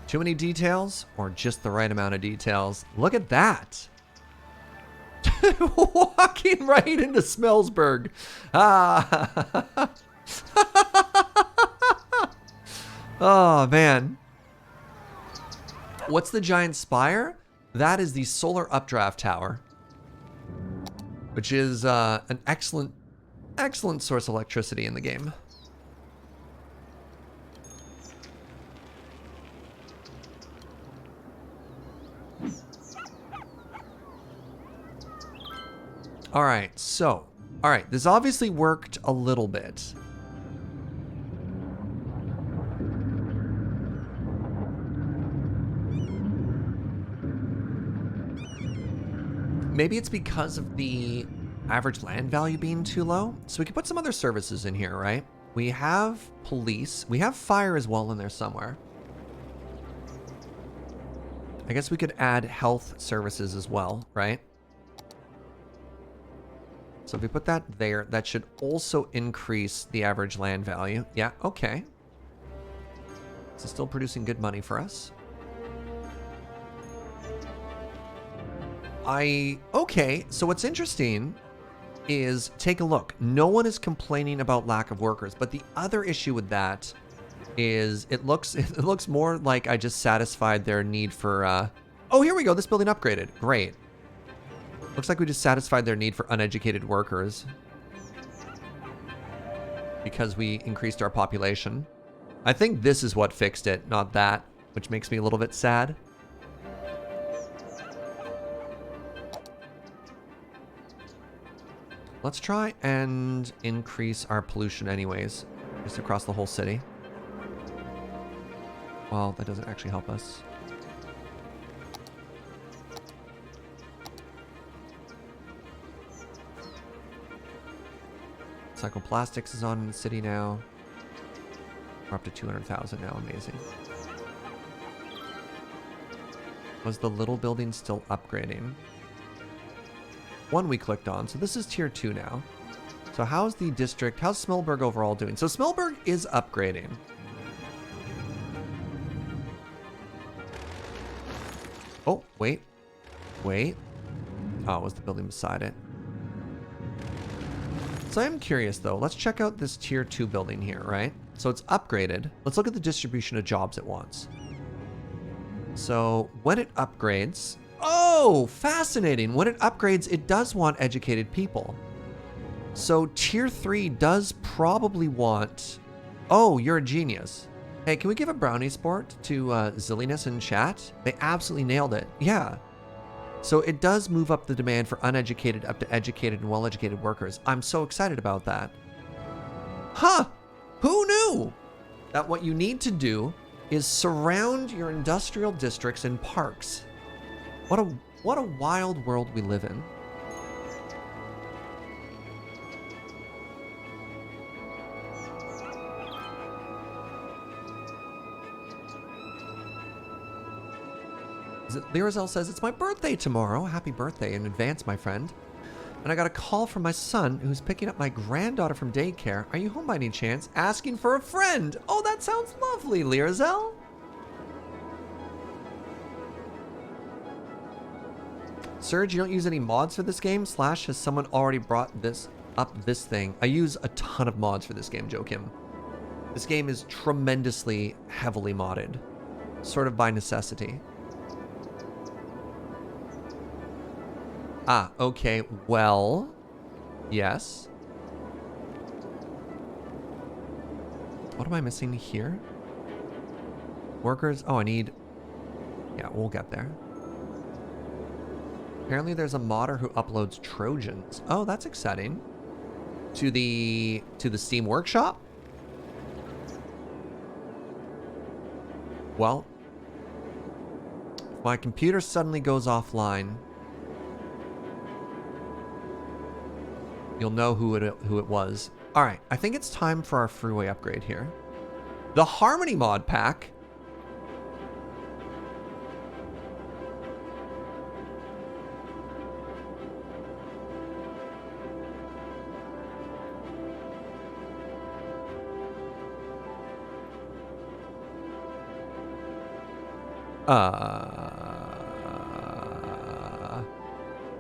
Too many details or just the right amount of details? Look at that. Walking right into Smellsburg. Ah. Oh, man. What's the giant spire? That is the solar updraft tower, which is an excellent source of electricity in the game. All right, so, all right, this obviously worked a little bit. Maybe it's because of the average land value being too low. So we could put some other services in here, right? We have police, we have fire as well in there somewhere. I guess we could add health services as well, right? So if we put that there, that should also increase the average land value. Yeah, okay. This is still producing good money for us. Okay, so what's interesting is, take a look. No one is complaining about lack of workers, but the other issue with that is it looks more like I just satisfied their need for, oh, here we go, this building upgraded. Great. Looks like we just satisfied their need for uneducated workers because we increased our population. I think this is what fixed it, not that, which makes me a little bit sad. Let's try and increase our pollution anyways, just across the whole city. Well, that doesn't actually help us. Cycloplastics is on in the city now. We're up to 200,000 now, amazing. Was the little building still upgrading? One we clicked on, so this is tier 2 now. So how's the district, how's Smellsburg overall doing? So Smellsburg is upgrading. Oh, wait. Wait. Oh, it was the building beside it. So I am curious though, let's check out this tier 2 building here, right? So it's upgraded. Let's look at the distribution of jobs it wants. So when it upgrades, oh, fascinating. When it upgrades, it does want educated people. So tier 3 does probably want, oh, you're a genius. Hey, can we give a brownie sport to Zilliness in chat? They absolutely nailed it. Yeah. So it does move up the demand for uneducated up to educated and well-educated workers. I'm so excited about that. Huh! Who knew that what you need to do is surround your industrial districts and parks? What What a wild world we live in. Lyrazel says, it's my birthday tomorrow. Happy birthday in advance, my friend. And I got a call from my son who's picking up my granddaughter from daycare. Are you home by any chance? Asking for a friend. Oh, that sounds lovely, Lyrazel. Serge, you don't use any mods for this game? Slash, has someone already brought this thing? I use a ton of mods for this game, Joakim. This game is tremendously heavily modded. Sort of by necessity. Ah, okay, well, yes. What am I missing here? Workers, oh, I need, yeah, we'll get there. Apparently there's a modder who uploads Trojans. Oh, that's exciting. To the Steam Workshop? Well, if my computer suddenly goes offline, you'll know who it was. All right, I think it's time for our freeway upgrade here. The Harmony mod pack.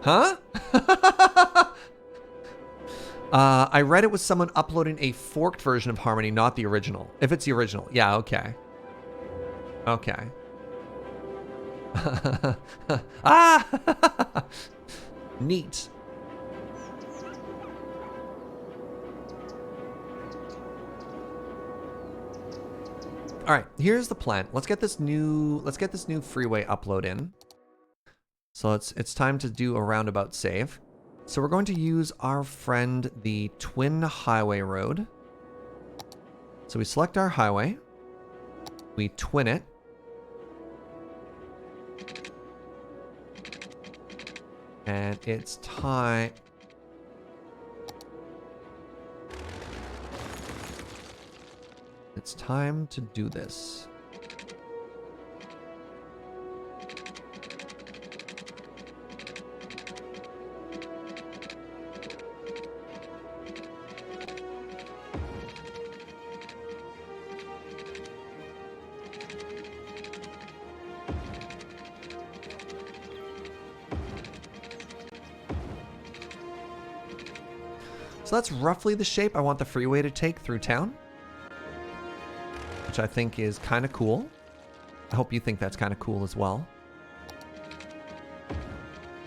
Huh? I read it was someone uploading a forked version of Harmony, not the original. If it's the original. Yeah, okay. Okay. Ah! Neat. All right, here's the plan. Let's get this new freeway upload in. So it's time to do a roundabout save. So we're going to use our friend, the Twin Highway Road. So we select our highway. We twin it. And it's time. It's time to do this. So that's roughly the shape I want the freeway to take through town, which I think is kind of cool. I hope you think that's kind of cool as well.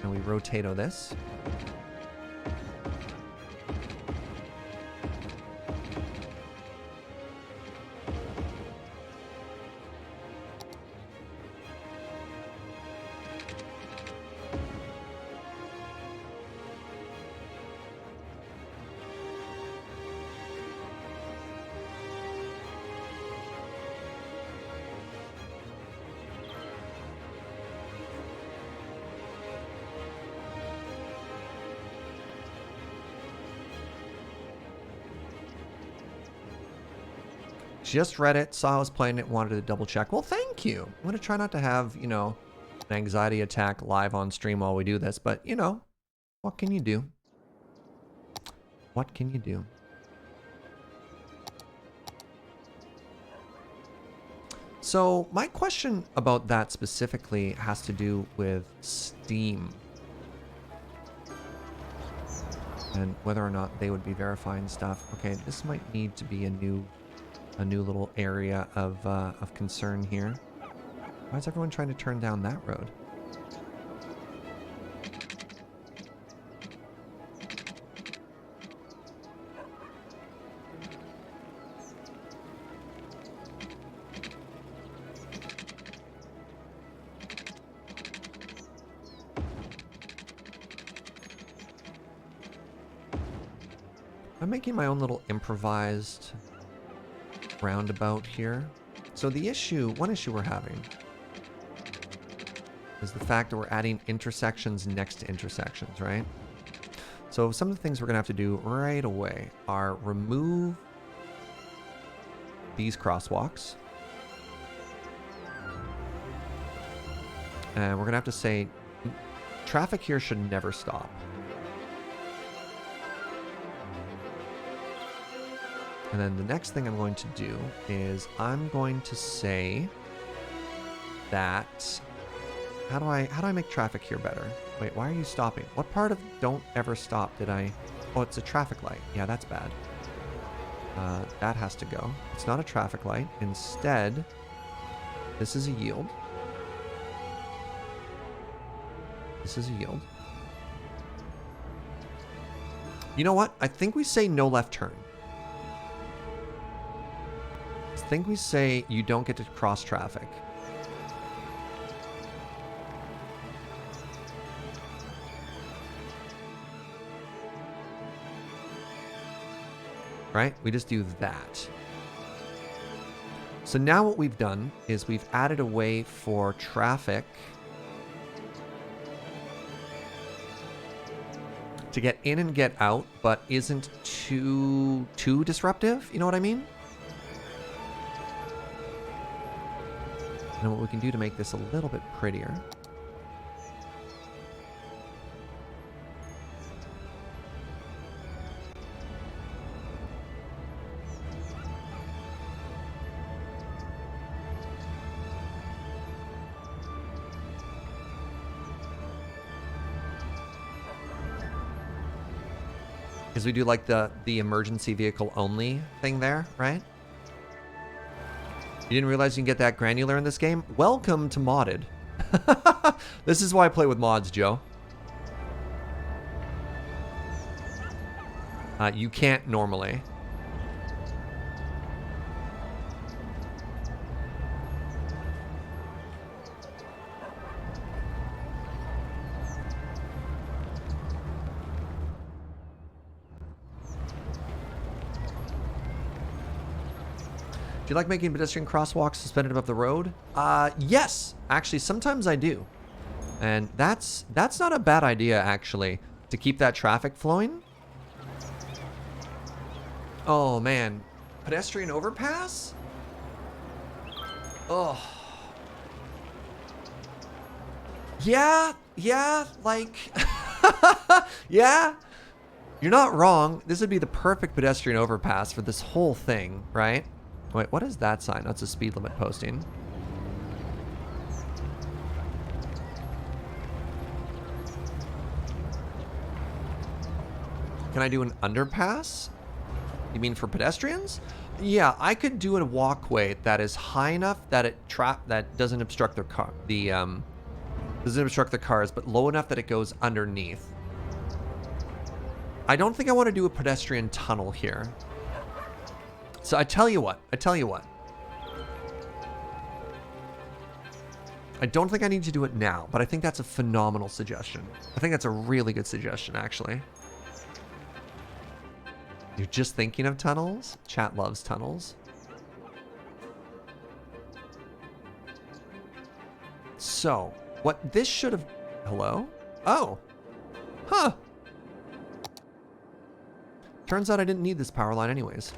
And we rotato this. Just read it, saw I was playing it, wanted to double check. Well, thank you. I'm going to try not to have, you know, an anxiety attack live on stream while we do this, but, you know, what can you do? What can you do? So my question about that specifically has to do with Steam and whether or not they would be verifying stuff. Okay, this might need to be a new little area of concern here. Why is everyone trying to turn down that road? I'm making my own little improvised roundabout here. So the issue, one issue we're having is the fact that we're adding intersections next to intersections, right? So some of the things we're going to have to do right away are remove these crosswalks. And we're going to have to say traffic here should never stop. And then the next thing I'm going to do is I'm going to say that how do I make traffic here better? Wait, why are you stopping? What part of don't ever stop did I... Oh, it's a traffic light. Yeah, that's bad. That has to go. It's not a traffic light. Instead, this is a yield. This is a yield. You know what? I think we say no left turn. I think we say you don't get to cross traffic. Right? We just do that. So now what we've done is we've added a way for traffic to get in and get out, but isn't too disruptive. You know what I mean? And what we can do to make this a little bit prettier. Because we do like the emergency vehicle only thing there, right? You didn't realize you can get that granular in this game? Welcome to modded. This is why I play with mods, Joe. You can't normally. Do you like making pedestrian crosswalks suspended above the road? Yes, actually, sometimes I do. And that's not a bad idea, actually, to keep that traffic flowing. Oh, man. Pedestrian overpass? Oh. Yeah, like... yeah. You're not wrong. This would be the perfect pedestrian overpass for this whole thing, right? Wait, what is that sign? That's a speed limit posting. Can I do an underpass? You mean for pedestrians? Yeah, I could do a walkway that is high enough that it doesn't obstruct their car. Doesn't obstruct the cars, but low enough that it goes underneath. I don't think I want to do a pedestrian tunnel here. So I tell you what. I don't think I need to do it now, but I think that's a phenomenal suggestion. I think that's a really good suggestion, actually. You're just thinking of tunnels? Chat loves tunnels. So, what this should have... Hello? Oh. Huh. Turns out I didn't need this power line anyways.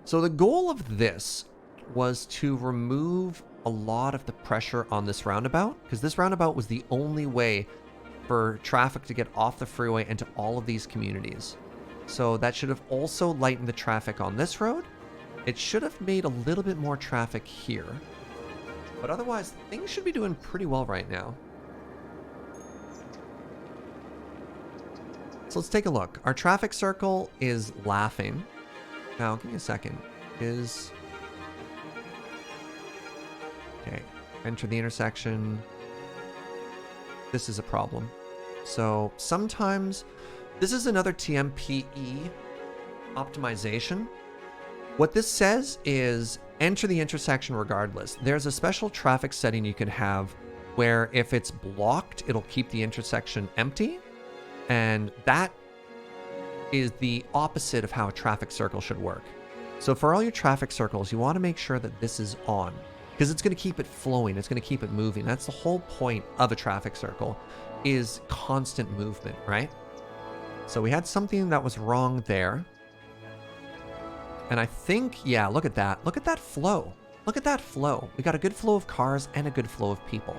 So the goal of this was to remove a lot of the pressure on this roundabout, because this roundabout was the only way for traffic to get off the freeway into all of these communities. So that should have also lightened the traffic on this road. It should have made a little bit more traffic here. But otherwise, things should be doing pretty well right now. So let's take a look. Our traffic circle is laughing. Now, give me a second. Okay, enter the intersection. This is a problem. So sometimes, this is another TMPE optimization. What this says is enter the intersection regardless. There's a special traffic setting you can have where if it's blocked, it'll keep the intersection empty. And that is the opposite of how a traffic circle should work. So for all your traffic circles, you want to make sure that this is on, because it's going to keep it flowing. It's going to keep it moving. That's the whole point of a traffic circle, is constant movement, right? So we had something that was wrong there. And I think, yeah, look at that. Look at that flow. Look at that flow. We got a good flow of cars and a good flow of people.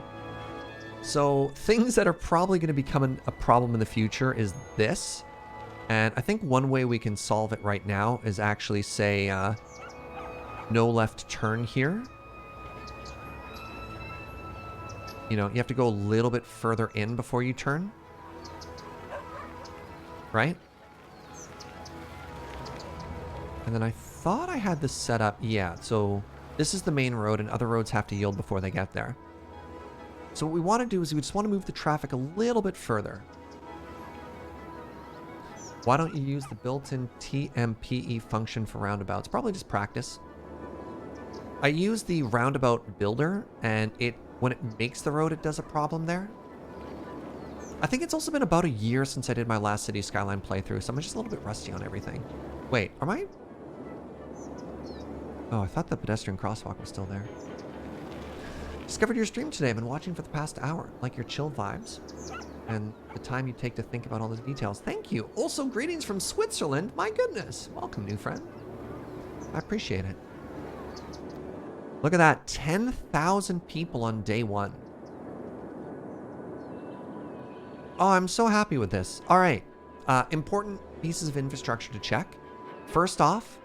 So things that are probably going to become a problem in the future is this. And I think one way we can solve it right now is actually say no left turn here. You know, you have to go a little bit further in before you turn. Right? And then I thought I had this set up. Yeah, so this is the main road and other roads have to yield before they get there. So what we want to do is we just want to move the traffic a little bit further. Why don't you use the built-in TMPE function for roundabouts? Probably just practice. I use the roundabout builder, and when it makes the road, it does a problem there. I think it's also been about a year since I did my last City Skyline playthrough, so I'm just a little bit rusty on everything. Wait, am I? Oh, I thought the pedestrian crosswalk was still there. Discovered your stream today. I've been watching for the past hour. Like your chill vibes and the time you take to think about all the details. Thank you. Also, greetings from Switzerland. My goodness. Welcome, new friend. I appreciate it. Look at that. 10,000 people on day one. Oh, I'm so happy with this. All right. Important pieces of infrastructure to check. First off,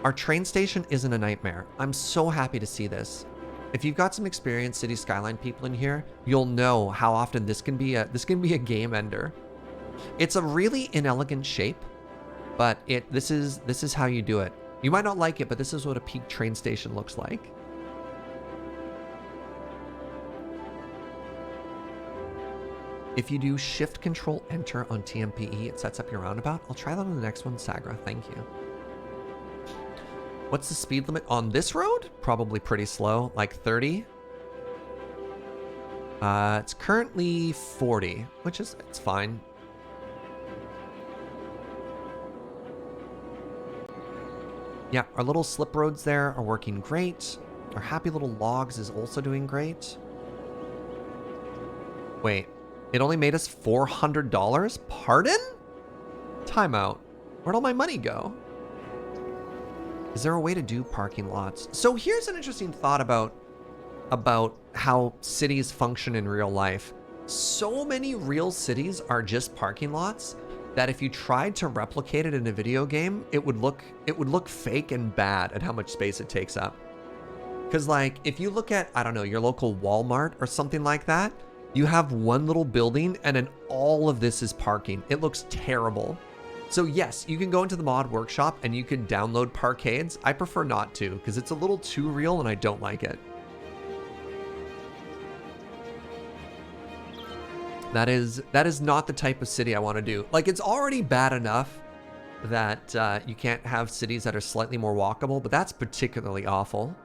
our train station isn't a nightmare. I'm so happy to see this. If you've got some experienced City Skyline people in here, you'll know how often this can be a game ender. It's a really inelegant shape, but this is how you do it. You might not like it, but this is what a peak train station looks like. If you do Shift Control Enter on TMPE, it sets up your roundabout. I'll try that on the next one, Sagra. Thank you. What's the speed limit on this road? Probably pretty slow, like 30. It's currently 40, which is, it's fine. Yeah, our little slip roads there are working great. Our happy little logs is also doing great. Wait, it only made us $400? Pardon? Timeout. Where'd all my money go? Is there a way to do parking lots? So here's an interesting thought about how cities function in real life. So many real cities are just parking lots that if you tried to replicate it in a video game, it would look fake and bad at how much space it takes up. Because like if you look at, I don't know, your local Walmart or something like that, you have one little building and then all of this is parking. It looks terrible. So yes, you can go into the mod workshop and you can download parkades. I prefer not to because it's a little too real and I don't like it. That is not the type of city I want to do. Like, it's already bad enough that you can't have cities that are slightly more walkable, but that's particularly awful.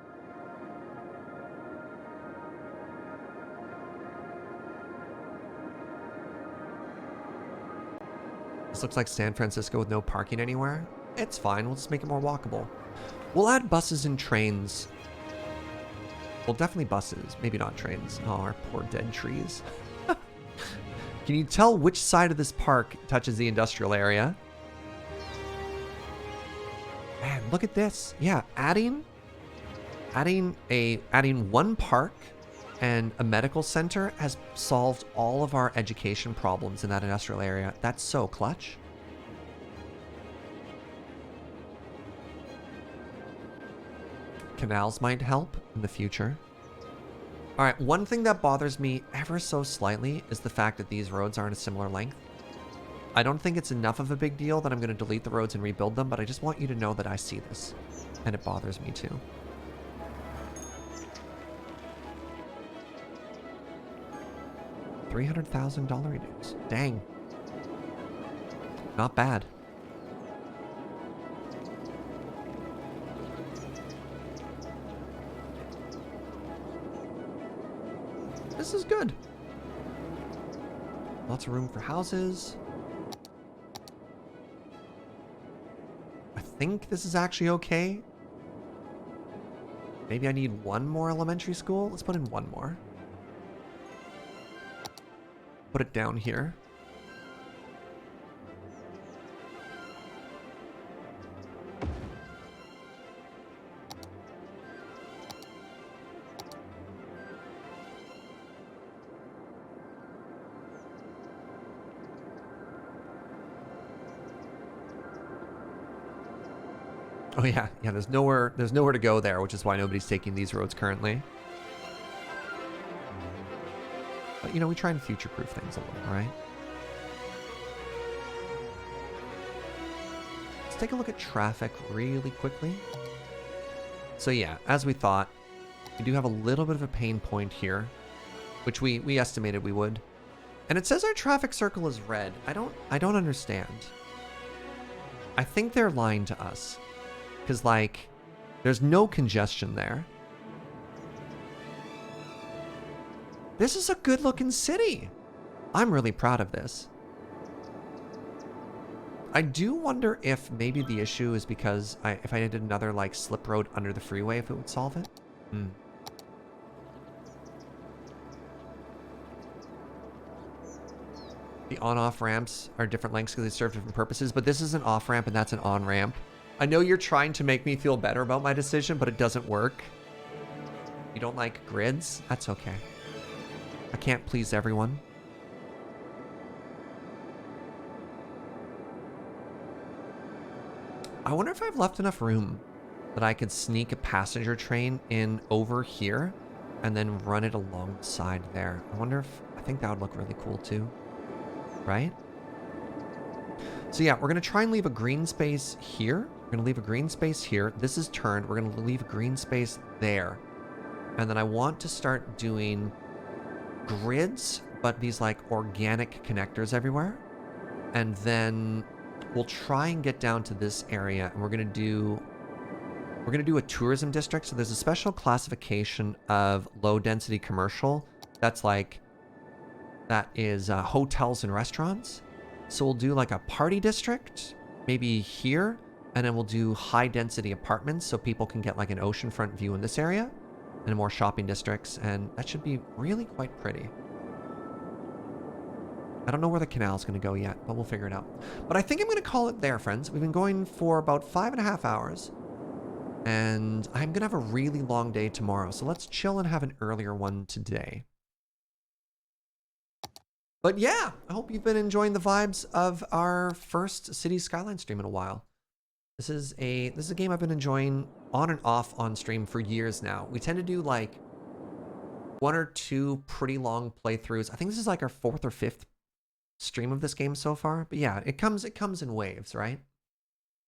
This looks like San Francisco with no parking anywhere. It's fine. We'll just make it more walkable. We'll add buses and trains. Well, definitely buses. Maybe not trains. Oh, our poor dead trees. Can you tell which side of this park touches the industrial area? Man, look at this. Yeah, adding one park and a medical center has solved all of our education problems in that industrial area. That's so clutch. Canals might help in the future. All right, one thing that bothers me ever so slightly is the fact that these roads aren't a similar length. I don't think it's enough of a big deal that I'm going to delete the roads and rebuild them, but I just want you to know that I see this, and it bothers me too. $300,000 reduce. Dang. Not bad. This is good. Lots of room for houses. I think this is actually okay. Maybe I need one more elementary school. Let's put in one more. Put it down here. Oh yeah, there's nowhere to go there, which is why nobody's taking these roads currently. But you know, we try and future-proof things a little, right? Let's take a look at traffic really quickly. So yeah, as we thought, we do have a little bit of a pain point here, which we estimated we would. And it says our traffic circle is red. I don't understand. I think they're lying to us. Because, like, there's no congestion there. This is a good-looking city. I'm really proud of this. I do wonder if maybe the issue is because if I did another, like, slip road under the freeway, if it would solve it. The on-off ramps are different lengths because they serve different purposes, but this is an off-ramp and that's an on-ramp. I know you're trying to make me feel better about my decision, but it doesn't work. You don't like grids? That's okay. I can't please everyone. I wonder if I've left enough room that I could sneak a passenger train in over here and then run it alongside there. I wonder if... I think that would look really cool too. Right? So yeah, we're going to try and leave a green space here. We're going to leave a green space here. This is turned. We're going to leave a green space there. And then I want to start doing grids, but these like organic connectors everywhere. And then we'll try and get down to this area and we're going to do a tourism district. So there's a special classification of low density commercial. That is hotels and restaurants. So we'll do like a party district, maybe here, and then we'll do high density apartments so people can get like an oceanfront view in this area and more shopping districts. And that should be really quite pretty. I don't know where the canal is going to go yet, but we'll figure it out. But I think I'm going to call it there, friends. We've been going for about 5.5 hours and I'm going to have a really long day tomorrow. So let's chill and have an earlier one today. But yeah, I hope you've been enjoying the vibes of our first City Skyline stream in a while. This is a game I've been enjoying on and off on stream for years now. We tend to do like 1 or 2 pretty long playthroughs. I think this is like our 4th or 5th stream of this game so far. But yeah, it comes in waves, right?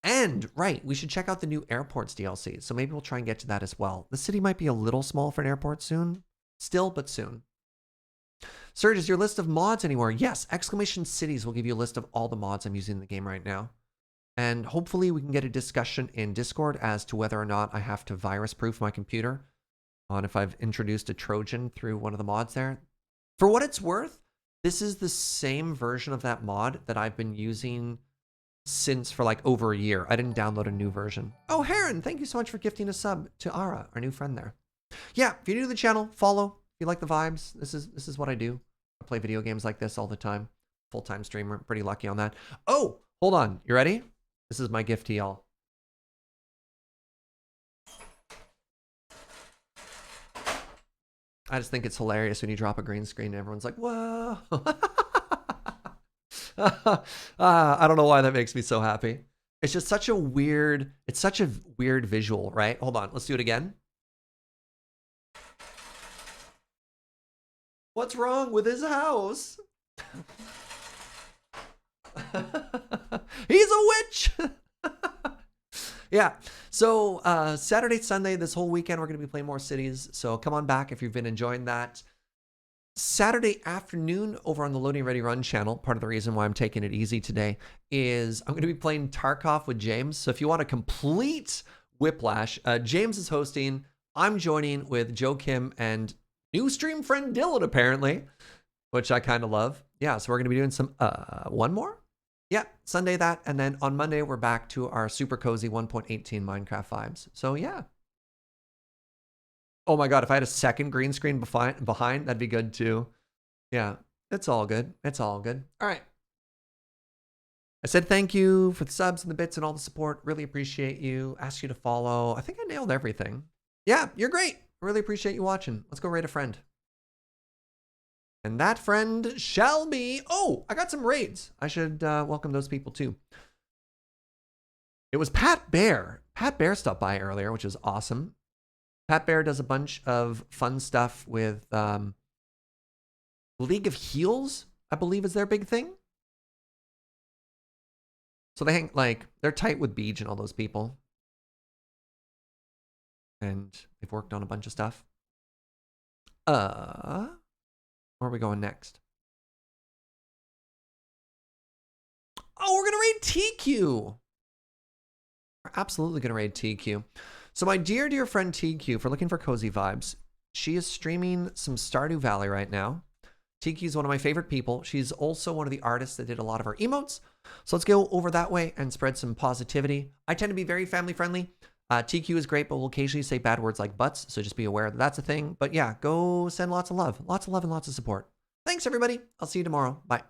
And right, we should check out the new airports DLC. So maybe we'll try and get to that as well. The city might be a little small for an airport soon. Still, but soon. Serge, is your list of mods anywhere? Yes, exclamation cities will give you a list of all the mods I'm using in the game right now. And hopefully we can get a discussion in Discord as to whether or not I have to virus proof my computer on if I've introduced a Trojan through one of the mods there. For what it's worth, this is the same version of that mod that I've been using since for like over a year. I didn't download a new version. Oh, Heron, thank you so much for gifting a sub to Ara, our new friend there. Yeah, if you're new to the channel, follow. If you like the vibes, this is what I do. I play video games like this all the time. Full-time streamer, pretty lucky on that. Oh, hold on, you ready? This is my gift to y'all. I just think it's hilarious when you drop a green screen and everyone's like, whoa. I don't know why that makes me so happy. It's just such a weird visual, right? Hold on, let's do it again. What's wrong with his house? He's a witch. Yeah, so Saturday, Sunday, this whole weekend, we're going to be playing more cities. So come on back if you've been enjoying that. Saturday afternoon over on the Loading Ready Run channel, part of the reason why I'm taking it easy today is I'm going to be playing Tarkov with James. So if you want a complete whiplash, James is hosting. I'm joining with Joe Kim and new stream friend Dylan, apparently, which I kind of love. Yeah, so we're going to be doing some, one more? Yeah, Sunday that, and then on Monday we're back to our super cozy 1.18 Minecraft vibes. So yeah. Oh my god, if I had a second green screen behind, that'd be good too. Yeah, it's all good. It's all good. All right. I said thank you for the subs and the bits and all the support. Really appreciate you. Asked you to follow. I think I nailed everything. Yeah, you're great. Really appreciate you watching. Let's go rate a friend. And that friend shall be... Oh, I got some raids. I should welcome those people too. It was Pat Bear. Pat Bear stopped by earlier, which is awesome. Pat Bear does a bunch of fun stuff with League of Heels, I believe is their big thing. So they hang, like, they're tight with Beej and all those people. And they've worked on a bunch of stuff. Where are we going next? Oh, we're gonna raid TQ. We're absolutely gonna raid TQ. So my dear, dear friend TQ, if we're looking for cozy vibes, she is streaming some Stardew Valley right now. TQ is one of my favorite people. She's also one of the artists that did a lot of our emotes. So let's go over that way and spread some positivity. I tend to be very family friendly. TQ is great, but we'll occasionally say bad words like butts. So just be aware that that's a thing. But yeah, go send lots of love and lots of support. Thanks, everybody. I'll see you tomorrow. Bye.